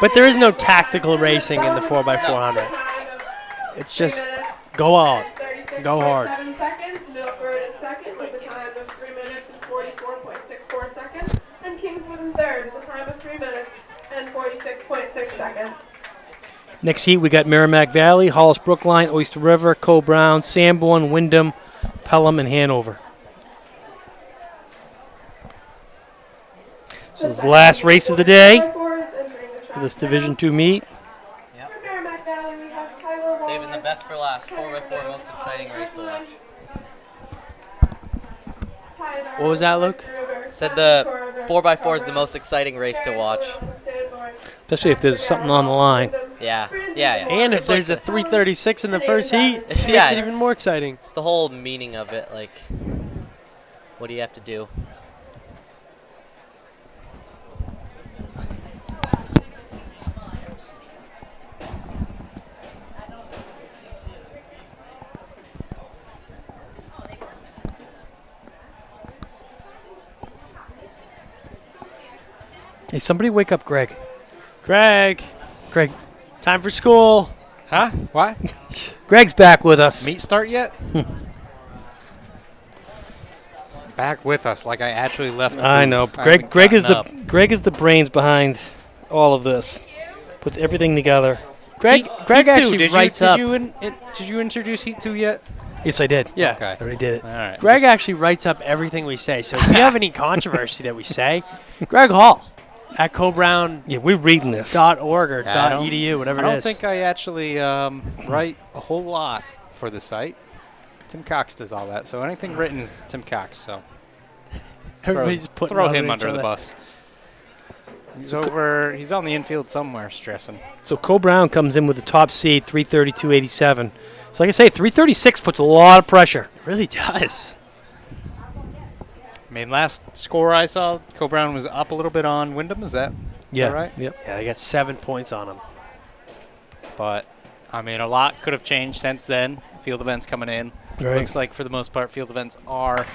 K: But there is no tactical racing in the 4x400. It's just go out, go hard.
G: 7 seconds. Milford in second with a time of 3 minutes and 44.64 seconds. And Kingswood in third with a time of 3 minutes and 46.6 seconds.
L: Next heat, we got Merrimack Valley, Hollis Brookline, Oyster River, Co-Brown, Sanborn, Wyndham, Pelham, and Hanover. So the last race of the day for this Division II meet.
G: Merrimack Valley, we have Tyler
H: Saving the best for last. 4x4 most exciting race to watch.
K: What was that, Luke?
H: Said the 4x4 is the most exciting race to watch.
L: Especially if there's something on the line.
H: Yeah. Yeah.
K: And if there's a 336 in the first heat, it makes
H: Yeah.
K: it even more exciting.
H: It's the whole meaning of it. Like, what do you have to do?
L: Hey, somebody wake up Greg.
K: Greg, time for school.
M: Huh? What?
L: Greg's back with us.
M: Meet start yet? back with us, like I actually left. The
L: I
M: booth.
L: know.
M: I haven't
L: Greg is
M: gotten
L: the
M: up.
L: Greg is the brains behind all of this. Puts everything together.
P: Greg
M: Heat
P: actually
M: two,
P: writes up.
M: Did you introduce Heat 2 yet?
L: Yes, I did.
P: Yeah.
M: Okay.
L: I already did it.
M: All right.
P: Greg actually writes up everything we say. So if you have any controversy that we say, Greg Hall at cobrown.org
L: Yeah, we're reading this.
P: or
M: I don't-
P: .edu, whatever
M: I
P: it
M: don't
P: is.
M: think I actually write a whole lot for the site. Tim Cox does all that, so anything written is Tim Cox. So
P: Everybody's putting
M: throw
P: it
M: him
P: each
M: under the
P: other.
M: bus. He's over. He's on the infield somewhere, stressing.
L: So Cole Brown comes in with the top seed, 332.87. So like I say, 336 puts a lot of pressure.
P: It really does.
M: I mean, last score I saw, Cole Brown was up a little bit on Wyndham. Is that right?
L: Yep.
P: Yeah, they got 7 points on him.
M: But I mean, a lot could have changed since then. Field events coming in.
L: Right.
M: Looks like for the most part, field events are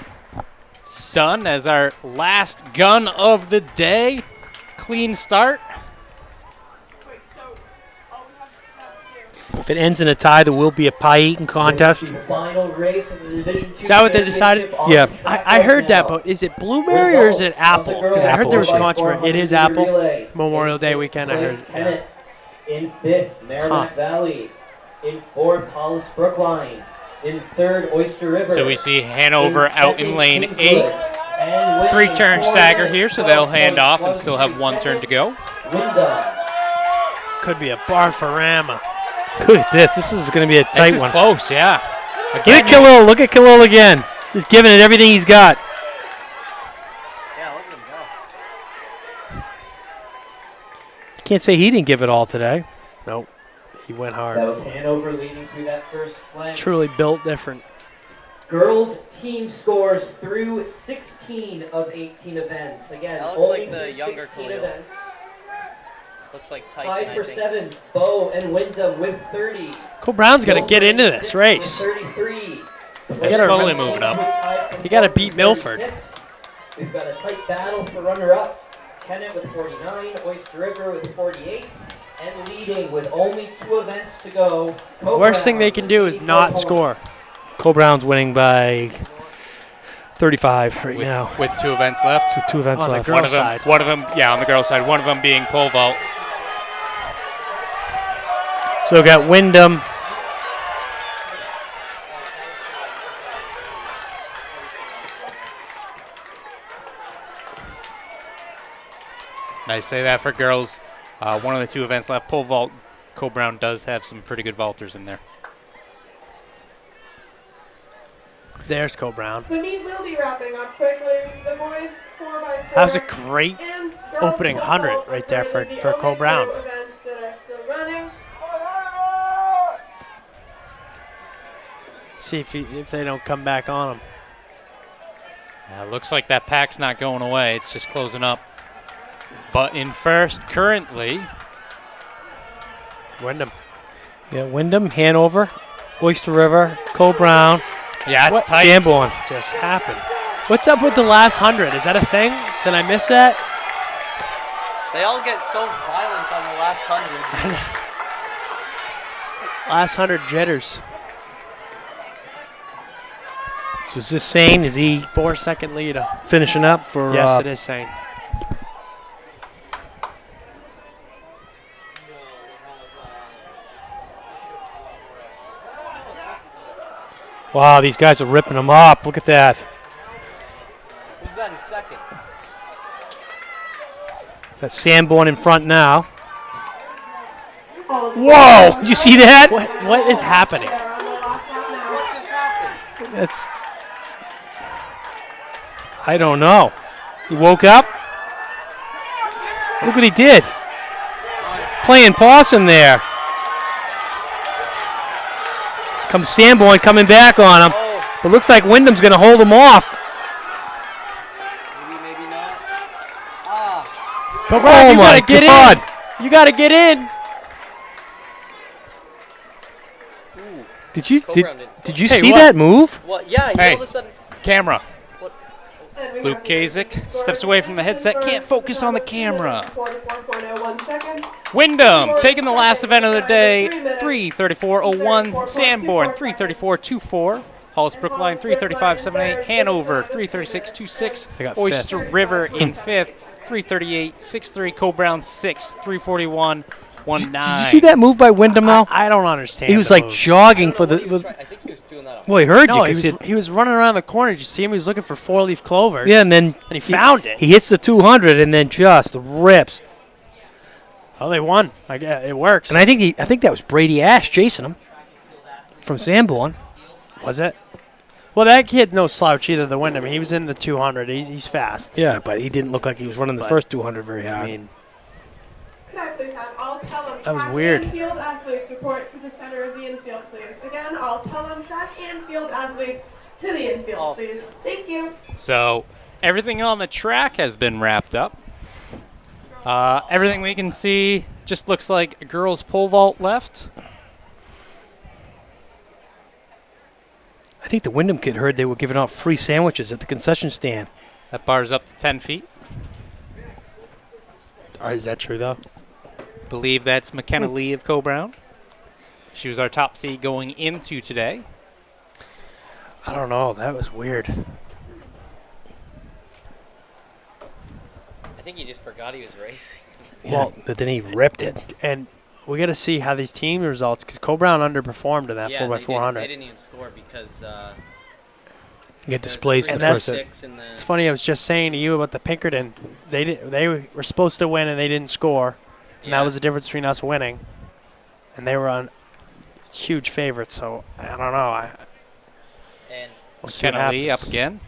M: done as our last gun of the day. Clean start.
L: If it ends in a tie, there will be a pie eating contest.
J: The final race of the Division II
P: Is that what they decided?
J: championship on
L: Yeah.
J: the track
P: I heard
J: right
P: that,
J: now.
P: but is it blueberry or is it
J: Results of
P: apple?
J: the
P: Because I heard there was
L: girls'
P: controversy. It is
J: 400
P: apple.
J: relay.
P: Memorial
J: In
P: Day
J: sixth
P: weekend, I
J: place,
P: heard.
J: Kennett. In fifth, Merrimack Valley. In fourth, Hollis Brookline. In third, Oyster River.
M: So we see Hanover out in lane
J: Kingswood.
M: 8.
J: And winning
M: 3-turn
J: 4
M: stagger
J: minutes,
M: here, so they'll
J: 12
M: hand off and
J: points,
M: still have 1 turn to go.
J: Wyndham.
P: Could be a Barfarama.
L: Look at this. This is going to be a tight
M: This is
L: one.
M: close, yeah.
L: Look at Khalil. Look at Khalil again. Just giving it everything he's got.
H: Yeah, look at him go.
L: Can't say he didn't give it all today.
P: Nope. He went
J: That
P: hard.
J: was Hanover leading through that first flank.
P: Truly built different.
J: Girls team scores through 16 of 18 events. Again,
H: That looks
J: only
H: like the
J: through
H: younger
J: 16
H: Khalil.
J: events.
H: Looks like Tyson,
J: Tied
H: I
J: for
H: think.
J: 7th, Bo and Wyndham with 30.
P: Cole Brown's got to get into this race.
J: 33.
M: They're slowly moving up.
P: He got to beat Milford.
J: 36. We've got a tight battle for runner-up. Kennett with 49, Oyster River with 48, and leading with only 2 events to go.
P: Worst thing they can do is not score.
L: Cole Brown's winning by 35 right now.
M: With 2 events left.
L: With 2 events
P: On the
L: left.
P: girls' side.
M: One of them, yeah, on the girls' side. One of them being pole vault.
L: So we got Wyndham.
M: And I say that for girls. One of the 2 events left. Pole vault. Cole Brown does have some pretty good vaulters in there.
P: There's Cole Brown.
G: The meet will be wrapping up quickly. The boys 4x4.
P: That was a great
G: and girls
P: opening
G: football
P: 100 right there for
G: the
P: Cole
G: only
P: Brown.
G: 2 events that are still running.
P: See if they don't come back on him.
M: Yeah, looks like that pack's not going away. It's just closing up. But in first currently,
P: Wyndham.
L: Yeah, Wyndham, Hanover, Oyster River, Cole Brown.
M: yeah, it's
P: What?
M: tight.
L: Sanborn.
P: Just happened. What's up with the last 100? Is that a thing? Did I miss that?
H: They all get so violent on the last 100.
P: Last 100 jitters.
L: So is this Sane? Is he
P: 4-second leader.
L: finishing up for?
P: Yes, it is Sane.
L: Wow, these guys are ripping them up. Look at that.
H: Who's that in second?
L: That's Sanborn in front now. Whoa! Did you see that?
P: What is happening?
H: What just happened?
L: That's. I don't know. He woke up. Look what he did. Playing possum there. Comes Sanborn coming back on him. But looks like Wyndham's going to hold him off.
H: Maybe, maybe not. Ah.
P: Come on, you
L: my
P: gotta get
L: God.
P: in. You gotta get in.
L: Did you
H: Cole Brown didn't
L: did you
M: Hey,
L: see
M: what?
L: that move?
H: What? Yeah, he
M: Hey.
H: all of a sudden.
M: Camera.
G: And we
M: Luke
G: have the
M: Kazik
G: score
M: steps away from the headset.
G: for
M: Can't focus on the camera.
G: 44.01 seconds.
M: Wyndham taking the last event of the day. 3:34.01. Sanborn 3:34.24. Halls Brookline 335.78. Hanover 336.26.
K: I got
M: Oyster
K: fifth.
M: River in fifth 338.63. Co-Brown 6th 341.19.
L: Did you see that move by Wyndham though?
P: I don't understand.
L: He was
P: the
L: like
P: moves.
L: jogging for the.
H: I think he was doing that on
L: Well, he heard
P: No,
L: you.
P: he
L: 'cause
P: was, he was running around the corner. Did you see him? He was looking for four-leaf clovers.
L: yeah, and then
P: he found it.
L: He hits the 200 and then just rips.
P: Oh, they won. I guess it works.
L: And I think that was Brady Ash chasing him from Sanborn.
P: Was it? Well, that kid no slouch either. The Wyndham. He was in the 200. He's fast.
L: Yeah, but he didn't look like he was running the
P: But,
L: first 200 very hard.
P: I mean,
G: Could I please have all Pelham
P: That was
G: track
P: weird.
G: and field athletes report to the center of the infield, please? Again, all Pelham track and field athletes to the infield, please. Thank you.
M: So everything on the track has been wrapped up. Everything we can see just looks like a girls' pole vault left.
L: I think the Wyndham kid heard they were giving out free sandwiches at the concession stand.
M: That bar's up to 10 feet.
L: Is that true, though?
M: Believe that's McKenna Lee of Co-Brown. She was our top seed going into today.
L: I don't know. That was weird.
H: I think he just forgot he was racing.
L: Well, but then he ripped it.
P: And we got to see how these team results, because Co-Brown underperformed in that
H: Yeah,
P: 4x400.
H: They didn't even score because
L: You get displaced in
P: And
L: the first
P: that's
L: set.
P: it's funny. I was just saying to you about the Pinkerton. They were supposed to win and they didn't score, and that was the difference between us winning. And they were on huge favorites. So I don't know.
H: And
P: We'll see what
M: McKenna Lee up
P: happens.
M: again.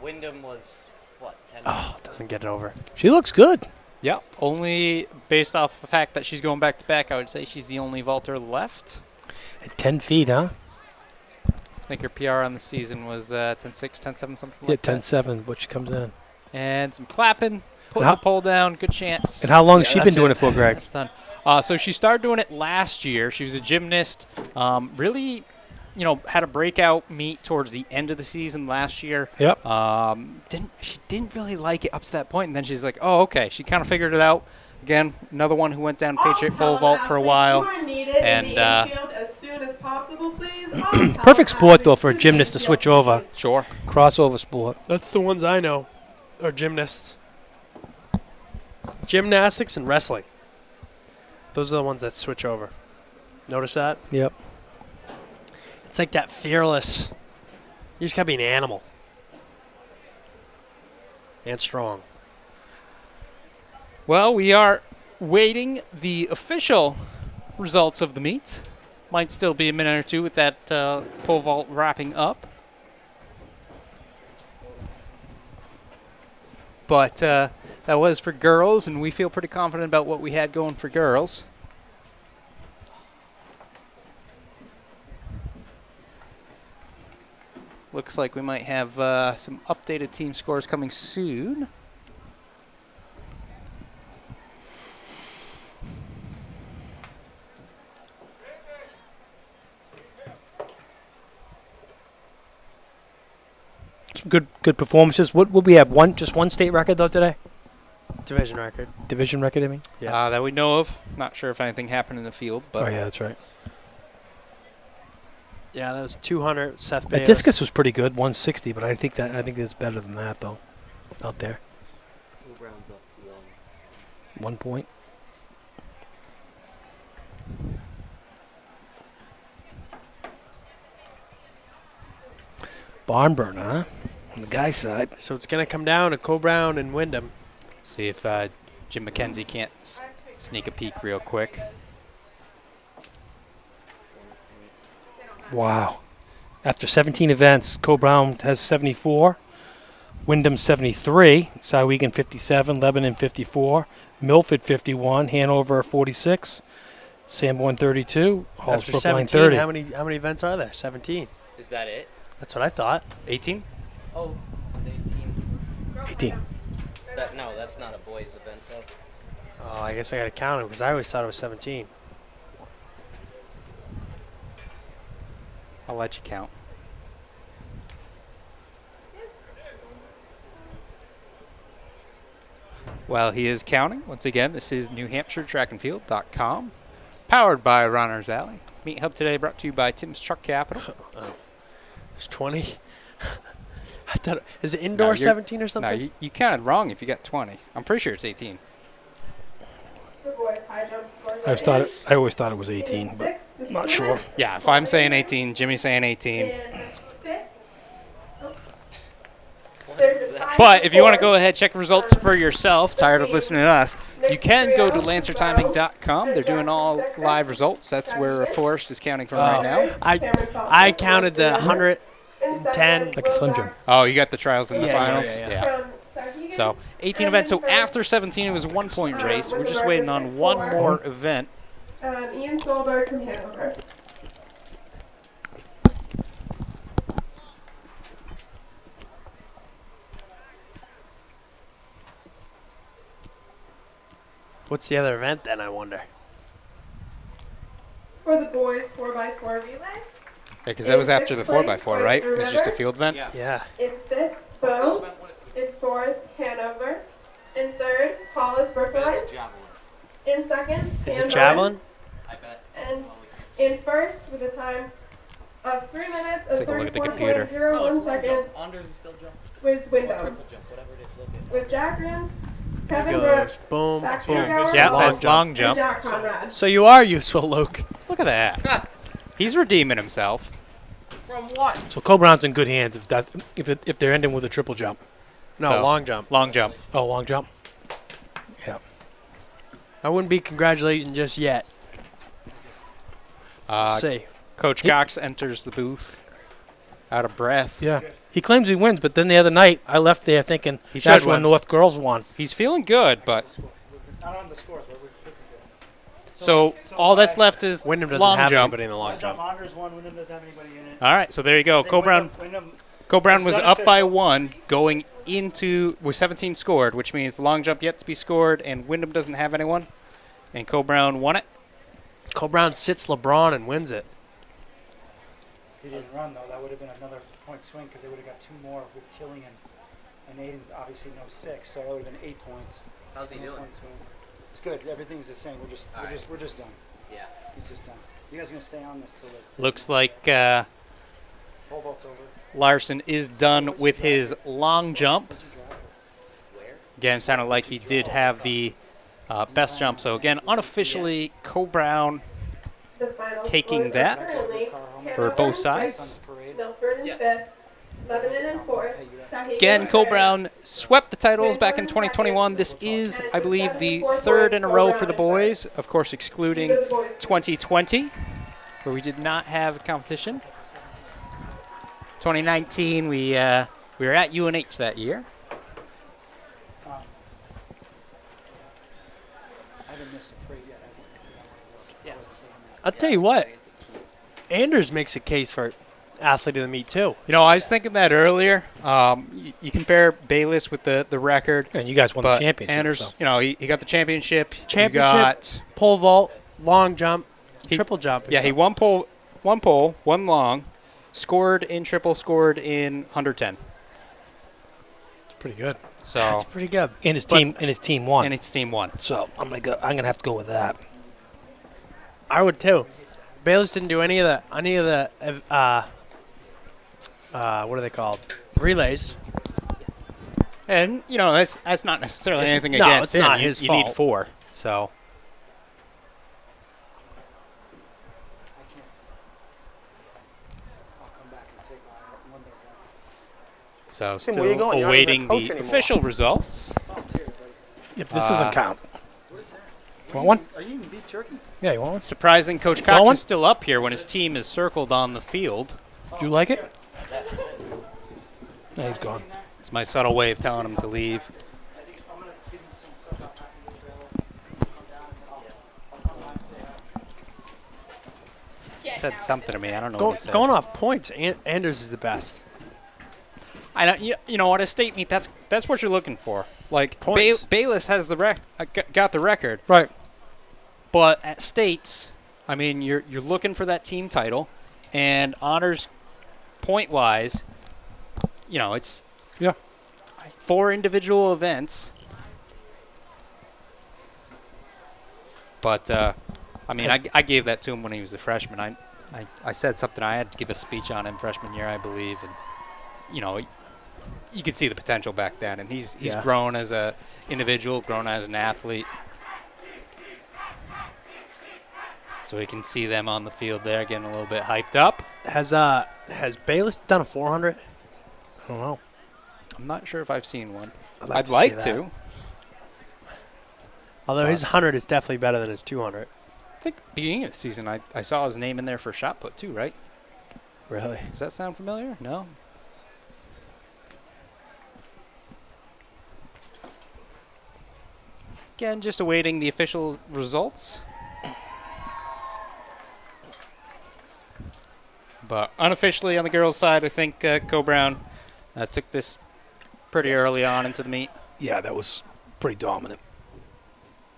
H: Wyndham was what? 10
P: Oh, doesn't get it over.
L: She looks good.
M: Yep. Only based off the fact that she's going back to back, I would say she's the only vaulter left.
L: At 10 feet, huh?
M: I think her PR on the season was 10.6, 10.7, something
L: Yeah,
M: like that.
L: 10-7, which comes in.
M: And some clapping, putting
L: How-
M: the pole down, good chance.
L: And how long has
M: Yeah,
L: she been
M: that's
L: doing it for, Greg?
M: That's done. So she started doing it last year. She was a gymnast. Really, had a breakout meet towards the end of the season last year.
L: Yep.
M: She didn't really like it up to that point, and then she's like, oh, okay. She kind of figured it out. Again, another one who went down Patriot pole vault for a while. And
G: as soon as possible, please.
L: Perfect sport, though, for a gymnast to switch over.
M: Sure.
L: Crossover sport.
P: That's the ones I know are gymnasts. Gymnastics and wrestling. Those are the ones that switch over. Notice that?
L: Yep.
P: It's like that fearless. You just gotta be an animal. And strong.
M: Well, we are waiting the official results of the meet. Might still be a minute or two with that pole vault wrapping up. But that was for girls, and we feel pretty confident about what we had going for girls. Looks like we might have some updated team scores coming soon.
L: Some good performances. What would we have? Just one state record, though, today?
P: Division record.
L: Division record, I mean?
P: Yeah.
M: That we know of. Not sure if anything happened in the field, but
L: Oh, yeah, that's right.
P: Yeah, that was 200. Seth
L: The
P: Bayless.
L: discus was pretty good, 160, but I think it's better than that, though, out there. 1 point. Barn burner, huh? On the guy's side.
P: So it's gonna come down to Co-Brown and Wyndham.
M: see if Jim McKenzie can't sneak a peek real quick.
L: Wow. After 17 events, Co-Brown has 74, Wyndham 73, Sauhegan 57, Lebanon 54, Milford 51, Hanover 46, Sanborn 32, Halls
P: After
L: Brookline
P: 17,
L: 30.
P: how many events are there? 17.
H: Is that it?
P: That's what I thought.
M: 18?
H: Oh, 18.
L: 18.
H: No, that's not a boys' event, though.
P: Oh, I guess I got to count them because I always thought it was 17.
M: I'll let you count. While he is counting, once again, this is
K: It's 20. I thought is it indoor
M: No, you're-
K: 17 or something?
M: No, you counted wrong if you got 20. I'm pretty sure it's 18.
G: The boys' high jump scores
L: I always thought it was 18, but not sure.
M: Yeah, if I'm saying 18, Jimmy's saying 18. But if you want to go ahead, check results for yourself, tired of listening to us, you can go to lancertiming.com. They're doing all live results. That's where Forrest is counting from right now.
K: I counted the 110.
L: Like a Slim Jim.
M: Oh, you got the trials and the
K: Yeah,
M: finals?
K: yeah.
M: So 18 events. So after 17, it was a 1-point race. We're just waiting on one more event.
G: Ian Solberg from Hanover.
K: What's the other event then, I wonder?
G: For the boys 4x4 relay.
M: Yeah, because that was after the 4x4, right? It was just a field event?
K: Yeah.
G: In fifth, Bow. In fourth, Hanover. In third, Hollis Brookline. In second,
K: Is
G: San
K: it javelin?
G: And in first, with a time of 3 minutes and
M: Take a look at the computer.
G: 34.01 seconds,
J: Anders is still jumping.
G: was Wyndham.
J: Jump, whatever it is, look at
G: With Jack Rams, Kevin
K: goes.
G: Brooks,
K: Boom,
G: Baxter
K: boom.
G: Howard,
M: Yeah, that's long
G: and
M: jump.
G: Jack Conrad.
K: So you are useful, Luke.
M: Look at that. He's redeeming himself.
J: From what?
L: So Cole Brown's in good hands if they're ending with a triple jump.
K: No,
M: So,
K: long jump.
M: Long jump.
L: Oh, long jump. Yeah.
K: I wouldn't be congratulating just yet. See.
M: Coach Cox enters the booth out of breath.
L: Yeah. He claims he wins, but then the other night I left there thinking
M: He
L: that's
M: should
L: when
M: win.
L: North girls won.
M: He's feeling good, but
I: Not on the scores, but we're sitting there.
M: so all that's left is
K: Wyndham doesn't
M: long
K: have
M: jump.
K: anybody in the long jump.
I: Anders won. Wyndham doesn't have anybody in it.
M: All right, so there you go.
I: I think
M: Cole Brown.
I: Wyndham
M: Cole Brown was up by
I: unofficial.
M: 1 going into with 17 scored, which means the long jump yet to be scored, and Wyndham doesn't have anyone, and Cole Brown won it.
K: Cole Brown sits LeBron and wins it.
I: If he didn't run, though, that would have been another point swing because they would have got 2 more with Killian and Aiden. Obviously, no 6, so that would have been 8 points.
J: How's he
I: No
J: doing?
I: point swing. It's good. Everything's the same. We're just done.
J: Yeah.
I: He's just done. You guys are gonna stay on this till the
M: Looks like
I: pole vault's over.
M: Larson is done with his long jump. Again, it sounded like he did have the best jump. So again, unofficially, Cole Brown
G: The final
M: taking
G: scores are
M: that
G: currently
M: for
G: Hanover
M: both
G: in
M: sides.
G: sixth, Milford in fifth, Lebanon in fourth, Sahiga
M: Again,
G: in
M: Cole
G: third,
M: Brown swept the titles back in 2021. This is, I believe, the third in a row for the boys, of course, excluding 2020, where we did not have competition. 2019, we were at UNH that year.
I: I haven't missed a parade yet.
K: I'll tell you what. Anders makes a case for athlete of the meet too.
M: You know, I was thinking that earlier. You compare Bayless with the record.
L: And you guys won the
M: but
L: championship.
M: Anders,
L: So.
M: you know, he got the championship.
K: Championship,
M: You got,
K: pole vault, long jump, triple jump.
M: yeah, he won pole, one long, scored in triple, scored in 110.
L: It's pretty good.
M: So
K: That's pretty good.
L: And his
K: But-
L: team won.
M: and his team won.
L: So I'm gonna have to go with that.
K: I would too. Bayless didn't do any of the what are they called? Relays.
M: And you know, that's not necessarily
K: It's-
M: anything
K: no,
M: against
K: it's
M: him.
K: not
M: You-
K: his
M: you need
K: fault.
M: 4. So
I: I'll come back and say bye when they're done.
M: so
Q: Tim,
M: still
Q: where you going? You're not even
M: awaiting
Q: a coach
M: the
Q: anymore.
M: official results.
L: Yep, this doesn't count.
I: What is that?
L: Want one?
I: Are you eating beef jerky?
L: Yeah, you want one?
M: Surprising, Coach
L: Want
M: Cox
L: one?
M: is still up here when his team is circled on the field.
L: Do you like it? No, he's gone.
M: It's my subtle way of telling him to leave.
I: I think I'm gonna give him some stuff out back in the trailer. Come down and I'll come by and say hi.
M: He said something to me. I don't know
K: Go,
M: what he said.
K: going off points, Anders is the best.
M: I know. You know, at a state meet, that's what you're looking for. Like
K: Points.
M: Bayless has the got the record,
L: Right.
M: but at states, I mean, you're looking for that team title, and honors point wise, you know, it's 4 individual events. But I mean, I gave that to him when he was a freshman. I said something. I had to give a speech on him freshman year, I believe, and you could see the potential back then. And he's grown as a individual, grown as an athlete. So we can see them on the field there, getting a little bit hyped up.
P: Has Bayless done a 400?
K: I don't know.
M: I'm not sure if I've seen one.
P: I'd
M: like
P: see that.
M: to.
P: Although his 100 is definitely better than his 200.
M: I think beginning of the season, I saw his name in there for shot put too, right?
K: Really?
M: Does that sound familiar? No? Again, just awaiting the official results. But unofficially on the girls' side, I think Co-Brown took this pretty early on into the meet.
L: Yeah, that was pretty dominant.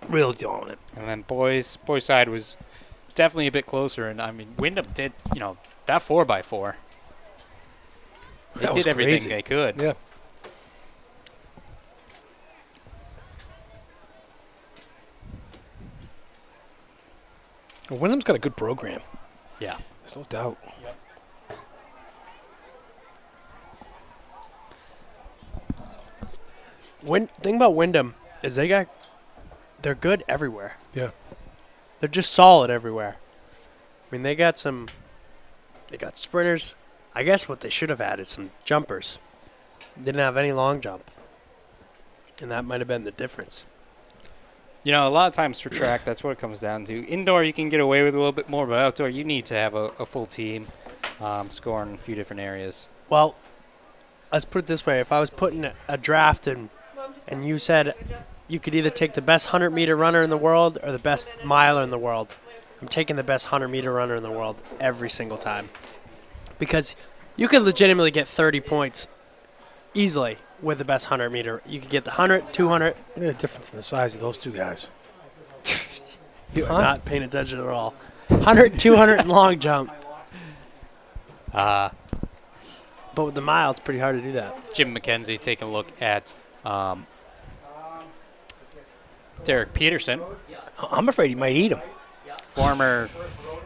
L: Real dominant.
M: And then boys' side was definitely a bit closer. And, I mean, Wyndham did, that 4x4. They did everything
L: crazy.
M: they could.
L: Yeah. Well, Wyndham's got a good program.
M: Yeah.
L: There's no doubt.
P: Thing about Wyndham is they're good everywhere.
L: Yeah.
P: They're just solid everywhere. I mean, they got sprinters. I guess what they should have had is some jumpers. Didn't have any long jump. And that might have been the difference.
M: A lot of times for track, that's what it comes down to. Indoor, you can get away with a little bit more, but outdoor, you need to have a full team scoring in a few different areas.
P: Well, let's put it this way. If I was putting a draft in, and you said you could either take the best 100-meter runner in the world or the best miler in the world, I'm taking the best 100-meter runner in the world every single time. Because you could legitimately get 30 points easily with the best 100-meter. You could get the 100, 200.
L: Yeah, difference in the size of those two guys.
P: You are not paying attention at all. 100, 200, and long jump. But with the mile, it's pretty hard to do that.
M: Jim McKenzie taking a look at Derek Peterson.
L: I'm afraid he might eat him.
M: Former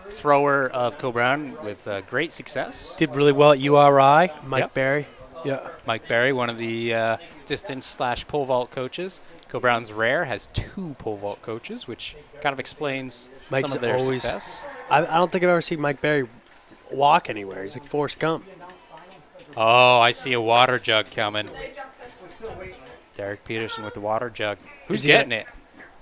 M: thrower of Co-Brown with great success.
L: Did really well at URI.
P: Mike Barry.
L: Yeah.
M: Mike Barry, one of the distance/pole vault coaches. Co-Brown's rare has 2 pole vault coaches, which kind of explains some of their success.
P: I don't think I've ever seen Mike Barry walk anywhere. He's like Forrest Gump.
M: Oh, I see a water jug coming. Derek Peterson with the water jug. Who's getting it?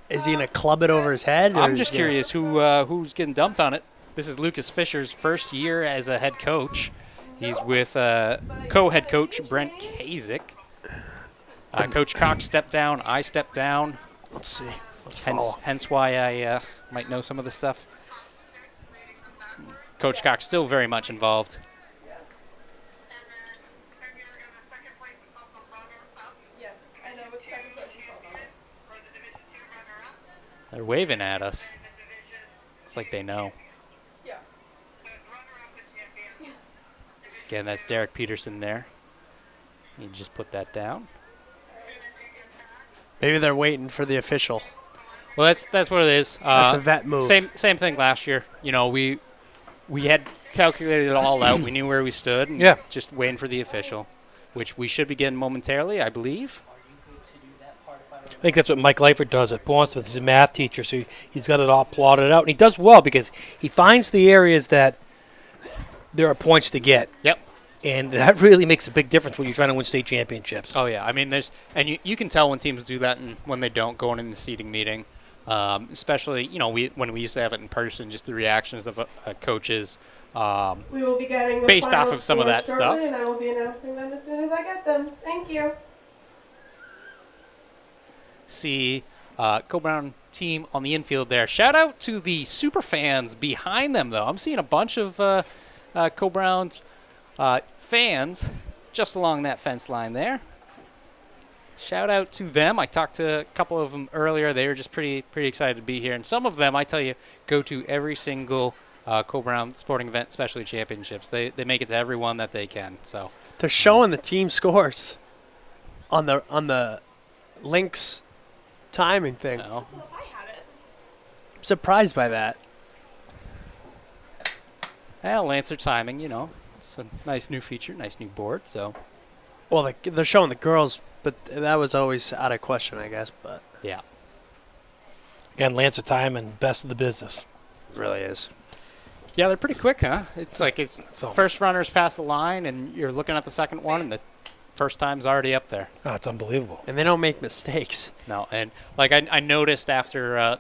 P: Is he going to club it over his head?
M: I'm just curious who's getting dumped on it. This is Lucas Fisher's first year as a head coach. He's with co-head coach Brent Kasich. Coach Cox stepped down. I stepped down.
P: Let's see. Let's follow.
M: Hence why I might know some of this stuff. Coach Cox still very much involved. They're waving at us. It's like they know. Again, that's Derek Peterson there. You just put that down.
P: Maybe they're waiting for the official.
M: Well, that's what it is.
P: That's a vet move.
M: Same thing last year. We had calculated it all out. We knew where we stood. And just waiting for the official, which we should be getting momentarily, I believe.
L: I think that's what Mike Leifert does at Bournemouth. He's a math teacher, so he's got it all plotted out. And he does well because he finds the areas that there are points to get.
M: Yep.
L: And that really makes a big difference when you're trying to win state championships.
M: Oh, yeah. I mean, you can tell when teams do that and when they don't going in the seating meeting. Especially, when we used to have it in person, just the reactions of coaches
G: we will be getting the
M: based
G: final
M: off of some of that
G: scores
M: stuff.
G: shortly, and I will be announcing them as soon as I get them. Thank you.
M: See Co-Brown team on the infield there. Shout out to the super fans behind them, though. I'm seeing a bunch of Co-Brown's fans just along that fence line there. Shout out to them. I talked to a couple of them earlier. They were just pretty excited to be here. And some of them, I tell you, go to every single Co-Brown sporting event, especially championships. They make it to every one that they can. So
P: they're showing the team scores on the links timing thing.
M: No.
P: I'm surprised by that.
M: Well, Lancer timing, you know, it's a nice new feature, nice new board. So,
P: Well, they're showing the girls, but that was always out of question, I guess. But
M: yeah,
L: Again, Lancer time and best of the business.
P: it really is.
M: yeah, they're pretty quick, huh? It's like it's
L: So-
M: first runners pass the line, and you're looking at the second one, and the first time's already up there.
L: Oh, it's unbelievable.
P: And they don't make mistakes.
M: No, and like I noticed after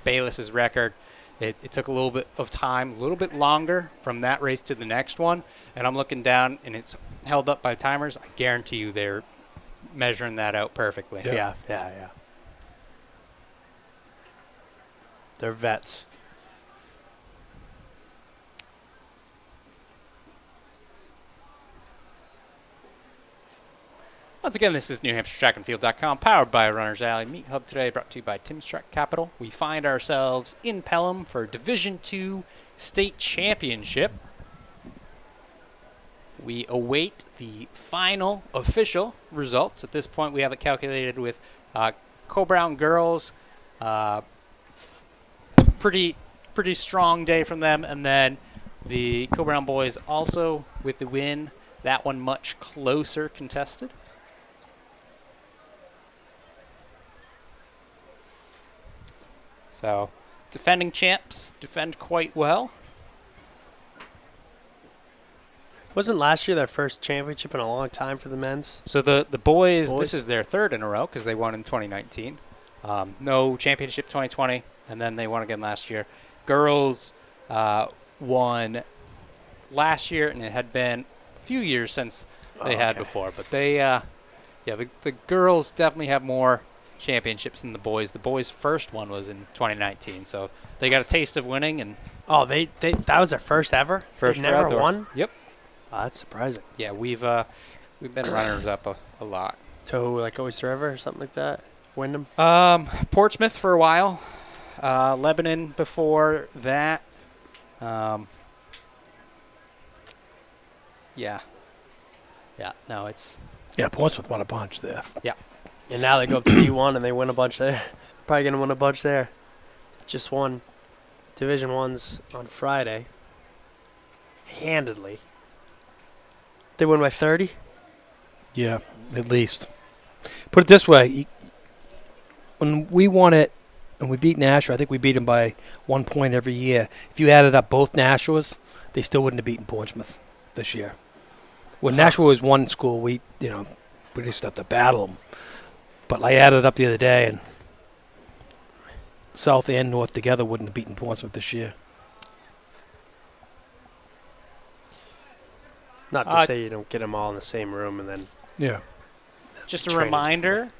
M: Bayless's record, it took a little bit of time, a little bit longer from that race to the next one, and I'm looking down, and it's held up by timers. I guarantee you they're measuring that out perfectly.
P: Yeah. They're vets.
M: Once again, this is NewHampshireTrackandField.com, powered by Runners Alley Meat Hub today, brought to you by Tim's Track Capital. We find ourselves in Pelham for Division II State Championship. We await the final official results. At this point, we have it calculated with Co-Brown girls. Pretty strong day from them. And then the Co-Brown boys also with the win. That one much closer contested. So, defending champs defend quite well.
P: Wasn't last year their first championship in a long time for the men's?
M: So the boys, this is their third in a row because they won in 2019. No championship 2020, and then they won again last year. Girls won last year, and it had been a few years since they had before. But they, the girls definitely have more championships than the boys. The boys' first one was in 2019, so they got a taste of winning. And
P: they that was their first ever.
M: First
P: They've never won.
M: Yep.
P: Oh, that's surprising.
M: Yeah, we've been runners up a lot.
P: So like Oyster River or something like that. Wyndham.
M: Portsmouth for a while. Lebanon before that. Yeah. No, it's.
L: Yeah, Portsmouth won a bunch there.
M: Yeah.
P: And now they go up to D1 and they win a bunch there. Probably going to win a bunch there. Just won Division 1s on Friday. Handedly. They win by 30?
L: Yeah, at least. Put it this way. When we won it and we beat Nashua, I think we beat them by 1 point every year. If you added up both Nashuas, they still wouldn't have beaten Portsmouth this year. When Nashua was one school, we just have to battle them. But I added up the other day, and South and North together wouldn't have beaten Portsmouth this year.
P: Not to say you don't get them all in the same room and then...
L: Yeah.
M: Just a reminder,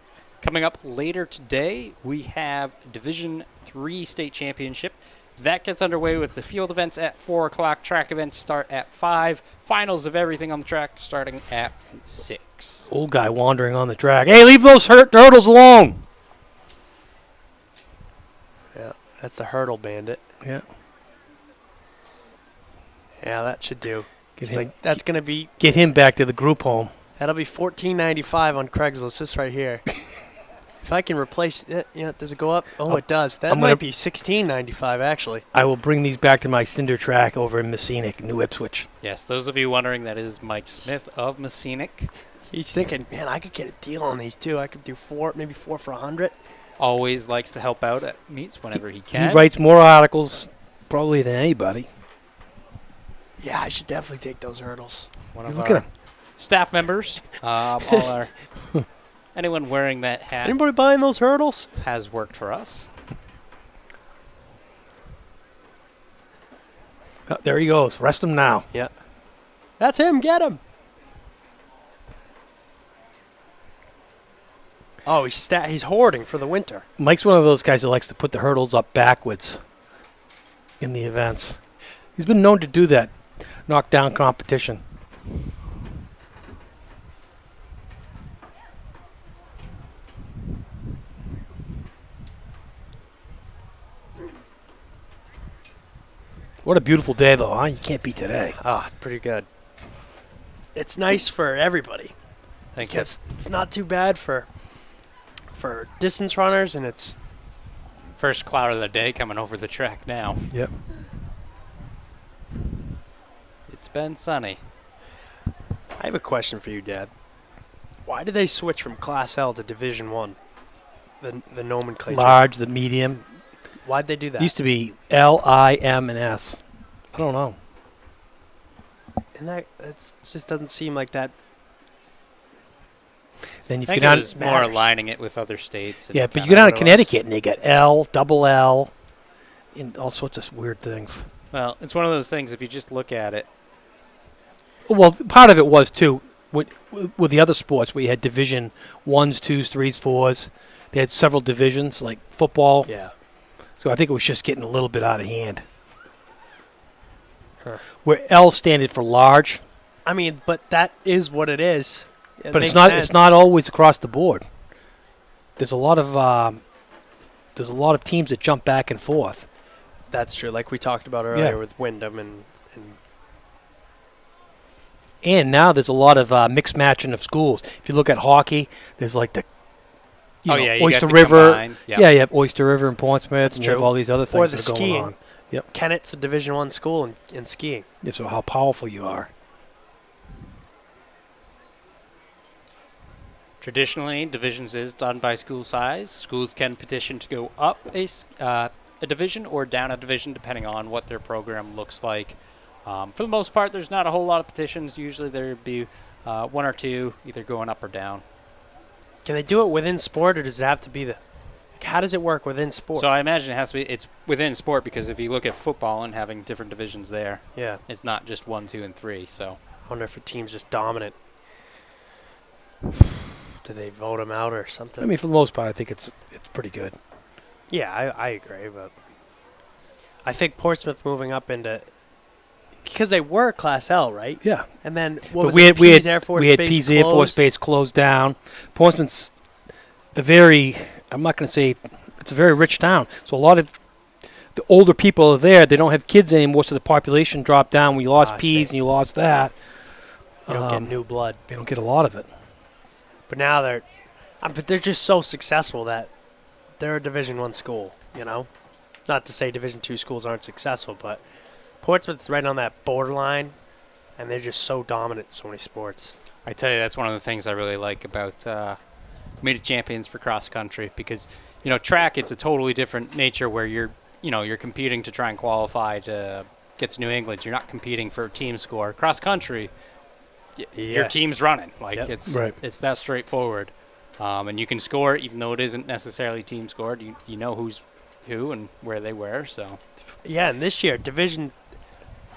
M: coming up later today, we have Division III State Championship. That gets underway with the field events at 4 o'clock. Track events start at 5. Finals of everything on the track starting at 6.
L: Old guy wandering on the track. Hey, leave those turtles alone!
P: Yeah, that's the hurdle bandit.
L: Yeah.
P: Yeah, that should do. That's going to be...
L: Get him back to the group home.
P: That'll be $14.95 on Craigslist. This right here. If I can replace it, does it go up? Oh, it does. That might be $16.95 actually.
L: I will bring these back to my cinder track over in Messinic, New Ipswich.
M: Yes, those of you wondering, that is Mike Smith of Messinic.
P: He's thinking, man, I could get a deal on these too. I could do 4 for $100.
M: Always likes to help out at meets whenever he can.
L: He writes more articles probably than anybody.
P: Yeah, I should definitely take those hurdles.
M: One of our staff members, anyone wearing that hat.
P: Anybody buying those hurdles?
M: Has worked for us.
L: Oh, there he goes. Rest him now.
P: Yeah. That's him. Get him. Oh, he's hoarding for the winter.
L: Mike's one of those guys who likes to put the hurdles up backwards in the events. He's been known to do that. Knock down competition. What a beautiful day, though, huh? You can't beat today.
P: Oh, pretty good. It's nice for everybody.
M: Thank you.
P: It's not too bad for distance runners, and it's...
M: First cloud of the day coming over the track now.
L: Yep.
M: been sunny.
K: I have a question for you, Dad. Why did they switch from Class L to Division 1? The nomenclature.
L: Large, the medium.
K: Why'd they do that?
L: It used to be L, I, M, and S. I don't know.
K: And that just doesn't seem like that.
L: Then
M: I
L: you
M: think
L: get
M: it
L: on
M: was more aligning it with other states. And
L: Yeah, but
M: kinda-
L: you get down to Connecticut and they got L, double L, and all sorts of weird things.
M: Well, it's one of those things. If you just look at it,
L: Well, part of it was too with the other sports. We had Division 1s, 2s, 3s, 4s. They had several divisions like football.
K: Yeah.
L: So I think it was just getting a little bit out of hand.
K: Huh.
L: Where L standard for large,
K: I mean, but that is what it is. It
L: but it's
K: makes
L: not.
K: sense.
L: It's not always across the board. There's a lot of teams that jump back and forth.
K: That's true. Like we talked about earlier
L: Yeah.
K: with Wyndham
L: And now there's a lot of mixed matching of schools. If you look at hockey, there's like the
M: Oh, yeah, you
L: Oyster
M: got the
L: River.
M: combined, yeah.
L: Yeah, you have Oyster River and Portsmouth.
K: That's
L: and you have
K: true.
L: all these other things
K: or the
L: that are
K: skiing.
L: going on. Yep.
K: Kennett's a Division 1 school in skiing.
L: Yeah, so how powerful you are.
M: traditionally, divisions is done by school size. Schools can petition to go up a division or down a division, depending on what their program looks like. For the most part, there's not a whole lot of petitions. Usually there'd be one or two, either going up or down.
K: Can they do it within sport, or does it have to be how does it work within sport?
M: So I imagine it's within sport, because if you look at football and having different divisions there,
K: yeah,
M: it's not just 1, 2, and 3. So
K: I wonder if a team's just dominant. Do they vote them out or something?
L: I mean, for the most part, I think it's pretty good.
K: Yeah, I agree, but I think Portsmouth moving up into, because they were Class L, right?
L: Yeah.
K: And then
L: we had Pease Air Force Base closed down. Portsmouth's a very, I'm not going to say, it's a very rich town. So a lot of the older people are there. They don't have kids anymore, so the population dropped down. We lost Pease and you lost that.
K: You don't get new blood.
L: They don't get a lot of it.
K: But now but they're just so successful that they're a Division I school, you know? Not to say Division II schools aren't successful, but Portsmouth's right on that borderline, and they're just so dominant in so many sports.
M: I tell you, that's one of the things I really like about Meet of Champions for cross country, because track, it's a totally different nature where you're competing to try and qualify to get to New England. You're not competing for a team score. Cross country, your team's running. It's that straightforward. And you can score even though it isn't necessarily team scored. You know who's who and where they were. So
K: yeah, and this year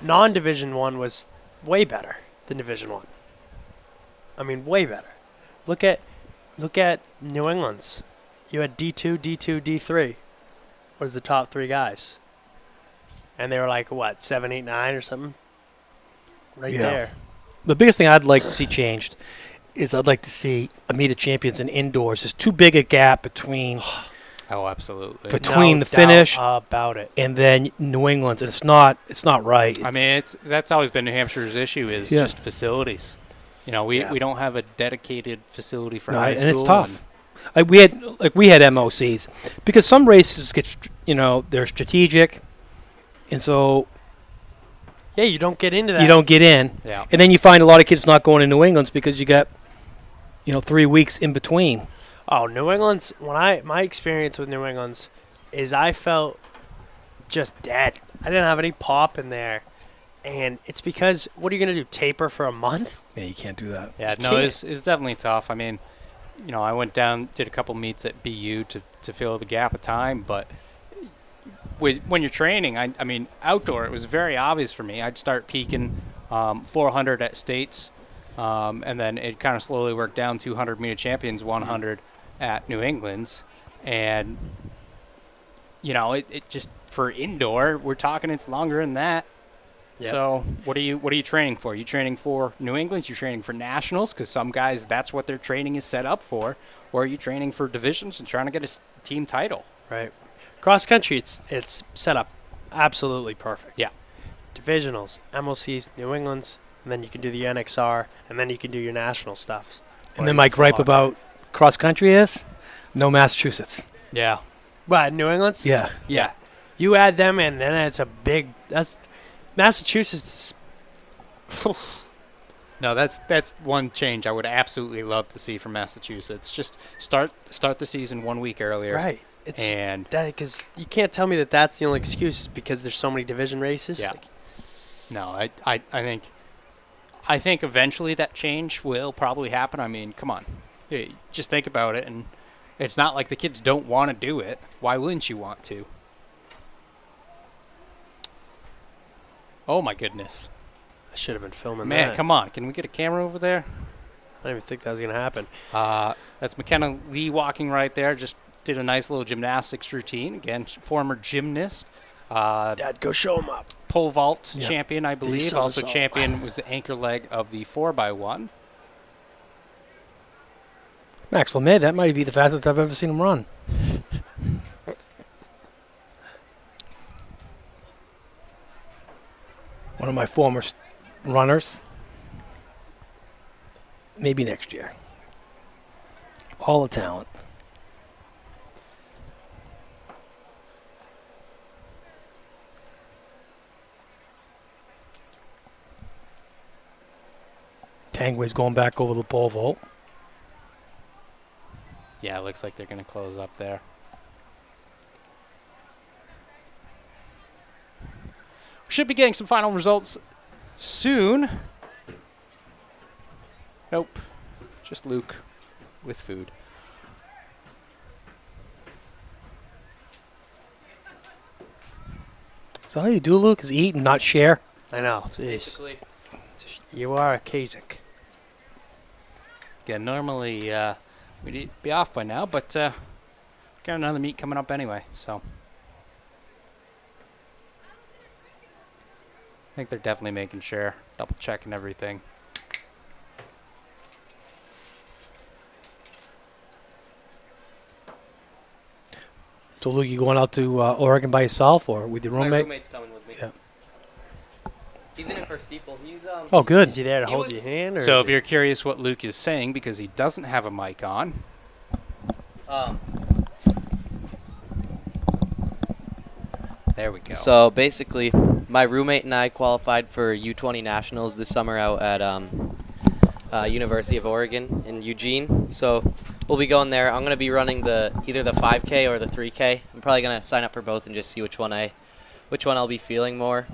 K: non-Division I was way better than Division I. I mean, way better. Look at New England's. You had D2, D2, D3 was the top 3 guys, and they were like what 7, 8, 9 or something. Right there.
L: The biggest thing I'd like to see changed is I'd like to see a Meet of Champions in indoors. There's too big a gap between.
M: Oh, absolutely.
L: Between
K: No
L: the finish
K: doubt about it
L: and then New England's, and it's not right.
M: I mean, that's always been New Hampshire's issue is just facilities. We don't have a dedicated facility for high school,
L: and it's tough. We had MOCs because some races get they're strategic, and so
K: yeah, you don't get into that.
L: You don't get in, and then you find a lot of kids not going to New England's because you got 3 weeks in between.
K: Oh, New England's my experience with New England's is I felt just dead. I didn't have any pop in there. And it's because, what are you going to do, taper for a month?
L: Yeah, you can't do that.
M: Yeah, no, it's definitely tough. I mean, I went down, did a couple meets at BU to fill the gap of time, but when you're training, I mean, outdoor, it was very obvious for me. I'd start peaking 400 at states, and then it kind of slowly worked down 200 Meet of Champions, 100 at New England's, and it just for indoor, we're talking it's longer than that. Yep. So what are you training for? Are you training for New England's? You're training for nationals because some guys that's what their training is set up for, or are you training for divisions and trying to get a team title?
K: Right. Cross country, it's set up absolutely perfect.
M: Yeah.
K: Divisionals, MLCs, New England's, and then you can do the NXR, and then you can do your national stuff.
L: And then my gripe about cross country is no Massachusetts.
M: Yeah.
K: What, New England's?
L: Yeah.
K: You add them in, then it's a big. Massachusetts
M: No, that's one change I would absolutely love to see from Massachusetts. Just start the season 1 week earlier.
K: Right. It's
M: and
K: because you can't tell me that that's the only excuse because there's so many division races.
M: Yeah. No, I think eventually that change will probably happen. I mean, come on. Just think about it, and it's not like the kids don't want to do it. Why wouldn't you want to? Oh my goodness.
K: I should have been filming
M: Man,
K: that.
M: come on. Can we get a camera over there?
K: I didn't even think that was going to happen.
M: That's McKenna Lee walking right there. Just did a nice little gymnastics routine. Again, former gymnast.
K: Dad, go show him up.
M: Pole vault
K: Yep.
M: champion, I believe.
K: somersault.
M: Also champion was the anchor leg of the 4x1.
L: Max LeMay, that might be the fastest I've ever seen him run. One of my former runners. Maybe next year. All the talent. Tangway's going back over the pole vault.
M: Yeah, it looks like they're going to close up there. We should be getting some final results soon. Nope. Just Luke with food.
L: So how you do, Luke, is eat and not share.
K: I know. Jeez.
H: Basically.
K: You are a Kasich.
M: Yeah, normally we'd be off by now, but got another meet coming up anyway, so. I think they're definitely making sure, double checking everything.
L: So Luke, you going out to Oregon by yourself or with your
H: My
L: roommate?
H: roommate's coming with me.
L: Yeah.
H: He's in it for steeple. He's
L: Oh, good.
K: Is he there to hold your hand? Or
M: So
K: is
M: if you're curious what Luke is saying, because he doesn't have a mic on. There we go.
H: So basically, my roommate and I qualified for U20 Nationals this summer out at University of Oregon in Eugene. So we'll be going there. I'm going to be running either the 5K or the 3K. I'm probably going to sign up for both and just see which one I'll be feeling more.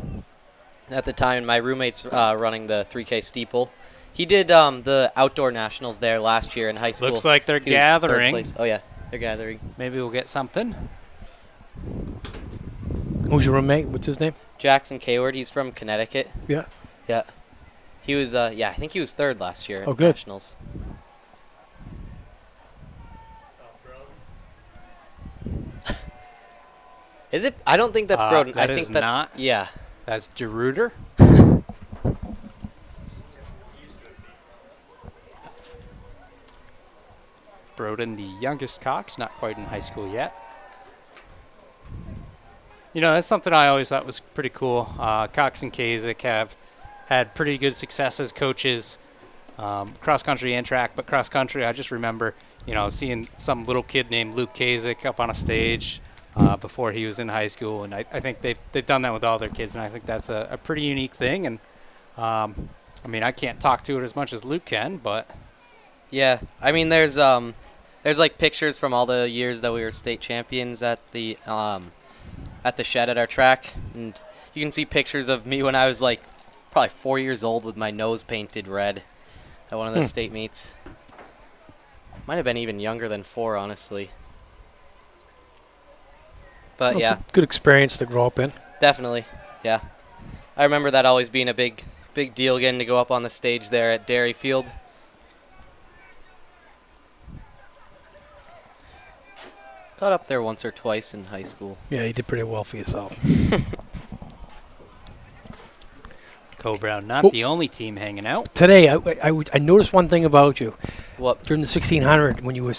H: At the time, my roommate's running the 3K steeple. He did the outdoor nationals there last year in high school.
M: Looks like they're
H: He was third
M: gathering.
H: place. Oh yeah, they're gathering.
M: Maybe we'll get something.
L: Who's your roommate? What's his name?
H: Jackson Kayward. He's from Connecticut.
L: Yeah.
H: Yeah. He was. I think he was third last year
L: Oh,
H: at
L: good.
H: nationals. Is it? I don't think that's Broden. I
M: that
H: think
M: is
H: that's
M: not.
H: yeah.
M: That's DeRuiter. Broden, the youngest Cox, not quite in high school yet. You know, that's something I always thought was pretty cool. Cox and Kasich have had pretty good success as coaches, cross country and track. But cross country, I just remember, seeing some little kid named Luke Kasich up on a stage before he was in high school, and I think they've done that with all their kids, and I think that's a pretty unique thing. And I can't talk to it as much as Luke can, but
H: Yeah, I mean, there's like pictures from all the years that we were state champions at the shed at our track, and you can see pictures of me when I was like probably 4 years old with my nose painted red at one of the state meets. Might have been even younger than 4, honestly. But
L: Well,
H: yeah,
L: it's a good experience to grow up in.
H: definitely. Yeah, I remember that always being a big deal, getting to go up on the stage there at Dairy Field. Got up there once or twice in high school.
L: Yeah, you did pretty well for yourself.
M: Co-Brown, not
L: Well-
M: the only team hanging out.
L: Today, I noticed one thing about you.
H: What?
L: During the 1600, when you were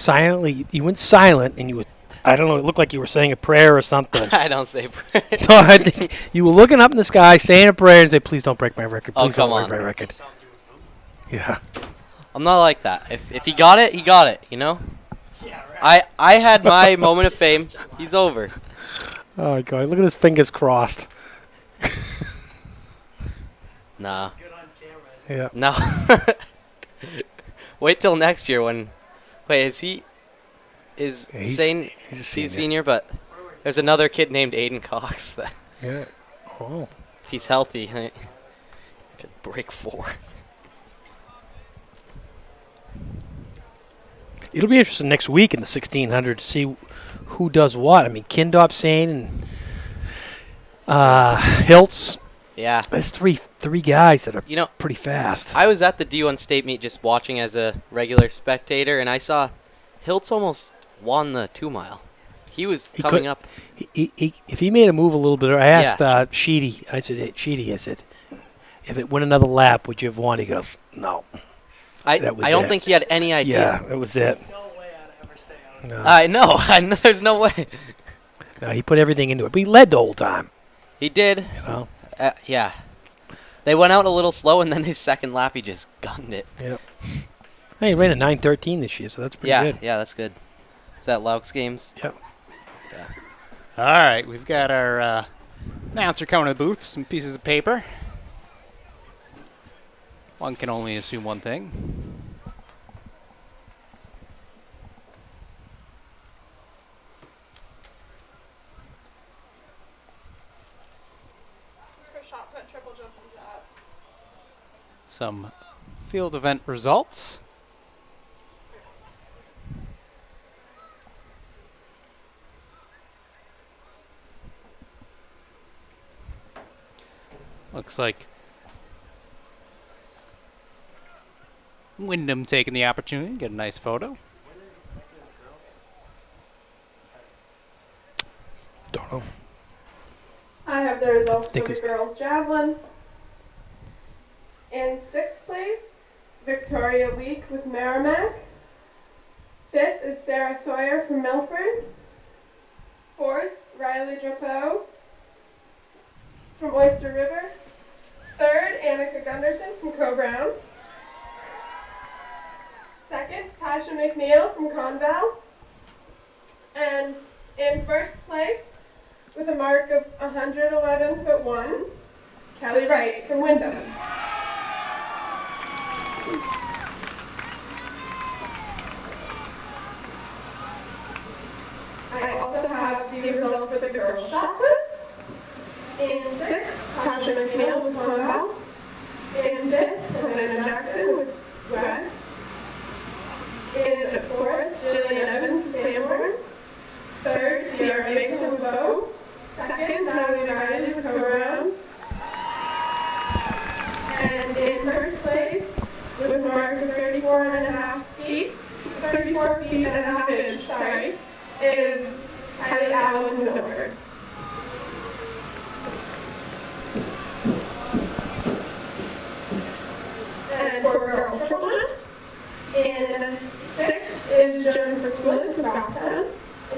L: you went silent and you were, I don't know, it looked like you were saying a prayer or something.
H: I don't say prayer.
L: No, I think you were looking up in the sky, saying a prayer, and say, "Please don't break my record.
H: Oh,
L: Please don't
H: come
L: break
H: on.
L: my record." Yeah.
H: I'm not like that. If he got it, he got it, Yeah, right. I had my moment of fame. He's over.
L: Oh my God! Look at his fingers crossed.
H: Nah.
L: Yeah.
H: No. Wait till next year when. Wait, is he? Is
L: Yeah, he's
H: Zane?
L: a
H: He's
L: senior.
H: but there's another kid named Aiden Cox that.
L: Yeah. Oh.
H: If he's healthy, he could break 4.
L: It'll be interesting next week in the 1600 to see who does what. I mean, Kindop, Sane, and Hiltz.
H: Yeah.
L: There's three guys that are
H: You know,
L: pretty fast.
H: I was at the D1 State meet just watching as a regular spectator, and I saw Hiltz almost won the 2-mile. He was coming up.
L: If he made a move a little bit, I asked Sheedy. I said, hey, Sheedy, I said, if it went another lap, would you have won? He goes, no.
H: I don't think he had any idea.
L: Yeah, that was it.
P: No way I'd ever say
L: No.
H: I know. There's no way.
L: No, he put everything into it, but he led the whole time.
H: He did.
L: You know.
H: Yeah. They went out a little slow, and then his second lap, he just gunned it.
L: Yep. Hey, he ran a 9:13 this year, so that's pretty good.
H: Yeah, that's good. Is that Laux Games?
L: Yep.
H: Yeah.
M: All right, we've got our announcer coming to the booth, some pieces of paper. One can only assume one thing.
G: This is for shot put, triple jump, and jab.
M: Some field event results. Looks like Wyndham taking the opportunity to get a nice photo.
L: Don't know.
G: I have the results for
L: Think
G: the
L: it's-
G: girls' javelin. In 6th place, Victoria Leak with Merrimack. 5th is Sarah Sawyer from Milford. 4th, Riley Drapeau from Oyster River. 3rd, Annika Gunderson from Co-Brown. 2nd, Tasha McNeil from Conval. And in 1st place, with a mark of 111'1", Kelly Wright from Wyndham. I also have the results for the girls' shot put. In 6th, Tasha McNeil with Conval. In 5th, Helena Jackson with West. In 4th, Jillian Evans with Sanborn. 3rd, Sierra Mason with Bow. 2nd, Natalie Riley with Co-Brown. And in 1st place, with a mark of 34.5 feet, 34 feet and a half inch, sorry, is Kylie Allen with Milford. And for girls triple jump, in 6th is Jennifer Quillen with Goffstown.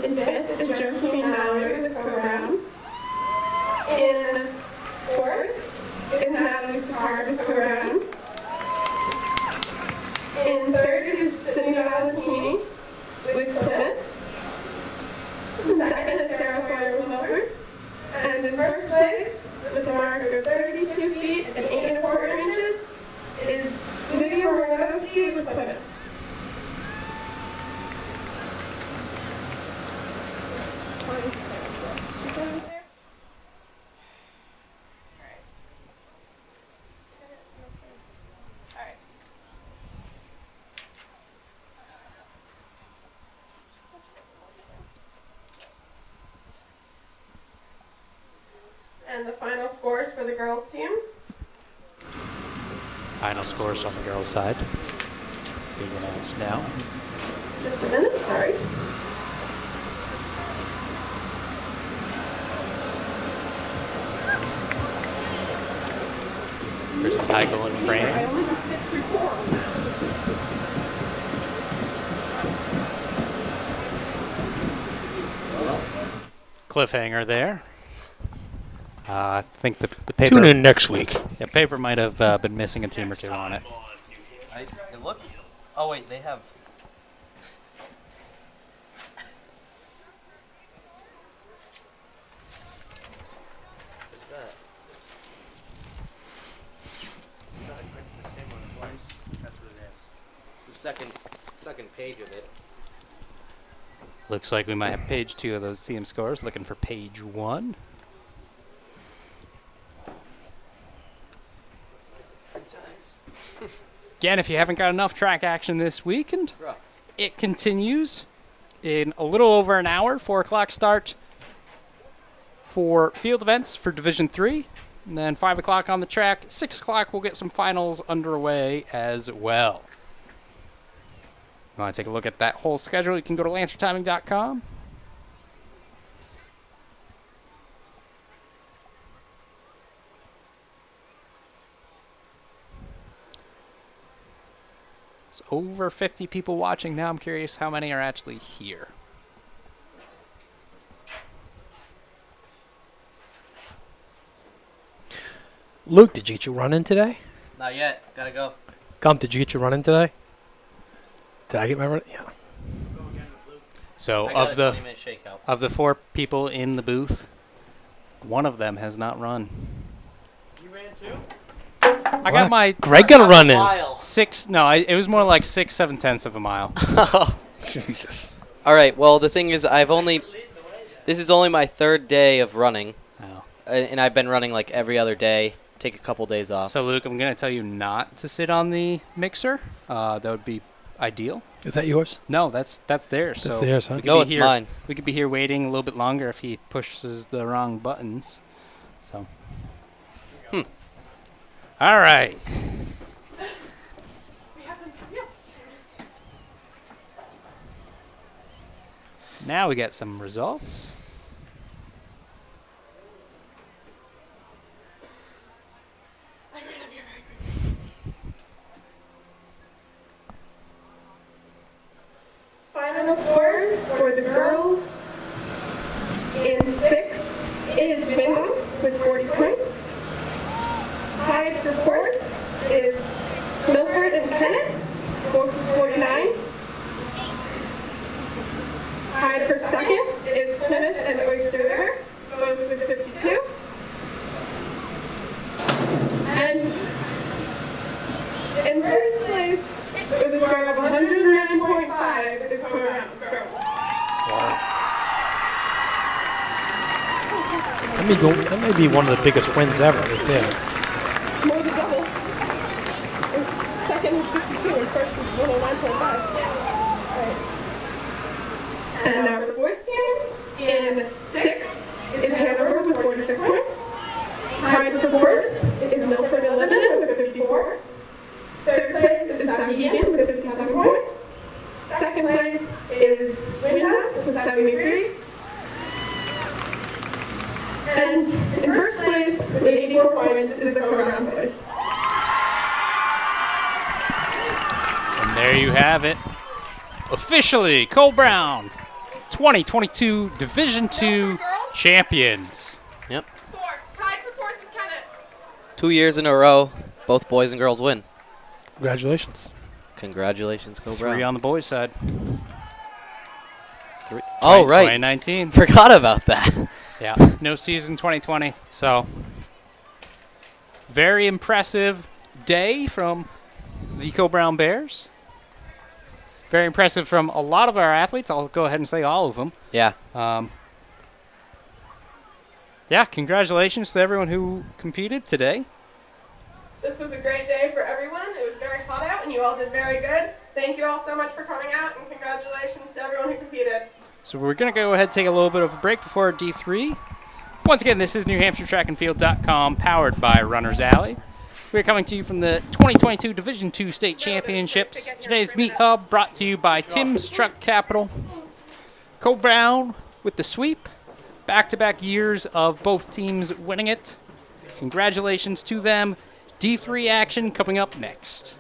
G: In 5th is Josephine Mallory with Co-Brown. In 4th is Natalie Sicard with Co-Brown. In 3rd is Cindy Valentini with Plymouth. In 2nd is Sarah Sawyer with Milford. And in 1st place, with a mark of 32 feet and 8 1/4 inches, is Lydia Moranowski with Plymouth. She's over there. Alright. And the final scores for the girls' teams.
M: Final scores on the girls' side being announced now.
G: Just a minute, sorry.
M: There's Heigl and
G: I
M: Fran.
G: only have 6 report.
M: Cliffhanger there. I think the paper.
L: Tune in next week.
M: Yeah, paper might have been missing a team or two on it.
H: It looks. Oh wait, they have. What's that? page of it.
M: Looks like we might have page 2 of those CM scores. Looking for page 1. Again, if you haven't got enough track action this weekend, it continues in a little over an hour. 4 o'clock start for field events for Division 3. And then 5 o'clock on the track. 6 o'clock, we'll get some finals underway as well. If you want to take a look at that whole schedule, you can go to lancertiming.com. It's over 50 people watching now. I'm curious how many are actually here.
L: Luke, did you get your run in today?
H: Not yet. Gotta go.
L: Gump, did you get your run in today? Did I get my run? Yeah.
M: So
H: I got
M: of
H: a
M: the
H: 20-minute shakeout.
M: of the 4 people in the booth, one of them has not run.
P: You ran too?
M: I got my
L: Greg got a run in.
M: 6. No, it was more like 6/7 of a mile.
L: Jesus.
H: All right. Well, the thing is, this is only my 3rd day of running, and I've been running like every other day. Take a couple days off.
M: So Luke, I'm gonna tell you not to sit on the mixer. That would be ideal.
L: Is that yours?
M: No, that's theirs.
L: That's
M: so
L: theirs, huh?
M: we could
H: No,
M: be
H: it's
M: here,
H: mine.
M: We could be here waiting a little bit longer if he pushes the wrong buttons. So. All right. Now we get some results.
G: Final scores for the girls. In 6th is Wyndham with 40 points. Tied for 4th is Milford and Kennett, both with 49. Tied for 2nd is Plymouth and Oyster River, both with 52. And in 1st place, with a score of 109.5, is Coram girls.
L: That may be one of the biggest wins ever right there.
G: More than double. 2nd is 52 and 1st is 109.5. Alright. And now for the boys teams, in 6th is Hanover with 46 points. Tied for 4th is Milford and Lebanon with 54. 3rd place is Sahegan with 57 points. 2nd place is Wyndham with 73. And in 1st place with 84 points is the Coram boys.
M: And there you have it. Officially, Cole Brown, 2022 Division II champions.
H: Yep.
G: Tied for 4th with Kennett.
H: 2 years in a row, both boys and girls win.
L: Congratulations.
H: Congratulations, Cole Brown.
M: 3 on the boys' side.
H: 3. Oh, right.
M: 2019.
H: Forgot about that.
M: Yeah, no season 2020. So, very impressive day from the Cole Brown Bears. Very impressive from a lot of our athletes. I'll go ahead and say all of them.
H: Yeah.
M: Yeah, congratulations to everyone who competed today.
G: This was a great day for everyone. It was very hot out, and you all did very good. Thank you all so much for coming out, and congratulations to everyone who competed.
M: So we're going to go ahead and take a little bit of a break before D3. Once again, this is NewHampshireTrackandField.com, powered by Runner's Alley. We're coming to you from the 2022 Division II State Championships. Today's Meet Hub brought to you by Tim's Truck Capital. Cole Brown with the sweep. Back-to-back years of both teams winning it. Congratulations to them. D3 action coming up next.